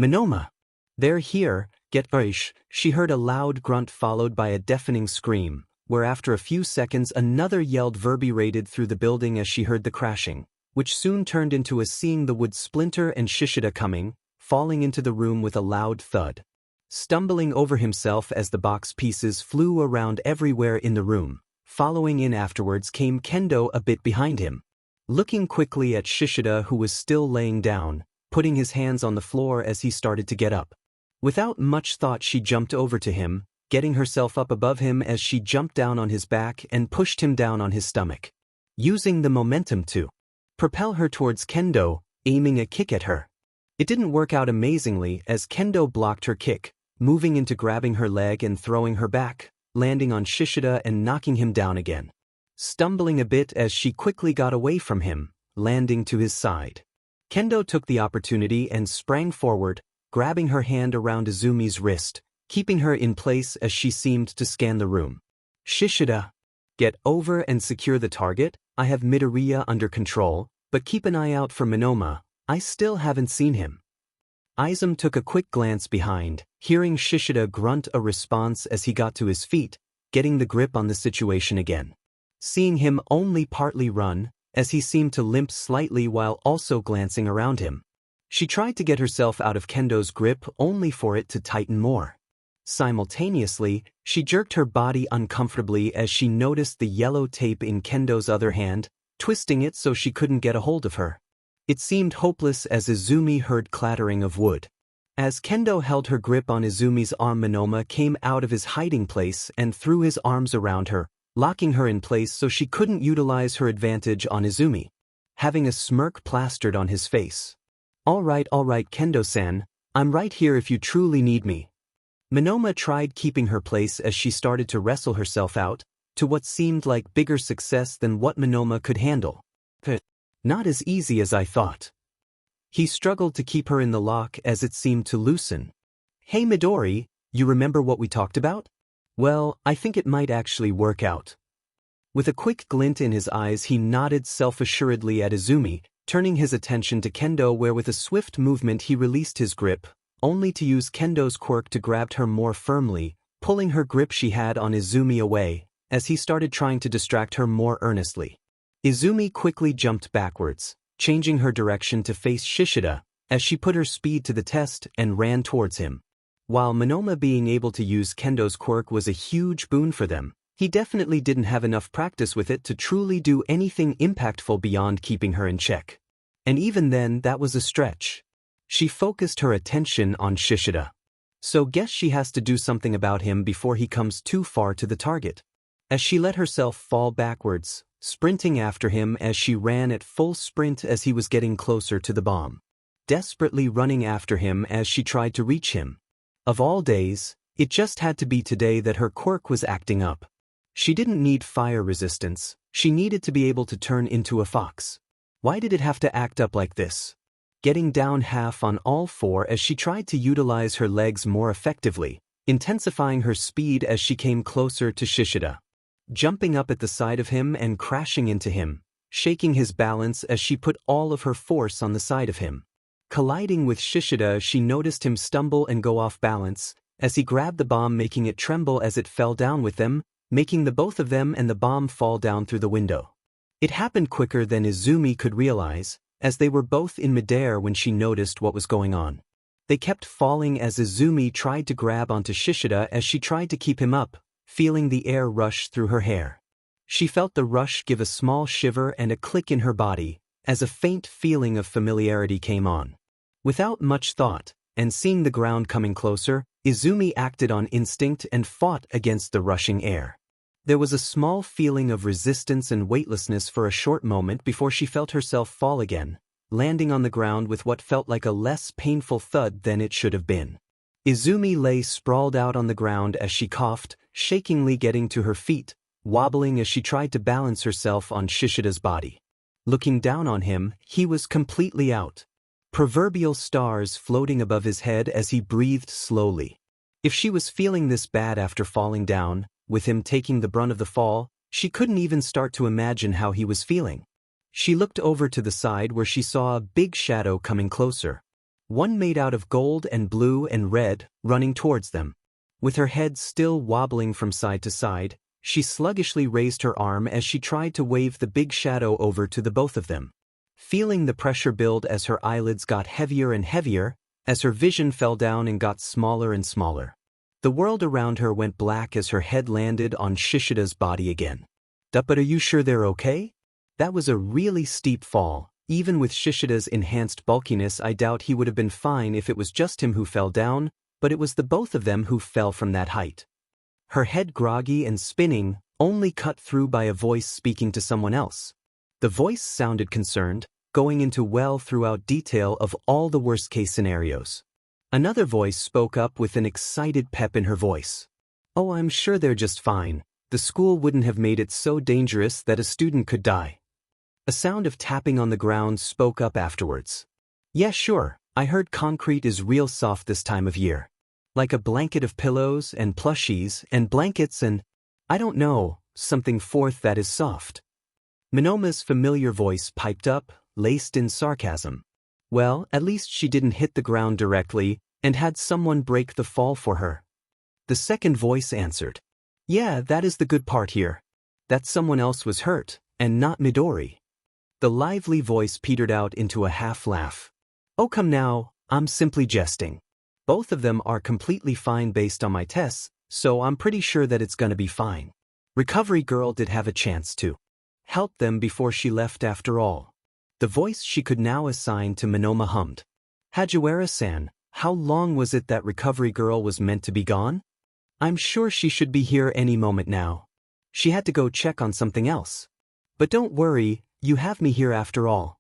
Monoma! They're here, get ish. She heard a loud grunt followed by a deafening scream, where after a few seconds another yelled reverberated through the building as she heard the crashing, which soon turned into a seeing the wood splinter and Shishida coming, falling into the room with a loud thud. Stumbling over himself as the box pieces flew around everywhere in the room, following in afterwards came Kendo a bit behind him. Looking quickly at Shishida who was still laying down, putting his hands on the floor as he started to get up. Without much thought she jumped over to him, getting herself up above him as she jumped down on his back and pushed him down on his stomach. Using the momentum to propel her towards Kendo, aiming a kick at her. It didn't work out amazingly as Kendo blocked her kick, moving into grabbing her leg and throwing her back, landing on Shishida and knocking him down again. Stumbling a bit as she quickly got away from him, landing to his side. Kendo took the opportunity and sprang forward, grabbing her hand around Izumi's wrist, keeping her in place as she seemed to scan the room. Shishida, get over and secure the target. I have Midoriya under control, but keep an eye out for Monoma. I still haven't seen him. Izumi took a quick glance behind, hearing Shishida grunt a response as he got to his feet, getting the grip on the situation again. Seeing him only partly run, as he seemed to limp slightly while also glancing around him. She tried to get herself out of Kendo's grip only for it to tighten more. Simultaneously, she jerked her body uncomfortably as she noticed the yellow tape in Kendo's other hand, twisting it so she couldn't get a hold of her. It seemed hopeless as Izumi heard clattering of wood. As Kendo held her grip on Izumi's arm, Monoma came out of his hiding place and threw his arms around her, locking her in place so she couldn't utilize her advantage on Izumi. Having a smirk plastered on his face. All right, Kendo-san, I'm right here if you truly need me. Monoma tried keeping her place as she started to wrestle herself out, to what seemed like bigger success than what Monoma could handle. Not as easy as I thought. He struggled to keep her in the lock as it seemed to loosen. Hey Midori, you remember what we talked about? Well, I think it might actually work out. With a quick glint in his eyes he nodded self-assuredly at Izumi, turning his attention to Kendo where with a swift movement he released his grip, only to use Kendo's quirk to grab her more firmly, pulling her grip she had on Izumi away, as he started trying to distract her more earnestly. Izumi quickly jumped backwards, changing her direction to face Shishida, as she put her speed to the test and ran towards him. While Monoma being able to use Kendo's quirk was a huge boon for them, he definitely didn't have enough practice with it to truly do anything impactful beyond keeping her in check. And even then that was a stretch. She focused her attention on Shishida. So guess she has to do something about him before he comes too far to the target. As she let herself fall backwards, sprinting after him as she ran at full sprint as he was getting closer to the bomb. Desperately running after him as she tried to reach him. Of all days, it just had to be today that her quirk was acting up. She didn't need fire resistance, she needed to be able to turn into a fox. Why did it have to act up like this? Getting down half on all four as she tried to utilize her legs more effectively, intensifying her speed as she came closer to Shishida. Jumping up at the side of him and crashing into him, shaking his balance as she put all of her force on the side of him. Colliding with Shishida, she noticed him stumble and go off balance, as he grabbed the bomb making it tremble as it fell down with them, making the both of them and the bomb fall down through the window. It happened quicker than Izumi could realize, as they were both in midair when she noticed what was going on. They kept falling as Izumi tried to grab onto Shishida as she tried to keep him up, feeling the air rush through her hair. She felt the rush give a small shiver and a click in her body, as a faint feeling of familiarity came on. Without much thought, and seeing the ground coming closer, Izumi acted on instinct and fought against the rushing air. There was a small feeling of resistance and weightlessness for a short moment before she felt herself fall again, landing on the ground with what felt like a less painful thud than it should have been. Izumi lay sprawled out on the ground as she coughed, shakingly getting to her feet, wobbling as she tried to balance herself on Shishida's body. Looking down on him, he was completely out. Proverbial stars floating above his head as he breathed slowly. If she was feeling this bad after falling down, with him taking the brunt of the fall, she couldn't even start to imagine how he was feeling. She looked over to the side where she saw a big shadow coming closer. One made out of gold and blue and red, running towards them. With her head still wobbling from side to side, she sluggishly raised her arm as she tried to wave the big shadow over to the both of them. Feeling the pressure build as her eyelids got heavier and heavier, as her vision fell down and got smaller and smaller. The world around her went black as her head landed on Shishida's body again. But are you sure they're okay? That was a really steep fall. Even with Shishida's enhanced bulkiness, I doubt he would have been fine if it was just him who fell down, but it was the both of them who fell from that height. Her head groggy and spinning, only cut through by a voice speaking to someone else. The voice sounded concerned, going into throughout detail of all the worst-case scenarios. Another voice spoke up with an excited pep in her voice. "Oh, I'm sure they're just fine. The school wouldn't have made it so dangerous that a student could die." A sound of tapping on the ground spoke up afterwards. "Yeah, sure, I heard concrete is real soft this time of year. Like a blanket of pillows and plushies and blankets and, I don't know, something forth that is soft." Minoma's familiar voice piped up, laced in sarcasm. Well, at least she didn't hit the ground directly, and had someone break the fall for her. The second voice answered. "Yeah, that is the good part here. That someone else was hurt, and not Midori." The lively voice petered out into a half-laugh. "Oh come now, I'm simply jesting. Both of them are completely fine based on my tests, so I'm pretty sure that it's gonna be fine. Recovery Girl did have a chance to help them before she left after all." The voice she could now assign to Minoma hummed. "Hajiwara-san, how long was it that Recovery Girl was meant to be gone? I'm sure she should be here any moment now. She had to go check on something else. But don't worry, you have me here after all."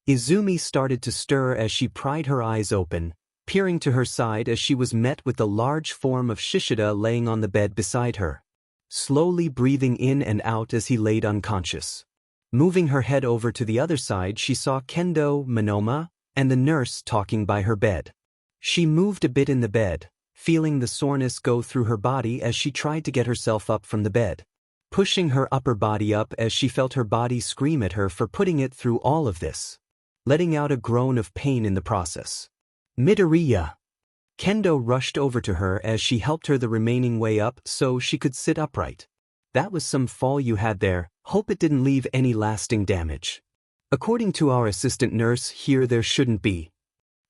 Izumi started to stir as she pried her eyes open, peering to her side as she was met with the large form of Shishida laying on the bed beside her, slowly breathing in and out as he laid unconscious. Moving her head over to the other side, she saw Kendo, Minoma, and the nurse talking by her bed. She moved a bit in the bed, feeling the soreness go through her body as she tried to get herself up from the bed, pushing her upper body up as she felt her body scream at her for putting it through all of this, letting out a groan of pain in the process. "Midoriya!" Kendo rushed over to her as she helped her the remaining way up so she could sit upright. "That was some fall you had there, hope it didn't leave any lasting damage. According to our assistant nurse here there shouldn't be."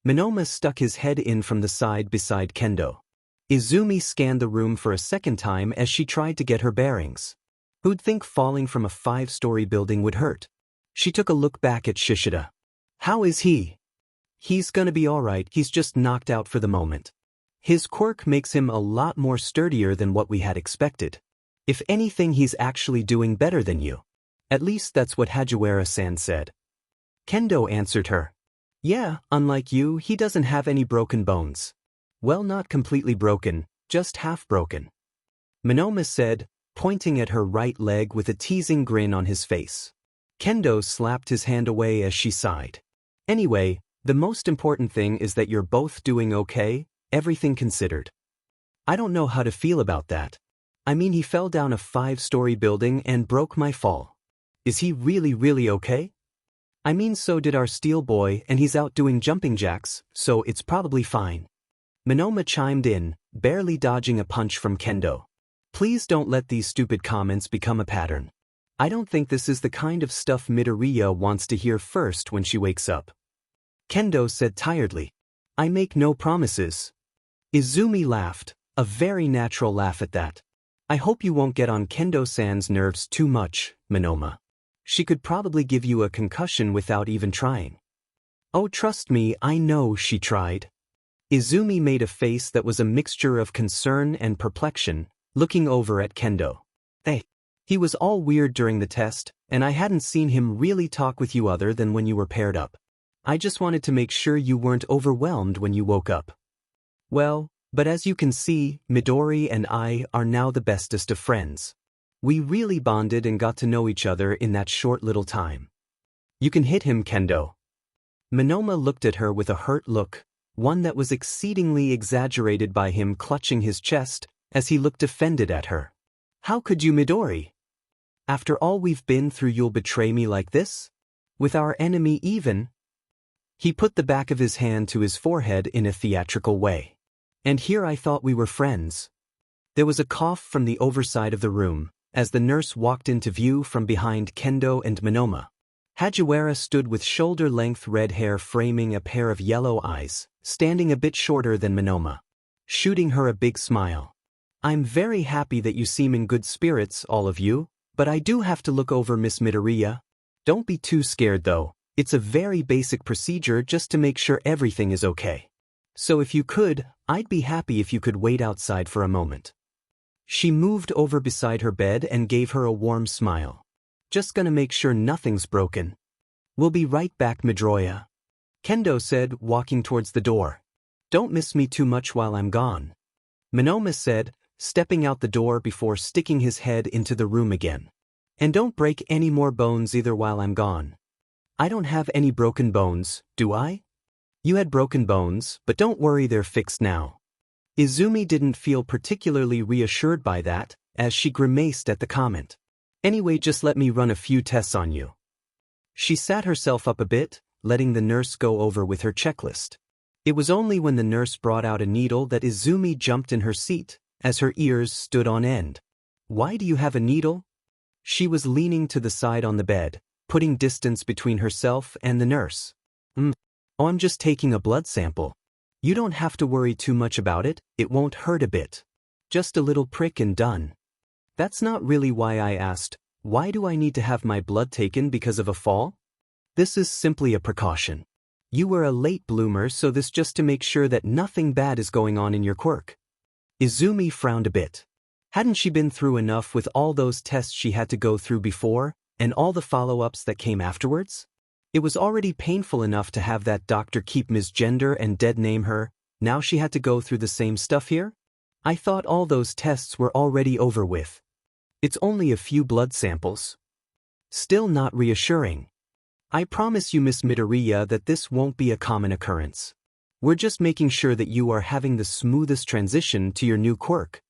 Minoma stuck his head in from the side beside Kendo. Izumi scanned the room for a second time as she tried to get her bearings. Who'd think falling from a 5-story building would hurt? She took a look back at Shishida. "How is he?" "He's gonna be alright, he's just knocked out for the moment. His quirk makes him a lot more sturdier than what we had expected. If anything, he's actually doing better than you. At least that's what Hajiwara-san said." Kendo answered her. "Yeah, unlike you, he doesn't have any broken bones. Well, not completely broken, just half broken." Minoma said, pointing at her right leg with a teasing grin on his face. Kendo slapped his hand away as she sighed. "Anyway, the most important thing is that you're both doing okay, everything considered." "I don't know how to feel about that. I mean, he fell down a 5-story building and broke my fall. Is he really okay? I mean, so did our steel boy, and he's out doing jumping jacks, so it's probably fine." Minoma chimed in, barely dodging a punch from Kendo. "Please don't let these stupid comments become a pattern. I don't think this is the kind of stuff Midoriya wants to hear first when she wakes up." Kendo said tiredly. "I make no promises." Izumi laughed, a very natural laugh at that. "I hope you won't get on Kendo-san's nerves too much, Minoma. She could probably give you a concussion without even trying." "Oh, trust me, I know she tried." Izumi made a face that was a mixture of concern and perplexion, looking over at Kendo. He was all weird during the test, and I hadn't seen him really talk with you other than when you were paired up. I just wanted to make sure you weren't overwhelmed when you woke up. Well, but as you can see, Midori and I are now the bestest of friends. We really bonded and got to know each other in that short little time. You can hit him, Kendo. Monoma looked at her with a hurt look, one that was exceedingly exaggerated by him clutching his chest as he looked offended at her. How could you, Midori? After all we've been through, you'll betray me like this? With our enemy even? He put the back of his hand to his forehead in a theatrical way. And here I thought we were friends. There was a cough from the overside of the room as the nurse walked into view from behind Kendo and Monoma. Hajiwara stood with shoulder-length red hair framing a pair of yellow eyes, standing a bit shorter than Monoma, shooting her a big smile. I'm very happy that you seem in good spirits, all of you, but I do have to look over Miss Midoriya. Don't be too scared though, it's a very basic procedure just to make sure everything is okay. So if you could, I'd be happy if you could wait outside for a moment. She moved over beside her bed and gave her a warm smile. Just gonna make sure nothing's broken. We'll be right back, Midoriya. Kendo said, walking towards the door. Don't miss me too much while I'm gone. Monoma said, stepping out the door before sticking his head into the room again. And don't break any more bones either while I'm gone. I don't have any broken bones, do I? You had broken bones, but don't worry, they're fixed now. Izumi didn't feel particularly reassured by that, as she grimaced at the comment. Anyway, just let me run a few tests on you. She sat herself up a bit, letting the nurse go over with her checklist. It was only when the nurse brought out a needle that Izumi jumped in her seat, as her ears stood on end. Why do you have a needle? She was leaning to the side on the bed, putting distance between herself and the nurse. Oh, I'm just taking a blood sample. You don't have to worry too much about it, it won't hurt a bit. Just a little prick and done. That's not really why I asked. Why do I need to have my blood taken because of a fall? This is simply a precaution. You were a late bloomer, so this just to make sure that nothing bad is going on in your quirk. Izumi frowned a bit. Hadn't she been through enough with all those tests she had to go through before, and all the follow-ups that came afterwards? It was already painful enough to have that doctor keep misgender and dead name her, now she had to go through the same stuff here? I thought all those tests were already over with. It's only a few blood samples. Still not reassuring. I promise you, Miss Midoriya, that this won't be a common occurrence. We're just making sure that you are having the smoothest transition to your new quirk.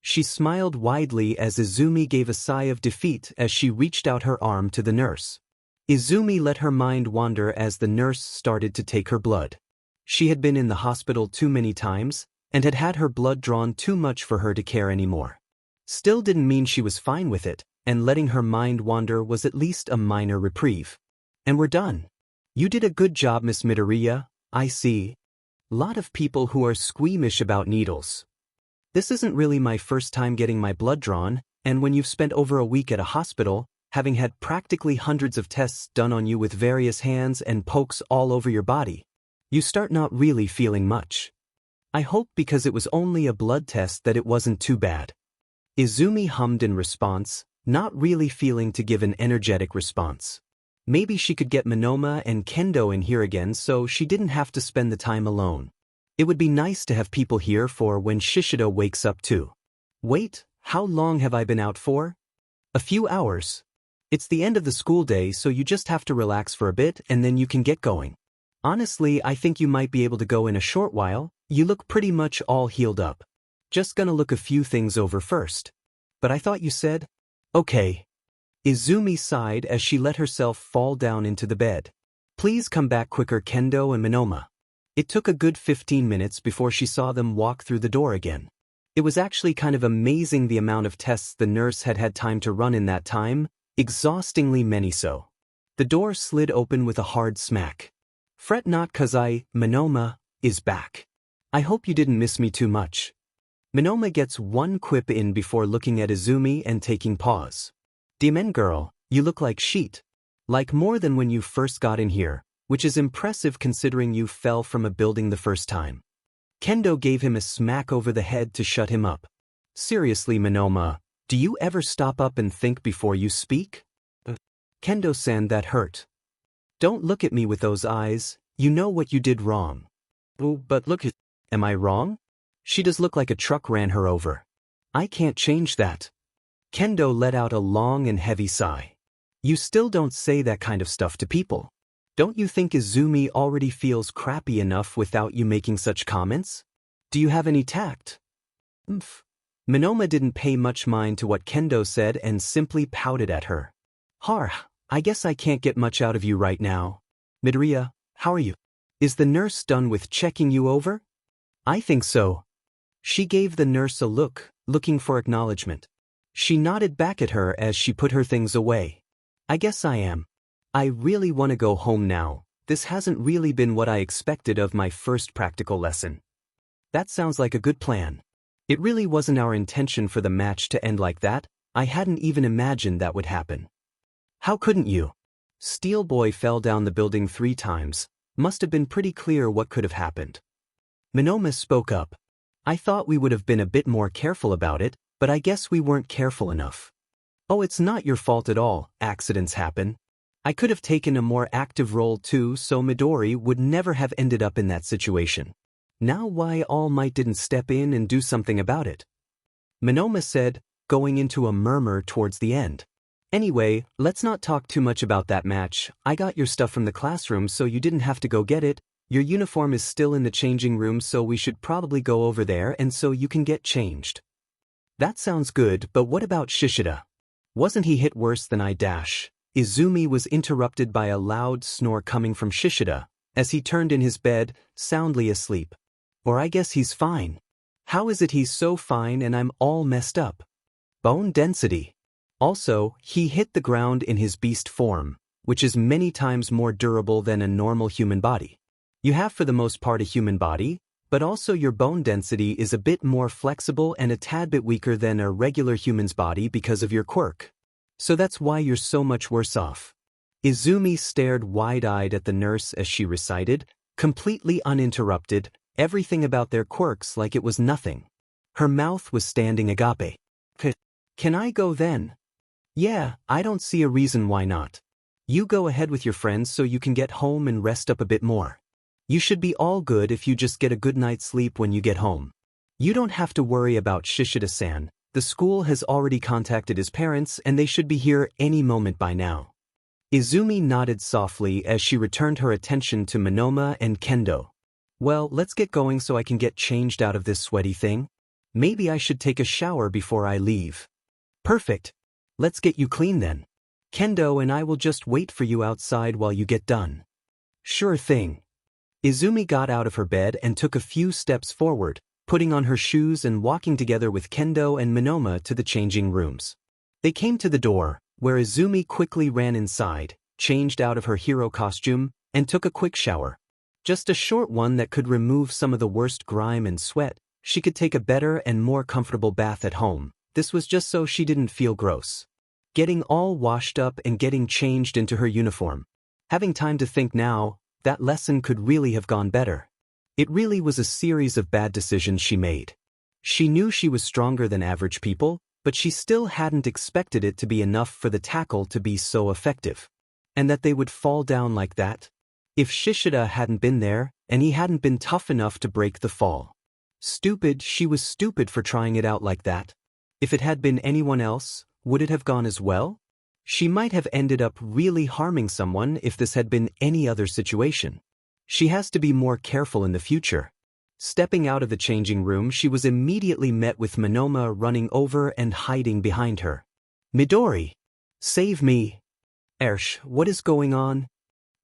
She smiled widely as Izumi gave a sigh of defeat as she reached out her arm to the nurse. Izumi let her mind wander as the nurse started to take her blood. She had been in the hospital too many times, and had had her blood drawn too much for her to care anymore. Still didn't mean she was fine with it, and letting her mind wander was at least a minor reprieve. And we're done. You did a good job, Miss Midoriya, I see. Lot of people who are squeamish about needles. This isn't really my first time getting my blood drawn, and when you've spent over a week at a hospital, having had practically hundreds of tests done on you with various hands and pokes all over your body, you start not really feeling much. I hope because it was only a blood test that it wasn't too bad. Izumi hummed in response, not really feeling to give an energetic response. Maybe she could get Monoma and Kendo in here again so she didn't have to spend the time alone. It would be nice to have people here for when Shishido wakes up too. Wait, how long have I been out for? A few hours. It's the end of the school day, so you just have to relax for a bit and then you can get going. Honestly, I think you might be able to go in a short while. You look pretty much all healed up. Just gonna look a few things over first. But I thought you said? Okay. Izumi sighed as she let herself fall down into the bed. Please come back quicker, Kendo and Monoma. It took a good 15 minutes before she saw them walk through the door again. It was actually kind of amazing the amount of tests the nurse had had time to run in that time, exhaustingly many so. The door slid open with a hard smack. Fret not, cause Monoma, is back. I hope you didn't miss me too much. Monoma gets one quip in before looking at Izumi and taking pause. Demon girl, you look like sheet. Like more than when you first got in here, which is impressive considering you fell from a building the first time. Kendo gave him a smack over the head to shut him up. Seriously, Monoma, do you ever stop up and think before you speak? Kendo-san, that hurt. Don't look at me with those eyes, you know what you did wrong. Oh, but look at... Am I wrong? She does look like a truck ran her over. I can't change that. Kendo let out a long and heavy sigh. You still don't say that kind of stuff to people. Don't you think Izumi already feels crappy enough without you making such comments? Do you have any tact? Monoma didn't pay much mind to what Kendo said and simply pouted at her. I guess I can't get much out of you right now. Midoriya, how are you? Is the nurse done with checking you over? I think so. She gave the nurse a look, looking for acknowledgement. She nodded back at her as she put her things away. I guess I am. I really want to go home now. This hasn't really been what I expected of my first practical lesson. That sounds like a good plan. It really wasn't our intention for the match to end like that. I hadn't even imagined that would happen. How couldn't you? Steel Boy fell down the building 3 times. Must have been pretty clear what could have happened. Monoma spoke up. I thought we would have been a bit more careful about it, but I guess we weren't careful enough. Oh, it's not your fault at all, accidents happen. I could have taken a more active role too, so Midori would never have ended up in that situation. Now why All Might didn't step in and do something about it? Monoma said, going into a murmur towards the end. Anyway, let's not talk too much about that match. I got your stuff from the classroom so you didn't have to go get it. Your uniform is still in the changing room so we should probably go over there and so you can get changed. That sounds good, but what about Shishida? Wasn't he hit worse than I dash? Izumi was interrupted by a loud snore coming from Shishida, as he turned in his bed, soundly asleep. Or I guess he's fine. How is it he's so fine and I'm all messed up? Bone density. Also, he hit the ground in his beast form, which is many times more durable than a normal human body. You have for the most part a human body, but also your bone density is a bit more flexible and a tad bit weaker than a regular human's body because of your quirk. So that's why you're so much worse off. Izumi stared wide-eyed at the nurse as she recited, completely uninterrupted, everything about their quirks like it was nothing. Her mouth was standing agape. Can I go then? Yeah, I don't see a reason why not. You go ahead with your friends so you can get home and rest up a bit more. You should be all good if you just get a good night's sleep when you get home. You don't have to worry about Shishida-san. The school has already contacted his parents and they should be here any moment by now. Izumi nodded softly as she returned her attention to Monoma and Kendo. Well, let's get going so I can get changed out of this sweaty thing. Maybe I should take a shower before I leave. Perfect. Let's get you clean then. Kendo and I will just wait for you outside while you get done. Sure thing. Izumi got out of her bed and took a few steps forward, putting on her shoes and walking together with Kendo and Monoma to the changing rooms. They came to the door, where Izumi quickly ran inside, changed out of her hero costume, and took a quick shower. Just a short one that could remove some of the worst grime and sweat. She could take a better and more comfortable bath at home. This was just so she didn't feel gross. Getting all washed up and getting changed into her uniform. Having time to think now, that lesson could really have gone better. It really was a series of bad decisions she made. She knew she was stronger than average people, but she still hadn't expected it to be enough for the tackle to be so effective. And that they would fall down like that? If Shishida hadn't been there, and he hadn't been tough enough to break the fall. Stupid, she was stupid for trying it out like that. If it had been anyone else, would it have gone as well? She might have ended up really harming someone if this had been any other situation. She has to be more careful in the future. Stepping out of the changing room, she was immediately met with Monoma running over and hiding behind her. Midori! Save me! Ersh, what is going on?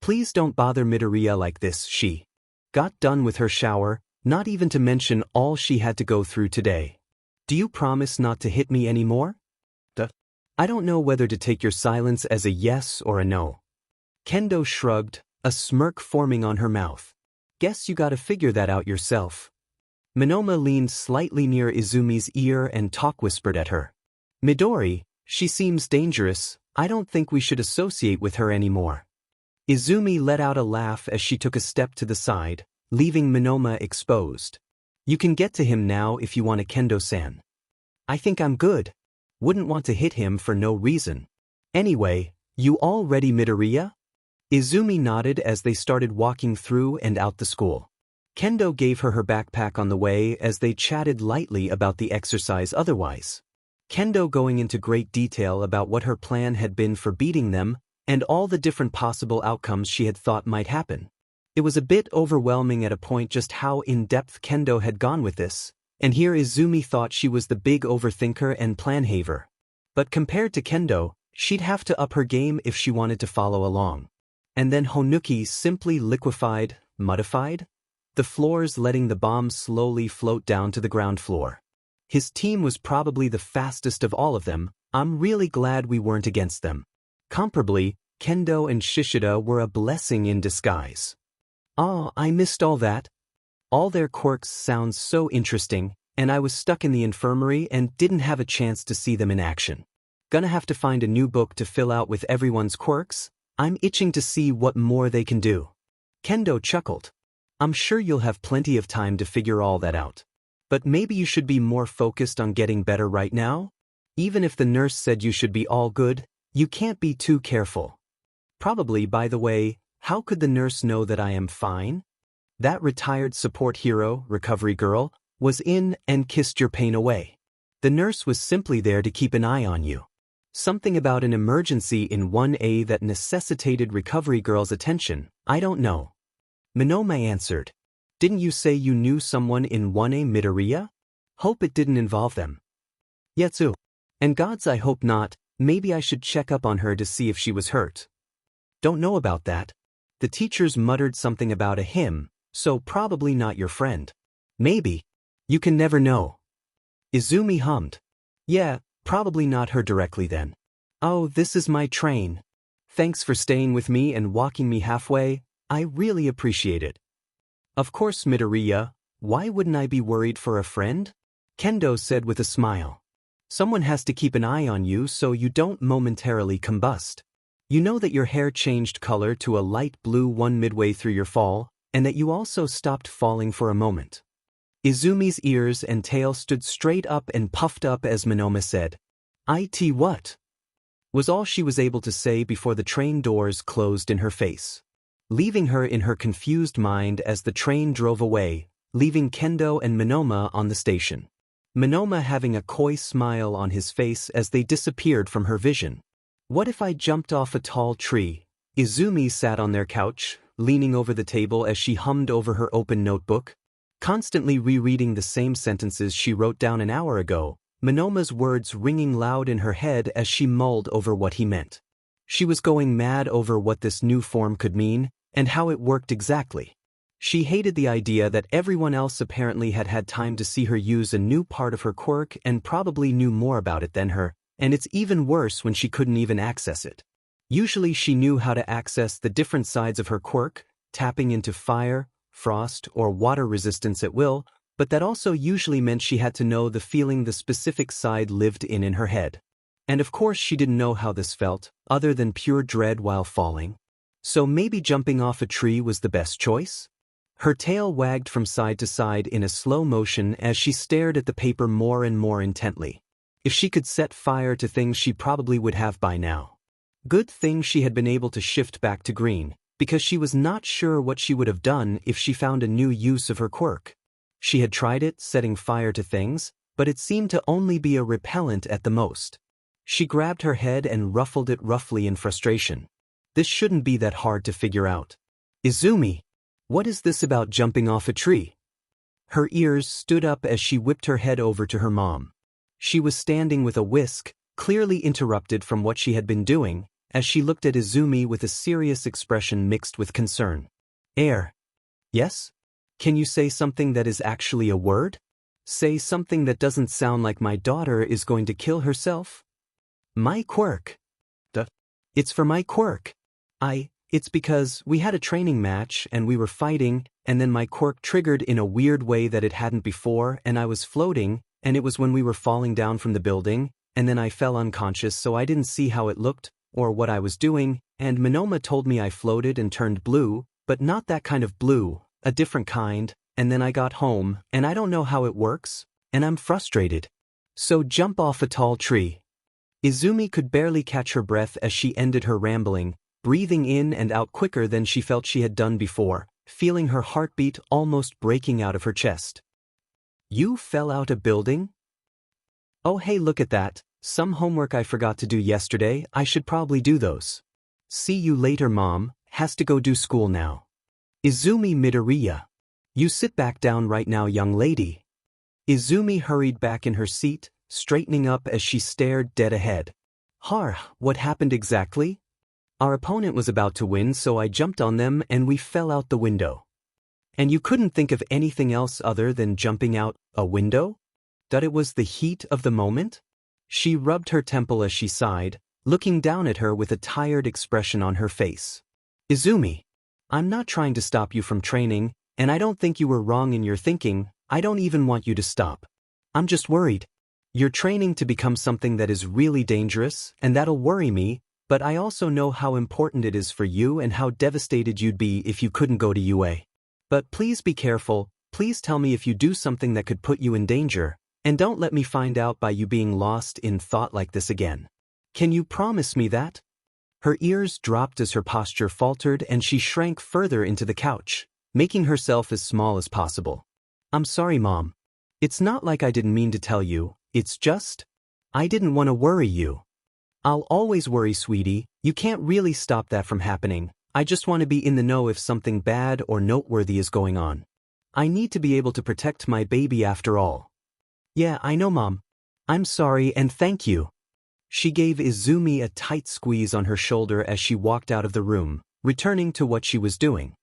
Please don't bother Midoriya like this. She got done with her shower, not even to mention all she had to go through today. Do you promise not to hit me anymore? I don't know whether to take your silence as a yes or a no. Kendo shrugged, a smirk forming on her mouth. Guess you gotta figure that out yourself. Monoma leaned slightly near Izumi's ear and talk whispered at her. Midori, she seems dangerous. I don't think we should associate with her anymore. Izumi let out a laugh as she took a step to the side, leaving Monoma exposed. You can get to him now if you want a Kendo-san. I think I'm good. Wouldn't want to hit him for no reason. Anyway, you all ready, Midoriya? Izumi nodded as they started walking through and out the school. Kendo gave her backpack on the way as they chatted lightly about the exercise otherwise. Kendo going into great detail about what her plan had been for beating them and all the different possible outcomes she had thought might happen. It was a bit overwhelming at a point just how in-depth Kendo had gone with this, and here Izumi thought she was the big overthinker and plan-haver. But compared to Kendo, she'd have to up her game if she wanted to follow along. And then Honuki simply modified the floors, letting the bombs slowly float down to the ground floor. His team was probably the fastest of all of them. I'm really glad we weren't against them. Comparably, Kendo and Shishida were a blessing in disguise. Oh, I missed all that. All their quirks sounds so interesting, and I was stuck in the infirmary and didn't have a chance to see them in action. Gonna have to find a new book to fill out with everyone's quirks. I'm itching to see what more they can do. Kendo chuckled. I'm sure you'll have plenty of time to figure all that out. But maybe you should be more focused on getting better right now? Even if the nurse said you should be all good, you can't be too careful. Probably, by the way, how could the nurse know that I am fine? That retired support hero, recovery girl, was in and kissed your pain away. The nurse was simply there to keep an eye on you. Something about an emergency in 1A that necessitated recovery girl's attention, I don't know. Monoma answered. Didn't you say you knew someone in 1A Midoriya? Hope it didn't involve them. Yetsu. And gods, I hope not. Maybe I should check up on her to see if she was hurt. Don't know about that. The teachers muttered something about a him, so probably not your friend. Maybe. You can never know. Izumi hummed. Yeah, probably not her directly then. Oh, this is my train. Thanks for staying with me and walking me halfway. I really appreciate it. Of course, Midoriya. Why wouldn't I be worried for a friend? Kendo said with a smile. Someone has to keep an eye on you so you don't momentarily combust. You know that your hair changed color to a light blue one midway through your fall, and that you also stopped falling for a moment. Izumi's ears and tail stood straight up and puffed up as Monoma said, "It what?" was all she was able to say before the train doors closed in her face, leaving her in her confused mind as the train drove away, leaving Kendo and Monoma on the station. Monoma having a coy smile on his face as they disappeared from her vision. What if I jumped off a tall tree? Izumi sat on their couch, leaning over the table as she hummed over her open notebook, constantly rereading the same sentences she wrote down an hour ago, Monoma's words ringing loud in her head as she mulled over what he meant. She was going mad over what this new form could mean, and how it worked exactly. She hated the idea that everyone else apparently had had time to see her use a new part of her quirk and probably knew more about it than her, and it's even worse when she couldn't even access it. Usually she knew how to access the different sides of her quirk, tapping into fire, frost, or water resistance at will, but that also usually meant she had to know the feeling the specific side lived in her head. And of course she didn't know how this felt, other than pure dread while falling. So maybe jumping off a tree was the best choice? Her tail wagged from side to side in a slow motion as she stared at the paper more and more intently. If she could set fire to things she probably would have by now. Good thing she had been able to shift back to green, because she was not sure what she would have done if she found a new use of her quirk. She had tried it, setting fire to things, but it seemed to only be a repellent at the most. She grabbed her head and ruffled it roughly in frustration. This shouldn't be that hard to figure out. Izumi, what is this about jumping off a tree? Her ears stood up as she whipped her head over to her mom. She was standing with a whisk, clearly interrupted from what she had been doing, as she looked at Izumi with a serious expression mixed with concern. Yes? Can you say something that is actually a word? Say something that doesn't sound like my daughter is going to kill herself? My quirk. It's for my quirk. It's because we had a training match and we were fighting, and then my quirk triggered in a weird way that it hadn't before, and I was floating, and it was when we were falling down from the building, and then I fell unconscious, so I didn't see how it looked, or what I was doing, and Monoma told me I floated and turned blue, but not that kind of blue, a different kind, and then I got home, and I don't know how it works, and I'm frustrated. So jump off a tall tree. Izumi could barely catch her breath as she ended her rambling, breathing in and out quicker than she felt she had done before, feeling her heartbeat almost breaking out of her chest. You fell out a building? Oh hey, look at that, some homework I forgot to do yesterday, I should probably do those. See you later mom, has to go do school now. Izumi Midoriya. You sit back down right now young lady. Izumi hurried back in her seat, straightening up as she stared dead ahead. What happened exactly? Our opponent was about to win so I jumped on them and we fell out the window. And you couldn't think of anything else other than jumping out a window? That it was the heat of the moment? She rubbed her temple as she sighed, looking down at her with a tired expression on her face. Izumi, I'm not trying to stop you from training, and I don't think you were wrong in your thinking, I don't even want you to stop. I'm just worried. You're training to become something that is really dangerous, and that'll worry me, but I also know how important it is for you and how devastated you'd be if you couldn't go to UA. But please be careful, please tell me if you do something that could put you in danger, and don't let me find out by you being lost in thought like this again. Can you promise me that? Her ears dropped as her posture faltered and she shrank further into the couch, making herself as small as possible. I'm sorry, Mom. It's not like I didn't mean to tell you, it's just, I didn't want to worry you. I'll always worry, sweetie, you can't really stop that from happening, I just want to be in the know if something bad or noteworthy is going on. I need to be able to protect my baby after all. Yeah, I know, Mom. I'm sorry and thank you. She gave Izumi a tight squeeze on her shoulder as she walked out of the room, returning to what she was doing.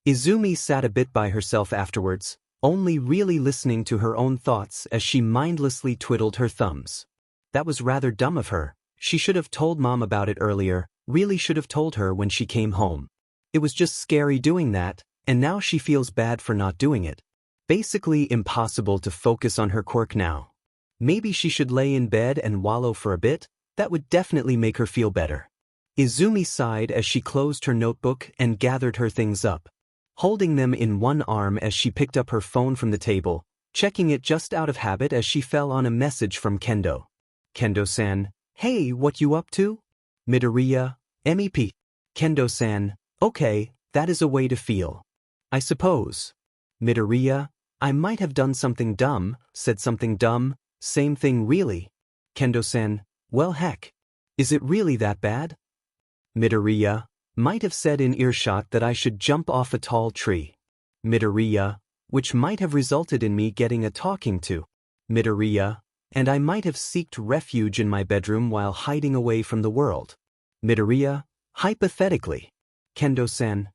Izumi sat a bit by herself afterwards, only really listening to her own thoughts as she mindlessly twiddled her thumbs. That was rather dumb of her. She should have told Mom about it earlier, really should have told her when she came home. It was just scary doing that, and now she feels bad for not doing it. Basically impossible to focus on her quirk now. Maybe she should lay in bed and wallow for a bit, that would definitely make her feel better. Izumi sighed as she closed her notebook and gathered her things up, holding them in one arm as she picked up her phone from the table, checking it just out of habit as she fell on a message from Kendo. Kendo-san, hey, what you up to? Midoriya, MEP. Kendo-san, okay, that is a way to feel. I suppose. Midoriya, I might have done something dumb, said something dumb, same thing really. Kendo-san, well heck. Is it really that bad? Midoriya, might have said in earshot that I should jump off a tall tree. Midoriya, which might have resulted in me getting a talking to. Midoriya, and I might have sought refuge in my bedroom while hiding away from the world. Midoriya, hypothetically. Kendo-san.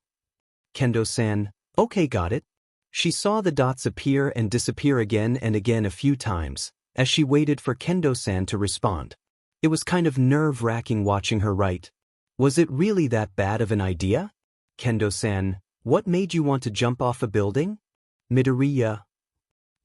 Kendo-san, okay, got it. She saw the dots appear and disappear again and again a few times, as she waited for Kendo-san to respond. It was kind of nerve-wracking watching her write. Was it really that bad of an idea? Kendo-san, what made you want to jump off a building? Midoriya.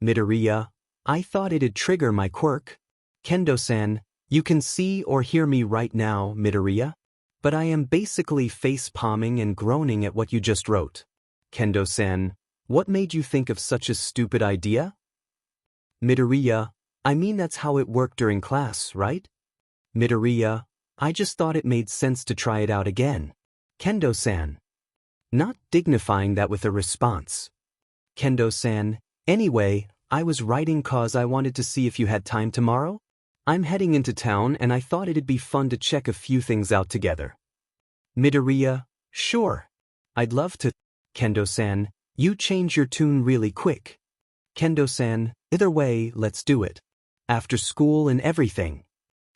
Midoriya, I thought it'd trigger my quirk. Kendo-san, you can see or hear me right now, Midoriya. But I am basically face-palming and groaning at what you just wrote. Kendo-san, what made you think of such a stupid idea? Midoriya, I mean that's how it worked during class, right? Midoriya, I just thought it made sense to try it out again. Kendo-san. Not dignifying that with a response. Kendo-san, anyway, I was writing cause I wanted to see if you had time tomorrow. I'm heading into town and I thought it'd be fun to check a few things out together. Midoriya, sure. I'd love to. Kendo-san, you change your tune really quick. Kendo-san, either way, let's do it. After school and everything.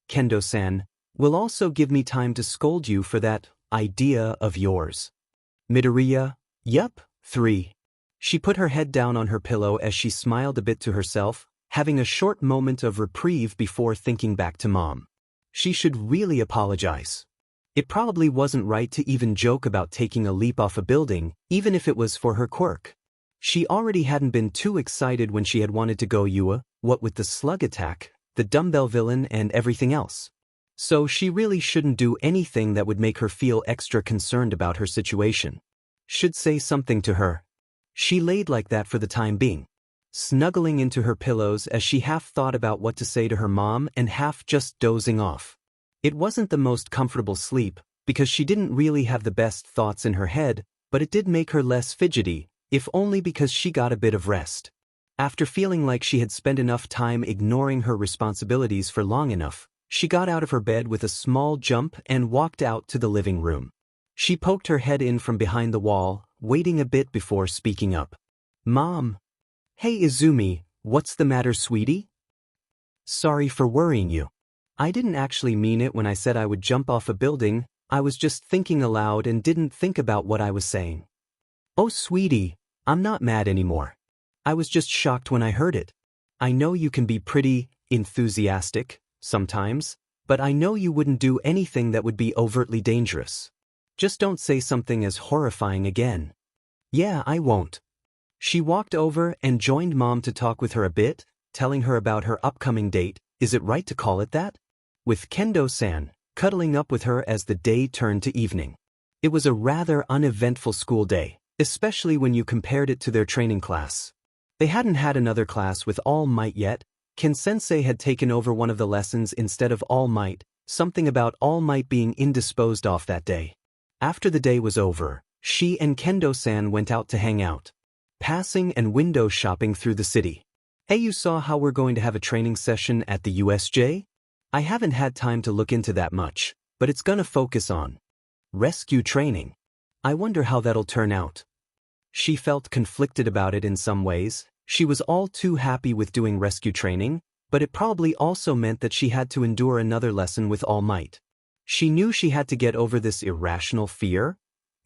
Kendo-san, will also give me time to scold you for that idea of yours. Midoriya, yup, 3. She put her head down on her pillow as she smiled a bit to herself, having a short moment of reprieve before thinking back to Mom. She should really apologize. It probably wasn't right to even joke about taking a leap off a building, even if it was for her quirk. She already hadn't been too excited when she had wanted to go UA, what with the slug attack, the dumbbell villain and everything else. So she really shouldn't do anything that would make her feel extra concerned about her situation. Should say something to her. She laid like that for the time being, snuggling into her pillows as she half thought about what to say to her mom and half just dozing off. It wasn't the most comfortable sleep, because she didn't really have the best thoughts in her head, but it did make her less fidgety, if only because she got a bit of rest. After feeling like she had spent enough time ignoring her responsibilities for long enough, she got out of her bed with a small jump and walked out to the living room. She poked her head in from behind the wall, waiting a bit before speaking up. "Mom." "Hey Izumi, what's the matter, sweetie?" "Sorry for worrying you. I didn't actually mean it when I said I would jump off a building. I was just thinking aloud and didn't think about what I was saying." "Oh sweetie, I'm not mad anymore. I was just shocked when I heard it. I know you can be pretty enthusiastic sometimes, but I know you wouldn't do anything that would be overtly dangerous. Just don't say something as horrifying again." "Yeah, I won't." She walked over and joined Mom to talk with her a bit, telling her about her upcoming date, is it right to call it that? With Kendo-san, cuddling up with her as the day turned to evening. It was a rather uneventful school day, especially when you compared it to their training class. They hadn't had another class with All Might yet. Ken-sensei had taken over one of the lessons instead of All Might, something about All Might being indisposed of that day. After the day was over, she and Kendo-san went out to hang out, passing and window shopping through the city. "Hey, you saw how we're going to have a training session at the USJ? I haven't had time to look into that much, but it's gonna focus on rescue training. I wonder how that'll turn out." She felt conflicted about it in some ways. She was all too happy with doing rescue training, but it probably also meant that she had to endure another lesson with All Might. She knew she had to get over this irrational fear.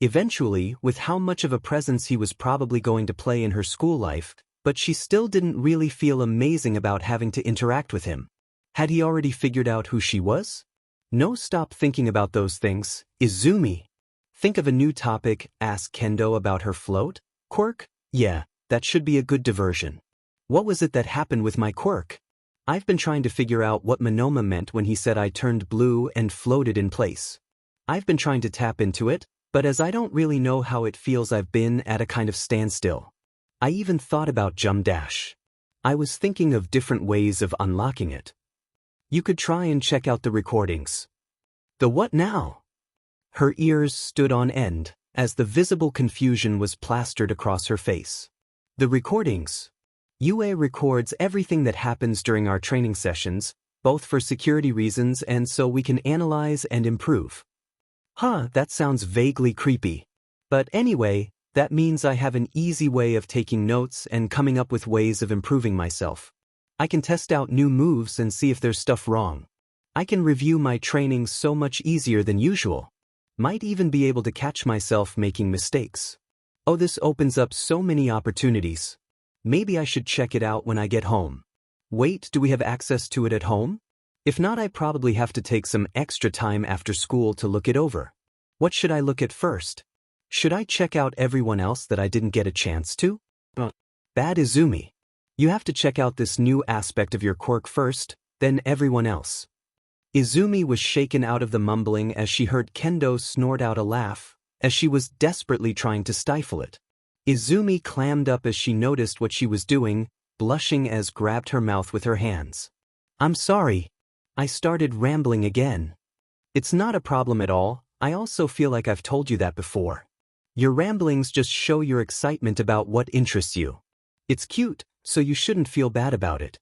Eventually, with how much of a presence he was probably going to play in her school life, but she still didn't really feel amazing about having to interact with him. Had he already figured out who she was? No, stop thinking about those things, Izumi. Think of a new topic, ask Kendo about her float quirk. Yeah, that should be a good diversion. What was it that happened with my quirk? I've been trying to figure out what Monoma meant when he said I turned blue and floated in place. I've been trying to tap into it, but as I don't really know how it feels, I've been at a kind of standstill. I even thought about Jump Dash. I was thinking of different ways of unlocking it. You could try and check out the recordings. The what now? Her ears stood on end as the visible confusion was plastered across her face. The recordings. UA records everything that happens during our training sessions, both for security reasons and so we can analyze and improve. Huh, that sounds vaguely creepy. But anyway, that means I have an easy way of taking notes and coming up with ways of improving myself. I can test out new moves and see if there's stuff wrong. I can review my training so much easier than usual. Might even be able to catch myself making mistakes. Oh, this opens up so many opportunities. Maybe I should check it out when I get home. Wait, do we have access to it at home? If not, I probably have to take some extra time after school to look it over. What should I look at first? Should I check out everyone else that I didn't get a chance to? Bad Izumi. You have to check out this new aspect of your quirk first, then everyone else. Izumi was shaken out of the mumbling as she heard Kendo snort out a laugh, as she was desperately trying to stifle it. Izumi clammed up as she noticed what she was doing, blushing as grabbed her mouth with her hands. "I'm sorry. I started rambling again." "It's not a problem at all. I also feel like I've told you that before. Your ramblings just show your excitement about what interests you. It's cute, so you shouldn't feel bad about it."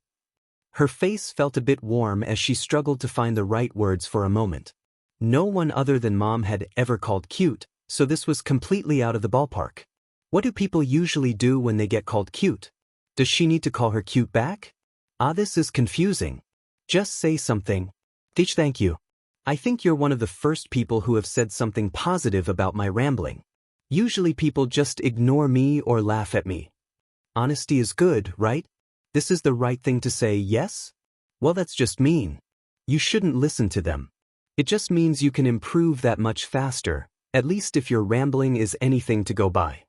Her face felt a bit warm as she struggled to find the right words for a moment. No one other than Mom had ever called cute, so this was completely out of the ballpark. What do people usually do when they get called cute? Does she need to call her cute back? This is confusing. Just say something. Thank you. I think you're one of the first people who have said something positive about my rambling. Usually people just ignore me or laugh at me. Honesty is good, right? This is the right thing to say, yes? Well, that's just mean. You shouldn't listen to them. It just means you can improve that much faster, at least if your rambling is anything to go by.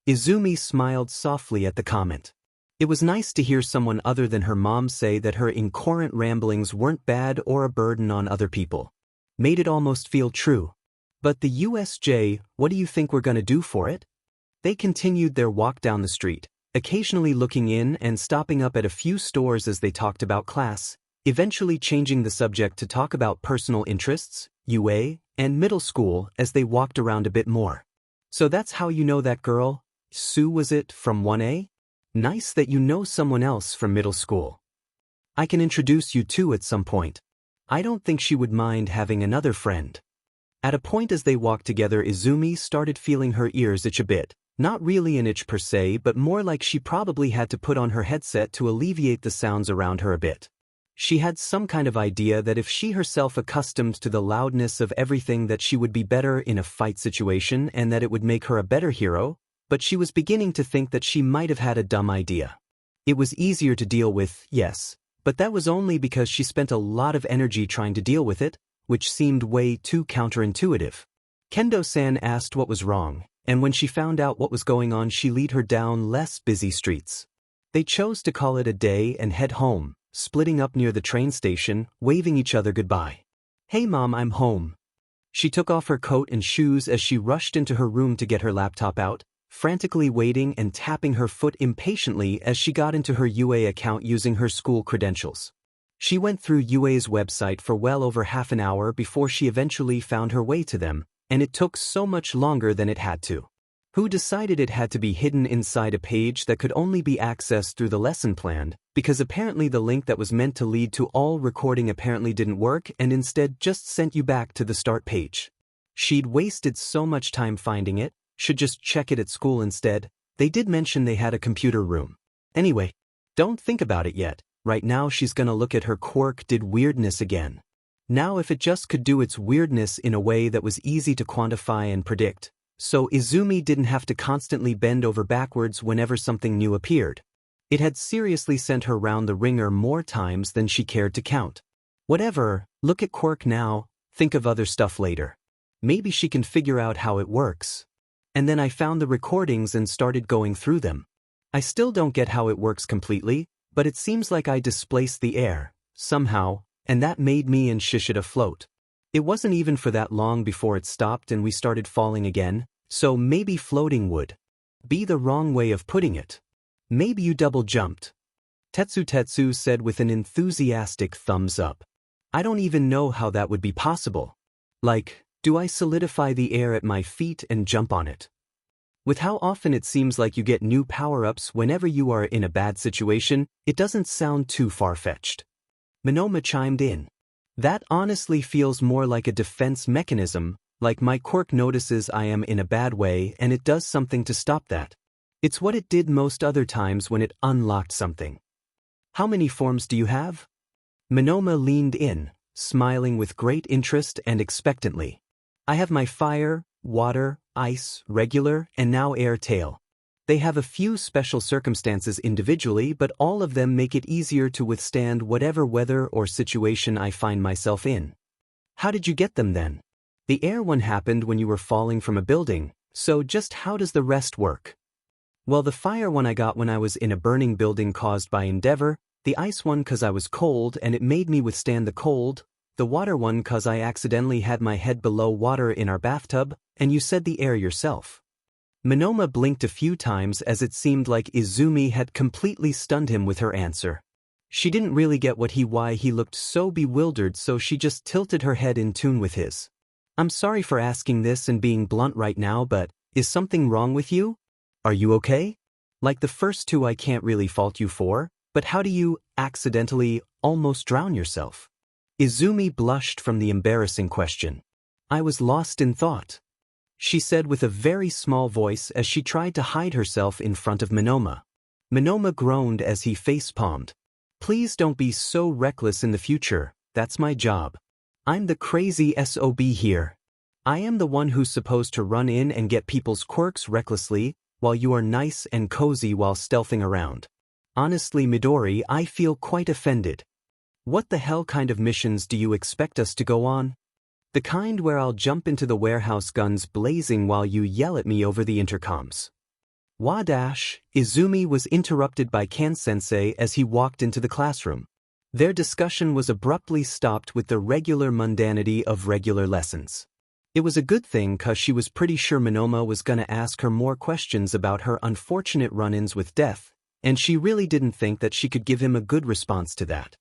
Izumi smiled softly at the comment. It was nice to hear someone other than her mom say that her incoherent ramblings weren't bad or a burden on other people. Made it almost feel true. But the USJ, what do you think we're gonna do for it? They continued their walk down the street, occasionally looking in and stopping up at a few stores as they talked about class. eventually changing the subject to talk about personal interests, UA, and middle school as they walked around a bit more. So that's how you know that girl? Sue, was it, from 1A? Nice that you know someone else from middle school. I can introduce you to at some point. I don't think she would mind having another friend. At a point as they walked together, Izumi started feeling her ears itch a bit. Not really an itch per se, but more like she probably had to put on her headset to alleviate the sounds around her a bit. She had some kind of idea that if she herself accustomed to the loudness of everything that she would be better in a fight situation and that it would make her a better hero, but she was beginning to think that she might have had a dumb idea. It was easier to deal with, yes, but that was only because she spent a lot of energy trying to deal with it, which seemed way too counterintuitive. Kendo-san asked what was wrong, and when she found out what was going on, she led her down less busy streets. They chose to call it a day and head home, splitting up near the train station, waving each other goodbye. "Hey Mom, I'm home." She took off her coat and shoes as she rushed into her room to get her laptop out, frantically waiting and tapping her foot impatiently as she got into her UA account using her school credentials. She went through UA's website for well over half an hour before she eventually found her way to them, and it took so much longer than it had to. Who decided it had to be hidden inside a page that could only be accessed through the lesson plan, because apparently the link that was meant to lead to all recording apparently didn't work and instead just sent you back to the start page. She'd wasted so much time finding it, should just check it at school instead. They did mention they had a computer room. Anyway, don't think about it yet. Right now she's gonna look at her quirk did weirdness again. Now if it just could do its weirdness in a way that was easy to quantify and predict, so Izumi didn't have to constantly bend over backwards whenever something new appeared. It had seriously sent her round the ringer more times than she cared to count. Whatever, look at quirk now, think of other stuff later. Maybe she can figure out how it works. And then I found the recordings and started going through them. I still don't get how it works completely, but it seems like I displaced the air, somehow, and that made me and Shishida float. It wasn't even for that long before it stopped and we started falling again, so maybe floating would be the wrong way of putting it. Maybe you double jumped. Tetsu said with an enthusiastic thumbs up. I don't even know how that would be possible. Like, do I solidify the air at my feet and jump on it? With how often it seems like you get new power-ups whenever you are in a bad situation, it doesn't sound too far-fetched. Monoma chimed in. That honestly feels more like a defense mechanism, like my quirk notices I am in a bad way and it does something to stop that. It's what it did most other times when it unlocked something. How many forms do you have? Monoma leaned in, smiling with great interest and expectantly. I have my fire, water, ice, regular, and now air tail. They have a few special circumstances individually, but all of them make it easier to withstand whatever weather or situation I find myself in. How did you get them then? The air one happened when you were falling from a building, so just how does the rest work? Well, the fire one I got when I was in a burning building caused by endeavor, the ice one 'cause I was cold and it made me withstand the cold, the water one 'cause I accidentally had my head below water in our bathtub, and you said the air yourself. Monoma blinked a few times as it seemed like Izumi had completely stunned him with her answer. She didn't really get why he looked so bewildered, so she just tilted her head in tune with his. I'm sorry for asking this and being blunt right now, but is something wrong with you? Are you okay? Like the first two I can't really fault you for, but how do you accidentally almost drown yourself? Izumi blushed from the embarrassing question. I was lost in thought, she said with a very small voice as she tried to hide herself in front of Monoma. Monoma groaned as he face-palmed. Please don't be so reckless in the future, that's my job. I'm the crazy SOB here. I am the one who's supposed to run in and get people's quirks recklessly, while you are nice and cozy while stealthing around. Honestly, Midori, I feel quite offended. What the hell kind of missions do you expect us to go on? The kind where I'll jump into the warehouse guns blazing while you yell at me over the intercoms. Wadash, Izumi was interrupted by Kan-sensei as he walked into the classroom. Their discussion was abruptly stopped with the regular mundanity of regular lessons. It was a good thing 'cause she was pretty sure Monoma was gonna ask her more questions about her unfortunate run-ins with death, and she really didn't think that she could give him a good response to that.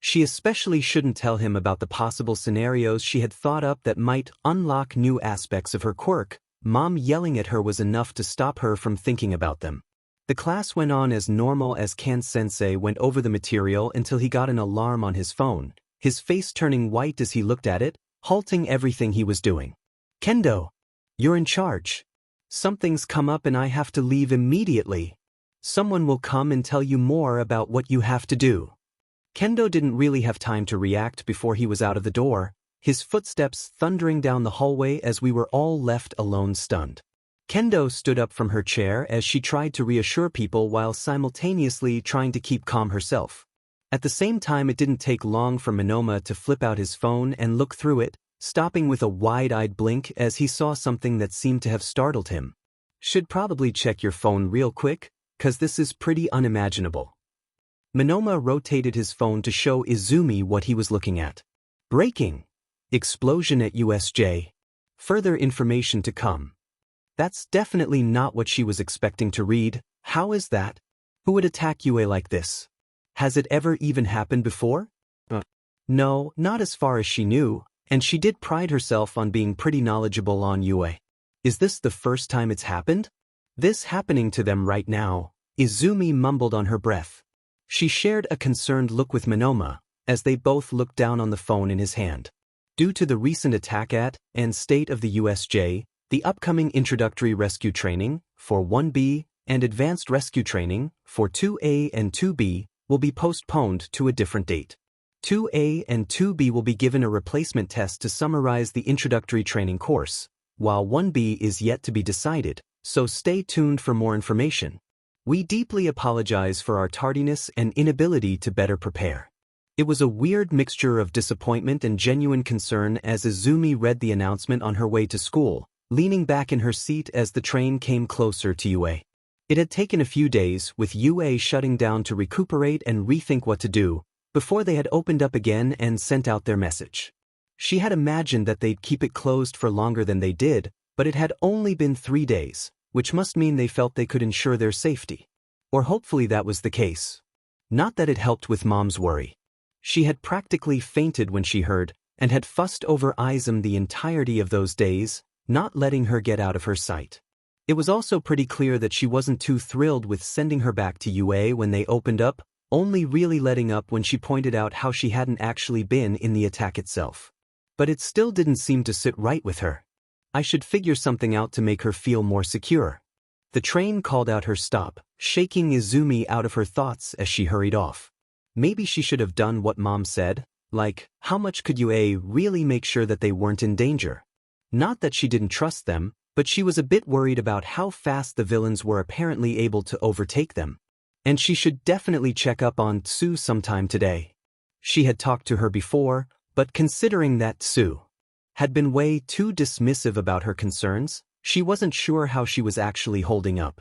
She especially shouldn't tell him about the possible scenarios she had thought up that might unlock new aspects of her quirk. Mom yelling at her was enough to stop her from thinking about them. The class went on as normal as Kan-sensei went over the material until he got an alarm on his phone, his face turning white as he looked at it, halting everything he was doing. "Kendo, you're in charge. Something's come up and I have to leave immediately. Someone will come and tell you more about what you have to do." Kendo didn't really have time to react before he was out of the door, his footsteps thundering down the hallway as we were all left alone stunned. Kendo stood up from her chair as she tried to reassure people while simultaneously trying to keep calm herself. At the same time, it didn't take long for Monoma to flip out his phone and look through it, stopping with a wide-eyed blink as he saw something that seemed to have startled him. "Should probably check your phone real quick, 'cause this is pretty unimaginable." Monoma rotated his phone to show Izumi what he was looking at. "Breaking. Explosion at USJ. Further information to come." That's definitely not what she was expecting to read. How is that? Who would attack UA like this? Has it ever even happened before? No, not as far as she knew, and she did pride herself on being pretty knowledgeable on UA. Is this the first time it's happened? This happening to them right now, Izumi mumbled on her breath. She shared a concerned look with Monoma, as they both looked down on the phone in his hand. Due to the recent attack at and state of the USJ, the upcoming introductory rescue training, for 1B, and advanced rescue training, for 2A and 2B, will be postponed to a different date. 2A and 2B will be given a replacement test to summarize the introductory training course, while 1B is yet to be decided, so stay tuned for more information. We deeply apologize for our tardiness and inability to better prepare. It was a weird mixture of disappointment and genuine concern as Izumi read the announcement on her way to school, leaning back in her seat as the train came closer to UA. It had taken a few days, with UA shutting down to recuperate and rethink what to do, before they had opened up again and sent out their message. She had imagined that they'd keep it closed for longer than they did, but it had only been 3 days, which must mean they felt they could ensure their safety. Or hopefully that was the case. Not that it helped with Mom's worry. She had practically fainted when she heard, and had fussed over Izumi the entirety of those days, not letting her get out of her sight. It was also pretty clear that she wasn't too thrilled with sending her back to UA when they opened up, only really letting up when she pointed out how she hadn't actually been in the attack itself. But it still didn't seem to sit right with her. I should figure something out to make her feel more secure. The train called out her stop, shaking Izumi out of her thoughts as she hurried off. Maybe she should have done what Mom said, like, how much could UA really make sure that they weren't in danger? Not that she didn't trust them, but she was a bit worried about how fast the villains were apparently able to overtake them. And she should definitely check up on Tsu sometime today. She had talked to her before, but considering that Tsu had been way too dismissive about her concerns, she wasn't sure how she was actually holding up.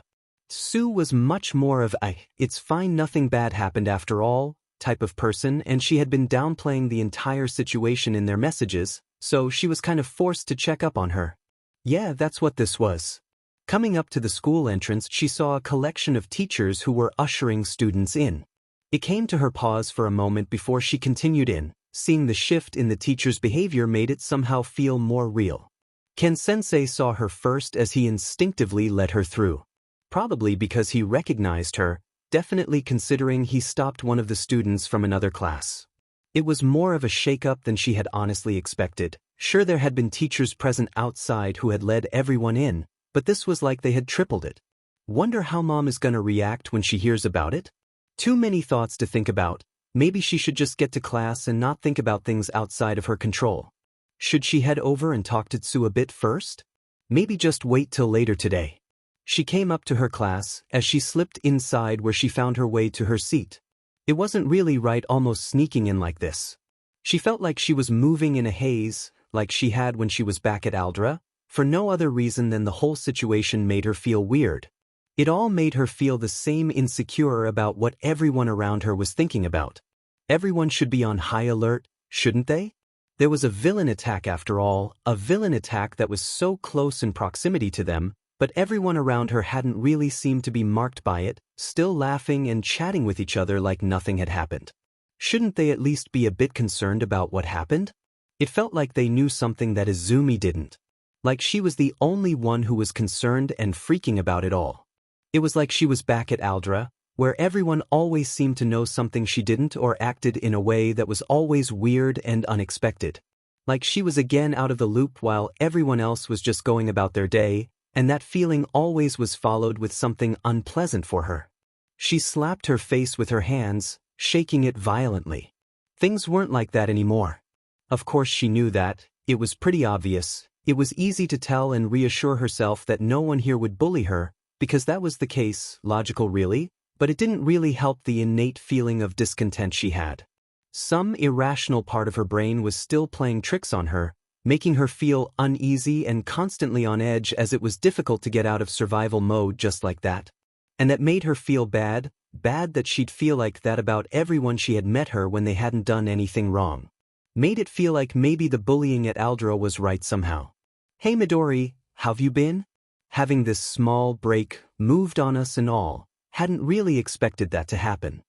Tsu was much more of a, "it's fine, nothing bad happened after all," type of person, and she had been downplaying the entire situation in their messages, so she was kind of forced to check up on her. Yeah, that's what this was. Coming up to the school entrance, she saw a collection of teachers who were ushering students in. It came to her pause for a moment before she continued in. Seeing the shift in the teacher's behavior made it somehow feel more real. Ken-sensei saw her first as he instinctively let her through. Probably because he recognized her, definitely considering he stopped one of the students from another class. It was more of a shake-up than she had honestly expected. Sure, there had been teachers present outside who had led everyone in, but this was like they had tripled it. Wonder how Mom is gonna react when she hears about it? Too many thoughts to think about. Maybe she should just get to class and not think about things outside of her control. Should she head over and talk to Tsu a bit first? Maybe just wait till later today. She came up to her class as she slipped inside where she found her way to her seat. It wasn't really right almost sneaking in like this. She felt like she was moving in a haze, like she had when she was back at Aldra, for no other reason than the whole situation made her feel weird. It all made her feel the same insecure about what everyone around her was thinking about. Everyone should be on high alert, shouldn't they? There was a villain attack after all, a villain attack that was so close in proximity to them, but everyone around her hadn't really seemed to be marked by it, still laughing and chatting with each other like nothing had happened. Shouldn't they at least be a bit concerned about what happened? It felt like they knew something that Izumi didn't. Like she was the only one who was concerned and freaking about it all. It was like she was back at Aldra, where everyone always seemed to know something she didn't or acted in a way that was always weird and unexpected. Like she was again out of the loop while everyone else was just going about their day, and that feeling always was followed with something unpleasant for her. She slapped her face with her hands, shaking it violently. Things weren't like that anymore. Of course she knew that, it was pretty obvious. It was easy to tell and reassure herself that no one here would bully her, because that was the case, logical really, but it didn't really help the innate feeling of discontent she had. Some irrational part of her brain was still playing tricks on her, making her feel uneasy and constantly on edge as it was difficult to get out of survival mode just like that. And that made her feel bad that she'd feel like that about everyone she had met her when they hadn't done anything wrong. Made it feel like maybe the bullying at Aldra was right somehow. Hey Midori, how've you been? Having this small break, moved on us and all, hadn't really expected that to happen.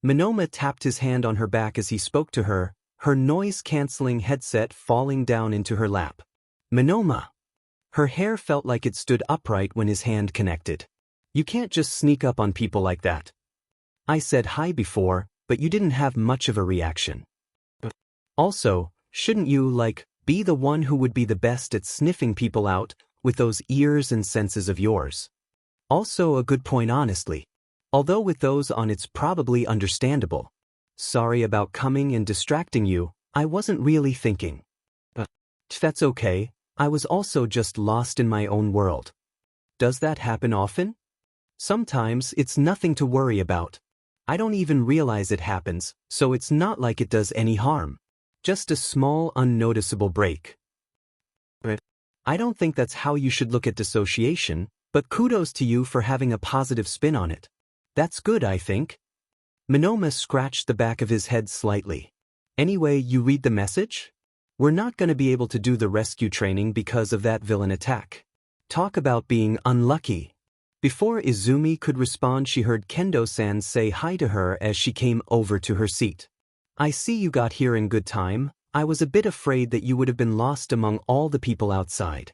Monoma tapped his hand on her back as he spoke to her, her noise-canceling headset falling down into her lap. Monoma! Her hair felt like it stood upright when his hand connected. You can't just sneak up on people like that. I said hi before, but you didn't have much of a reaction. Also, shouldn't you, be the one who would be the best at sniffing people out, with those ears and senses of yours? Also a good point honestly. Although with those on it's probably understandable. Sorry about coming and distracting you, I wasn't really thinking. That's okay, I was also just lost in my own world. Does that happen often? Sometimes it's nothing to worry about. I don't even realize it happens, so it's not like it does any harm. Just a small unnoticeable break. I don't think that's how you should look at dissociation, but kudos to you for having a positive spin on it. That's good, I think. Monoma scratched the back of his head slightly. Anyway, you read the message? We're not going to be able to do the rescue training because of that villain attack. Talk about being unlucky. Before Izumi could respond, she heard Kendo-san say hi to her as she came over to her seat. I see you got here in good time. I was a bit afraid that you would have been lost among all the people outside.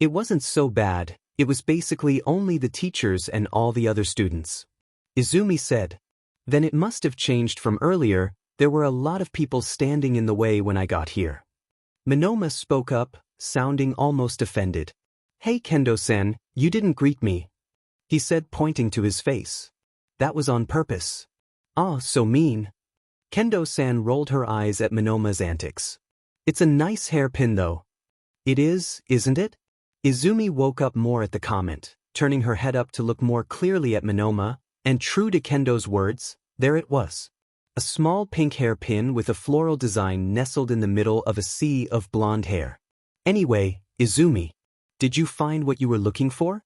It wasn't so bad, it was basically only the teachers and all the other students. Izumi said. Then it must have changed from earlier, there were a lot of people standing in the way when I got here. Monoma spoke up, sounding almost offended. Hey Kendo-san, you didn't greet me. He said, pointing to his face. That was on purpose. Ah, so mean. Kendo-san rolled her eyes at Monoma's antics. It's a nice hairpin though. It is, isn't it? Izumi woke up more at the comment, turning her head up to look more clearly at Monoma, and true to Kendo's words, there it was. A small pink hairpin with a floral design nestled in the middle of a sea of blonde hair. Anyway, Izumi, did you find what you were looking for?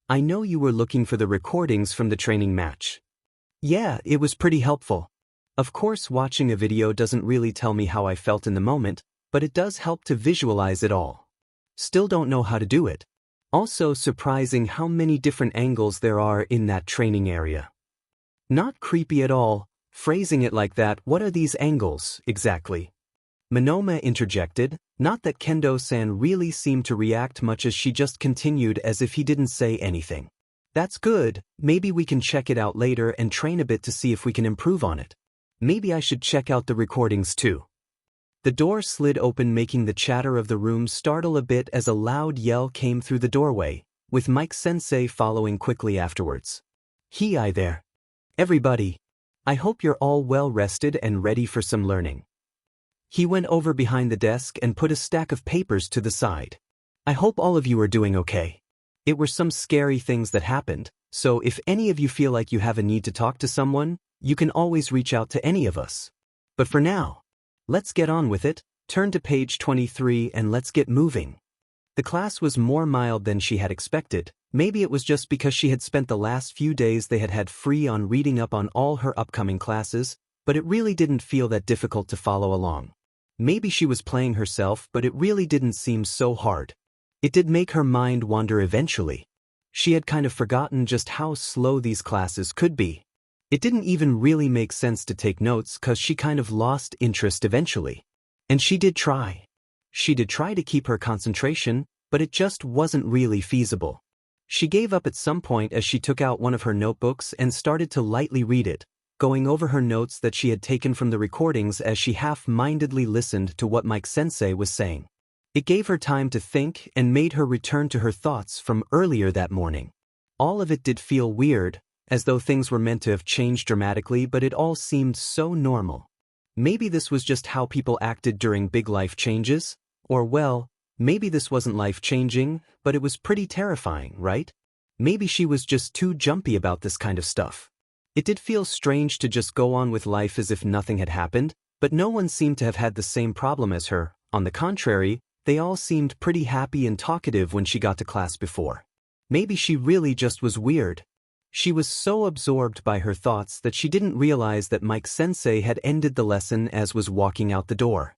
I know you were looking for the recordings from the training match. Yeah, it was pretty helpful. Of course, watching a video doesn't really tell me how I felt in the moment, but it does help to visualize it all. Still don't know how to do it. Also surprising how many different angles there are in that training area. Not creepy at all, phrasing it like that. What are these angles, exactly? Monoma interjected, not that Kendo-san really seemed to react much as she just continued as if he didn't say anything. That's good, maybe we can check it out later and train a bit to see if we can improve on it. Maybe I should check out the recordings too. The door slid open, making the chatter of the room startle a bit as a loud yell came through the doorway, with Mike-sensei following quickly afterwards. Hi there. Everybody. I hope you're all well rested and ready for some learning. He went over behind the desk and put a stack of papers to the side. I hope all of you are doing okay. It were some scary things that happened, so if any of you feel like you have a need to talk to someone, you can always reach out to any of us. But for now, let's get on with it. Turn to page 23 and let's get moving. The class was more mild than she had expected. Maybe it was just because she had spent the last few days they had had free on reading up on all her upcoming classes, but it really didn't feel that difficult to follow along. Maybe she was playing herself, but it really didn't seem so hard. It did make her mind wander eventually. She had kind of forgotten just how slow these classes could be. It didn't even really make sense to take notes cause she kind of lost interest eventually. And she did try. She did try to keep her concentration, but it just wasn't really feasible. She gave up at some point as she took out one of her notebooks and started to lightly read it, going over her notes that she had taken from the recordings as she half-mindedly listened to what Mike-sensei was saying. It gave her time to think and made her return to her thoughts from earlier that morning. All of it did feel weird, as though things were meant to have changed dramatically, but it all seemed so normal. Maybe this was just how people acted during big life changes, or well, maybe this wasn't life-changing, but it was pretty terrifying, right? Maybe she was just too jumpy about this kind of stuff. It did feel strange to just go on with life as if nothing had happened, but no one seemed to have had the same problem as her. On the contrary, they all seemed pretty happy and talkative when she got to class before. Maybe she really just was weird. She was so absorbed by her thoughts that she didn't realize that Mike-sensei had ended the lesson as was walking out the door.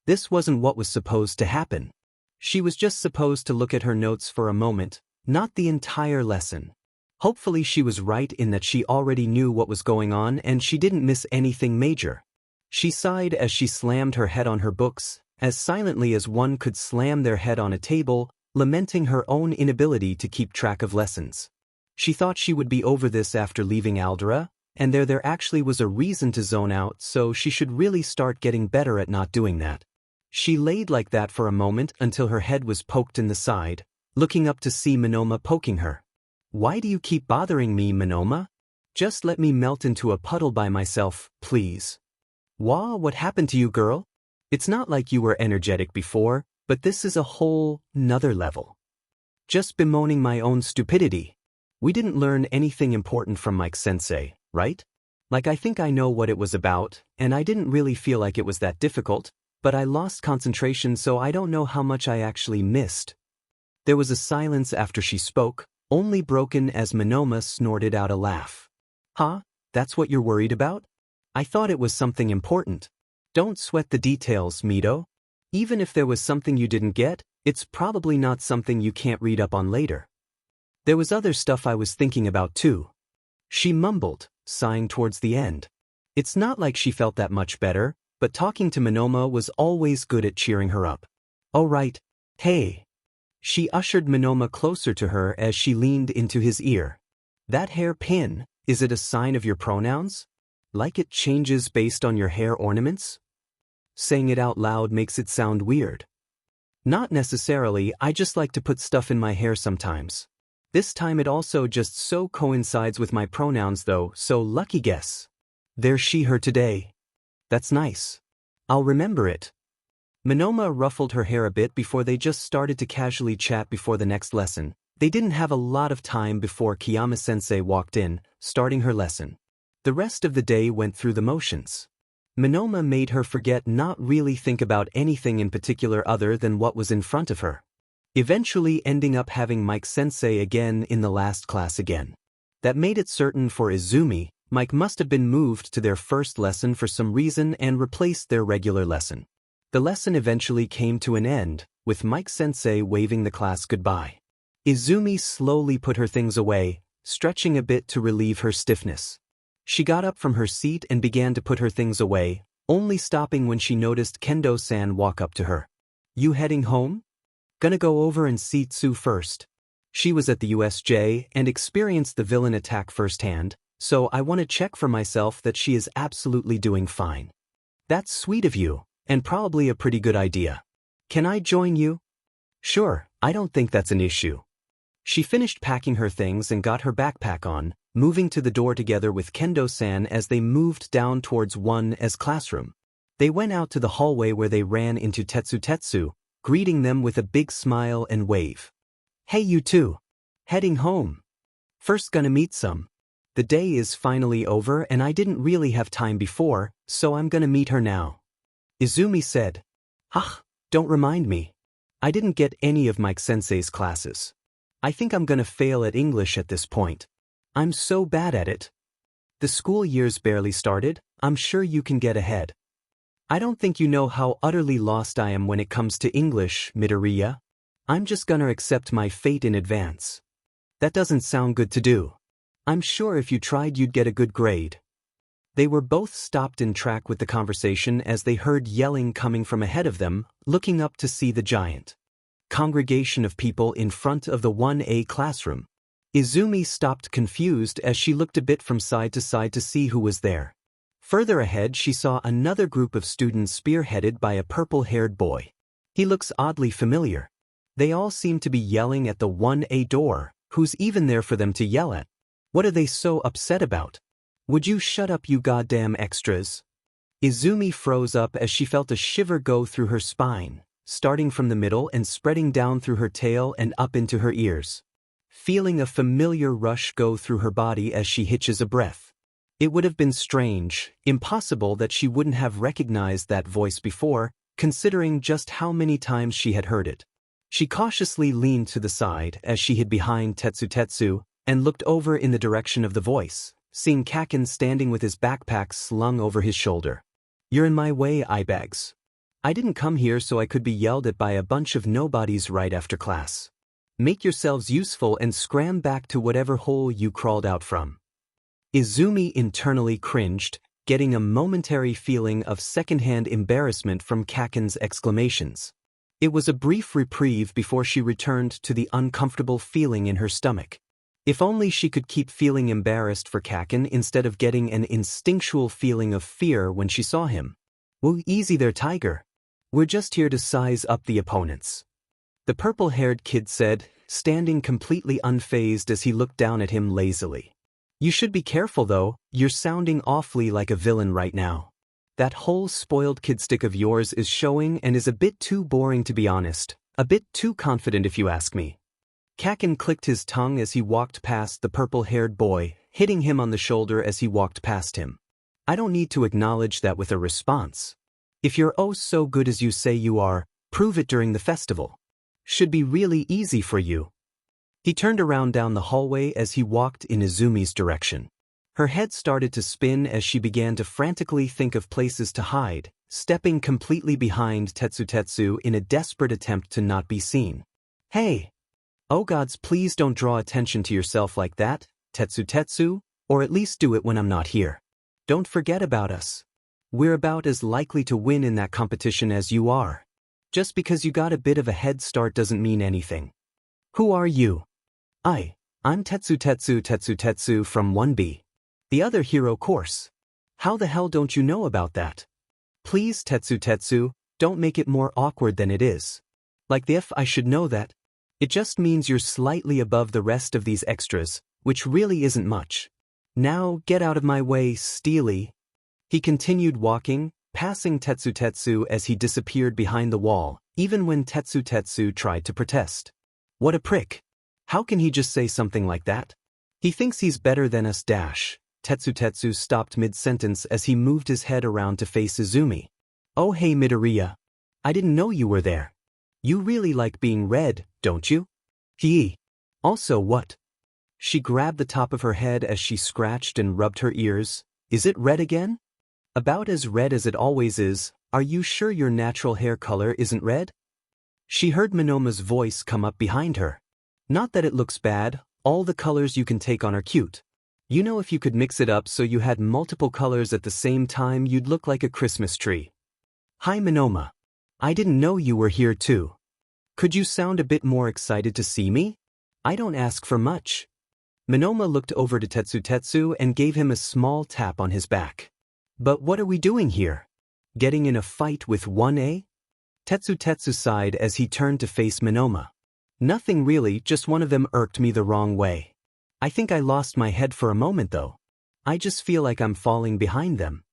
This wasn't what was supposed to happen. She was just supposed to look at her notes for a moment, not the entire lesson. Hopefully she was right in that she already knew what was going on and she didn't miss anything major. She sighed as she slammed her head on her books, as silently as one could slam their head on a table, lamenting her own inability to keep track of lessons. She thought she would be over this after leaving Aldera, and there actually was a reason to zone out, so she should really start getting better at not doing that. She laid like that for a moment until her head was poked in the side, looking up to see Monoma poking her. "Why do you keep bothering me, Monoma? Just let me melt into a puddle by myself, please." "Wah, what happened to you, girl? It's not like you were energetic before, but this is a whole nother level." "Just bemoaning my own stupidity. We didn't learn anything important from Mike-sensei, right? Like I think I know what it was about, and I didn't really feel like it was that difficult, but I lost concentration so I don't know how much I actually missed." There was a silence after she spoke, only broken as Monoma snorted out a laugh. "Huh? That's what you're worried about? I thought it was something important. Don't sweat the details, Mito. Even if there was something you didn't get, it's probably not something you can't read up on later. There was other stuff I was thinking about too." She mumbled, sighing towards the end. It's not like she felt that much better, but talking to Monoma was always good at cheering her up. "Oh right. Hey." She ushered Monoma closer to her as she leaned into his ear. "That hair pin, is it a sign of your pronouns? Like it changes based on your hair ornaments?" Saying it out loud makes it sound weird. "Not necessarily, I just like to put stuff in my hair sometimes. This time it also just so coincides with my pronouns though, so lucky guess. There's she her today. That's nice. I'll remember it." Monoma ruffled her hair a bit before they just started to casually chat before the next lesson. They didn't have a lot of time before Kiyama-sensei walked in, starting her lesson. The rest of the day went through the motions. Monoma made her forget, not really think about anything in particular other than what was in front of her. Eventually ending up having Mike-sensei again in the last class again. That made it certain for Izumi, Mike must have been moved to their first lesson for some reason and replaced their regular lesson. The lesson eventually came to an end, with Mike-sensei waving the class goodbye. Izumi slowly put her things away, stretching a bit to relieve her stiffness. She got up from her seat and began to put her things away, only stopping when she noticed Kendo-san walk up to her. "You heading home? Gonna go over and see Tsu first. She was at the USJ and experienced the villain attack firsthand, so I want to check for myself that she is absolutely doing fine." "That's sweet of you, and probably a pretty good idea. Can I join you?" "Sure, I don't think that's an issue." She finished packing her things and got her backpack on, moving to the door together with Kendo-san as they moved down towards 1's classroom. They went out to the hallway where they ran into Tetsu, greeting them with a big smile and wave. "Hey you two. Heading home. First gonna meet some. The day is finally over and I didn't really have time before, so I'm gonna meet her now." Izumi said. Don't remind me. I didn't get any of Mike-sensei's classes. I think I'm gonna fail at English at this point. I'm so bad at it. The school year's barely started, I'm sure you can get ahead. I don't think you know how utterly lost I am when it comes to English, Midoriya. I'm just gonna accept my fate in advance. That doesn't sound good to do. I'm sure if you tried you'd get a good grade. They were both stopped in track with the conversation as they heard yelling coming from ahead of them, looking up to see the giant congregation of people in front of the 1A classroom. Izumi stopped confused as she looked a bit from side to see who was there. Further ahead she saw another group of students spearheaded by a purple-haired boy. He looks oddly familiar. They all seem to be yelling at the 1A door. Who's even there for them to yell at? What are they so upset about? Would you shut up, you goddamn extras? Izumi froze up as she felt a shiver go through her spine, starting from the middle and spreading down through her tail and up into her ears. Feeling a familiar rush go through her body as she hitches a breath. It would have been strange, impossible that she wouldn't have recognized that voice before, considering just how many times she had heard it. She cautiously leaned to the side as she hid behind Tetsu and looked over in the direction of the voice, seeing Kaken standing with his backpack slung over his shoulder. "You're in my way, eyebags. I didn't come here so I could be yelled at by a bunch of nobodies right after class. Make yourselves useful and scram back to whatever hole you crawled out from." Izumi internally cringed, getting a momentary feeling of secondhand embarrassment from Kaken's exclamations. It was a brief reprieve before she returned to the uncomfortable feeling in her stomach. If only she could keep feeling embarrassed for Kaken instead of getting an instinctual feeling of fear when she saw him. "Whoa, easy there, Tiger. We're just here to size up the opponents," the purple-haired kid said, standing completely unfazed as he looked down at him lazily. "You should be careful though, you're sounding awfully like a villain right now. That whole spoiled kid stick of yours is showing and is a bit too boring to be honest, a bit too confident if you ask me." Kaken clicked his tongue as he walked past the purple-haired boy, hitting him on the shoulder as he walked past him. "I don't need to acknowledge that with a response. If you're oh so good as you say you are, prove it during the festival. Should be really easy for you." He turned around down the hallway as he walked in Izumi's direction. Her head started to spin as she began to frantically think of places to hide, stepping completely behind Tetsu in a desperate attempt to not be seen. "Hey! Oh gods, please don't draw attention to yourself like that, Tetsu, or at least do it when I'm not here. Don't forget about us. We're about as likely to win in that competition as you are. Just because you got a bit of a head start doesn't mean anything. Who are you?" I'm Tetsu from 1B. The other hero course. How the hell don't you know about that? Please Tetsu, don't make it more awkward than it is. Like if I should know that. It just means you're slightly above the rest of these extras, which really isn't much. Now get out of my way, Steely. He continued walking, passing Tetsu as he disappeared behind the wall, even when Tetsu tried to protest. What a prick. How can he just say something like that? He thinks he's better than us dash. Tetsu stopped mid-sentence as he moved his head around to face Izumi. "Oh hey Midoriya. I didn't know you were there. You really like being red, don't you?" "He. Also what?" She grabbed the top of her head as she scratched and rubbed her ears. "Is it red again?" "About as red as it always is. Are you sure your natural hair color isn't red?" She heard Monoma's voice come up behind her. "Not that it looks bad, all the colors you can take on are cute. You know if you could mix it up so you had multiple colors at the same time you'd look like a Christmas tree." "Hi Monoma. I didn't know you were here too. Could you sound a bit more excited to see me? I don't ask for much." Monoma looked over to Tetsu and gave him a small tap on his back. "But what are we doing here? Getting in a fight with 1A? Tetsu sighed as he turned to face Monoma. "Nothing really, just one of them irked me the wrong way. I think I lost my head for a moment though. I just feel like I'm falling behind them."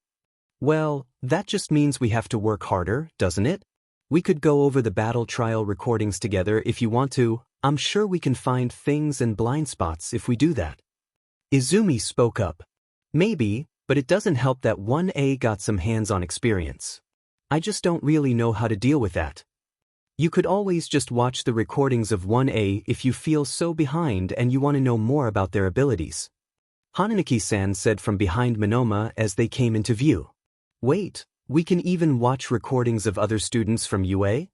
"Well, that just means we have to work harder, doesn't it? We could go over the battle trial recordings together if you want to. I'm sure we can find things and blind spots if we do that." Izumi spoke up. "Maybe, but it doesn't help that 1A got some hands-on experience. I just don't really know how to deal with that. You could always just watch the recordings of 1A if you feel so behind and you want to know more about their abilities," Hananaki-san said from behind Monoma as they came into view. "Wait, we can even watch recordings of other students from UA?"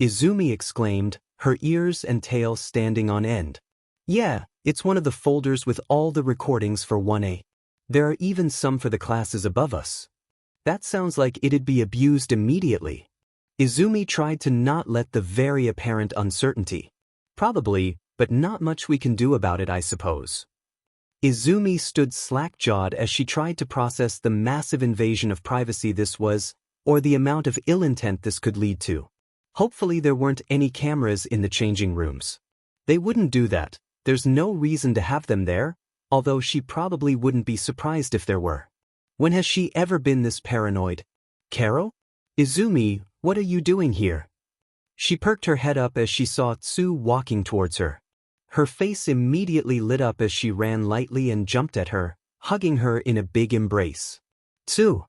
Izumi exclaimed, her ears and tail standing on end. "Yeah, it's one of the folders with all the recordings for 1A. There are even some for the classes above us. That sounds like it'd be abused immediately. Izumi tried to not let the very apparent uncertainty. Probably, but not much we can do about it, I suppose. Izumi stood slack-jawed as she tried to process the massive invasion of privacy this was, or the amount of ill intent this could lead to. Hopefully there weren't any cameras in the changing rooms. They wouldn't do that. There's no reason to have them there, although she probably wouldn't be surprised if there were. When has she ever been this paranoid? Karo? Izumi, what are you doing here? She perked her head up as she saw Tsu walking towards her. Her face immediately lit up as she ran lightly and jumped at her, hugging her in a big embrace. Tsu,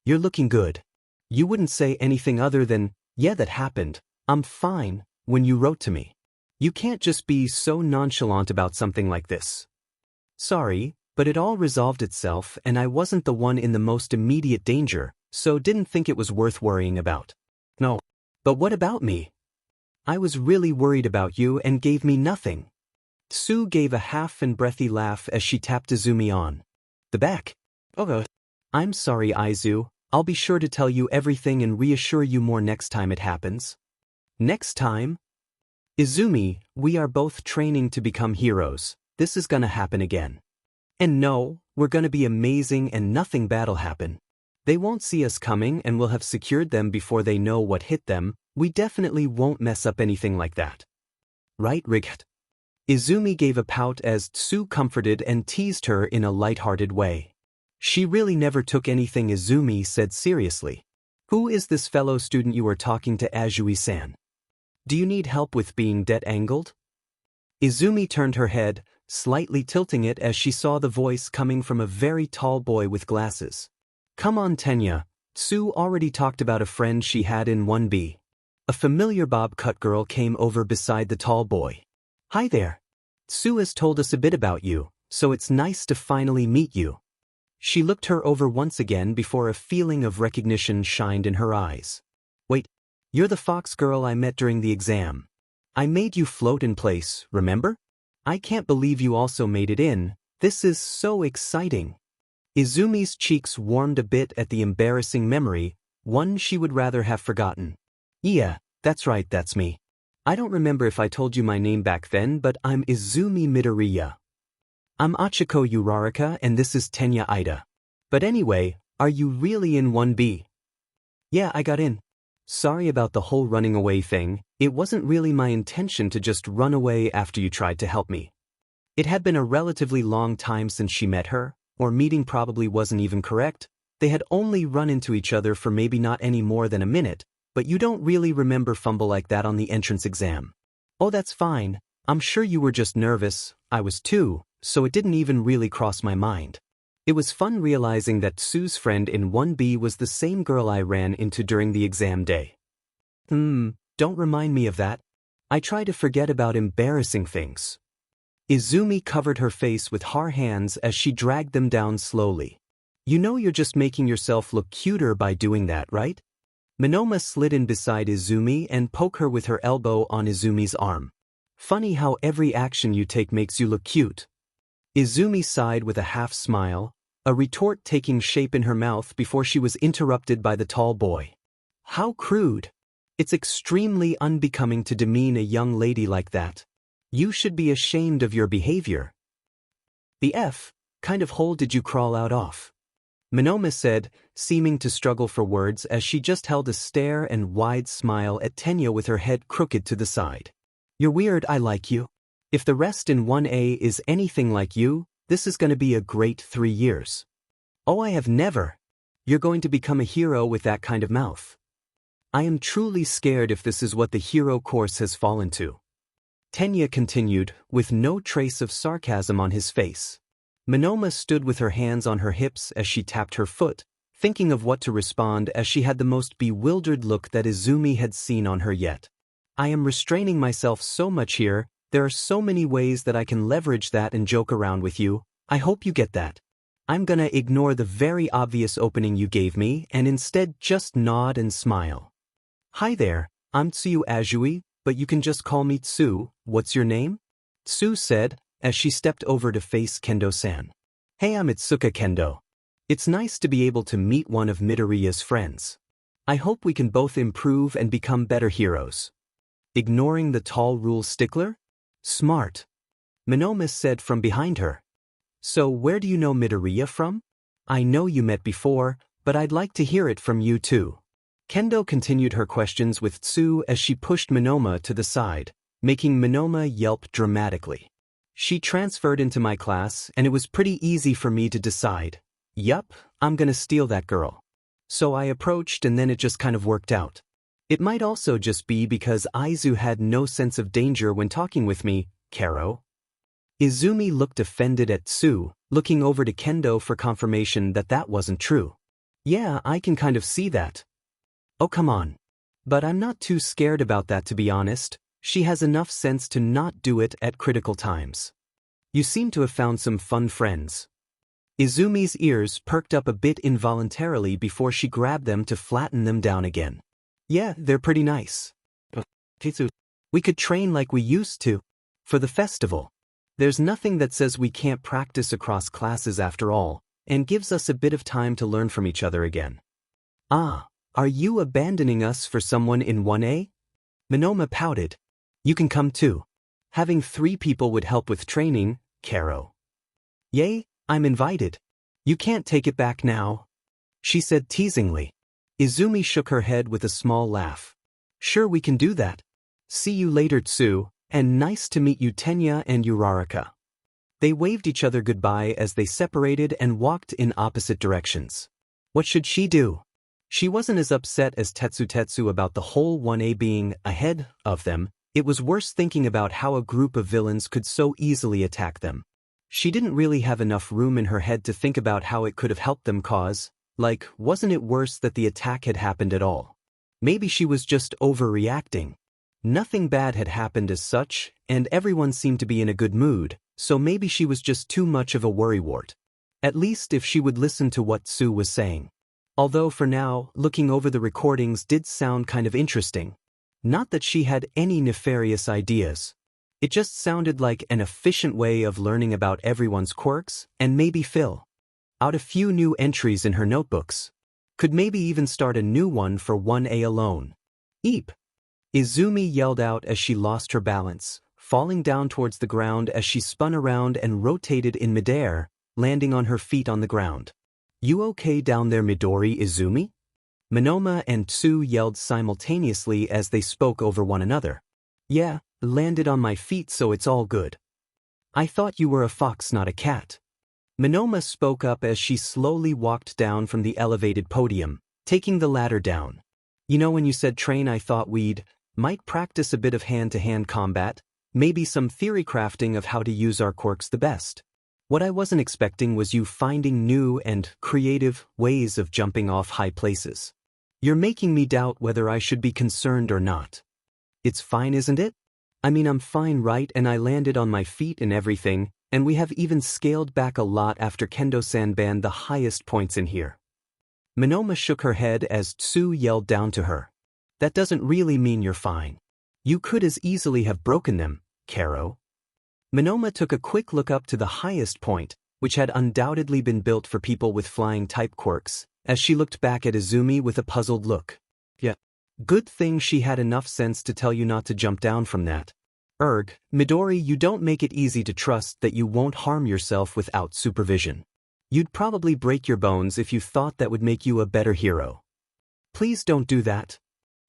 you're looking good. You wouldn't say anything other than, yeah, that happened, I'm fine, when you wrote to me. You can't just be so nonchalant about something like this. Sorry, but it all resolved itself and I wasn't the one in the most immediate danger, so didn't think it was worth worrying about. No. But what about me? I was really worried about you and gave me nothing. Tsu gave a half and breathy laugh as she tapped Izumi on the back. Okay. I'm sorry, Izu. I'll be sure to tell you everything and reassure you more next time it happens. Next time? Izumi, we are both training to become heroes. This is gonna happen again. And no, we're gonna be amazing and nothing bad'll happen. They won't see us coming and we'll have secured them before they know what hit them. We definitely won't mess up anything like that. Right, Riget? Izumi gave a pout as Tsu comforted and teased her in a light-hearted way. She really never took anything Izumi said seriously. Who is this fellow student you are talking to, Azui-san? Do you need help with being dead-angled? Izumi turned her head, slightly tilting it as she saw the voice coming from a very tall boy with glasses. Come on, Tenya. Tsu already talked about a friend she had in 1B. A familiar bob-cut girl came over beside the tall boy. Hi there. Tsu has told us a bit about you, so it's nice to finally meet you. She looked her over once again before a feeling of recognition shined in her eyes. Wait, you're the fox girl I met during the exam. I made you float in place, remember? I can't believe you also made it in. This is so exciting. Izumi's cheeks warmed a bit at the embarrassing memory, one she would rather have forgotten. Yeah, that's right, that's me. I don't remember if I told you my name back then, but I'm Izumi Midoriya. I'm Achiko Uraraka and this is Tenya Ida. But anyway, are you really in 1B? Yeah, I got in. Sorry about the whole running away thing. It wasn't really my intention to just run away after you tried to help me. It had been a relatively long time since she met her, or meeting probably wasn't even correct. They had only run into each other for maybe not any more than a minute, but you don't really remember fumble like that on the entrance exam. Oh, that's fine. I'm sure you were just nervous. I was too, so it didn't even really cross my mind. It was fun realizing that Tsu's friend in 1B was the same girl I ran into during the exam day. Don't remind me of that. I try to forget about embarrassing things. Izumi covered her face with her hands as she dragged them down slowly. You know you're just making yourself look cuter by doing that, right? Minoma slid in beside Izumi and poked her with her elbow on Izumi's arm. Funny how every action you take makes you look cute. Izumi sighed with a half smile, a retort taking shape in her mouth before she was interrupted by the tall boy. How crude. It's extremely unbecoming to demean a young lady like that. You should be ashamed of your behavior. The F kind of hole did you crawl out of? Minoma said, seeming to struggle for words as she just held a stare and wide smile at Tenya with her head crooked to the side. You're weird, I like you. If the rest in 1A is anything like you, this is going to be a great 3 years. Oh, I have never. You're going to become a hero with that kind of mouth. I am truly scared if this is what the hero course has fallen to. Tenya continued, with no trace of sarcasm on his face. Minoma stood with her hands on her hips as she tapped her foot, thinking of what to respond as she had the most bewildered look that Izumi had seen on her yet. I am restraining myself so much here, there are so many ways that I can leverage that and joke around with you, I hope you get that. I'm gonna ignore the very obvious opening you gave me and instead just nod and smile. Hi there, I'm Tsuyu Azui, but you can just call me Tsu. What's your name? Tsu said, as she stepped over to face Kendo-san. Hey, I'm Itsuka Kendo. It's nice to be able to meet one of Midoriya's friends. I hope we can both improve and become better heroes. Ignoring the tall rule stickler? Smart. Monoma said from behind her. So where do you know Midoriya from? I know you met before, but I'd like to hear it from you too. Kendo continued her questions with Tsu as she pushed Monoma to the side, making Monoma yelp dramatically. She transferred into my class and it was pretty easy for me to decide. Yup, I'm gonna steal that girl. So I approached and then it just kind of worked out. It might also just be because Aizu had no sense of danger when talking with me, Karo. Izumi looked offended at Tsu, looking over to Kendo for confirmation that that wasn't true. Yeah, I can kind of see that. Oh, come on. But I'm not too scared about that, to be honest. She has enough sense to not do it at critical times. You seem to have found some fun friends. Izumi's ears perked up a bit involuntarily before she grabbed them to flatten them down again. Yeah, they're pretty nice. We could train like we used to. For the festival. There's nothing that says we can't practice across classes after all, and gives us a bit of time to learn from each other again. Ah, are you abandoning us for someone in 1A? Monoma pouted. You can come too. Having 3 people would help with training, Karo. Yay, I'm invited. You can't take it back now. She said teasingly. Izumi shook her head with a small laugh. Sure, we can do that. See you later, Tsu, and nice to meet you, Tenya and Uraraka. They waved each other goodbye as they separated and walked in opposite directions. What should she do? She wasn't as upset as Tetsu about the whole 1A being ahead of them. It was worse thinking about how a group of villains could so easily attack them. She didn't really have enough room in her head to think about how it could have helped them cause, like, wasn't it worse that the attack had happened at all? Maybe she was just overreacting. Nothing bad had happened as such, and everyone seemed to be in a good mood, so maybe she was just too much of a worrywart. At least if she would listen to what Tsu was saying. Although for now, looking over the recordings did sound kind of interesting. Not that she had any nefarious ideas. It just sounded like an efficient way of learning about everyone's quirks and maybe fill out a few new entries in her notebooks. Could maybe even start a new one for 1A alone. Eep! Izumi yelled out as she lost her balance, falling down towards the ground as she spun around and rotated in midair, landing on her feet on the ground. You okay down there, Midori Izumi? Monoma and Tsu yelled simultaneously as they spoke over one another. Yeah, landed on my feet so it's all good. I thought you were a fox, not a cat. Monoma spoke up as she slowly walked down from the elevated podium, taking the ladder down. You know, when you said train, I thought might practice a bit of hand-to-hand combat, maybe some theory crafting of how to use our quirks the best. What I wasn't expecting was you finding new and creative ways of jumping off high places. You're making me doubt whether I should be concerned or not. It's fine, isn't it? I mean, I'm fine, right? And I landed on my feet and everything, and we have even scaled back a lot after Kendo-san banned the highest points in here. Monoma shook her head as Tsu yelled down to her. That doesn't really mean you're fine. You could as easily have broken them, Karo. Monoma took a quick look up to the highest point, which had undoubtedly been built for people with flying-type quirks, as she looked back at Izumi with a puzzled look. Yeah. Good thing she had enough sense to tell you not to jump down from that. Midori, you don't make it easy to trust that you won't harm yourself without supervision. You'd probably break your bones if you thought that would make you a better hero. Please don't do that.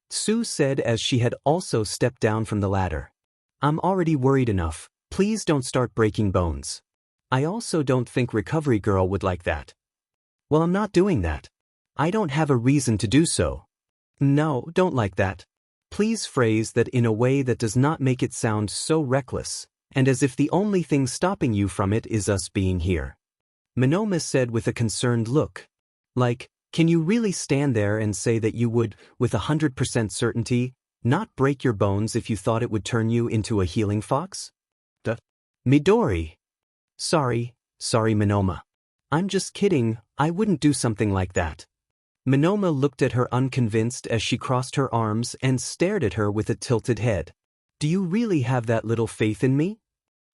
Tsu said as she had also stepped down from the ladder. I'm already worried enough. Please don't start breaking bones. I also don't think Recovery Girl would like that. Well, I'm not doing that. I don't have a reason to do so. No, don't like that. Please phrase that in a way that does not make it sound so reckless, and as if the only thing stopping you from it is us being here. Monoma said with a concerned look. Like, can you really stand there and say that you would, with 100% certainty, not break your bones if you thought it would turn you into a healing fox? Midori. Sorry, Monoma. I'm just kidding, I wouldn't do something like that. Monoma looked at her unconvinced as she crossed her arms and stared at her with a tilted head. Do you really have that little faith in me?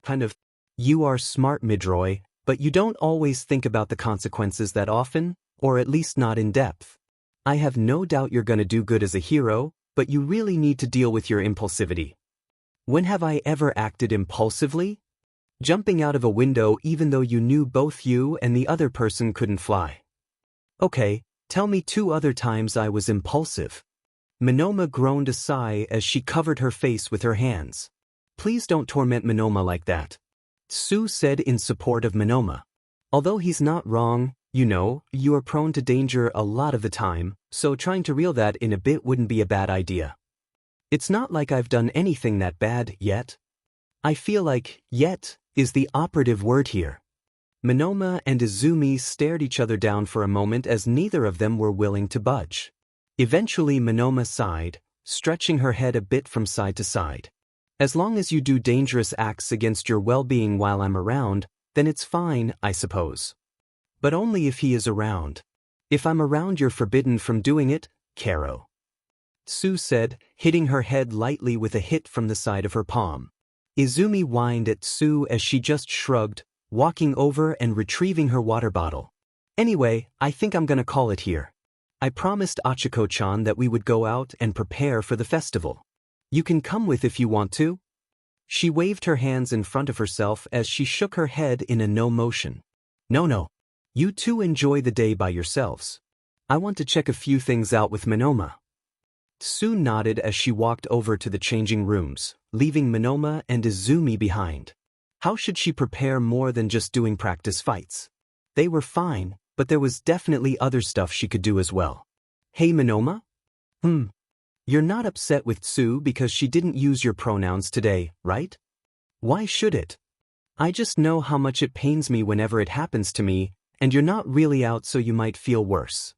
Kind of. You are smart, Midori, but you don't always think about the consequences that often, or at least not in depth. I have no doubt you're gonna do good as a hero, but you really need to deal with your impulsivity. When have I ever acted impulsively? Jumping out of a window even though you knew both you and the other person couldn't fly. Okay, tell me 2 other times I was impulsive. Monoma groaned a sigh as she covered her face with her hands. Please don't torment Monoma like that. Sue said in support of Monoma. Although he's not wrong, you know, you are prone to danger a lot of the time, so trying to reel that in a bit wouldn't be a bad idea. It's not like I've done anything that bad yet. I feel like yet is the operative word here. Monoma and Izumi stared each other down for a moment as neither of them were willing to budge. Eventually Monoma sighed, stretching her head a bit from side to side. As long as you do dangerous acts against your well-being while I'm around, then it's fine, I suppose. But only if he is around. If I'm around you're forbidden from doing it, Karo. Sue said, hitting her head lightly with a hit from the side of her palm. Izumi whined at Sue as she just shrugged, walking over and retrieving her water bottle. Anyway, I think I'm gonna call it here. I promised Achiko-chan that we would go out and prepare for the festival. You can come with if you want to. She waved her hands in front of herself as she shook her head in a no motion. No. You two enjoy the day by yourselves. I want to check a few things out with Monoma. Sue nodded as she walked over to the changing rooms, leaving Monoma and Izumi behind. How should she prepare more than just doing practice fights? They were fine, but there was definitely other stuff she could do as well. Hey Monoma? You're not upset with Sue because she didn't use your pronouns today, right? Why should it? I just know how much it pains me whenever it happens to me, and you're not really out so you might feel worse.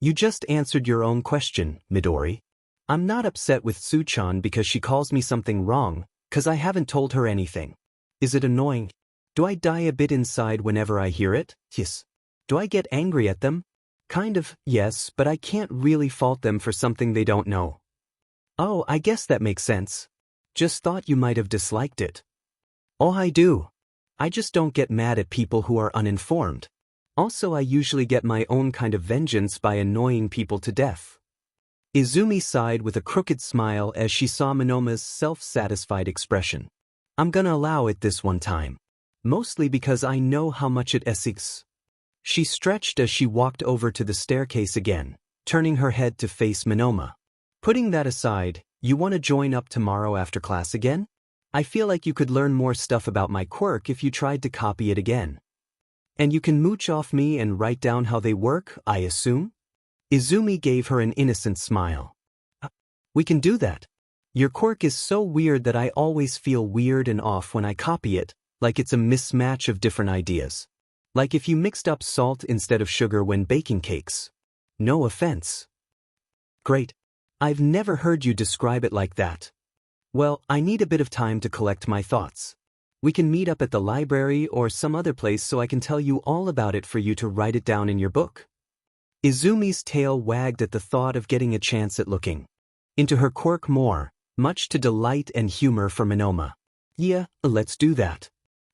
You just answered your own question, Midori. I'm not upset with Sue-chan because she calls me something wrong, 'cause I haven't told her anything. Is it annoying? Do I die a bit inside whenever I hear it? Yes. Do I get angry at them? Kind of, yes, but I can't really fault them for something they don't know. Oh, I guess that makes sense. Just thought you might have disliked it. Oh, I do. I just don't get mad at people who are uninformed. Also, I usually get my own kind of vengeance by annoying people to death. Izumi sighed with a crooked smile as she saw Monoma's self-satisfied expression. I'm gonna allow it this one time. Mostly because I know how much it essex. She stretched as she walked over to the staircase again, turning her head to face Monoma. Putting that aside, you want to join up tomorrow after class again? I feel like you could learn more stuff about my quirk if you tried to copy it again. And you can mooch off me and write down how they work, I assume? Izumi gave her an innocent smile. We can do that. Your quirk is so weird that I always feel weird and off when I copy it, like it's a mismatch of different ideas. Like if you mixed up salt instead of sugar when baking cakes. No offense. Great. I've never heard you describe it like that. Well, I need a bit of time to collect my thoughts. We can meet up at the library or some other place so I can tell you all about it for you to write it down in your book. Izumi's tail wagged at the thought of getting a chance at looking into her quirk more, much to delight and humor for Monoma. Yeah, let's do that.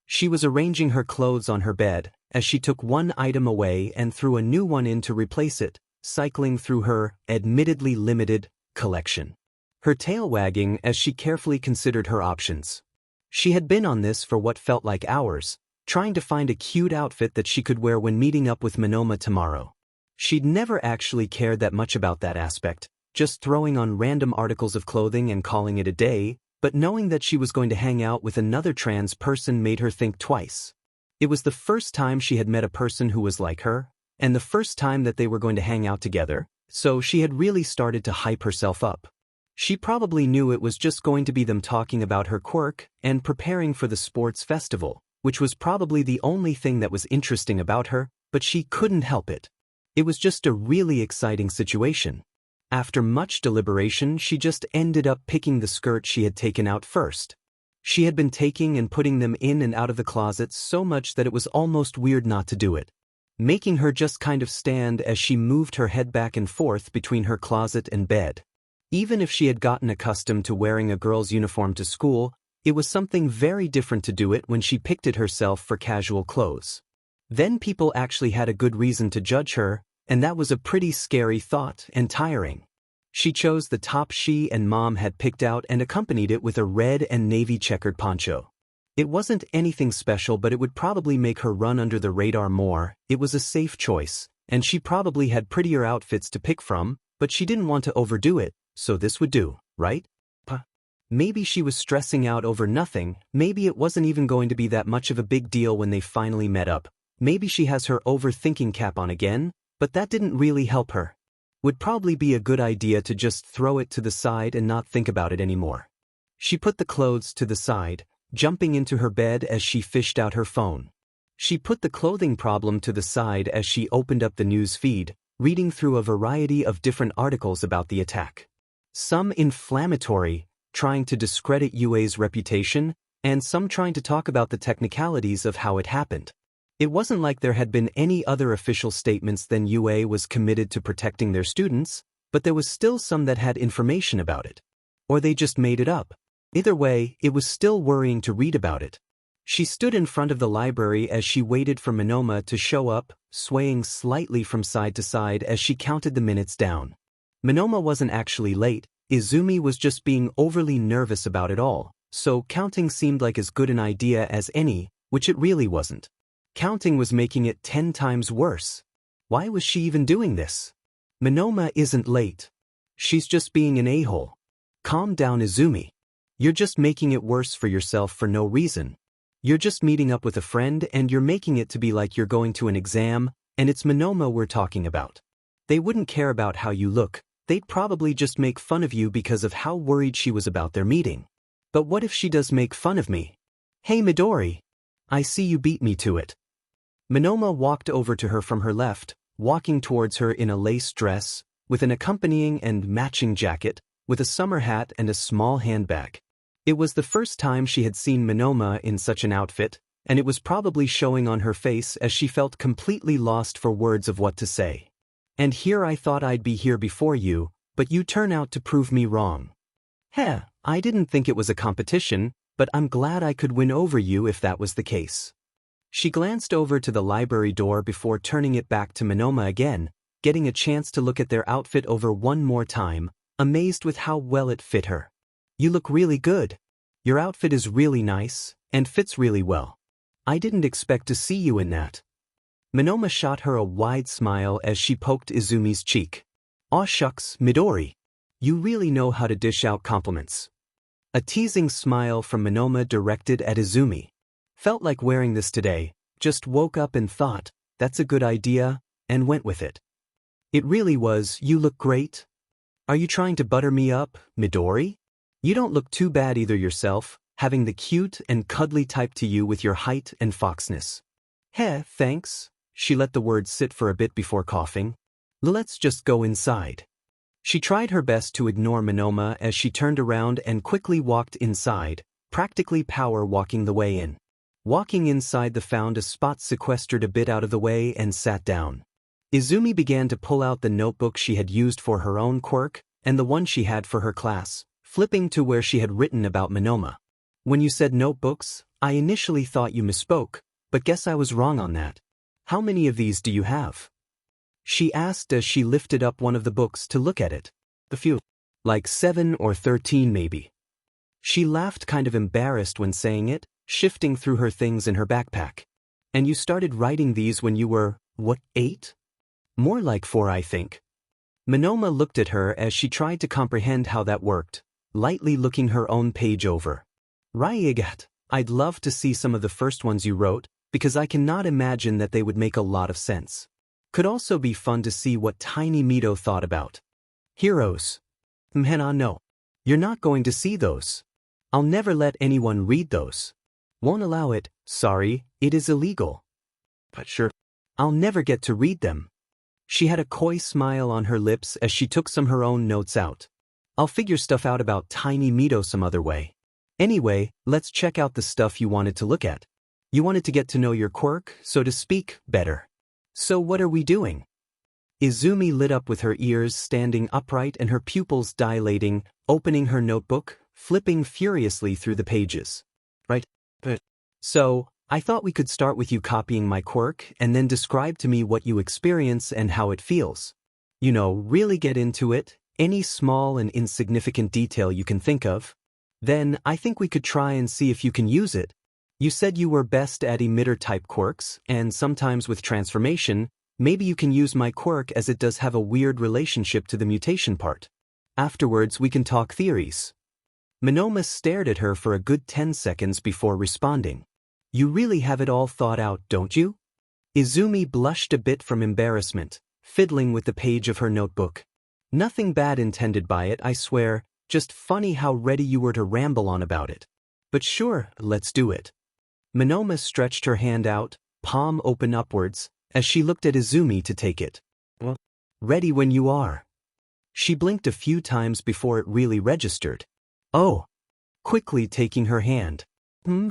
She was arranging her clothes on her bed as she took one item away and threw a new one in to replace it, cycling through her, admittedly limited, collection. Her tail wagging as she carefully considered her options. She had been on this for what felt like hours, trying to find a cute outfit that she could wear when meeting up with Monoma tomorrow. She'd never actually cared that much about that aspect, just throwing on random articles of clothing and calling it a day, but knowing that she was going to hang out with another trans person made her think twice. It was the first time she had met a person who was like her, and the first time that they were going to hang out together, so she had really started to hype herself up. She probably knew it was just going to be them talking about her quirk and preparing for the sports festival, which was probably the only thing that was interesting about her, but she couldn't help it. It was just a really exciting situation. After much deliberation, she just ended up picking the skirt she had taken out first. She had been taking and putting them in and out of the closet so much that it was almost weird not to do it, making her just kind of stand as she moved her head back and forth between her closet and bed. Even if she had gotten accustomed to wearing a girl's uniform to school, It was something very different to do it when she picked it herself for casual clothes. Then people actually had a good reason to judge her, and that was a pretty scary thought and tiring. She chose the top she and mom had picked out and accompanied it with a red and navy checkered poncho. It wasn't anything special, but it would probably make her run under the radar more. It was a safe choice, and she probably had prettier outfits to pick from, but she didn't want to overdo it, so this would do, right? Maybe she was stressing out over nothing, maybe it wasn't even going to be that much of a big deal when they finally met up. Maybe she has her overthinking cap on again, but that didn't really help her. Would probably be a good idea to just throw it to the side and not think about it anymore. She put the clothes to the side, jumping into her bed as she fished out her phone. She put the clothing problem to the side as she opened up the news feed, reading through a variety of different articles about the attack. Some inflammatory, trying to discredit UA's reputation, and some trying to talk about the technicalities of how it happened. It wasn't like there had been any other official statements than UA was committed to protecting their students, but there was still some that had information about it. Or they just made it up. Either way, it was still worrying to read about it. She stood in front of the library as she waited for Monoma to show up, swaying slightly from side to side as she counted the minutes down. Monoma wasn't actually late. Izumi was just being overly nervous about it all, so counting seemed like as good an idea as any, which it really wasn't. Counting was making it 10 times worse. Why was she even doing this? Monoma isn't late. She's just being an a-hole. Calm down, Izumi. You're just making it worse for yourself for no reason. You're just meeting up with a friend and you're making it to be like you're going to an exam, and it's Monoma we're talking about. They wouldn't care about how you look. They'd probably just make fun of you because of how worried she was about their meeting. But what if she does make fun of me? Hey Midori. I see you beat me to it. Monoma walked over to her from her left, walking towards her in a lace dress, with an accompanying and matching jacket, with a summer hat and a small handbag. It was the first time she had seen Monoma in such an outfit, and it was probably showing on her face as she felt completely lost for words of what to say. And here I thought I'd be here before you, but you turn out to prove me wrong. Heh, I didn't think it was a competition, but I'm glad I could win over you if that was the case. She glanced over to the library door before turning it back to Monoma again, getting a chance to look at their outfit over one more time, amazed with how well it fit her. You look really good. Your outfit is really nice, and fits really well. I didn't expect to see you in that. Monoma shot her a wide smile as she poked Izumi's cheek. Aw shucks, Midori. You really know how to dish out compliments. A teasing smile from Monoma directed at Izumi. Felt like wearing this today, just woke up and thought, that's a good idea, and went with it. It really was. You look great. Are you trying to butter me up, Midori? You don't look too bad either yourself, having the cute and cuddly type to you with your height and foxness. Heh, thanks. She let the words sit for a bit before coughing. Let's just go inside. She tried her best to ignore Monoma as she turned around and quickly walked inside, practically power walking the way in. Walking inside, found a spot sequestered a bit out of the way and sat down. Izumi began to pull out the notebook she had used for her own quirk and the one she had for her class, flipping to where she had written about Monoma. When you said notebooks, I initially thought you misspoke, but guess I was wrong on that. How many of these do you have? She asked as she lifted up one of the books to look at it. A few. Like 7 or 13 maybe. She laughed, kind of embarrassed when saying it, shifting through her things in her backpack. And you started writing these when you were, what, 8? More like 4, I think. Monoma looked at her as she tried to comprehend how that worked, lightly looking her own page over. Raigat, I'd love to see some of the first ones you wrote, because I cannot imagine that they would make a lot of sense. Could also be fun to see what Tiny Mito thought about. Heroes. Mhena, no. You're not going to see those. I'll never let anyone read those. Won't allow it, sorry, it is illegal. But sure. I'll never get to read them. She had a coy smile on her lips as she took some her own notes out. I'll figure stuff out about Tiny Mito some other way. Anyway, let's check out the stuff you wanted to look at. You wanted to get to know your quirk, so to speak, better. So what are we doing? Izumi lit up with her ears standing upright and her pupils dilating, opening her notebook, flipping furiously through the pages. Right? So, I thought we could start with you copying my quirk and then describe to me what you experience and how it feels. You know, really get into it, any small and insignificant detail you can think of. Then, I think we could try and see if you can use it. You said you were best at emitter-type quirks, and sometimes with transformation, maybe you can use my quirk as it does have a weird relationship to the mutation part. Afterwards, we can talk theories. Monoma stared at her for a good 10 seconds before responding. You really have it all thought out, don't you? Izumi blushed a bit from embarrassment, fiddling with the page of her notebook. Nothing bad intended by it, I swear, just funny how ready you were to ramble on about it. But sure, let's do it. Monoma stretched her hand out, palm open upwards, as she looked at Izumi to take it. Well, ready when you are. She blinked a few times before it really registered. Oh. Quickly taking her hand.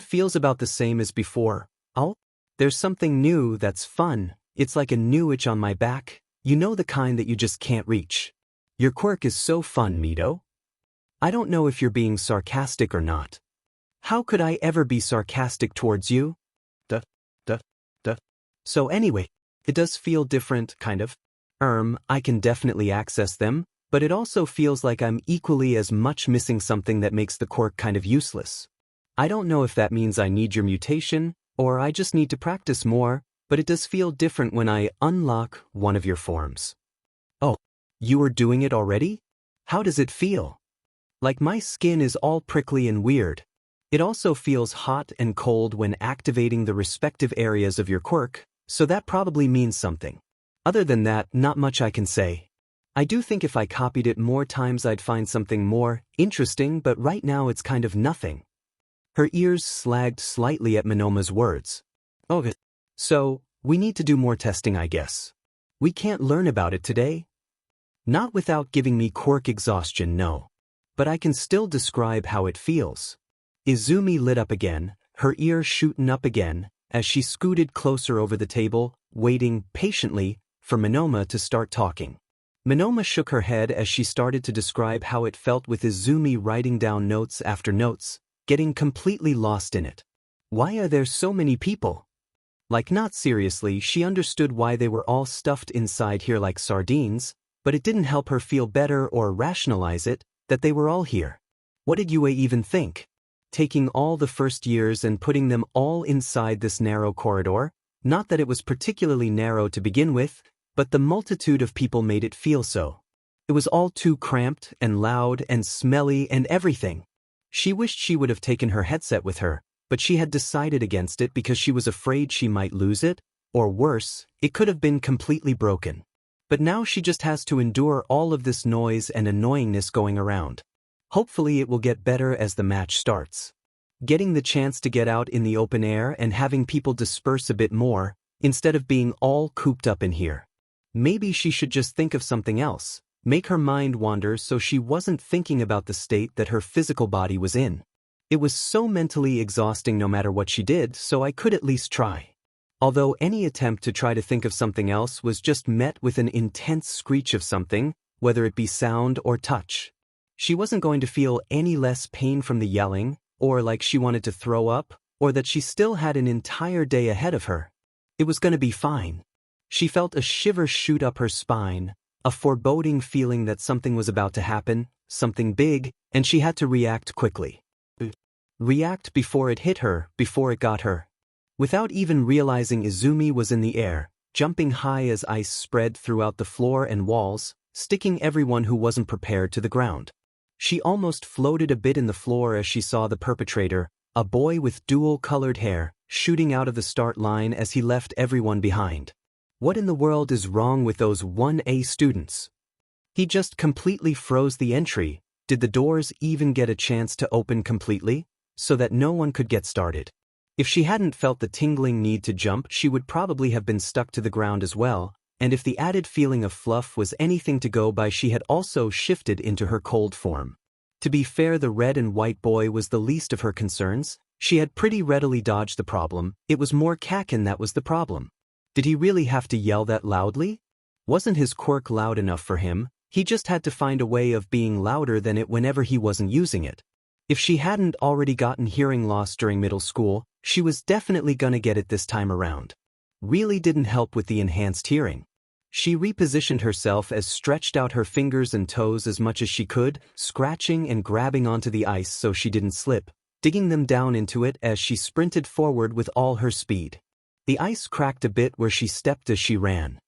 Feels about the same as before. Oh? There's something new that's fun. It's like a new itch on my back. You know, the kind that you just can't reach. Your quirk is so fun, Mito. I don't know if you're being sarcastic or not. How could I ever be sarcastic towards you? So anyway, it does feel different, kind of. I can definitely access them, but it also feels like I'm equally as much missing something that makes the quirk kind of useless. I don't know if that means I need your mutation, or I just need to practice more, but it does feel different when I unlock one of your forms. Oh, you are doing it already? How does it feel? Like my skin is all prickly and weird. It also feels hot and cold when activating the respective areas of your quirk, so that probably means something. Other than that, not much I can say. I do think if I copied it more times I'd find something more interesting, but right now it's kind of nothing. Her ears slagged slightly at Monoma's words. Okay. So, we need to do more testing, I guess. We can't learn about it today? Not without giving me quirk exhaustion, no. But I can still describe how it feels. Izumi lit up again, her ear shooting up again, as she scooted closer over the table, waiting patiently for Monoma to start talking. Monoma shook her head as she started to describe how it felt with Izumi writing down notes after notes, getting completely lost in it. Why are there so many people? Like, not seriously, she understood why they were all stuffed inside here like sardines, but it didn't help her feel better or rationalize it, that they were all here. What did Yue even think? Taking all the first years and putting them all inside this narrow corridor? Not that it was particularly narrow to begin with, but the multitude of people made it feel so. It was all too cramped and loud and smelly and everything. She wished she would have taken her headset with her, but she had decided against it because she was afraid she might lose it, or worse, it could have been completely broken. But now she just has to endure all of this noise and annoyingness going around. Hopefully it will get better as the match starts. Getting the chance to get out in the open air and having people disperse a bit more, instead of being all cooped up in here. Maybe she should just think of something else, make her mind wander so she wasn't thinking about the state that her physical body was in. It was so mentally exhausting no matter what she did, so I could at least try. Although any attempt to try to think of something else was just met with an intense screech of something, whether it be sound or touch. She wasn't going to feel any less pain from the yelling, or like she wanted to throw up, or that she still had an entire day ahead of her. It was going to be fine. She felt a shiver shoot up her spine, a foreboding feeling that something was about to happen, something big, and she had to react quickly. React before it hit her, before it got her. Without even realizing, Izumi was in the air, jumping high as ice spread throughout the floor and walls, sticking everyone who wasn't prepared to the ground. She almost floated a bit in the floor as she saw the perpetrator, a boy with dual-colored hair, shooting out of the start line as he left everyone behind. What in the world is wrong with those 1A students? He just completely froze the entry. Did the doors even get a chance to open completely, so that no one could get started? If she hadn't felt the tingling need to jump, she would probably have been stuck to the ground as well, and if the added feeling of fluff was anything to go by, she had also shifted into her cold form. To be fair, the red and white boy was the least of her concerns. She had pretty readily dodged the problem. It was more Kakin that was the problem. Did he really have to yell that loudly? Wasn't his quirk loud enough for him? He just had to find a way of being louder than it whenever he wasn't using it. If she hadn't already gotten hearing loss during middle school, she was definitely gonna get it this time around. Really didn't help with the enhanced hearing. She repositioned herself as stretched out her fingers and toes as much as she could, scratching and grabbing onto the ice so she didn't slip, digging them down into it as she sprinted forward with all her speed. The ice cracked a bit where she stepped as she ran.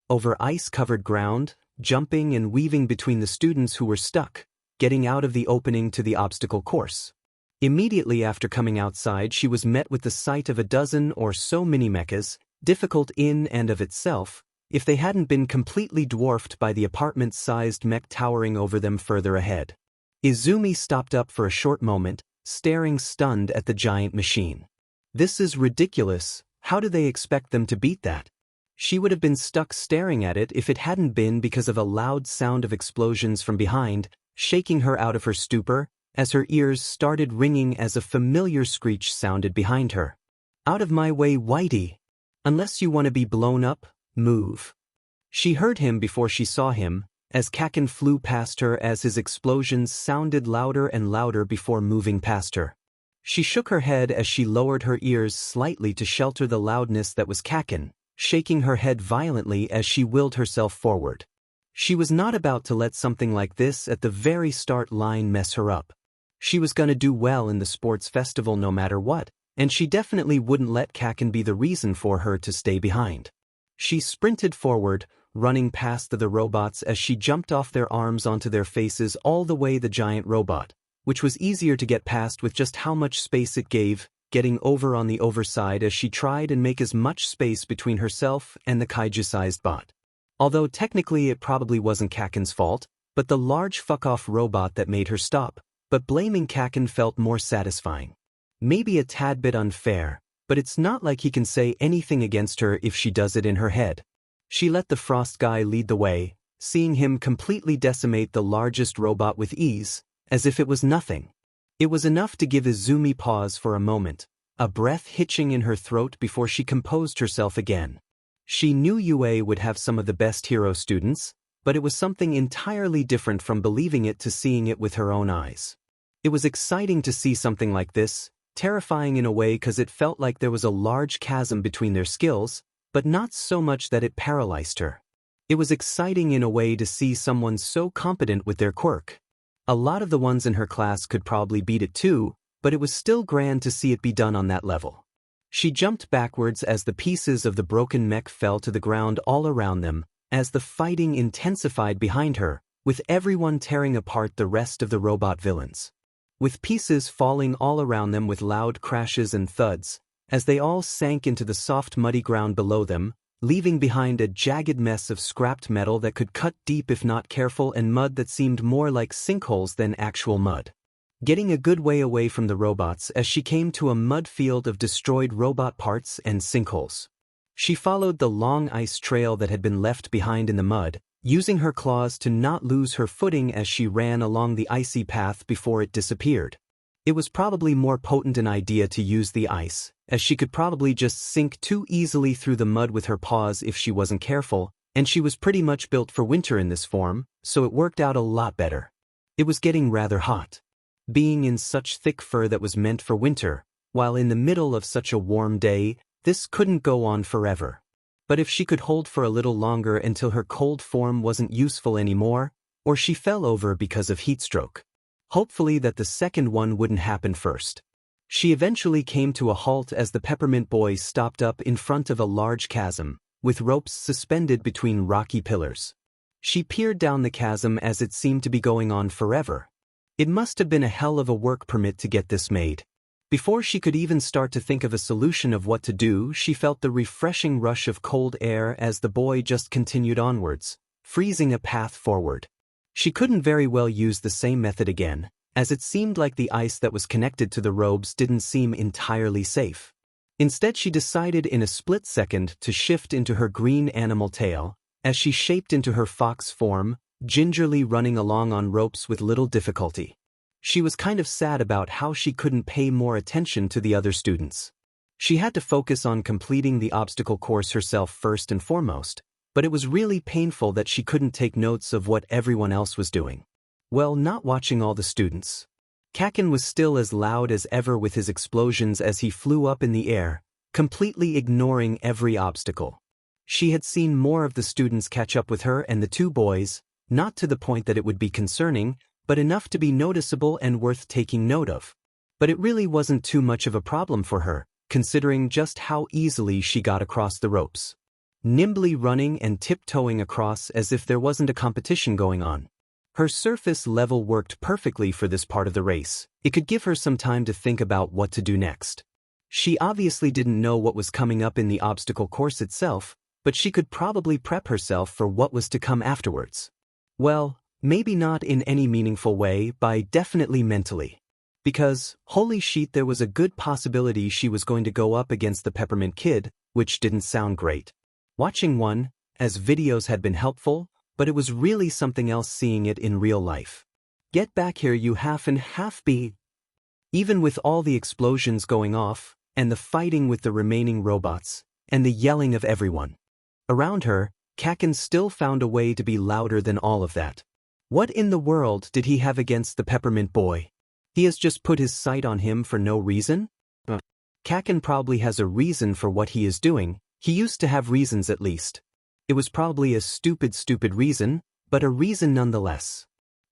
Over ice-covered ground, jumping and weaving between the students who were stuck, getting out of the opening to the obstacle course. Immediately after coming outside, she was met with the sight of a dozen or so mini-mechas, difficult in and of itself, if they hadn't been completely dwarfed by the apartment-sized mech towering over them further ahead. Izumi stopped up for a short moment, staring stunned at the giant machine. This is ridiculous. How do they expect them to beat that? She would have been stuck staring at it if it hadn't been because of a loud sound of explosions from behind, shaking her out of her stupor, as her ears started ringing as a familiar screech sounded behind her. "Out of my way, Whitey! Unless you want to be blown up, move." She heard him before she saw him, as Kaken flew past her as his explosions sounded louder and louder before moving past her. She shook her head as she lowered her ears slightly to shelter the loudness that was Kaken, shaking her head violently as she willed herself forward. She was not about to let something like this at the very start line mess her up. She was gonna do well in the sports festival no matter what, and she definitely wouldn't let Kaken be the reason for her to stay behind. She sprinted forward, running past the robots as she jumped off their arms onto their faces all the way the giant robot, which was easier to get past with just how much space it gave, getting over on the overside as she tried and make as much space between herself and the kaiju-sized bot. Although technically it probably wasn't Kaken's fault, but the large fuck-off robot that made her stop, but blaming Kaken felt more satisfying. Maybe a tad bit unfair, but it's not like he can say anything against her if she does it in her head. She let the frost guy lead the way, seeing him completely decimate the largest robot with ease, as if it was nothing. It was enough to give Izumi pause for a moment, a breath hitching in her throat before she composed herself again. She knew UA would have some of the best hero students, but it was something entirely different from believing it to seeing it with her own eyes. It was exciting to see something like this, terrifying in a way because it felt like there was a large chasm between their skills, but not so much that it paralyzed her. It was exciting in a way to see someone so competent with their quirk. A lot of the ones in her class could probably beat it too, but it was still grand to see it be done on that level. She jumped backwards as the pieces of the broken mech fell to the ground all around them, as the fighting intensified behind her, with everyone tearing apart the rest of the robot villains. With pieces falling all around them with loud crashes and thuds, as they all sank into the soft muddy ground below them, leaving behind a jagged mess of scrapped metal that could cut deep if not careful and mud that seemed more like sinkholes than actual mud. Getting a good way away from the robots as she came to a mud field of destroyed robot parts and sinkholes. She followed the long ice trail that had been left behind in the mud, using her claws to not lose her footing as she ran along the icy path before it disappeared. It was probably more potent an idea to use the ice, as she could probably just sink too easily through the mud with her paws if she wasn't careful, and she was pretty much built for winter in this form, so it worked out a lot better. It was getting rather hot. Being in such thick fur that was meant for winter, while in the middle of such a warm day, this couldn't go on forever. But if she could hold for a little longer until her cold form wasn't useful anymore, or she fell over because of heatstroke. Hopefully that the second one wouldn't happen first. She eventually came to a halt as the peppermint boy stopped up in front of a large chasm, with ropes suspended between rocky pillars. She peered down the chasm as it seemed to be going on forever. It must have been a hell of a work permit to get this made. Before she could even start to think of a solution of what to do, she felt the refreshing rush of cold air as the boy just continued onwards, freezing a path forward. She couldn't very well use the same method again, as it seemed like the ice that was connected to the robes didn't seem entirely safe. Instead, she decided in a split second to shift into her green animal tail, as she shaped into her fox form, gingerly running along on ropes with little difficulty. She was kind of sad about how she couldn't pay more attention to the other students. She had to focus on completing the obstacle course herself first and foremost, but it was really painful that she couldn't take notes of what everyone else was doing. Well, not watching all the students. Kakin was still as loud as ever with his explosions as he flew up in the air, completely ignoring every obstacle. She had seen more of the students catch up with her and the two boys, not to the point that it would be concerning, but enough to be noticeable and worth taking note of. But it really wasn't too much of a problem for her, considering just how easily she got across the ropes. Nimbly running and tiptoeing across as if there wasn't a competition going on. Her surface level worked perfectly for this part of the race. It could give her some time to think about what to do next. She obviously didn't know what was coming up in the obstacle course itself, but she could probably prep herself for what was to come afterwards. Well, maybe not in any meaningful way, but definitely mentally. Because, holy shit, there was a good possibility she was going to go up against the Peppermint Kid, which didn't sound great. Watching one, as videos had been helpful, but it was really something else seeing it in real life. Get back here, you half and half bee. Even with all the explosions going off, and the fighting with the remaining robots, and the yelling of everyone around her, Kakin still found a way to be louder than all of that. What in the world did he have against the Peppermint Boy? He has just put his sight on him for no reason? Kakin probably has a reason for what he is doing. He used to have reasons at least. It was probably a stupid reason, but a reason nonetheless.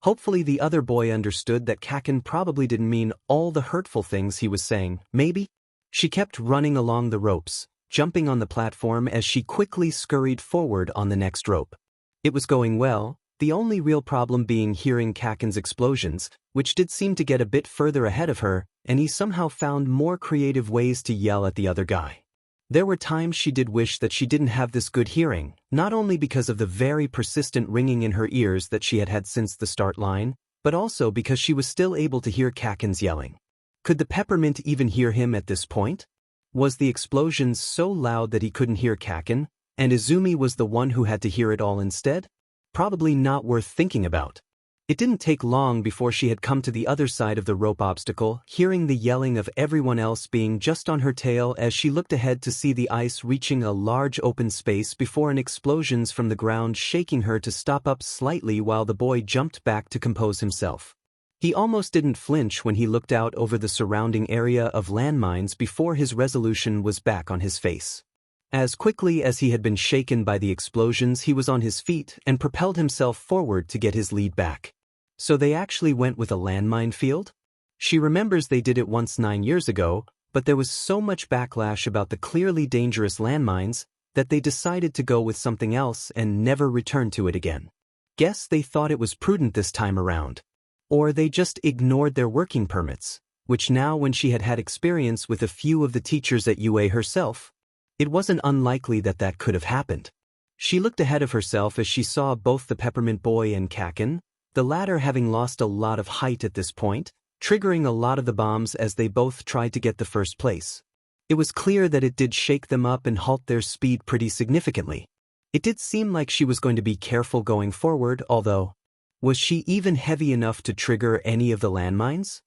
Hopefully the other boy understood that Kakin probably didn't mean all the hurtful things he was saying, maybe? She kept running along the ropes, jumping on the platform as she quickly scurried forward on the next rope. It was going well, the only real problem being hearing Kakin's explosions, which did seem to get a bit further ahead of her, and he somehow found more creative ways to yell at the other guy. There were times she did wish that she didn't have this good hearing, not only because of the very persistent ringing in her ears that she had had since the start line, but also because she was still able to hear Kakin's yelling. Could the Peppermint even hear him at this point? Was the explosion so loud that he couldn't hear Kakin, and Izumi was the one who had to hear it all instead? Probably not worth thinking about. It didn't take long before she had come to the other side of the rope obstacle, hearing the yelling of everyone else being just on her tail as she looked ahead to see the ice reaching a large open space before an explosions from the ground shaking her to stop up slightly while the boy jumped back to compose himself. He almost didn't flinch when he looked out over the surrounding area of landmines before his resolution was back on his face. As quickly as he had been shaken by the explosions, he was on his feet and propelled himself forward to get his lead back. So they actually went with a landmine field? She remembers they did it once 9 years ago, but there was so much backlash about the clearly dangerous landmines that they decided to go with something else and never return to it again. Guess they thought it was prudent this time around. Or they just ignored their working permits, which now when she had had experience with a few of the teachers at UA herself, it wasn't unlikely that that could have happened. She looked ahead of herself as she saw both the Peppermint Boy and Kakin, the latter having lost a lot of height at this point, triggering a lot of the bombs as they both tried to get the first place. It was clear that it did shake them up and halt their speed pretty significantly. It did seem like she was going to be careful going forward, although, was she even heavy enough to trigger any of the landmines?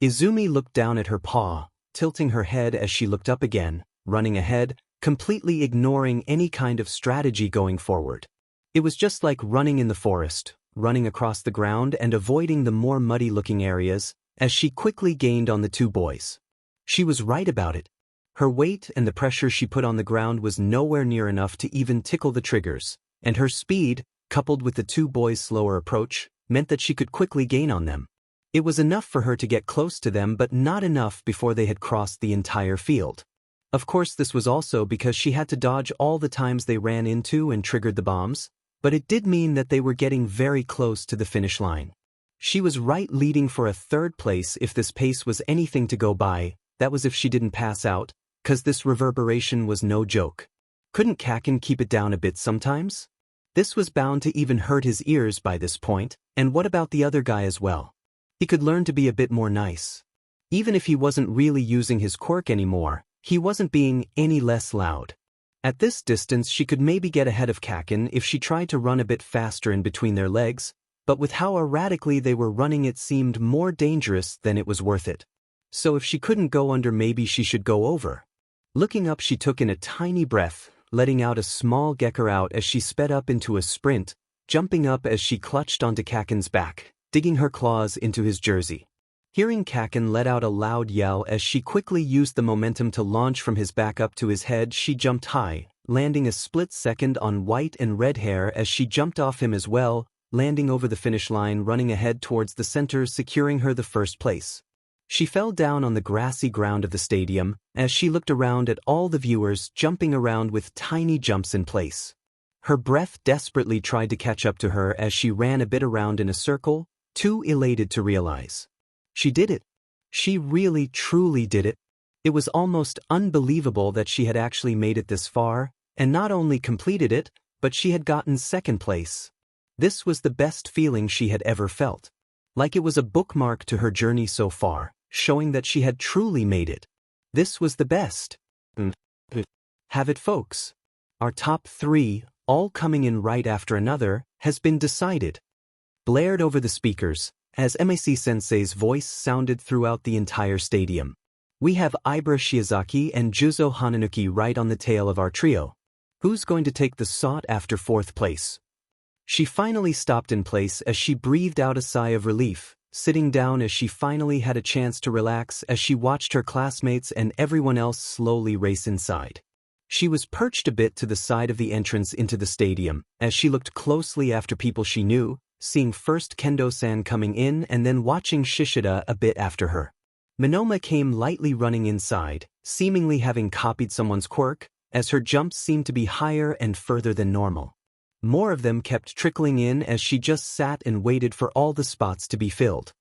Izumi looked down at her paw, tilting her head as she looked up again, running ahead, completely ignoring any kind of strategy going forward. It was just like running in the forest, running across the ground and avoiding the more muddy-looking areas, as she quickly gained on the two boys. She was right about it. Her weight and the pressure she put on the ground was nowhere near enough to even tickle the triggers, and her speed, coupled with the two boys' slower approach, meant that she could quickly gain on them. It was enough for her to get close to them, but not enough before they had crossed the entire field. Of course, this was also because she had to dodge all the times they ran into and triggered the bombs, but it did mean that they were getting very close to the finish line. She was right, leading for a third place if this pace was anything to go by. That was if she didn't pass out, 'cause this reverberation was no joke. Couldn't Kakin keep it down a bit sometimes? This was bound to even hurt his ears by this point, and what about the other guy as well? He could learn to be a bit more nice. Even if he wasn't really using his quirk anymore, he wasn't being any less loud. At this distance she could maybe get ahead of Kakin if she tried to run a bit faster in between their legs, but with how erratically they were running it seemed more dangerous than it was worth it. So if she couldn't go under, maybe she should go over. Looking up, she took in a tiny breath, letting out a small gecker out as she sped up into a sprint, jumping up as she clutched onto Kakin's back, digging her claws into his jersey. Hearing Kaken let out a loud yell as she quickly used the momentum to launch from his back up to his head. She jumped high, landing a split second on white and red hair as she jumped off him as well, landing over the finish line, running ahead towards the center, securing her the first place. She fell down on the grassy ground of the stadium as she looked around at all the viewers jumping around with tiny jumps in place. Her breath desperately tried to catch up to her as she ran a bit around in a circle, too elated to realize. She did it. She really, truly did it. It was almost unbelievable that she had actually made it this far, and not only completed it, but she had gotten second place. This was the best feeling she had ever felt. Like it was a bookmark to her journey so far, showing that she had truly made it. This was the best. Have it, folks. Our top 3, all coming in right after another, has been decided. Blared over the speakers, as MAC-sensei's voice sounded throughout the entire stadium. We have Ibra Shiozaki and Juzo Hananuki right on the tail of our trio. Who's going to take the sought-after 4th place? She finally stopped in place as she breathed out a sigh of relief, sitting down as she finally had a chance to relax as she watched her classmates and everyone else slowly race inside. She was perched a bit to the side of the entrance into the stadium as she looked closely after people she knew, seeing first Kendo-san coming in and then watching Shishida a bit after her. Monoma came lightly running inside, seemingly having copied someone's quirk, as her jumps seemed to be higher and further than normal. More of them kept trickling in as she just sat and waited for all the spots to be filled.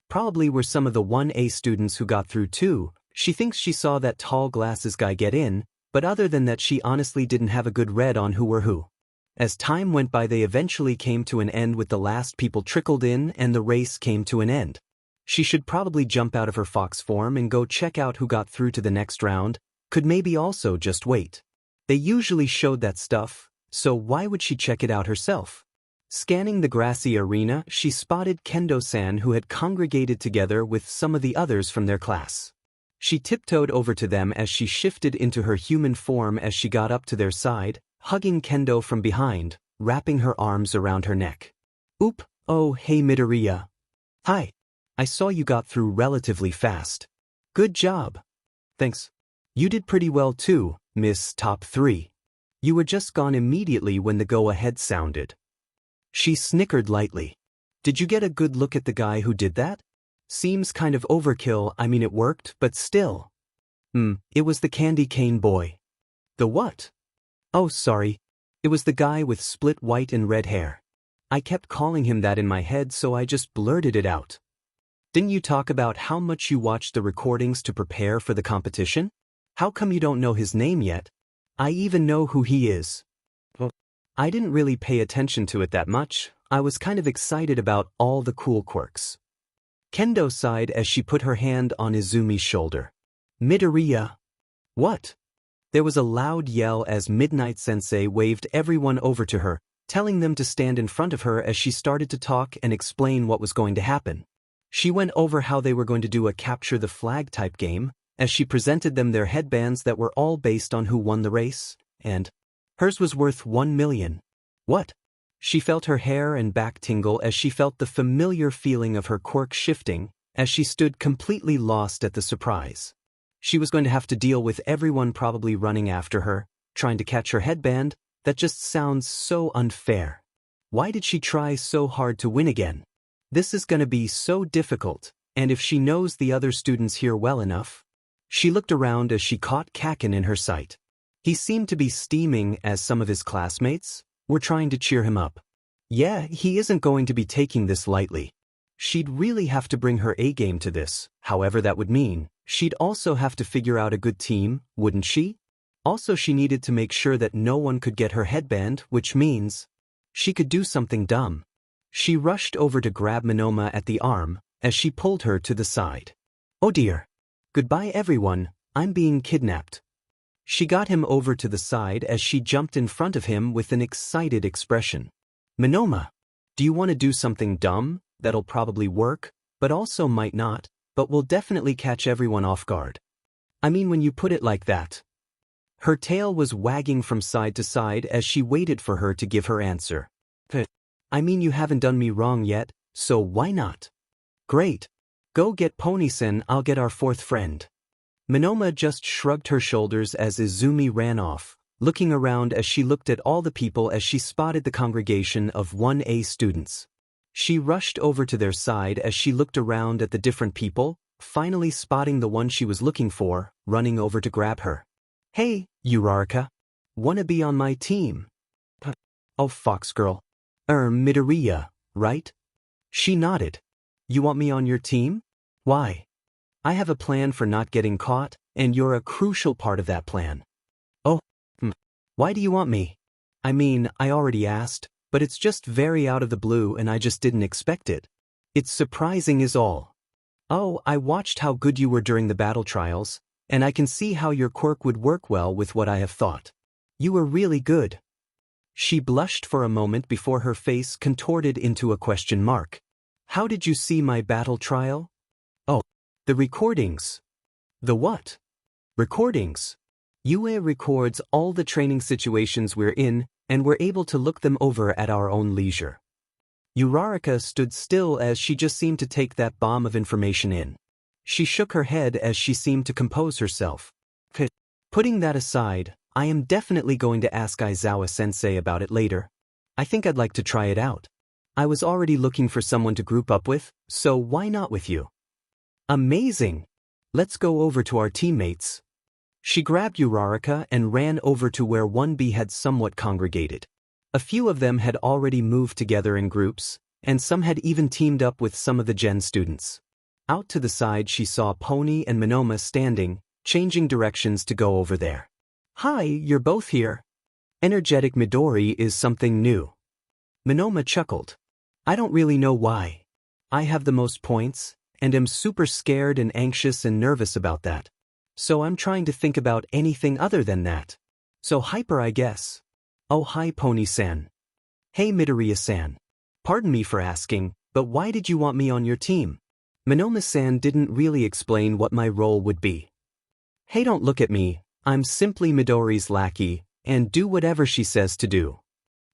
Probably were some of the 1A students who got through too. She thinks she saw that tall glasses guy get in, but other than that she honestly didn't have a good read on who were who. As time went by, they eventually came to an end with the last people trickled in and the race came to an end. She should probably jump out of her fox form and go check out who got through to the next round, could maybe also just wait. They usually showed that stuff, so why would she check it out herself? Scanning the grassy arena, she spotted Kendo-san who had congregated together with some of the others from their class. She tiptoed over to them as she shifted into her human form as she got up to their side, hugging Kendo from behind, wrapping her arms around her neck. Oop, oh hey Midoriya. Hi. I saw you got through relatively fast. Good job. Thanks. You did pretty well too, Miss Top 3. You were just gone immediately when the go-ahead sounded. She snickered lightly. Did you get a good look at the guy who did that? Seems kind of overkill. I mean, it worked, but still. It was the candy cane boy. The what? Oh, sorry. It was the guy with split white and red hair. I kept calling him that in my head, so I just blurted it out. Didn't you talk about how much you watched the recordings to prepare for the competition? How come you don't know his name yet? I even know who he is. Well, I didn't really pay attention to it that much. I was kind of excited about all the cool quirks. Kendo sighed as she put her hand on Izumi's shoulder. Midoriya. What? There was a loud yell as Midnight Sensei waved everyone over to her, telling them to stand in front of her as she started to talk and explain what was going to happen. She went over how they were going to do a capture the flag type game, as she presented them their headbands that were all based on who won the race, and hers was worth 1 million. What? She felt her hair and back tingle as she felt the familiar feeling of her quirk shifting, as she stood completely lost at the surprise. She was going to have to deal with everyone probably running after her, trying to catch her headband. That just sounds so unfair. Why did she try so hard to win again? This is going to be so difficult, and if she knows the other students here well enough. She looked around as she caught Kaken in her sight. He seemed to be steaming as some of his classmates were trying to cheer him up. Yeah, he isn't going to be taking this lightly. She'd really have to bring her A-game to this, however that would mean. She'd also have to figure out a good team, wouldn't she? Also, she needed to make sure that no one could get her headband, which means she could do something dumb. She rushed over to grab Monoma at the arm as she pulled her to the side. Oh dear. Goodbye everyone, I'm being kidnapped. She got him over to the side as she jumped in front of him with an excited expression. Monoma, do you want to do something dumb that'll probably work, but also might not, but will definitely catch everyone off guard? I mean, when you put it like that. Her tail was wagging from side to side as she waited for her to give her answer. I mean, you haven't done me wrong yet, so why not? Great. Go get Pony-san, I'll get our fourth friend. Monoma just shrugged her shoulders as Izumi ran off, looking around as she looked at all the people as she spotted the congregation of 1A students. She rushed over to their side as she looked around at the different people, finally spotting the one she was looking for, running over to grab her. Hey, Uraraka. Wanna be on my team? Oh, Fox girl. Midoriya, right? She nodded. You want me on your team? Why? I have a plan for not getting caught, and you're a crucial part of that plan. Oh, why do you want me? I mean, I already asked, but it's just very out of the blue and I just didn't expect it. It's surprising is all. Oh, I watched how good you were during the battle trials, and I can see how your quirk would work well with what I have thought. You were really good. She blushed for a moment before her face contorted into a question mark. How did you see my battle trial? Oh, the recordings. The what? Recordings. UA records all the training situations we're in, and we're able to look them over at our own leisure. Uraraka stood still as she just seemed to take that bomb of information in. She shook her head as she seemed to compose herself. Putting that aside, I am definitely going to ask Aizawa-sensei about it later. I think I'd like to try it out. I was already looking for someone to group up with, so why not with you? Amazing! Let's go over to our teammates. She grabbed Uraraka and ran over to where 1B had somewhat congregated. A few of them had already moved together in groups, and some had even teamed up with some of the Gen students. Out to the side she saw Pony and Monoma standing, changing directions to go over there. Hi, you're both here. Energetic Midori is something new. Monoma chuckled. I don't really know why. I have the most points, and am super scared and anxious and nervous about that. So I'm trying to think about anything other than that. So hyper, I guess. Oh, hi, Pony-san. Hey, Midoriya-san. Pardon me for asking, but why did you want me on your team? Monoma-san didn't really explain what my role would be. Hey, don't look at me. I'm simply Midori's lackey, and do whatever she says to do.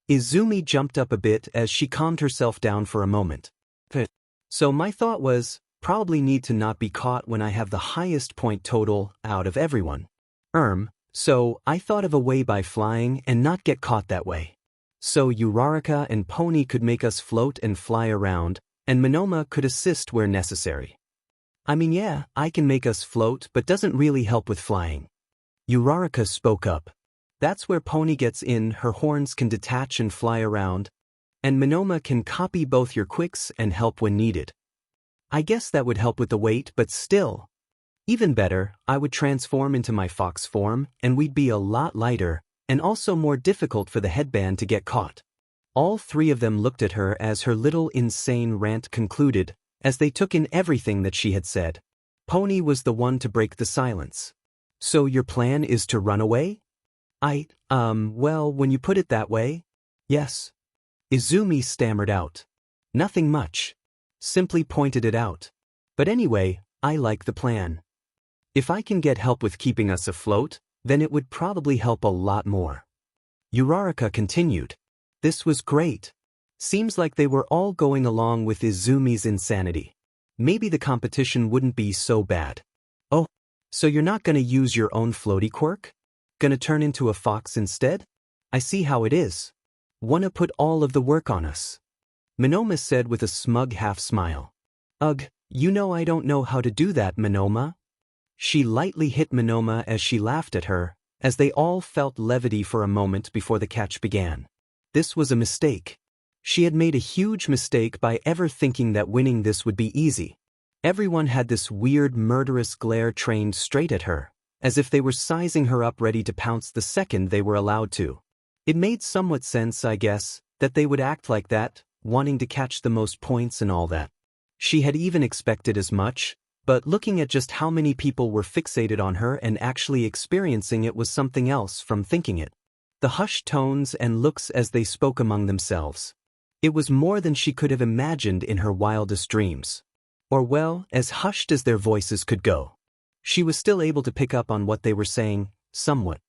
Izumi jumped up a bit as she calmed herself down for a moment. So my thought was, probably need to not be caught when I have the highest point total out of everyone. So I thought of a way by flying and not get caught that way. So Uraraka and Pony could make us float and fly around, and Monoma could assist where necessary. I mean, yeah, I can make us float, but doesn't really help with flying. Uraraka spoke up. That's where Pony gets in, her horns can detach and fly around, and Monoma can copy both your quicks and help when needed. I guess that would help with the weight, but still. Even better, I would transform into my fox form, and we'd be a lot lighter, and also more difficult for the headband to get caught. All three of them looked at her as her little insane rant concluded, as they took in everything that she had said. Pony was the one to break the silence. So your plan is to run away? Well, when you put it that way, yes. Izumi stammered out. Nothing much. Simply pointed it out. But anyway, I like the plan. If I can get help with keeping us afloat, then it would probably help a lot more. Uraraka continued. This was great. Seems like they were all going along with Izumi's insanity. Maybe the competition wouldn't be so bad. Oh, so you're not gonna use your own floaty quirk? Gonna turn into a fox instead? I see how it is. Wanna put all of the work on us. Monoma said with a smug half-smile. Ugh, you know I don't know how to do that, Monoma. She lightly hit Monoma as she laughed at her, as they all felt levity for a moment before the catch began. This was a mistake. She had made a huge mistake by ever thinking that winning this would be easy. Everyone had this weird murderous glare trained straight at her, as if they were sizing her up ready to pounce the second they were allowed to. It made somewhat sense, I guess, that they would act like that, wanting to catch the most points and all that. She had even expected as much, but looking at just how many people were fixated on her and actually experiencing it was something else from thinking it. The hushed tones and looks as they spoke among themselves. It was more than she could have imagined in her wildest dreams. Or well, as hushed as their voices could go. She was still able to pick up on what they were saying, somewhat.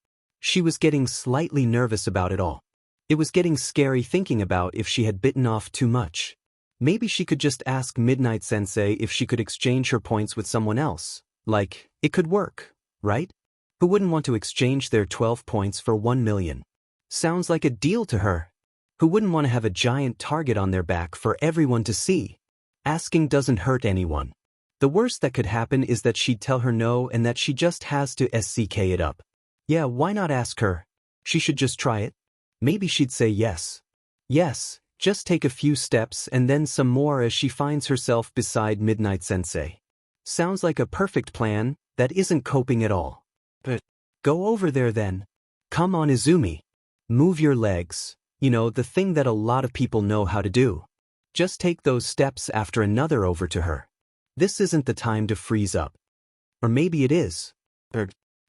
She was getting slightly nervous about it all. It was getting scary thinking about if she had bitten off too much. Maybe she could just ask Midnight Sensei if she could exchange her points with someone else. Like, it could work, right? Who wouldn't want to exchange their 12 points for 1 million? Sounds like a deal to her. Who wouldn't want to have a giant target on their back for everyone to see? Asking doesn't hurt anyone. The worst that could happen is that she'd tell her no and that she just has to SCK it up. Yeah, why not ask her? She should just try it. Maybe she'd say yes. Yes, just take a few steps and then some more as she finds herself beside Midnight Sensei. Sounds like a perfect plan that isn't coping at all. But go over there then. Come on, Izumi. Move your legs. You know, the thing that a lot of people know how to do. Just take those steps after another over to her. This isn't the time to freeze up. Or maybe it is.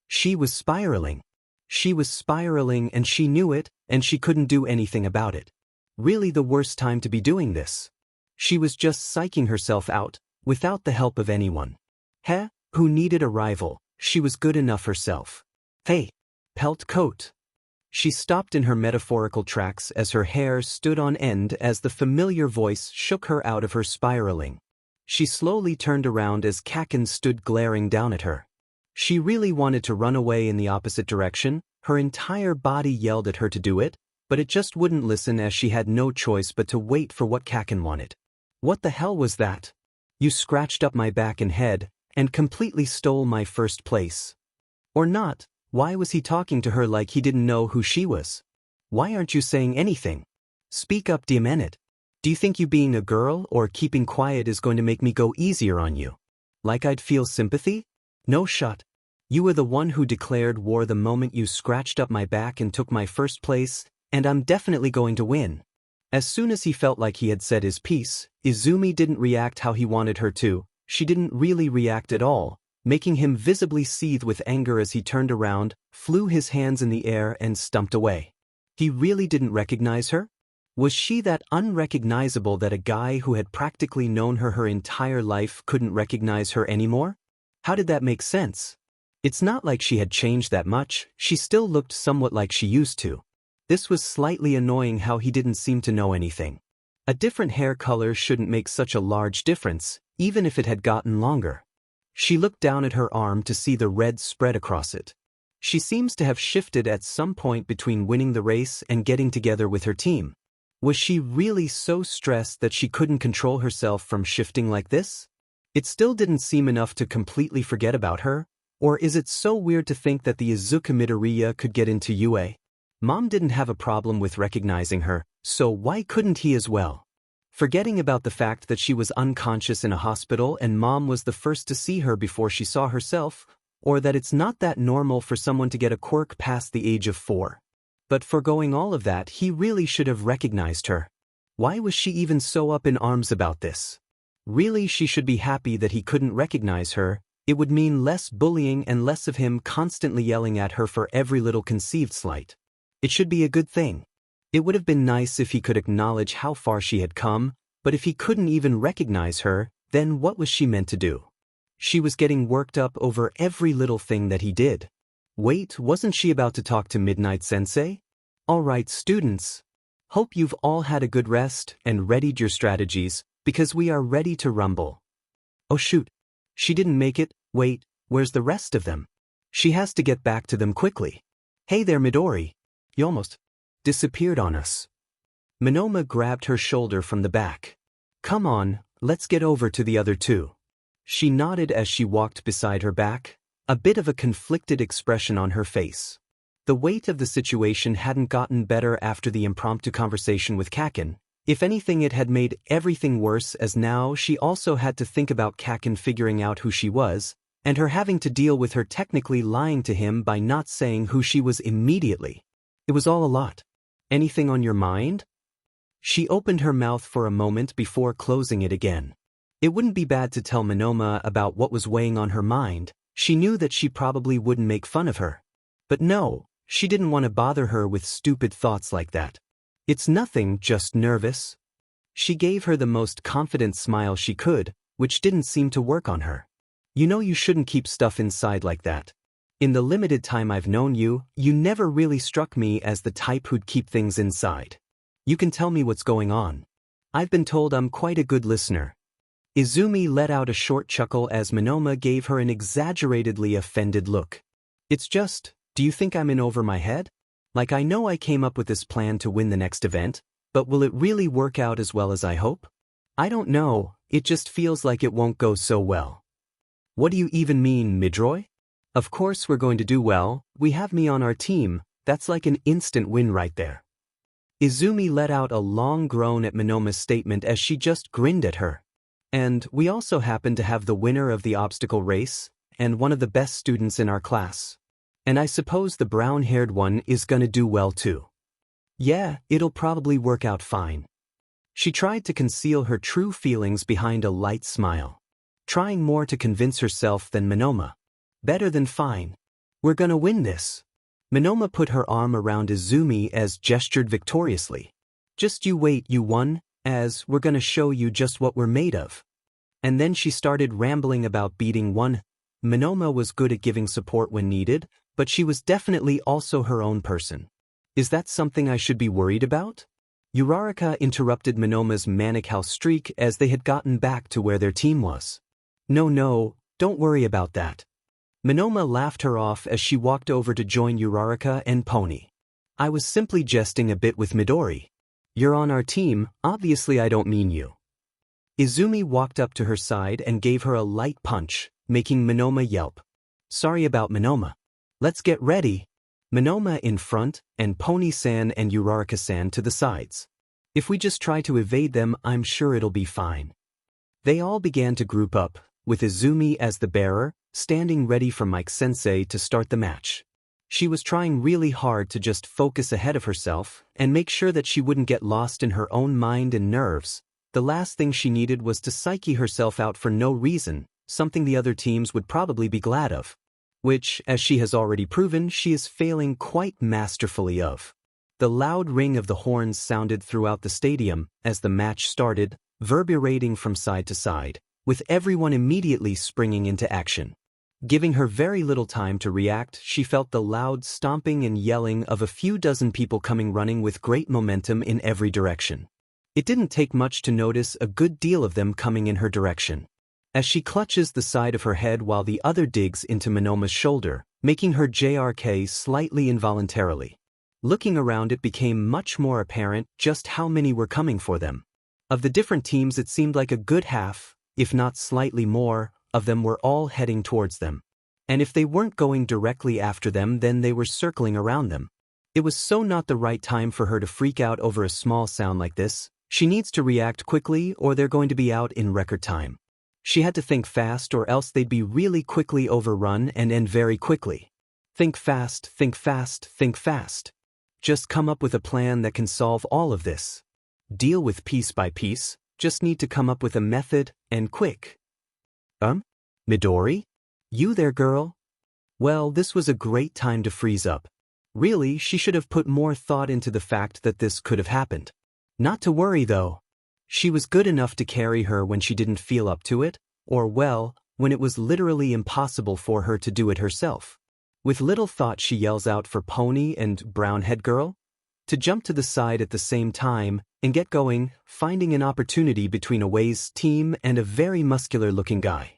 She was spiraling. She was spiraling and she knew it, and she couldn't do anything about it. Really the worst time to be doing this. She was just psyching herself out, without the help of anyone. Heh, who needed a rival? She was good enough herself. Hey, pelt coat. She stopped in her metaphorical tracks as her hair stood on end as the familiar voice shook her out of her spiraling. She slowly turned around as Kaken stood glaring down at her. She really wanted to run away in the opposite direction, her entire body yelled at her to do it, but it just wouldn't listen as she had no choice but to wait for what Kaken wanted. What the hell was that? You scratched up my back and head, and completely stole my first place. Or not, why was he talking to her like he didn't know who she was? Why aren't you saying anything? Speak up, Diamant. Do you think you being a girl or keeping quiet is going to make me go easier on you? Like I'd feel sympathy? No shot. You were the one who declared war the moment you scratched up my back and took my first place, and I'm definitely going to win. As soon as he felt like he had said his piece, Izumi didn't react how he wanted her to. She didn't really react at all, making him visibly seethe with anger as he turned around, flew his hands in the air and stumped away. He really didn't recognize her? Was she that unrecognizable that a guy who had practically known her entire life couldn't recognize her anymore? How did that make sense? It's not like she had changed that much, she still looked somewhat like she used to. This was slightly annoying how he didn't seem to know anything. A different hair color shouldn't make such a large difference, even if it had gotten longer. She looked down at her arm to see the red spread across it. She seems to have shifted at some point between winning the race and getting together with her team. Was she really so stressed that she couldn't control herself from shifting like this? It still didn't seem enough to completely forget about her, or is it so weird to think that the Izuku Midoriya could get into UA? Mom didn't have a problem with recognizing her, so why couldn't he as well? Forgetting about the fact that she was unconscious in a hospital and Mom was the first to see her before she saw herself, or that it's not that normal for someone to get a quirk past the age of 4. But foregoing all of that, he really should have recognized her. Why was she even so up in arms about this? Really, she should be happy that he couldn't recognize her. It would mean less bullying and less of him constantly yelling at her for every little conceived slight. It should be a good thing. It would have been nice if he could acknowledge how far she had come, but if he couldn't even recognize her, then what was she meant to do? She was getting worked up over every little thing that he did. Wait, wasn't she about to talk to Midnight Sensei? Alright, students. Hope you've all had a good rest and readied your strategies, because we are ready to rumble. Oh shoot. She didn't make it. Wait, where's the rest of them? She has to get back to them quickly. Hey there, Midori. You almost disappeared on us. Monoma grabbed her shoulder from the back. Come on, let's get over to the other two. She nodded as she walked beside her back, a bit of a conflicted expression on her face. The weight of the situation hadn't gotten better after the impromptu conversation with Kaken. If anything, it had made everything worse, as now she also had to think about Kaken figuring out who she was, and her having to deal with her technically lying to him by not saying who she was immediately. It was all a lot. Anything on your mind? She opened her mouth for a moment before closing it again. It wouldn't be bad to tell Monoma about what was weighing on her mind. She knew that she probably wouldn't make fun of her. But no, she didn't want to bother her with stupid thoughts like that. It's nothing, just nervous. She gave her the most confident smile she could, which didn't seem to work on her. You know you shouldn't keep stuff inside like that. In the limited time I've known you, you never really struck me as the type who'd keep things inside. You can tell me what's going on. I've been told I'm quite a good listener. Izumi let out a short chuckle as Monoma gave her an exaggeratedly offended look. It's just, do you think I'm in over my head? Like I know I came up with this plan to win the next event, but will it really work out as well as I hope? I don't know, it just feels like it won't go so well. What do you even mean, Midroy? Of course we're going to do well, we have me on our team, that's like an instant win right there. Izumi let out a long groan at Monoma's statement as she just grinned at her. And we also happen to have the winner of the obstacle race, and one of the best students in our class. And I suppose the brown-haired one is gonna do well too. Yeah, it'll probably work out fine. She tried to conceal her true feelings behind a light smile, trying more to convince herself than Monoma. Better than fine. We're gonna win this. Monoma put her arm around Izumi as gestured victoriously. Just you wait, you won, as we're gonna show you just what we're made of. And then she started rambling about beating one. Monoma was good at giving support when needed, but she was definitely also her own person. Is that something I should be worried about? Uraraka interrupted Monoma's manic house streak as they had gotten back to where their team was. No, don't worry about that. Monoma laughed her off as she walked over to join Uraraka and Pony. I was simply jesting a bit with Midori. You're on our team, obviously I don't mean you. Izumi walked up to her side and gave her a light punch, making Monoma yelp. Sorry about Monoma. Let's get ready. Monoma in front, and Pony-san and Uraraka-san to the sides. If we just try to evade them, I'm sure it'll be fine. They all began to group up, with Izumi as the bearer, standing ready for Mike-sensei to start the match. She was trying really hard to just focus ahead of herself and make sure that she wouldn't get lost in her own mind and nerves. The last thing she needed was to psyche herself out for no reason, something the other teams would probably be glad of. Which, as she has already proven, she is failing quite masterfully of. The loud ring of the horns sounded throughout the stadium as the match started, reverberating from side to side, with everyone immediately springing into action. Giving her very little time to react, she felt the loud stomping and yelling of a few dozen people coming running with great momentum in every direction. It didn't take much to notice a good deal of them coming in her direction. As she clutches the side of her head while the other digs into Monoma's shoulder, making her JRK slightly involuntarily. Looking around, it became much more apparent just how many were coming for them. Of the different teams, it seemed like a good half, if not slightly more, of them were all heading towards them. And if they weren't going directly after them, then they were circling around them. It was so not the right time for her to freak out over a small sound like this. She needs to react quickly or they're going to be out in record time. She had to think fast or else they'd be really quickly overrun and end very quickly. Think fast, think fast, think fast. Just come up with a plan that can solve all of this. Deal with piece by piece, just need to come up with a method, and quick. Midori? You there, girl? Well, this was a great time to freeze up. Really, she should have put more thought into the fact that this could have happened. Not to worry, though. She was good enough to carry her when she didn't feel up to it, or well, when it was literally impossible for her to do it herself. With little thought she yells out for Pony and Brownhead Girl to jump to the side at the same time and get going, finding an opportunity between Away's team and a very muscular-looking guy.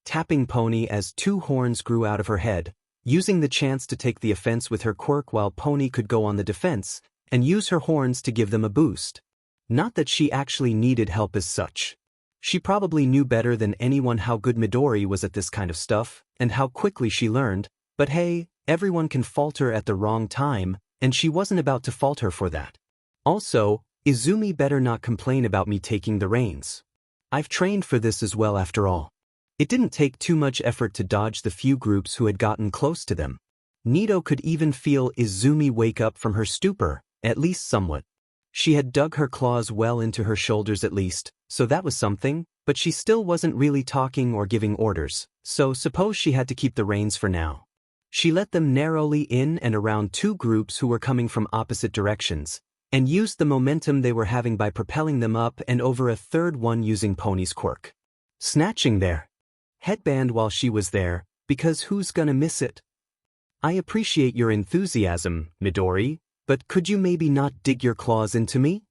Tapping Pony as two horns grew out of her head, using the chance to take the offense with her quirk while Pony could go on the defense and use her horns to give them a boost. Not that she actually needed help as such. She probably knew better than anyone how good Midori was at this kind of stuff and how quickly she learned, but hey, everyone can falter at the wrong time, and she wasn't about to falter for that. Also, Izumi better not complain about me taking the reins. I've trained for this as well after all. It didn't take too much effort to dodge the few groups who had gotten close to them. Nito could even feel Izumi wake up from her stupor, at least somewhat. She had dug her claws well into her shoulders at least, so that was something, but she still wasn't really talking or giving orders, so suppose she had to keep the reins for now. She let them narrowly in and around two groups who were coming from opposite directions, and used the momentum they were having by propelling them up and over a third one using Pony's quirk. Snatching their headband while she was there, because who's gonna miss it? I appreciate your enthusiasm, Midori, but could you maybe not dig your claws into me?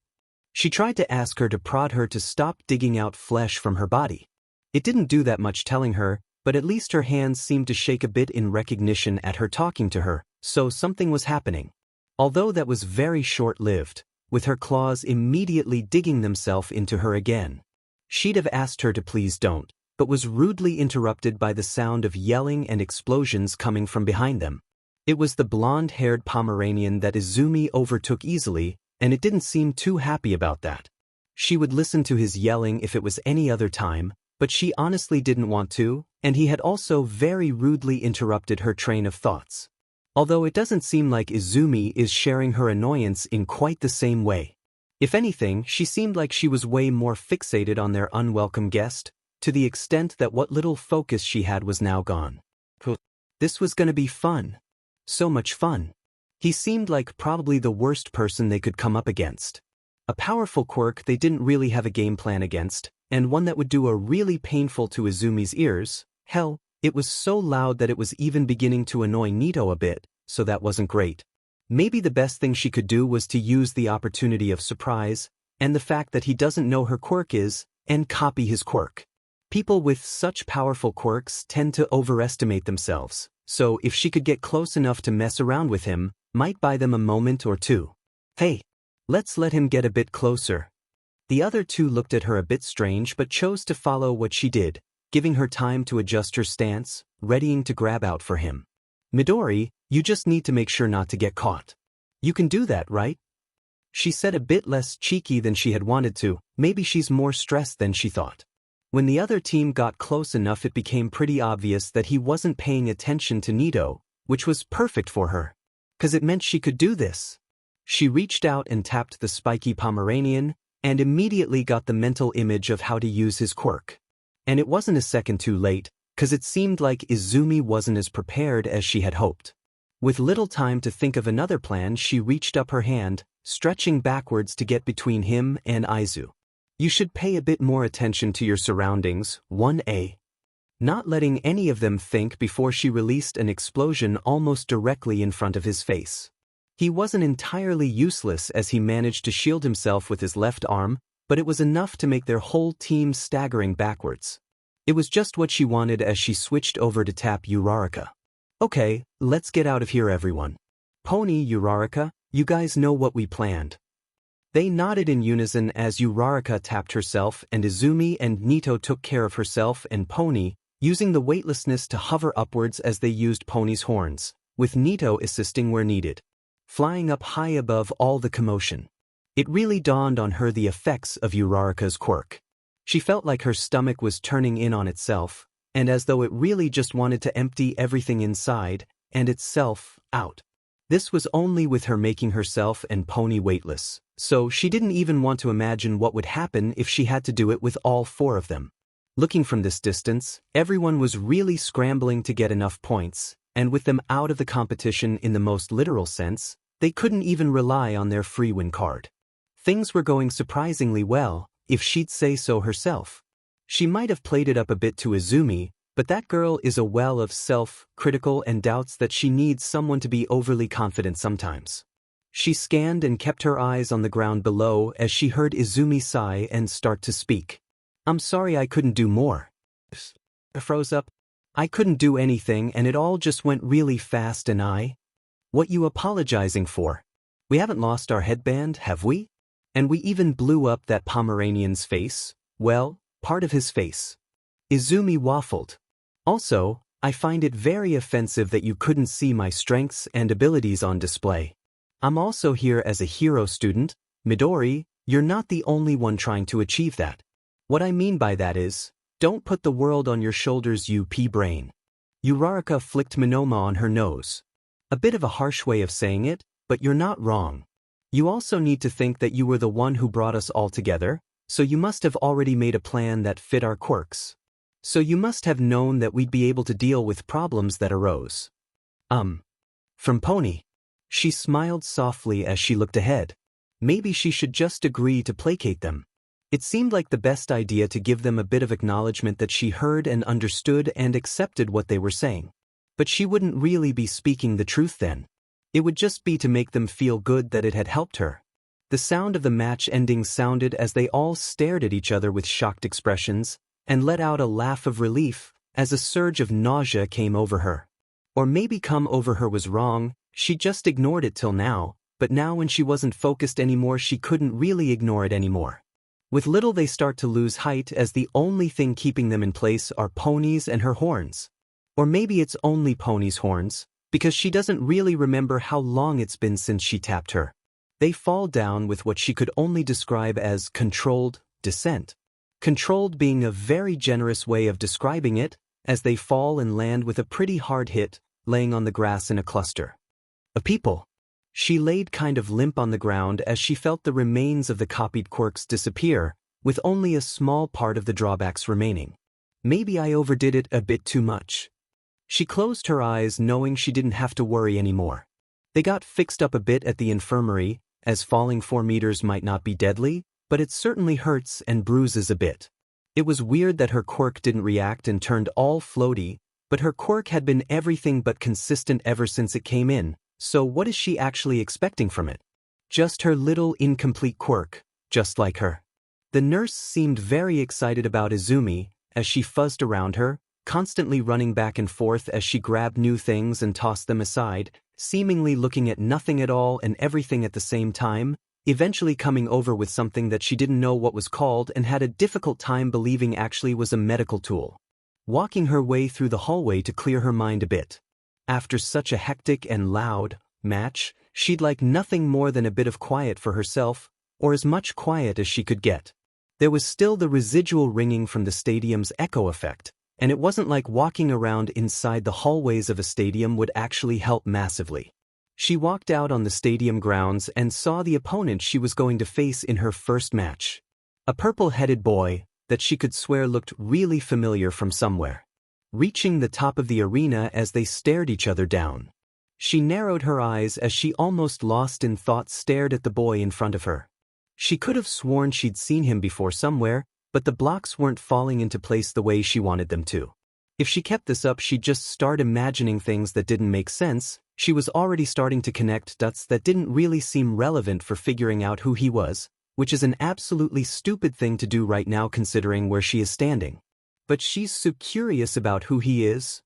She tried to ask her to prod her to stop digging out flesh from her body. It didn't do that much telling her, but at least her hands seemed to shake a bit in recognition at her talking to her, so something was happening. Although that was very short-lived, with her claws immediately digging themselves into her again. She'd have asked her to please don't, but was rudely interrupted by the sound of yelling and explosions coming from behind them. It was the blonde-haired Pomeranian that Izumi overtook easily, and it didn't seem too happy about that. She would listen to his yelling if it was any other time, but she honestly didn't want to, and he had also very rudely interrupted her train of thoughts. Although it doesn't seem like Izumi is sharing her annoyance in quite the same way. If anything, she seemed like she was way more fixated on their unwelcome guest, to the extent that what little focus she had was now gone. This was gonna be fun. So much fun. He seemed like probably the worst person they could come up against. A powerful quirk they didn't really have a game plan against, and one that would do a really painful to Izumi's ears. Hell, it was so loud that it was even beginning to annoy Nito a bit, so that wasn't great. Maybe the best thing she could do was to use the opportunity of surprise, and the fact that he doesn't know her quirk is, and copy his quirk. People with such powerful quirks tend to overestimate themselves, so if she could get close enough to mess around with him, might buy them a moment or two. Hey, let's let him get a bit closer. The other two looked at her a bit strange but chose to follow what she did, giving her time to adjust her stance, readying to grab out for him. Midori, you just need to make sure not to get caught. You can do that, right? She said a bit less cheeky than she had wanted to, maybe she's more stressed than she thought. When the other team got close enough it became pretty obvious that he wasn't paying attention to Nito, which was perfect for her. 'Cause it meant she could do this. She reached out and tapped the spiky Pomeranian, and immediately got the mental image of how to use his quirk. And it wasn't a second too late, 'cause it seemed like Izumi wasn't as prepared as she had hoped. With little time to think of another plan she reached up her hand, stretching backwards to get between him and Izu. You should pay a bit more attention to your surroundings, 1A. Not letting any of them think before she released an explosion almost directly in front of his face. He wasn't entirely useless as he managed to shield himself with his left arm, but it was enough to make their whole team staggering backwards. It was just what she wanted as she switched over to tap Uraraka. Okay, let's get out of here everyone. Pony, Uraraka, you guys know what we planned. They nodded in unison as Uraraka tapped herself and Izumi and Nito took care of herself and Pony, using the weightlessness to hover upwards as they used Pony's horns, with Nito assisting where needed. Flying up high above all the commotion. It really dawned on her the effects of Uraraka's quirk. She felt like her stomach was turning in on itself, and as though it really just wanted to empty everything inside, and itself, out. This was only with her making herself and Pony weightless, so she didn't even want to imagine what would happen if she had to do it with all four of them. Looking from this distance, everyone was really scrambling to get enough points, and with them out of the competition in the most literal sense, they couldn't even rely on their free win card. Things were going surprisingly well, if she'd say so herself. She might have played it up a bit to Izumi, but that girl is a well of self-critical and doubts that she needs someone to be overly confident sometimes. She scanned and kept her eyes on the ground below as she heard Izumi sigh and start to speak. I'm sorry I couldn't do more. I froze up. I couldn't do anything and it all just went really fast and What you apologizing for? We haven't lost our headband, have we? And we even blew up that Pomeranian's face, well, part of his face. Izumi waffled. Also, I find it very offensive that you couldn't see my strengths and abilities on display. I'm also here as a hero student, Midori, you're not the only one trying to achieve that. What I mean by that is, don't put the world on your shoulders you pea-brain. Uraraka flicked Minoma on her nose. A bit of a harsh way of saying it, but you're not wrong. You also need to think that you were the one who brought us all together, so you must have already made a plan that fit our quirks. So you must have known that we'd be able to deal with problems that arose. From Pony. She smiled softly as she looked ahead. Maybe she should just agree to placate them. It seemed like the best idea to give them a bit of acknowledgement that she heard and understood and accepted what they were saying. But she wouldn't really be speaking the truth then. It would just be to make them feel good that it had helped her. The sound of the match ending sounded as they all stared at each other with shocked expressions, and let out a laugh of relief as a surge of nausea came over her. Or maybe come over her was wrong, she just ignored it till now, but now when she wasn't focused anymore she couldn't really ignore it anymore. With little they start to lose height as the only thing keeping them in place are Pony's and her horns. Or maybe it's only Pony's horns, because she doesn't really remember how long it's been since she tapped her. They fall down with what she could only describe as controlled descent. Controlled being a very generous way of describing it, as they fall and land with a pretty hard hit, laying on the grass in a cluster of people. She laid kind of limp on the ground as she felt the remains of the copied quirks disappear, with only a small part of the drawbacks remaining. Maybe I overdid it a bit too much. She closed her eyes knowing she didn't have to worry anymore. They got fixed up a bit at the infirmary, as falling 4 meters might not be deadly, but it certainly hurts and bruises a bit. It was weird that her quirk didn't react and turned all floaty, but her quirk had been everything but consistent ever since it came in, so what is she actually expecting from it? Just her little incomplete quirk, just like her. The nurse seemed very excited about Izumi, as she fuzzed around her, constantly running back and forth as she grabbed new things and tossed them aside, seemingly looking at nothing at all and everything at the same time, eventually coming over with something that she didn't know what was called and had a difficult time believing actually was a medical tool. Walking her way through the hallway to clear her mind a bit. After such a hectic and loud match, she'd like nothing more than a bit of quiet for herself, or as much quiet as she could get. There was still the residual ringing from the stadium's echo effect, and it wasn't like walking around inside the hallways of a stadium would actually help massively. She walked out on the stadium grounds and saw the opponent she was going to face in her first match. A purple-headed boy that she could swear looked really familiar from somewhere. Reaching the top of the arena as they stared each other down. She narrowed her eyes as she almost lost in thought stared at the boy in front of her. She could have sworn she'd seen him before somewhere, but the blocks weren't falling into place the way she wanted them to. If she kept this up she'd just start imagining things that didn't make sense. She was already starting to connect dots that didn't really seem relevant for figuring out who he was, which is an absolutely stupid thing to do right now considering where she is standing. But she's so curious about who he is.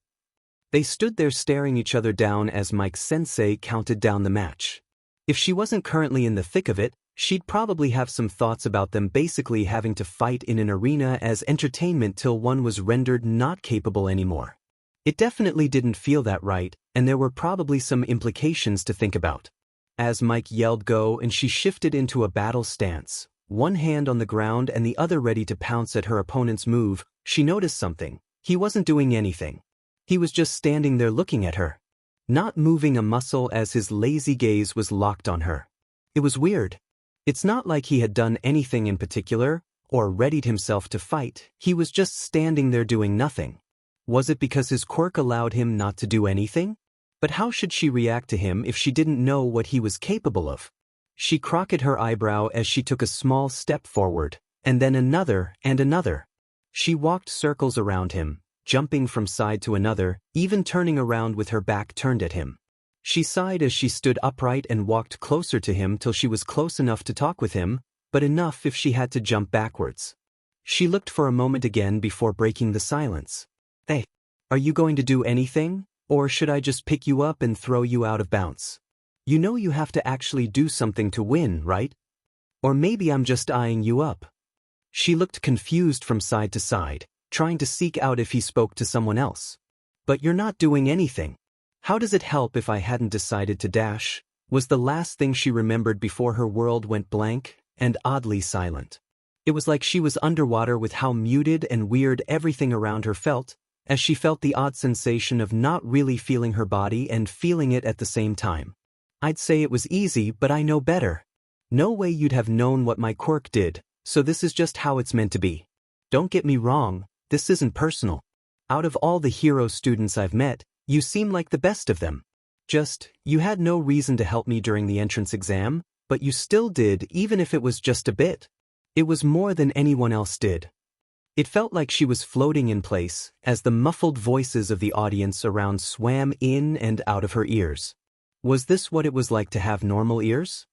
They stood there staring each other down as Mike-sensei counted down the match. If she wasn't currently in the thick of it, she'd probably have some thoughts about them basically having to fight in an arena as entertainment till one was rendered not capable anymore. It definitely didn't feel that right, and there were probably some implications to think about. As Mike yelled go and she shifted into a battle stance, one hand on the ground and the other ready to pounce at her opponent's move, she noticed something. He wasn't doing anything. He was just standing there looking at her. Not moving a muscle as his lazy gaze was locked on her. It was weird. It's not like he had done anything in particular, or readied himself to fight, he was just standing there doing nothing. Was it because his quirk allowed him not to do anything? But how should she react to him if she didn't know what he was capable of? She crooked her eyebrow as she took a small step forward, and then another and another. She walked circles around him, jumping from side to another, even turning around with her back turned at him. She sighed as she stood upright and walked closer to him till she was close enough to talk with him, but enough if she had to jump backwards. She looked for a moment again before breaking the silence. Hey, are you going to do anything, or should I just pick you up and throw you out of bounds? You know you have to actually do something to win, right? Or maybe I'm just eyeing you up. She looked confused from side to side, trying to seek out if he spoke to someone else. But you're not doing anything. How does it help if I hadn't decided to dash? Was the last thing she remembered before her world went blank and oddly silent. It was like she was underwater with how muted and weird everything around her felt, as she felt the odd sensation of not really feeling her body and feeling it at the same time. I'd say it was easy, but I know better. No way you'd have known what my quirk did, so this is just how it's meant to be. Don't get me wrong, this isn't personal. Out of all the hero students I've met, you seem like the best of them. Just, you had no reason to help me during the entrance exam, but you still did even if it was just a bit. It was more than anyone else did. It felt like she was floating in place as the muffled voices of the audience around swam in and out of her ears. Was this what it was like to have normal ears?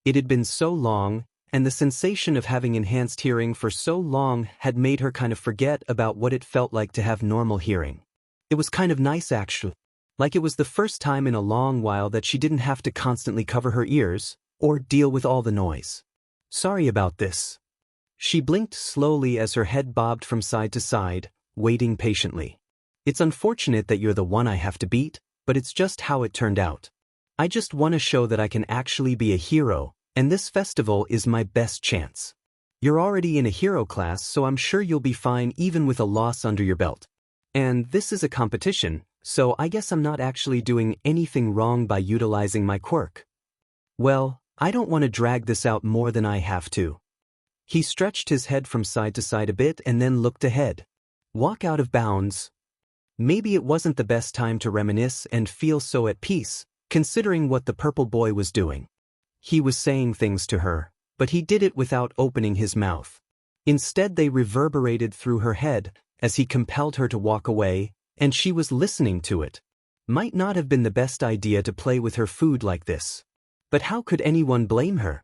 It had been so long, and the sensation of having enhanced hearing for so long had made her kind of forget about what it felt like to have normal hearing. It was kind of nice actually. Like it was the first time in a long while that she didn't have to constantly cover her ears or deal with all the noise. Sorry about this. She blinked slowly as her head bobbed from side to side, waiting patiently. It's unfortunate that you're the one I have to beat, but it's just how it turned out. I just want to show that I can actually be a hero, and this festival is my best chance. You're already in a hero class, so I'm sure you'll be fine even with a loss under your belt. And this is a competition, so I guess I'm not actually doing anything wrong by utilizing my quirk. Well, I don't want to drag this out more than I have to. He stretched his head from side to side a bit and then looked ahead. Walk out of bounds. Maybe it wasn't the best time to reminisce and feel so at peace, considering what the purple boy was doing. He was saying things to her, but he did it without opening his mouth. Instead they reverberated through her head as he compelled her to walk away, and she was listening to it. Might not have been the best idea to play with her food like this. But how could anyone blame her?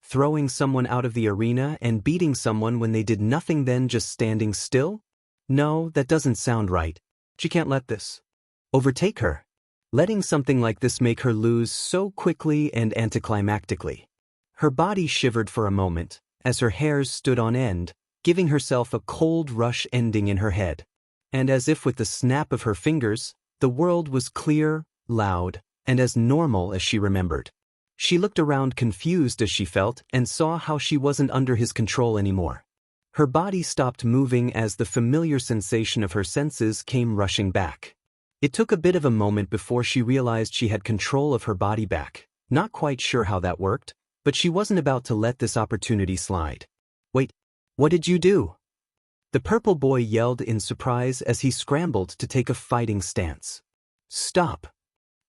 Throwing someone out of the arena and beating someone when they did nothing, then just standing still? No, that doesn't sound right. She can't let this overtake her. Letting something like this make her lose so quickly and anticlimactically. Her body shivered for a moment, as her hairs stood on end, giving herself a cold rush ending in her head. And as if with the snap of her fingers, the world was clear, loud, and as normal as she remembered. She looked around confused as she felt and saw how she wasn't under his control anymore. Her body stopped moving as the familiar sensation of her senses came rushing back. It took a bit of a moment before she realized she had control of her body back. Not quite sure how that worked, but she wasn't about to let this opportunity slide. Wait, what did you do? The purple boy yelled in surprise as he scrambled to take a fighting stance. Stop!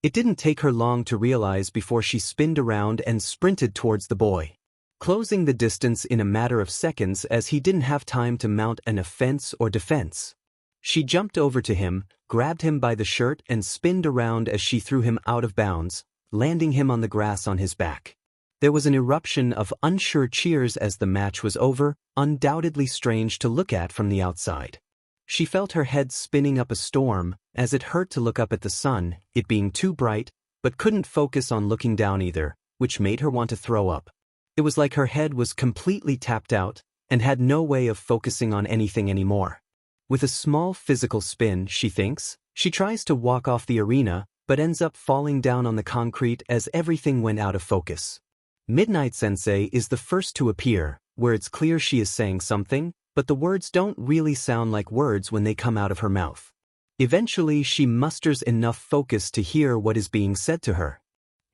It didn't take her long to realize before she spinned around and sprinted towards the boy, closing the distance in a matter of seconds as he didn't have time to mount an offense or defense. She jumped over to him, grabbed him by the shirt and spinned around as she threw him out of bounds, landing him on the grass on his back. There was an eruption of unsure cheers as the match was over, undoubtedly strange to look at from the outside. She felt her head spinning up a storm, as it hurt to look up at the sun, it being too bright, but couldn't focus on looking down either, which made her want to throw up. It was like her head was completely tapped out, and had no way of focusing on anything anymore. With a small physical spin, she thinks, she tries to walk off the arena, but ends up falling down on the concrete as everything went out of focus. Midnight Sensei is the first to appear, where it's clear she is saying something, but the words don't really sound like words when they come out of her mouth. Eventually she musters enough focus to hear what is being said to her.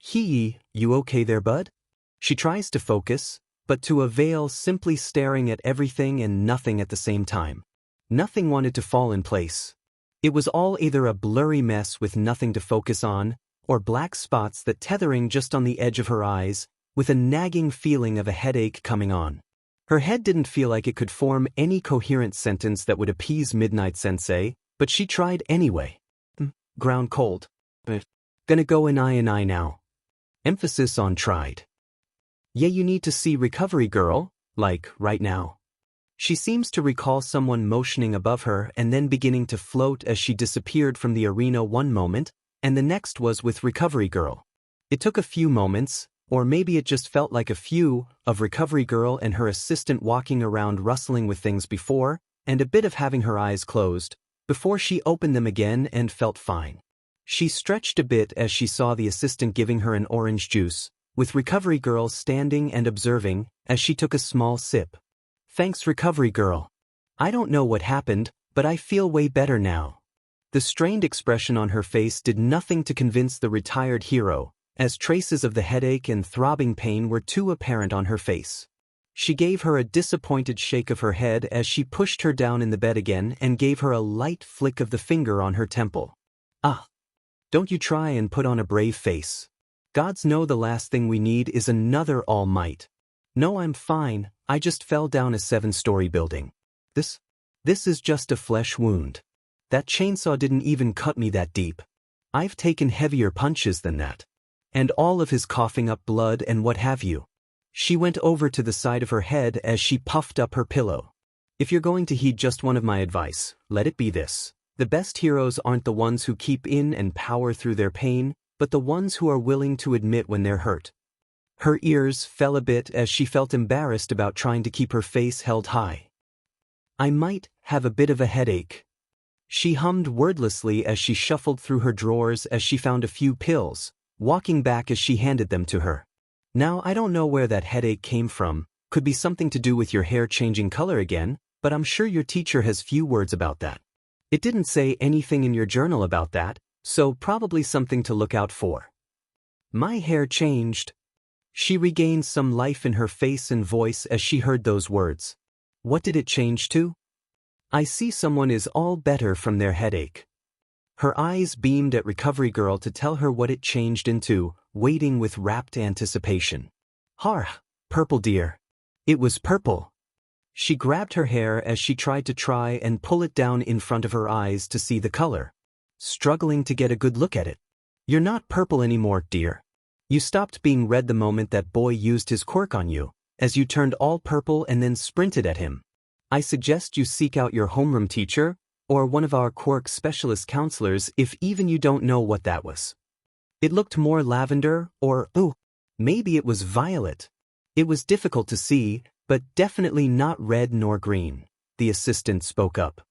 You okay there, bud? She tries to focus, but to avail simply staring at everything and nothing at the same time. Nothing wanted to fall in place. It was all either a blurry mess with nothing to focus on, or black spots that tethering just on the edge of her eyes, with a nagging feeling of a headache coming on. Her head didn't feel like it could form any coherent sentence that would appease Midnight Sensei, but she tried anyway. Ground cold. Gonna go in I now. Emphasis on tried. Yeah, you need to see recovery girl, like, right now. She seems to recall someone motioning above her and then beginning to float as she disappeared from the arena one moment, and the next was with recovery girl. It took a few moments, or maybe it just felt like a few, of recovery girl and her assistant walking around rustling with things before, and a bit of having her eyes closed, before she opened them again and felt fine. She stretched a bit as she saw the assistant giving her an orange juice, with recovery girl standing and observing as she took a small sip. Thanks, recovery girl. I don't know what happened, but I feel way better now. The strained expression on her face did nothing to convince the retired hero, as traces of the headache and throbbing pain were too apparent on her face. She gave her a disappointed shake of her head as she pushed her down in the bed again and gave her a light flick of the finger on her temple. Don't you try and put on a brave face. Gods know the last thing we need is another All Might. No, I'm fine, I just fell down a 7-story building. This is just a flesh wound. That chainsaw didn't even cut me that deep. I've taken heavier punches than that. And all of his coughing up blood and what have you. She went over to the side of her head as she puffed up her pillow. If you're going to heed just one of my advice, let it be this. The best heroes aren't the ones who keep in and power through their pain, but the ones who are willing to admit when they're hurt. Her ears fell a bit as she felt embarrassed about trying to keep her face held high. I might have a bit of a headache. She hummed wordlessly as she shuffled through her drawers as she found a few pills, walking back as she handed them to her. Now I don't know where that headache came from, could be something to do with your hair changing color again, but I'm sure your teacher has few words about that. It didn't say anything in your journal about that, so probably something to look out for. My hair changed. She regained some life in her face and voice as she heard those words. What did it change to? I see someone is all better from their headache. Her eyes beamed at Recovery Girl to tell her what it changed into, waiting with rapt anticipation. Purple dear. It was purple. She grabbed her hair as she tried to try and pull it down in front of her eyes to see the color, struggling to get a good look at it. You're not purple anymore, dear. You stopped being red the moment that boy used his quirk on you, as you turned all purple and then sprinted at him. I suggest you seek out your homeroom teacher, or one of our quirk specialist counselors if even you don't know what that was. It looked more lavender, or, maybe it was violet. It was difficult to see, but definitely not red nor green, the assistant spoke up.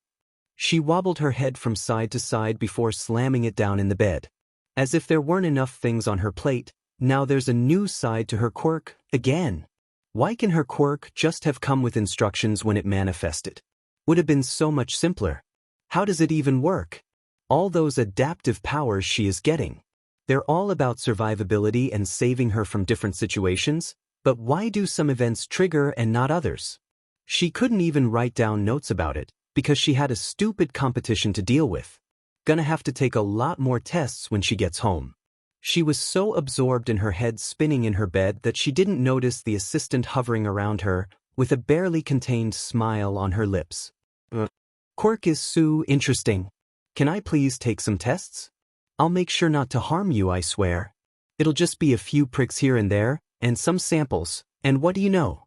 She wobbled her head from side to side before slamming it down in the bed. As if there weren't enough things on her plate, now there's a new side to her quirk, again. Why can her quirk just have come with instructions when it manifested? Would have been so much simpler. How does it even work? All those adaptive powers she is getting. They're all about survivability and saving her from different situations, but why do some events trigger and not others? She couldn't even write down notes about it, because she had a stupid competition to deal with. Gonna have to take a lot more tests when she gets home. She was so absorbed in her head spinning in her bed that she didn't notice the assistant hovering around her, with a barely contained smile on her lips. Quirk is so interesting. Can I please take some tests? I'll make sure not to harm you, I swear. It'll just be a few pricks here and there, and some samples, and what do you know?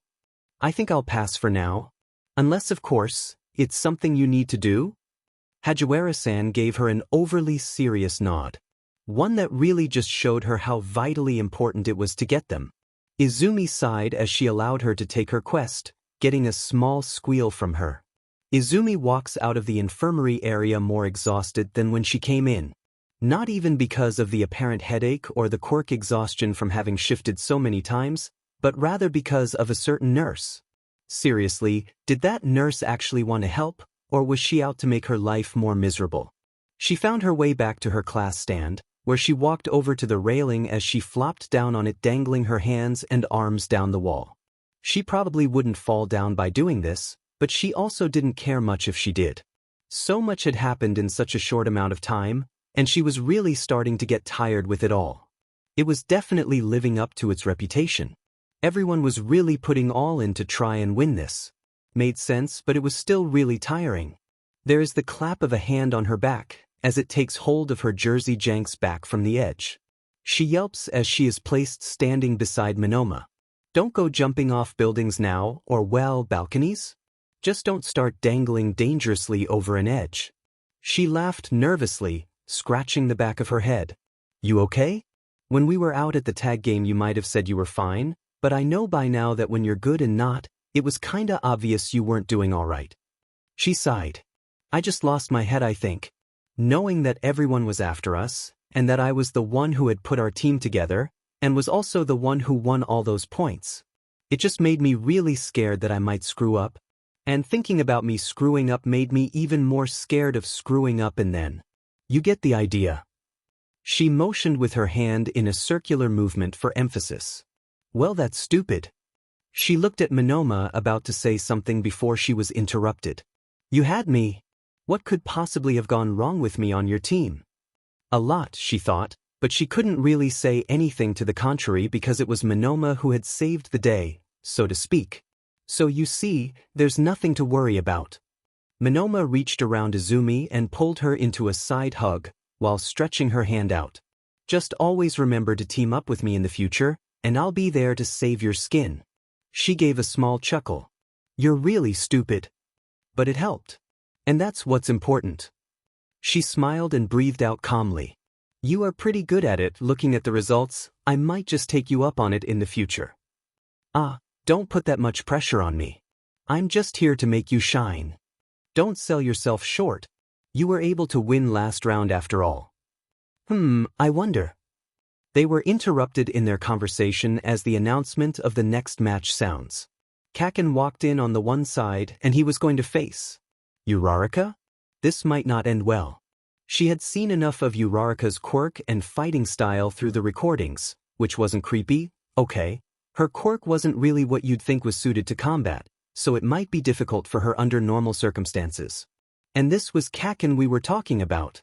I think I'll pass for now. Unless, of course, it's something you need to do? Hajiwara-san gave her an overly serious nod. One that really just showed her how vitally important it was to get them. Izumi sighed as she allowed her to take her quest, getting a small squeal from her. Izumi walks out of the infirmary area more exhausted than when she came in. Not even because of the apparent headache or the quirk exhaustion from having shifted so many times, but rather because of a certain nurse. Seriously, did that nurse actually want to help, or was she out to make her life more miserable? She found her way back to her class stand, where she walked over to the railing as she flopped down on it, dangling her hands and arms down the wall. She probably wouldn't fall down by doing this, but she also didn't care much if she did. So much had happened in such a short amount of time, and she was really starting to get tired with it all. It was definitely living up to its reputation. Everyone was really putting all in to try and win this. Made sense, but it was still really tiring. There is the clap of a hand on her back, as it takes hold of her jersey janks back from the edge. She yelps as she is placed standing beside Monoma. Don't go jumping off buildings now, or balconies? Just don't start dangling dangerously over an edge. She laughed nervously, scratching the back of her head. You okay? When we were out at the tag game you might have said you were fine, but I know by now that when you're good and not, it was kinda obvious you weren't doing all right. She sighed. I just lost my head, I think. Knowing that everyone was after us, and that I was the one who had put our team together, and was also the one who won all those points. It just made me really scared that I might screw up, and thinking about me screwing up made me even more scared of screwing up, and then. You get the idea. She motioned with her hand in a circular movement for emphasis. Well, that's stupid. She looked at Monoma, about to say something before she was interrupted. You had me. What could possibly have gone wrong with me on your team? A lot, she thought, but she couldn't really say anything to the contrary because it was Monoma who had saved the day, so to speak. So you see, there's nothing to worry about. Monoma reached around Izumi and pulled her into a side hug, while stretching her hand out. Just always remember to team up with me in the future, and I'll be there to save your skin. She gave a small chuckle. You're really stupid. But it helped. And that's what's important. She smiled and breathed out calmly. You are pretty good at it. Looking at the results, I might just take you up on it in the future. Ah, don't put that much pressure on me. I'm just here to make you shine. Don't sell yourself short. You were able to win last round after all. I wonder. They were interrupted in their conversation as the announcement of the next match sounds. Kakin walked in on the one side and he was going to face Uraraka? This might not end well. She had seen enough of Uraraka's quirk and fighting style through the recordings, which wasn't creepy, okay. Her quirk wasn't really what you'd think was suited to combat, so it might be difficult for her under normal circumstances. And this was Kakin we were talking about.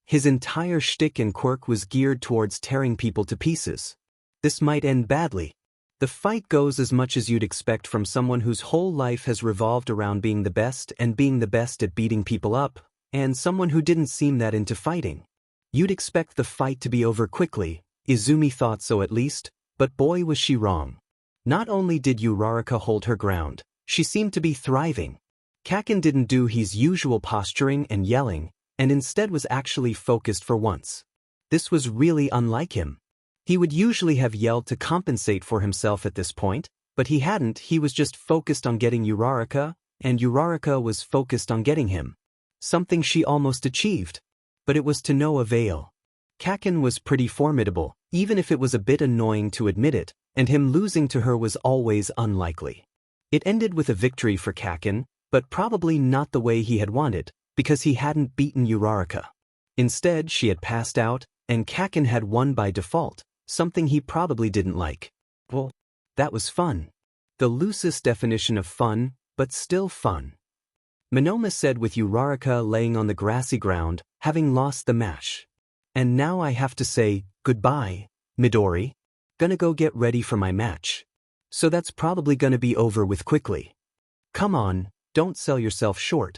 His entire shtick and quirk was geared towards tearing people to pieces. This might end badly. The fight goes as much as you'd expect from someone whose whole life has revolved around being the best and being the best at beating people up, and someone who didn't seem that into fighting. You'd expect the fight to be over quickly, Izumi thought so at least, but boy was she wrong. Not only did Uraraka hold her ground, she seemed to be thriving. Kakin didn't do his usual posturing and yelling, and instead was actually focused for once. This was really unlike him. He would usually have yelled to compensate for himself at this point, but he hadn't. He was just focused on getting Uraraka, and Uraraka was focused on getting him. Something she almost achieved. But it was to no avail. Kakin was pretty formidable, even if it was a bit annoying to admit it, and him losing to her was always unlikely. It ended with a victory for Kakin, but probably not the way he had wanted, because he hadn't beaten Uraraka. Instead, she had passed out, and Kakin had won by default, something he probably didn't like. Well, that was fun. The loosest definition of fun, but still fun. Monoma said with Uraraka laying on the grassy ground, having lost the match. And now I have to say, goodbye, Midori. Gonna go get ready for my match. So that's probably gonna be over with quickly. Come on, don't sell yourself short.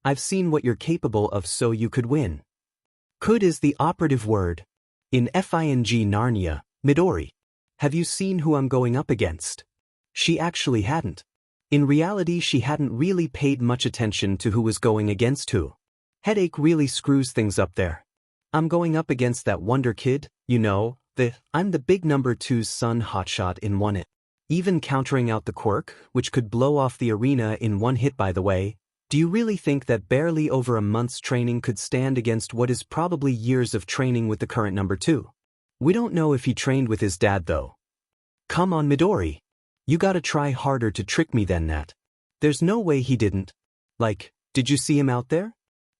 I've seen what you're capable of so you could win. Could is the operative word. In FING Narnia, Midori. Have you seen who I'm going up against? She actually hadn't. In reality she hadn't really paid much attention to who was going against who. Headache really screws things up there. I'm going up against that wonder kid, you know, I'm the big number 2's son hotshot in one hit. Even countering out the quirk, which could blow off the arena in one hit by the way. Do you really think that barely over a month's training could stand against what is probably years of training with the current number 2? We don't know if he trained with his dad though. Come on Midori. You gotta try harder to trick me than that. There's no way he didn't. Like, did you see him out there?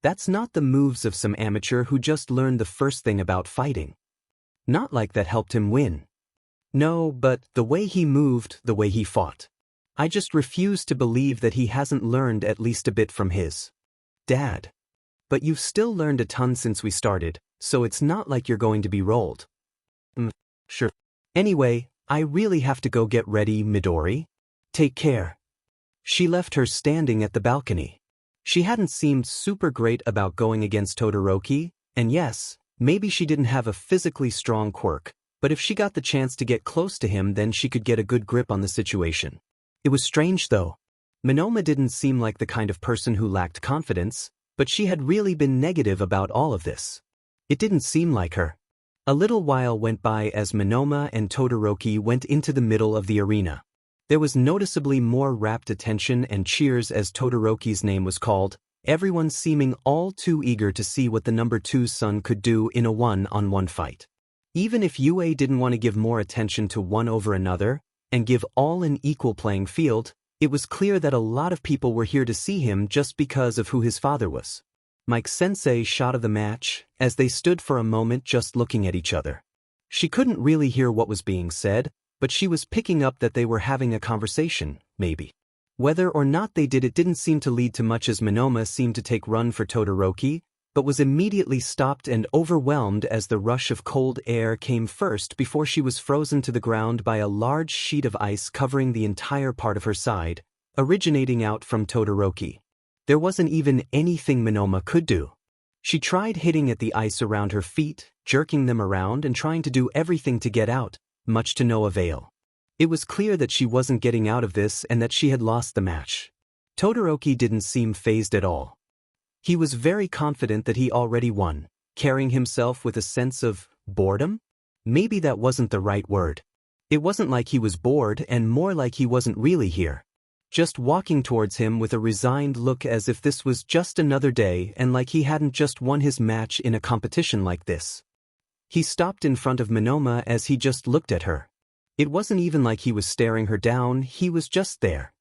That's not the moves of some amateur who just learned the first thing about fighting. Not like that helped him win. No, but the way he moved, the way he fought. I just refuse to believe that he hasn't learned at least a bit from his dad. But you've still learned a ton since we started, so it's not like you're going to be rolled. Sure. Anyway, I really have to go get ready, Midori. Take care. She left her standing at the balcony. She hadn't seemed super great about going against Todoroki, and yes, maybe she didn't have a physically strong quirk, but if she got the chance to get close to him then she could get a good grip on the situation. It was strange though. Monoma didn't seem like the kind of person who lacked confidence, but she had really been negative about all of this. It didn't seem like her. A little while went by as Monoma and Todoroki went into the middle of the arena. There was noticeably more rapt attention and cheers as Todoroki's name was called, everyone seeming all too eager to see what the number 2's son could do in a one-on-one fight. Even if UA didn't want to give more attention to one over another, and give all an equal playing field, it was clear that a lot of people were here to see him just because of who his father was. Mike-sensei shot of the match, as they stood for a moment just looking at each other. She couldn't really hear what was being said, but she was picking up that they were having a conversation, maybe. Whether or not they did it didn't seem to lead to much as Monoma seemed to take run for Todoroki, but was immediately stopped and overwhelmed as the rush of cold air came first before she was frozen to the ground by a large sheet of ice covering the entire part of her side, originating out from Todoroki. There wasn't even anything Monoma could do. She tried hitting at the ice around her feet, jerking them around and trying to do everything to get out, much to no avail. It was clear that she wasn't getting out of this and that she had lost the match. Todoroki didn't seem fazed at all. He was very confident that he already won, carrying himself with a sense of boredom? Maybe that wasn't the right word. It wasn't like he was bored and more like he wasn't really here. Just walking towards him with a resigned look as if this was just another day and like he hadn't just won his match in a competition like this. He stopped in front of Monoma as he just looked at her. It wasn't even like he was staring her down, he was just there.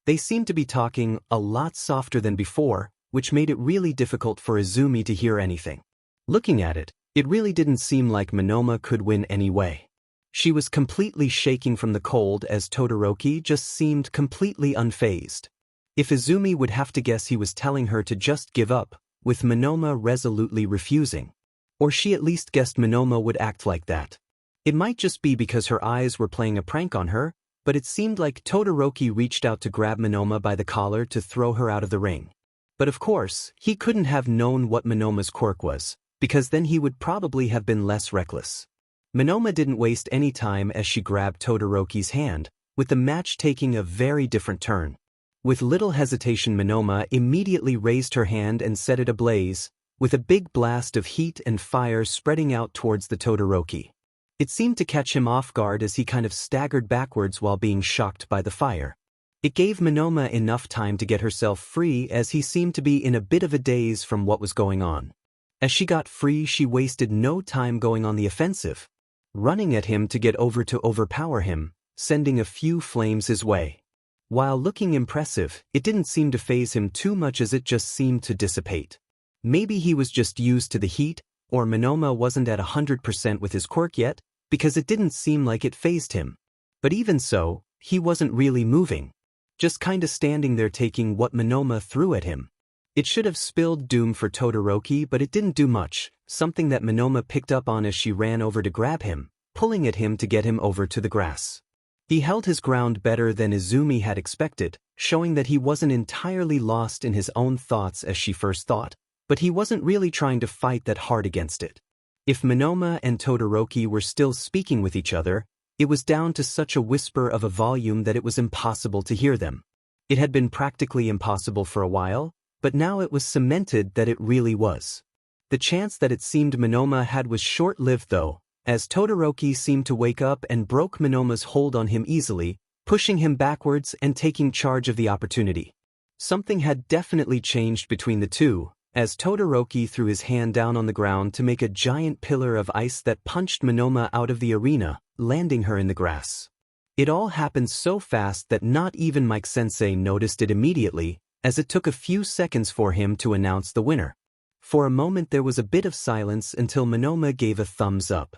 They seemed to be talking a lot softer than before, which made it really difficult for Izumi to hear anything. Looking at it, it really didn't seem like Monoma could win anyway. She was completely shaking from the cold as Todoroki just seemed completely unfazed. If Izumi would have to guess he was telling her to just give up, with Monoma resolutely refusing. Or she at least guessed Monoma would act like that. It might just be because her eyes were playing a prank on her, but it seemed like Todoroki reached out to grab Monoma by the collar to throw her out of the ring. But of course, he couldn't have known what Monoma's quirk was, because then he would probably have been less reckless. Monoma didn't waste any time as she grabbed Todoroki's hand, with the match taking a very different turn. With little hesitation, Monoma immediately raised her hand and set it ablaze, with a big blast of heat and fire spreading out towards the Todoroki. It seemed to catch him off guard as he kind of staggered backwards while being shocked by the fire. It gave Monoma enough time to get herself free as he seemed to be in a bit of a daze from what was going on. As she got free, she wasted no time going on the offensive, running at him to get over to overpower him, sending a few flames his way. While looking impressive, it didn't seem to faze him too much as it just seemed to dissipate. Maybe he was just used to the heat, or Monoma wasn't at 100% with his quirk yet, because it didn't seem like it fazed him. But even so, he wasn't really moving. Just kinda standing there taking what Monoma threw at him. It should have spilled doom for Todoroki, but it didn't do much, something that Monoma picked up on as she ran over to grab him, pulling at him to get him over to the grass. He held his ground better than Izumi had expected, showing that he wasn't entirely lost in his own thoughts as she first thought, but he wasn't really trying to fight that hard against it. If Monoma and Todoroki were still speaking with each other, it was down to such a whisper of a volume that it was impossible to hear them. It had been practically impossible for a while, but now it was cemented that it really was. The chance that it seemed Monoma had was short-lived though, as Todoroki seemed to wake up and broke Monoma's hold on him easily, pushing him backwards and taking charge of the opportunity. Something had definitely changed between the two, as Todoroki threw his hand down on the ground to make a giant pillar of ice that punched Monoma out of the arena, landing her in the grass. It all happened so fast that not even Mike-sensei noticed it immediately, as it took a few seconds for him to announce the winner. For a moment there was a bit of silence until Monoma gave a thumbs up,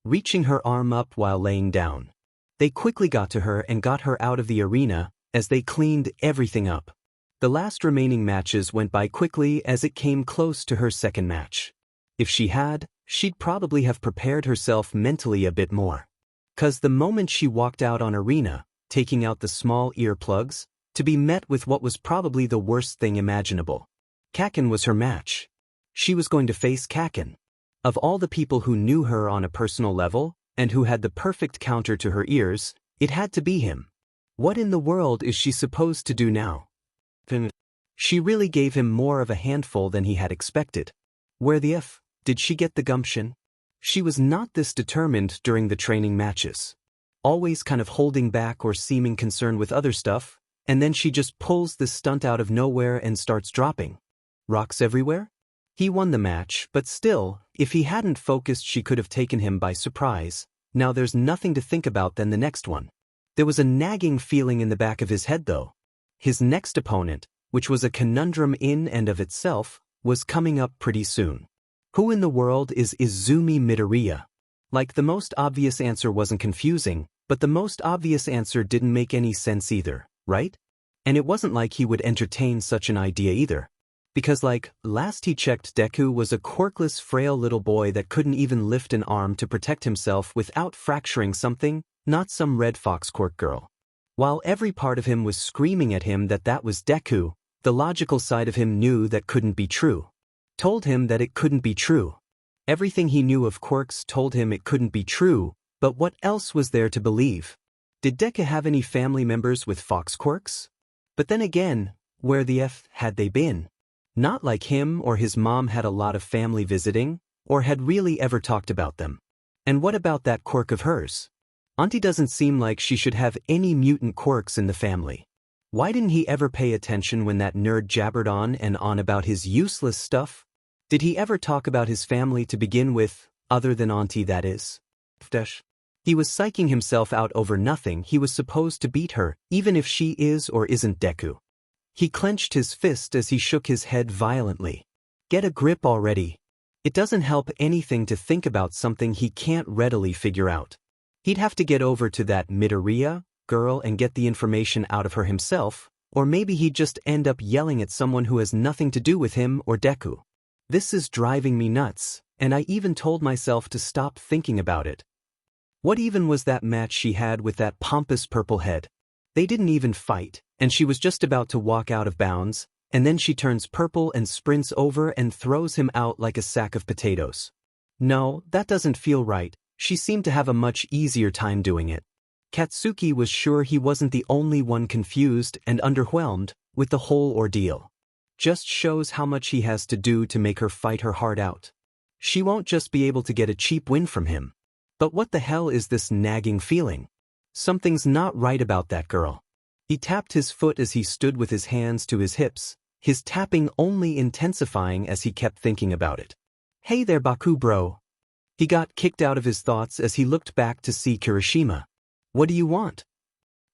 reaching her arm up while laying down. They quickly got to her and got her out of the arena, as they cleaned everything up. The last remaining matches went by quickly as it came close to her second match. If she had, she'd probably have prepared herself mentally a bit more. 'Cause the moment she walked out on arena, taking out the small earplugs, to be met with what was probably the worst thing imaginable. Kaken was her match. She was going to face Kaken. Of all the people who knew her on a personal level, and who had the perfect counter to her ears, it had to be him. What in the world is she supposed to do now? She really gave him more of a handful than he had expected. Where the F did she get the gumption? She was not this determined during the training matches. Always kind of holding back or seeming concerned with other stuff, and then she just pulls this stunt out of nowhere and starts dropping rocks everywhere? He won the match, but still, if he hadn't focused she could have taken him by surprise. Now there's nothing to think about than the next one. There was a nagging feeling in the back of his head though. His next opponent, which was a conundrum in and of itself, was coming up pretty soon. Who in the world is Izumi Midoriya? Like the most obvious answer wasn't confusing, but the most obvious answer didn't make any sense either, right? And it wasn't like he would entertain such an idea either. Because last he checked, Deku was a quirkless, frail little boy that couldn't even lift an arm to protect himself without fracturing something, not some Red Fox quirk girl. While every part of him was screaming at him that that was Deku, the logical side of him knew that couldn't be true. told him that it couldn't be true. Everything he knew of quirks told him it couldn't be true, but what else was there to believe? Did Deku have any family members with fox quirks? But then again, where the F had they been? Not like him or his mom had a lot of family visiting, or had really ever talked about them. And what about that quirk of hers? Auntie doesn't seem like she should have any mutant quirks in the family. Why didn't he ever pay attention when that nerd jabbered on and on about his useless stuff? Did he ever talk about his family to begin with, other than Auntie, that is? He was psyching himself out over nothing. He was supposed to beat her, even if she is or isn't Deku. He clenched his fist as he shook his head violently. Get a grip already. It doesn't help anything to think about something he can't readily figure out. He'd have to get over to that Midoriya girl and get the information out of her himself, or maybe he'd just end up yelling at someone who has nothing to do with him or Deku. This is driving me nuts, and I even told myself to stop thinking about it. What even was that match she had with that pompous purple head? They didn't even fight, and she was just about to walk out of bounds, and then she turns purple and sprints over and throws him out like a sack of potatoes. No, that doesn't feel right. She seemed to have a much easier time doing it. Katsuki was sure he wasn't the only one confused and underwhelmed with the whole ordeal. Just shows how much he has to do to make her fight her heart out. She won't just be able to get a cheap win from him. But what the hell is this nagging feeling? Something's not right about that girl. He tapped his foot as he stood with his hands to his hips, his tapping only intensifying as he kept thinking about it. Hey there, Baku bro. He got kicked out of his thoughts as he looked back to see Kirishima. What do you want?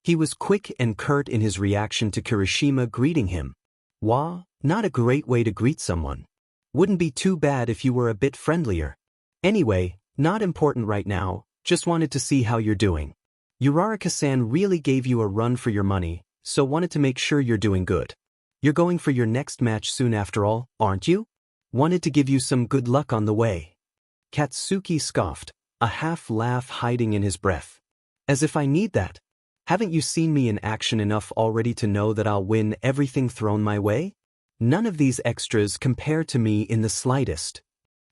He was quick and curt in his reaction to Kirishima greeting him. Wah, not a great way to greet someone. Wouldn't be too bad if you were a bit friendlier. Anyway, not important right now, just wanted to see how you're doing. Uraraka-san really gave you a run for your money, so wanted to make sure you're doing good. You're going for your next match soon after all, aren't you? Wanted to give you some good luck on the way. Katsuki scoffed, a half-laugh hiding in his breath. As if I need that. Haven't you seen me in action enough already to know that I'll win everything thrown my way? None of these extras compare to me in the slightest.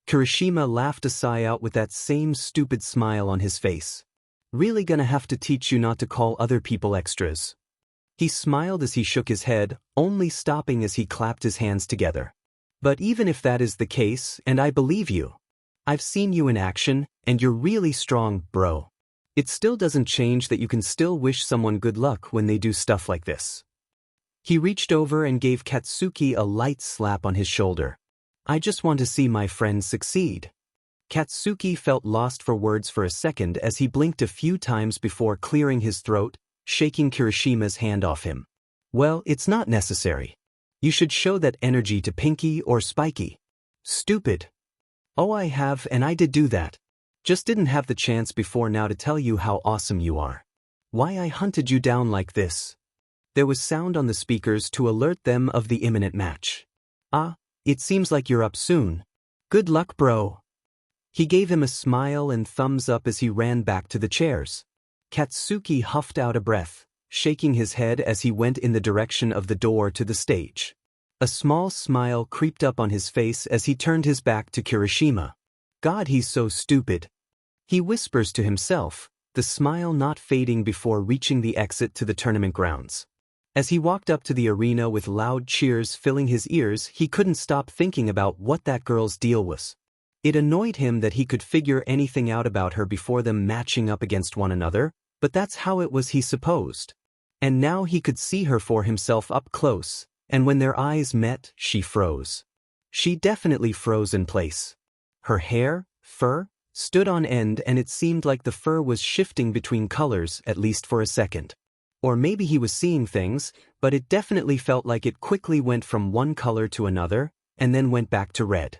Kirishima laughed a sigh out with that same stupid smile on his face. Really gonna have to teach you not to call other people extras. He smiled as he shook his head, only stopping as he clapped his hands together. But even if that is the case, and I believe you, I've seen you in action, and you're really strong, bro. It still doesn't change that you can still wish someone good luck when they do stuff like this. He reached over and gave Katsuki a light slap on his shoulder. I just want to see my friend succeed. Katsuki felt lost for words for a second as he blinked a few times before clearing his throat, shaking Kirishima's hand off him. Well, it's not necessary. You should show that energy to Pinky or Spiky. Stupid. Oh, I have, and I did do that. Just didn't have the chance before now to tell you how awesome you are. Why I hunted you down like this. There was sound on the speakers to alert them of the imminent match. Ah, it seems like you're up soon. Good luck, bro. He gave him a smile and thumbs up as he ran back to the chairs. Katsuki huffed out a breath, shaking his head as he went in the direction of the door to the stage. A small smile creeped up on his face as he turned his back to Kirishima. God, he's so stupid. He whispers to himself, the smile not fading before reaching the exit to the tournament grounds. As he walked up to the arena with loud cheers filling his ears, he couldn't stop thinking about what that girl's deal was. It annoyed him that he could figure anything out about her before them matching up against one another, but that's how it was, he supposed. And now he could see her for himself up close, and when their eyes met, she froze. She definitely froze in place. Her hair, fur, stood on end, and it seemed like the fur was shifting between colors, at least for a second. Or maybe he was seeing things, but it definitely felt like it quickly went from one color to another, and then went back to red.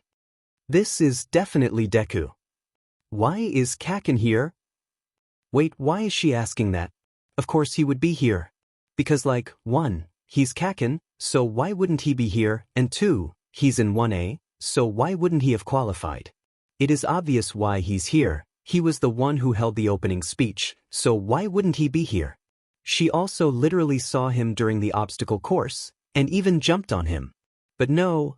This is definitely Deku. Why is Kaken here? Wait, why is she asking that? Of course he would be here. Because 1, he's Kaken, so why wouldn't he be here, and 2, he's in 1A, so why wouldn't he have qualified? It is obvious why he's here. He was the one who held the opening speech, so why wouldn't he be here? She also literally saw him during the obstacle course, and even jumped on him. But no,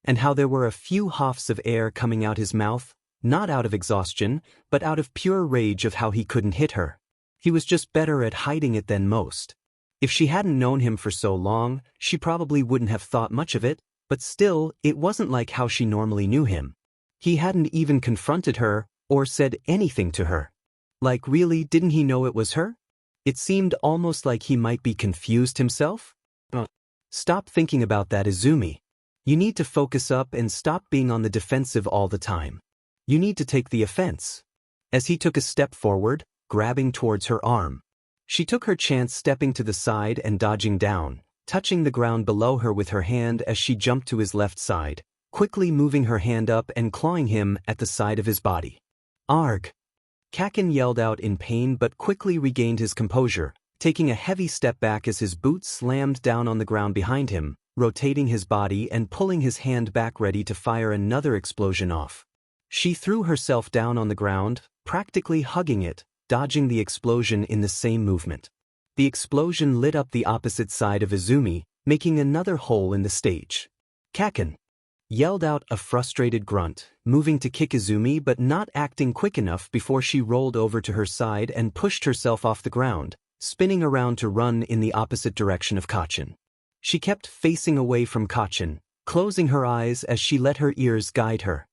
and how there were a few huffs of air coming out his mouth, not out of exhaustion, but out of pure rage of how he couldn't hit her. He was just better at hiding it than most. If she hadn't known him for so long, she probably wouldn't have thought much of it, but still, it wasn't like how she normally knew him. He hadn't even confronted her, or said anything to her. Like really, didn't he know it was her? It seemed almost like he might be confused himself. Stop thinking about that, Izumi. You need to focus up and stop being on the defensive all the time. You need to take the offense. As he took a step forward, grabbing towards her arm. She took her chance, stepping to the side and dodging down, touching the ground below her with her hand as she jumped to his left side, quickly moving her hand up and clawing him at the side of his body. Arg! Kaken yelled out in pain but quickly regained his composure, taking a heavy step back as his boot slammed down on the ground behind him, rotating his body and pulling his hand back ready to fire another explosion off. She threw herself down on the ground, practically hugging it, dodging the explosion in the same movement. The explosion lit up the opposite side of Izumi, making another hole in the stage. Kaken yelled out a frustrated grunt, moving to kick Izumi but not acting quick enough before she rolled over to her side and pushed herself off the ground, spinning around to run in the opposite direction of Kachen. She kept facing away from Kachen, closing her eyes as she let her ears guide her,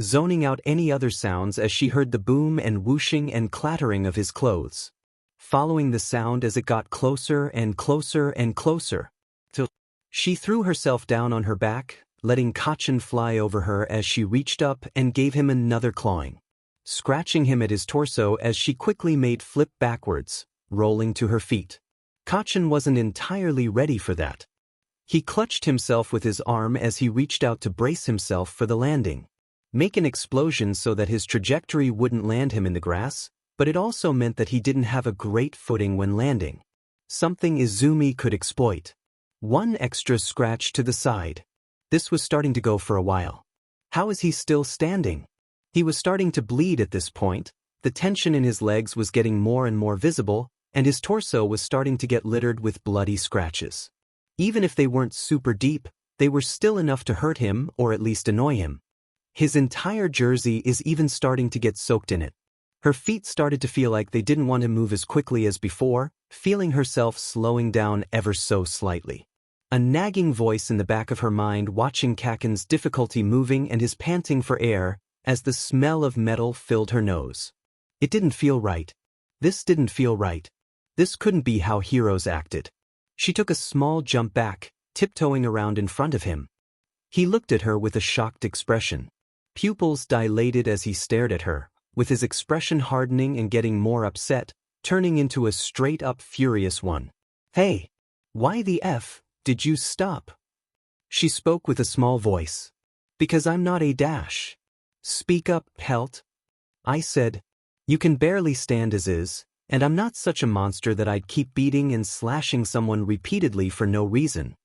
zoning out any other sounds as she heard the boom and whooshing and clattering of his clothes, following the sound as it got closer and closer and closer, till she threw herself down on her back, letting Kachen fly over her as she reached up and gave him another clawing, scratching him at his torso as she quickly made flip backwards, rolling to her feet. Kachen wasn't entirely ready for that. He clutched himself with his arm as he reached out to brace himself for the landing, make an explosion so that his trajectory wouldn't land him in the grass, but it also meant that he didn't have a great footing when landing. Something Izumi could exploit. One extra scratch to the side. This was starting to go for a while. How is he still standing? He was starting to bleed at this point, the tension in his legs was getting more and more visible, and his torso was starting to get littered with bloody scratches. Even if they weren't super deep, they were still enough to hurt him or at least annoy him. His entire jersey is even starting to get soaked in it. Her feet started to feel like they didn't want to move as quickly as before, feeling herself slowing down ever so slightly. A nagging voice in the back of her mind watching Kaken's difficulty moving and his panting for air as the smell of metal filled her nose. It didn't feel right. This didn't feel right. This couldn't be how heroes acted. She took a small jump back, tiptoeing around in front of him. He looked at her with a shocked expression. Pupils dilated as he stared at her, with his expression hardening and getting more upset, turning into a straight-up furious one. Hey! Why the F did you stop? She spoke with a small voice. Because I'm not a dash. Speak up, pelt. I said. You can barely stand as is, and I'm not such a monster that I'd keep beating and slashing someone repeatedly for no reason.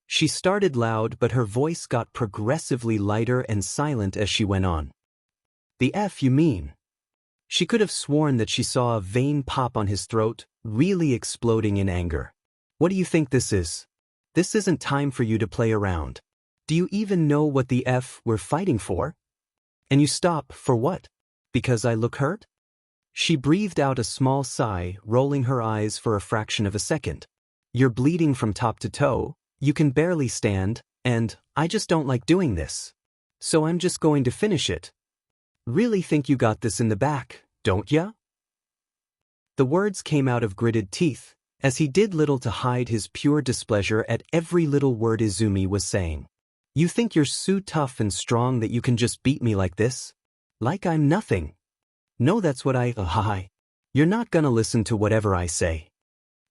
She started loud, but her voice got progressively lighter and silent as she went on. The F you mean? She could have sworn that she saw a vein pop on his throat, really exploding in anger. What do you think this is? This isn't time for you to play around. Do you even know what the F we're fighting for? And you stop, for what? Because I look hurt? She breathed out a small sigh, rolling her eyes for a fraction of a second. You're bleeding from top to toe, you can barely stand, and I just don't like doing this. So I'm just going to finish it. Really think you got this in the back, don't ya? The words came out of gritted teeth, as he did little to hide his pure displeasure at every little word Izumi was saying. You think you're so tough and strong that you can just beat me like this? Like I'm nothing. No, that's what hi. You're not gonna listen to whatever I say.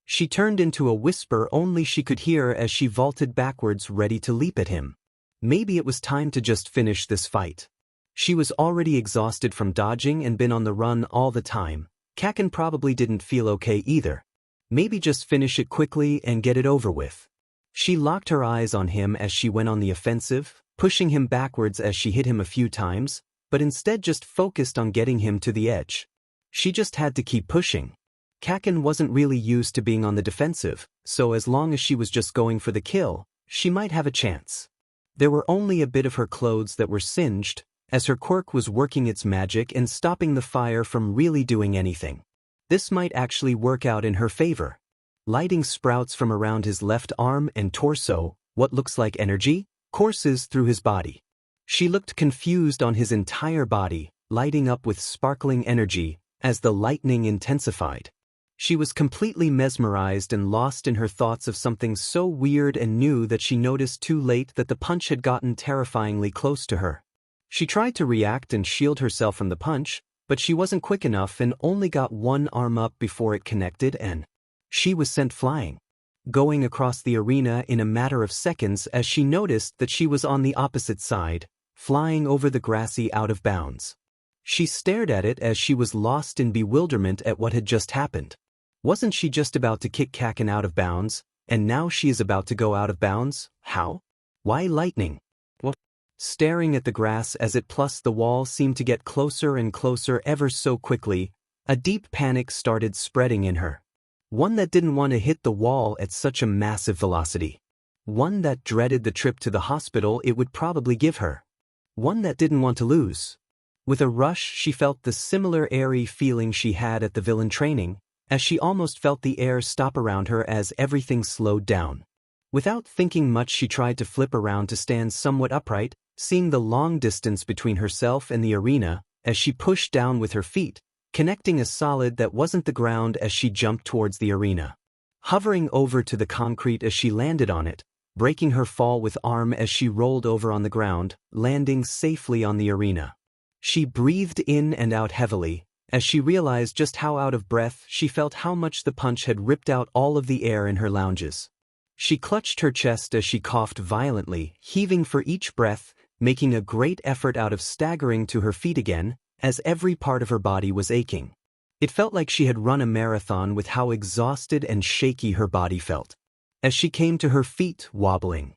She turned into a whisper only she could hear as she vaulted backwards ready to leap at him. Maybe it was time to just finish this fight. She was already exhausted from dodging and been on the run all the time. Kaken probably didn't feel okay either. Maybe just finish it quickly and get it over with. She locked her eyes on him as she went on the offensive, pushing him backwards as she hit him a few times, but instead just focused on getting him to the edge. She just had to keep pushing. Kaken wasn't really used to being on the defensive, so as long as she was just going for the kill, she might have a chance. There were only a bit of her clothes that were singed, as her quirk was working its magic and stopping the fire from really doing anything. This might actually work out in her favor. Lighting sprouts from around his left arm and torso, what looks like energy, courses through his body. She looked confused on his entire body, lighting up with sparkling energy, as the lightning intensified. She was completely mesmerized and lost in her thoughts of something so weird and new that she noticed too late that the punch had gotten terrifyingly close to her. She tried to react and shield herself from the punch, but she wasn't quick enough and only got one arm up before it connected and she was sent flying, going across the arena in a matter of seconds as she noticed that she was on the opposite side, flying over the grassy out of bounds. She stared at it as she was lost in bewilderment at what had just happened. Wasn't she just about to kick Kaken out of bounds, and now she is about to go out of bounds? How? Why lightning? What? Staring at the grass as it plus the wall seemed to get closer and closer ever so quickly, a deep panic started spreading in her. One that didn't want to hit the wall at such a massive velocity. One that dreaded the trip to the hospital it would probably give her. One that didn't want to lose. With a rush she felt the similar airy feeling she had at the villain training, as she almost felt the air stop around her as everything slowed down. Without thinking much she tried to flip around to stand somewhat upright, seeing the long distance between herself and the arena, as she pushed down with her feet, connecting a solid that wasn't the ground as she jumped towards the arena. Hovering over to the concrete as she landed on it, breaking her fall with arm as she rolled over on the ground, landing safely on the arena. She breathed in and out heavily, as she realized just how out of breath she felt, how much the punch had ripped out all of the air in her lounges. She clutched her chest as she coughed violently, heaving for each breath, making a great effort out of staggering to her feet again, as every part of her body was aching. It felt like she had run a marathon with how exhausted and shaky her body felt. As she came to her feet, wobbling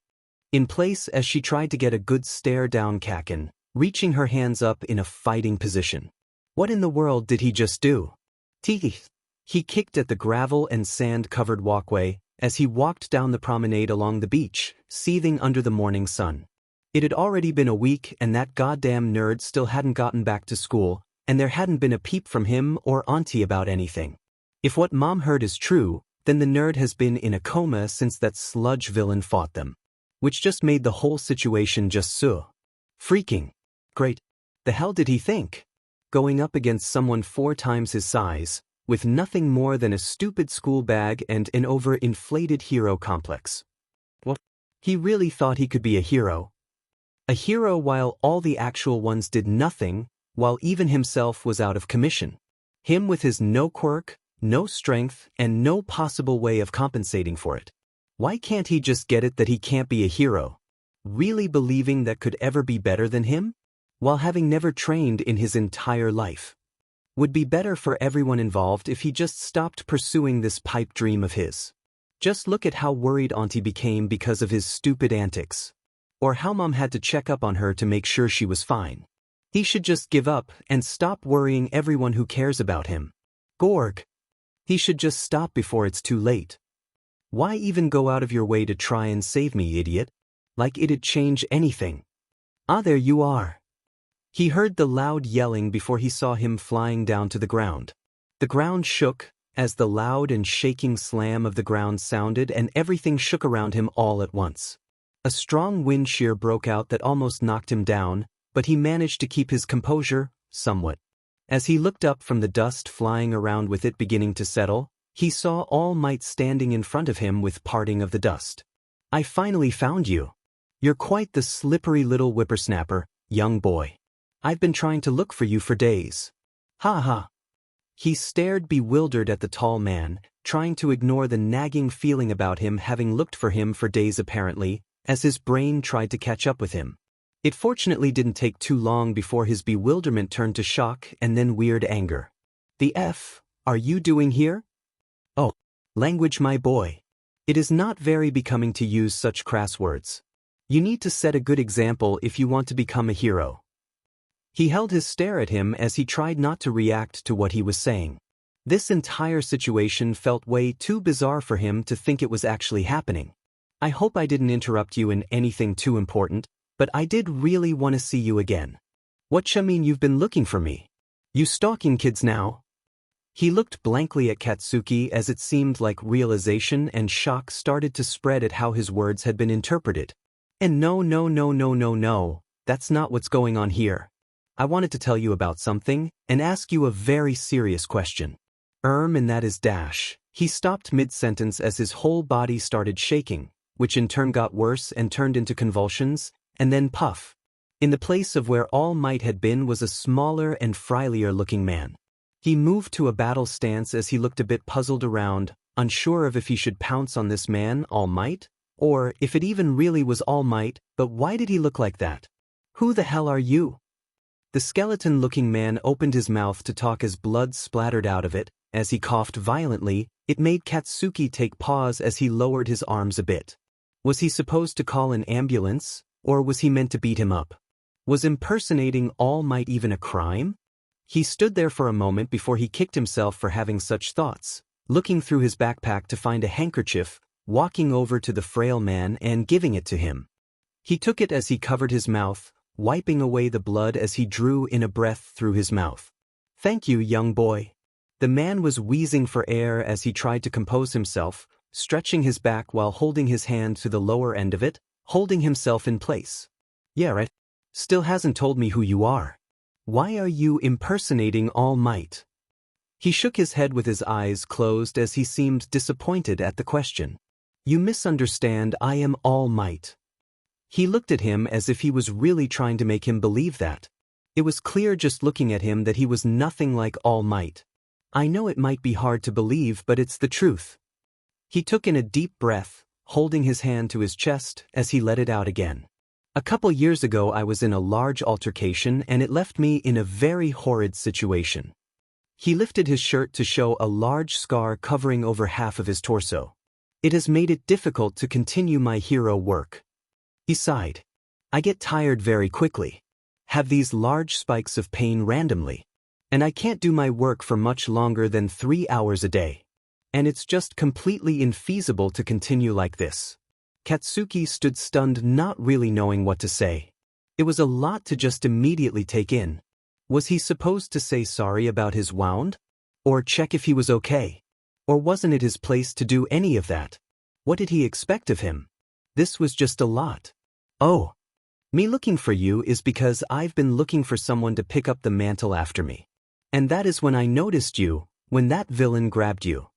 in place as she tried to get a good stare down Kaken, reaching her hands up in a fighting position. What in the world did he just do? Teeth. He kicked at the gravel and sand-covered walkway as he walked down the promenade along the beach, seething under the morning sun. It had already been a week and that goddamn nerd still hadn't gotten back to school, and there hadn't been a peep from him or auntie about anything. If what Mom heard is true, then the nerd has been in a coma since that sludge villain fought them. Which just made the whole situation just so freaking great. The hell did he think? Going up against someone 4 times his size, with nothing more than a stupid school bag and an over-inflated hero complex. What? He really thought he could be a hero. A hero while all the actual ones did nothing, while even himself was out of commission. Him with his no quirk, no strength, and no possible way of compensating for it. Why can't he just get it that he can't be a hero? Really believing that could ever be better than him? While having never trained in his entire life. Would be better for everyone involved if he just stopped pursuing this pipe dream of his. Just look at how worried Auntie became because of his stupid antics. Or how Mom had to check up on her to make sure she was fine. He should just give up and stop worrying everyone who cares about him. Gorg. He should just stop before it's too late. Why even go out of your way to try and save me, idiot? Like it'd change anything. Ah, there you are. He heard the loud yelling before he saw him flying down to the ground. The ground shook, as the loud and shaking slam of the ground sounded and everything shook around him all at once. A strong wind shear broke out that almost knocked him down, but he managed to keep his composure, somewhat. As he looked up from the dust flying around with it beginning to settle, he saw All Might standing in front of him with parting of the dust. I finally found you. You're quite the slippery little whippersnapper, young boy. I've been trying to look for you for days. Ha ha. He stared bewildered at the tall man, trying to ignore the nagging feeling about him having looked for him for days apparently, as his brain tried to catch up with him. It fortunately didn't take too long before his bewilderment turned to shock and then weird anger. The F are you doing here? Oh, language my boy. It is not very becoming to use such crass words. You need to set a good example if you want to become a hero. He held his stare at him as he tried not to react to what he was saying. This entire situation felt way too bizarre for him to think it was actually happening. I hope I didn't interrupt you in anything too important, but I did really want to see you again. Whatcha mean you've been looking for me? You stalking kids now? He looked blankly at Katsuki as it seemed like realization and shock started to spread at how his words had been interpreted. And no, that's not what's going on here. I wanted to tell you about something and ask you a very serious question. And that is dash. He stopped mid-sentence as his whole body started shaking, which in turn got worse and turned into convulsions, and then puff. In the place of where All Might had been was a smaller and frilier-looking man. He moved to a battle stance as he looked a bit puzzled around, unsure of if he should pounce on this man, All Might, or if it even really was All Might, but why did he look like that? Who the hell are you? The skeleton-looking man opened his mouth to talk as blood splattered out of it. As he coughed violently, it made Katsuki take pause as he lowered his arms a bit. Was he supposed to call an ambulance, or was he meant to beat him up? Was impersonating All Might even a crime? He stood there for a moment before he kicked himself for having such thoughts, looking through his backpack to find a handkerchief, walking over to the frail man and giving it to him. He took it as he covered his mouth, wiping away the blood as he drew in a breath through his mouth. Thank you, young boy. The man was wheezing for air as he tried to compose himself, stretching his back while holding his hand to the lower end of it, holding himself in place. Yeah, right. Still hasn't told me who you are. Why are you impersonating All Might? He shook his head with his eyes closed as he seemed disappointed at the question. You misunderstand, I am All Might. He looked at him as if he was really trying to make him believe that. It was clear just looking at him that he was nothing like All Might. I know it might be hard to believe, but it's the truth. He took in a deep breath, holding his hand to his chest as he let it out again. A couple years ago I was in a large altercation and it left me in a very horrid situation. He lifted his shirt to show a large scar covering over half of his torso. It has made it difficult to continue my hero work. He sighed. I get tired very quickly. Have these large spikes of pain randomly. And I can't do my work for much longer than 3 hours a day. And it's just completely infeasible to continue like this. Katsuki stood stunned, not really knowing what to say. It was a lot to just immediately take in. Was he supposed to say sorry about his wound? Or check if he was okay? Or wasn't it his place to do any of that? What did he expect of him? This was just a lot. Oh. Me looking for you is because I've been looking for someone to pick up the mantle after me. And that is when I noticed you, when that villain grabbed you.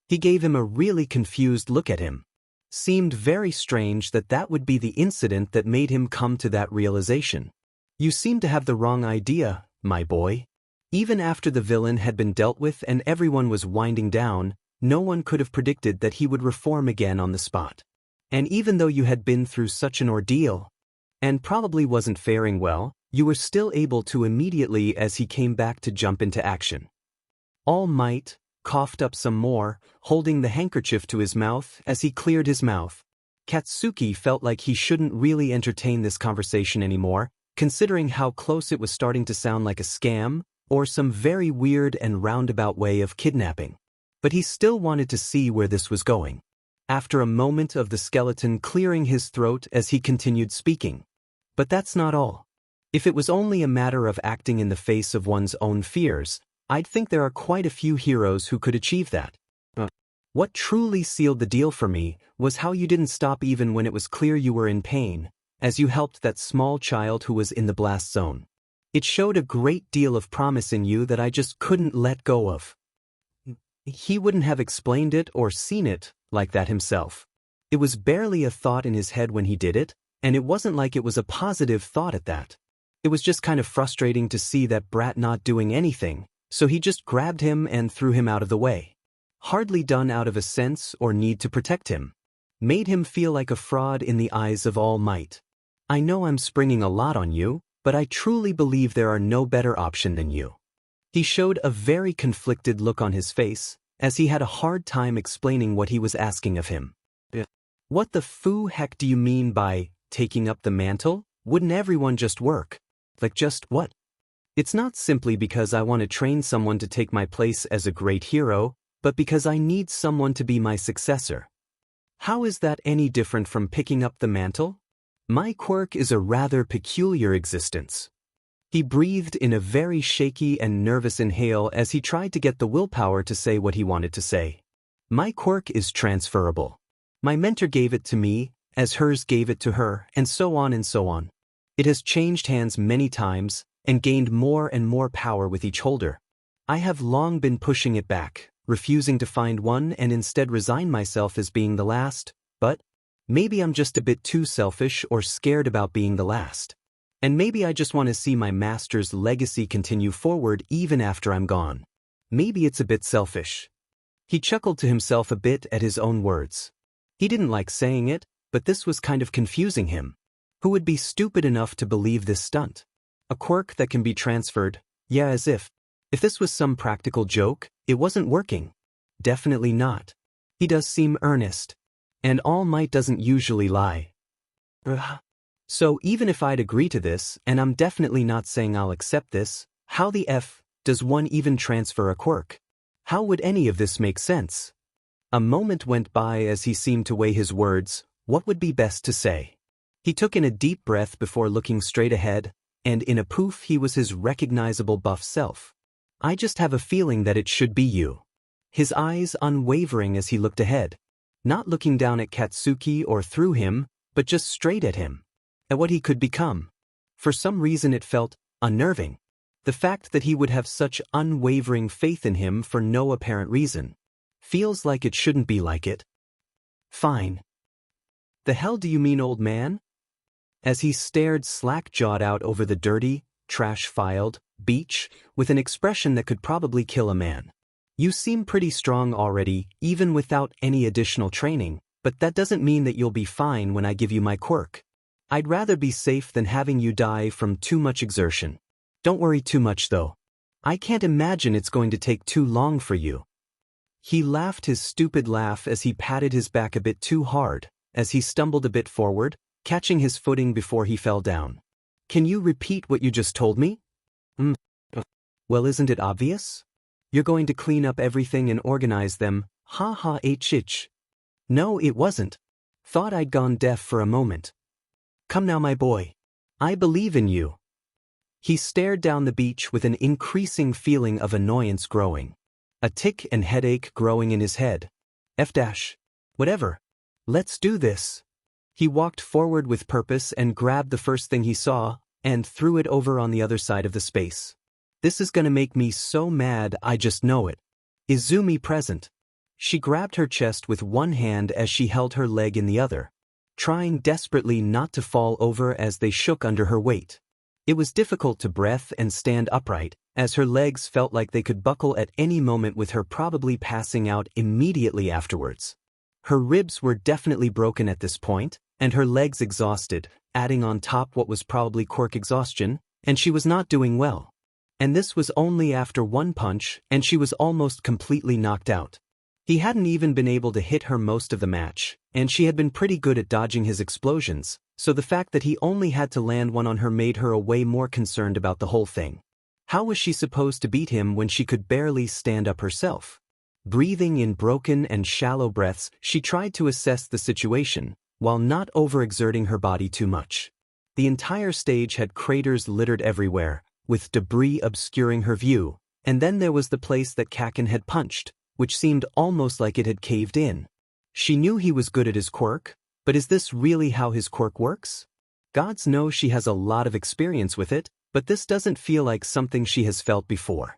He gave him a really confused look at him. Seemed very strange that that would be the incident that made him come to that realization. You seem to have the wrong idea, my boy. Even after the villain had been dealt with and everyone was winding down, no one could have predicted that he would reform again on the spot. And even though you had been through such an ordeal, and probably wasn't faring well, you were still able to immediately as he came back to jump into action. All Might coughed up some more, holding the handkerchief to his mouth as he cleared his mouth. Katsuki felt like he shouldn't really entertain this conversation anymore, considering how close it was starting to sound like a scam, or some very weird and roundabout way of kidnapping. But he still wanted to see where this was going. After a moment of the skeleton clearing his throat as he continued speaking. But that's not all. If it was only a matter of acting in the face of one's own fears, I'd think there are quite a few heroes who could achieve that. What truly sealed the deal for me was how you didn't stop even when it was clear you were in pain, as you helped that small child who was in the blast zone. It showed a great deal of promise in you that I just couldn't let go of. He wouldn't have explained it or seen it like that himself. It was barely a thought in his head when he did it, and it wasn't like it was a positive thought at that. It was just kind of frustrating to see that brat not doing anything, so he just grabbed him and threw him out of the way. Hardly done out of a sense or need to protect him. Made him feel like a fraud in the eyes of All Might. I know I'm springing a lot on you, but I truly believe there are no better option than you. He showed a very conflicted look on his face, as he had a hard time explaining what he was asking of him. What the heck do you mean by taking up the mantle? Wouldn't everyone just work? Like just what? It's not simply because I want to train someone to take my place as a great hero, but because I need someone to be my successor. How is that any different from picking up the mantle? My quirk is a rather peculiar existence. He breathed in a very shaky and nervous inhale as he tried to get the willpower to say what he wanted to say. My quirk is transferable. My mentor gave it to me, as hers gave it to her, and so on and so on. It has changed hands many times, and gained more and more power with each holder. I have long been pushing it back, refusing to find one and instead resign myself as being the last, but maybe I'm just a bit too selfish or scared about being the last. And maybe I just want to see my master's legacy continue forward even after I'm gone. Maybe it's a bit selfish. He chuckled to himself a bit at his own words. He didn't like saying it, but this was kind of confusing him. Who would be stupid enough to believe this stunt? A quirk that can be transferred, yeah, as if this was some practical joke, it wasn't working. Definitely not. He does seem earnest. And All Might doesn't usually lie. So even if I'd agree to this, and I'm definitely not saying I'll accept this, how the F does one even transfer a quirk? How would any of this make sense? A moment went by as he seemed to weigh his words. What would be best to say? He took in a deep breath before looking straight ahead, and in a poof he was his recognizable buff self. I just have a feeling that it should be you. His eyes unwavering as he looked ahead. Not looking down at Katsuki or through him, but just straight at him. At what he could become. For some reason it felt unnerving. The fact that he would have such unwavering faith in him for no apparent reason. Feels like it shouldn't be like it. Fine. The hell do you mean, old man? As he stared slack-jawed out over the dirty, trash-filed beach with an expression that could probably kill a man. You seem pretty strong already, even without any additional training, but that doesn't mean that you'll be fine when I give you my quirk. I'd rather be safe than having you die from too much exertion. Don't worry too much though. I can't imagine it's going to take too long for you. He laughed his stupid laugh as he patted his back a bit too hard, as he stumbled a bit forward, catching his footing before he fell down. Can you repeat what you just told me? Well, isn't it obvious? You're going to clean up everything and organize them, ha ha h. No, it wasn't. Thought I'd gone deaf for a moment. Come now, my boy. I believe in you. He stared down the beach with an increasing feeling of annoyance growing. A tic and headache growing in his head. Whatever. Let's do this. He walked forward with purpose and grabbed the first thing he saw, and threw it over on the other side of the space. This is gonna make me so mad, I just know it. Izumi present. She grabbed her chest with one hand as she held her leg in the other, trying desperately not to fall over as they shook under her weight. It was difficult to breathe and stand upright, as her legs felt like they could buckle at any moment with her probably passing out immediately afterwards. Her ribs were definitely broken at this point, and her legs exhausted, adding on top what was probably quirk exhaustion, and she was not doing well. And this was only after one punch, and she was almost completely knocked out. He hadn't even been able to hit her most of the match, and she had been pretty good at dodging his explosions, so the fact that he only had to land one on her made her a way more concerned about the whole thing. How was she supposed to beat him when she could barely stand up herself? Breathing in broken and shallow breaths, she tried to assess the situation, while not overexerting her body too much. The entire stage had craters littered everywhere, with debris obscuring her view, and then there was the place that Kaken had punched, which seemed almost like it had caved in. She knew he was good at his quirk, but is this really how his quirk works? Gods know she has a lot of experience with it, but this doesn't feel like something she has felt before.